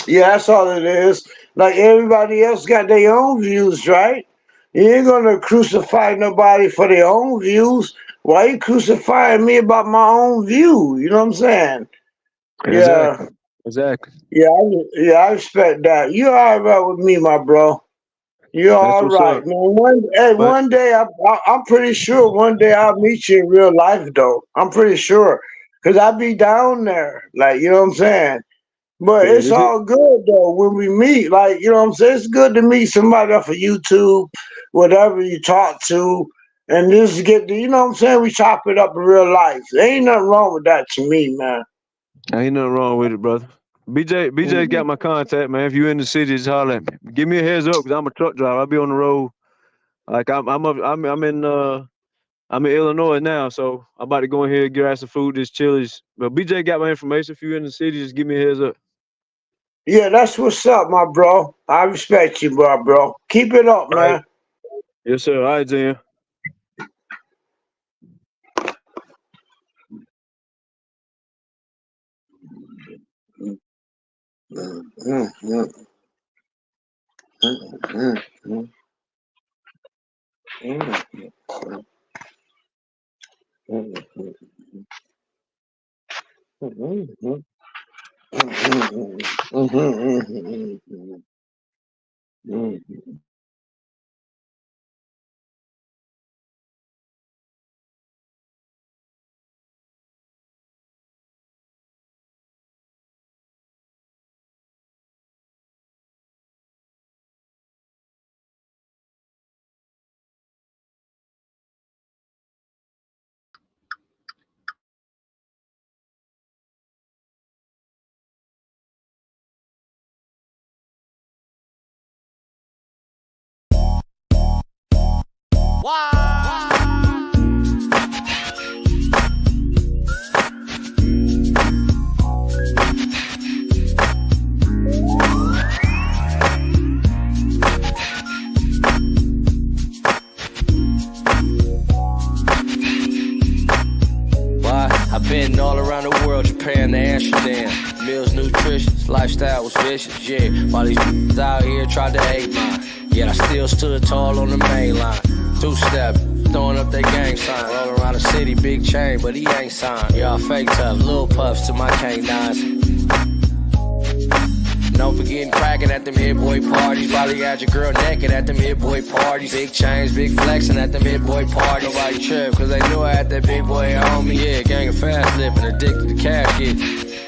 Yeah, that's all it is. Like everybody else got their own views, right? You ain't gonna crucify nobody for their own views. Why you crucifying me about my own view? You know what I'm saying? Yeah. Exactly. Yeah, I respect that. You all right with me, my bro. You're all right, man. One day, I'm pretty sure one day I'll meet you in real life, though. I'm pretty sure. Because I'll be down there. Like, you know what I'm saying? But it's all good, though, when we meet. Like, you know what I'm saying? It's good to meet somebody off of YouTube, whatever you talk to, and just get to, you know what I'm saying? We chop it up in real life. There ain't nothing wrong with that to me, man. Ain't nothing wrong with it, brother. BJ got my contact, man. If you in the city, just holler at me. Give me a heads up, because I'm a truck driver. I'll be on the road. Like I'm in Illinois now, so I'm about to go in here and get out some food, this Chili's. But BJ got my information. If you're in the city, just give me a heads up. Yeah, that's what's up, my bro. I respect you, bro. Keep it up, man. Right. Yes, sir. All right, Jen. I've been all around the world, Japan to Amsterdam. Meals nutritious, lifestyle was vicious, yeah. While these out here tried to hate mine, yet I still stood tall on the main line. Two-step, throwing up that gang sign. Roll around the city, big chain, but he ain't signed. Y'all fake tough, little puffs to my canines. No forgetting cracking at them hit boy parties. Probably had your girl naked at them hit boy parties. Big chains, big flexing at them hit boy parties. Nobody trip, cause they knew I had that big boy on me. Yeah, gang of fast living, addicted to cash get.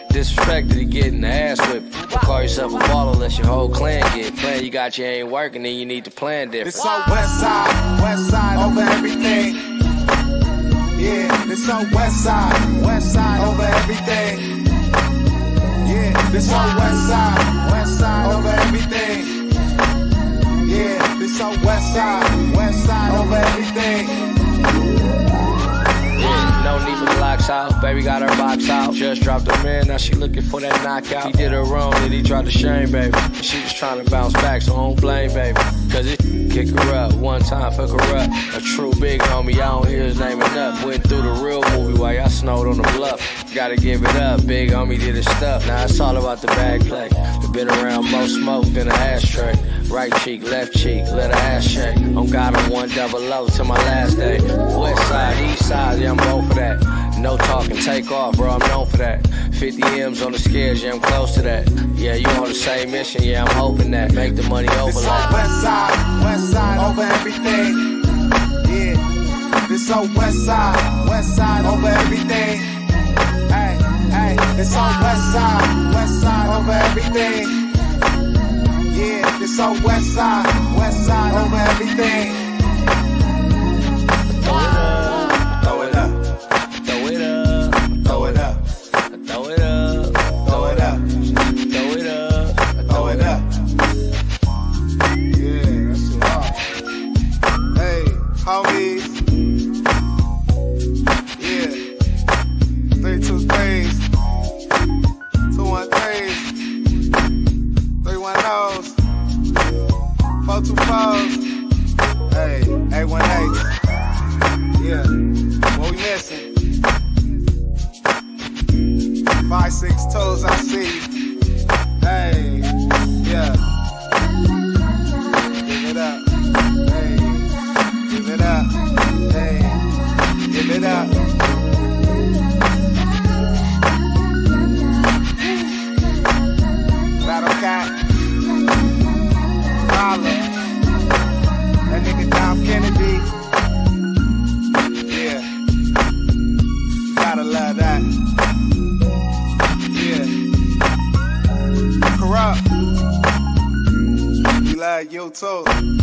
Disrespected to getting the ass whipped. Don't call yourself a baller unless your whole clan get. Plan you got, you ain't working, then you need to plan different. This on west side over everything. Yeah, this on west side over everything. Yeah, this on west side over everything. Yeah, this on west side over everything. Yeah, no need for the locks out. Baby got her box out. Just dropped a man, now she looking for that knockout. He did her wrong, then he tried to shame, baby. And she was trying to bounce back, so I don't blame, baby. Cause it kick her up, one time fuck her up. A true big homie, I don't hear his name enough. Went through the real movie while y'all snowed on the bluff. Gotta give it up, big homie did his stuff. Now it's all about the bag play. Been around more smoke than an ashtray. Right cheek, left cheek, let her ass shake. On God, I'm 100 to my last day. West side, east side, yeah, I'm both for that. No talking, take off, bro, I'm known for that. 50 M's on the scales, yeah, I'm close to that. Yeah, you on the same mission, yeah, I'm hoping that. Make the money overlap. West side over everything. Yeah, this on west side over everything. Hey, this on west side over everything. Yeah, this on west side over everything. Throw it up, throw it up, throw it up, throw it up, throw it up, throw it up, throw it up. Yeah, that's a lot. Hey, homies. knows. 424. Hey, 818. Yeah, what we missing? 5, 6 toes, I see. Hey, yeah. Give it up. Hey, give it up. Hey, give it up. Battle Cat. Dollar. That nigga Dom Kennedy. Yeah. Gotta love that. Yeah. Corrupt. We love you too.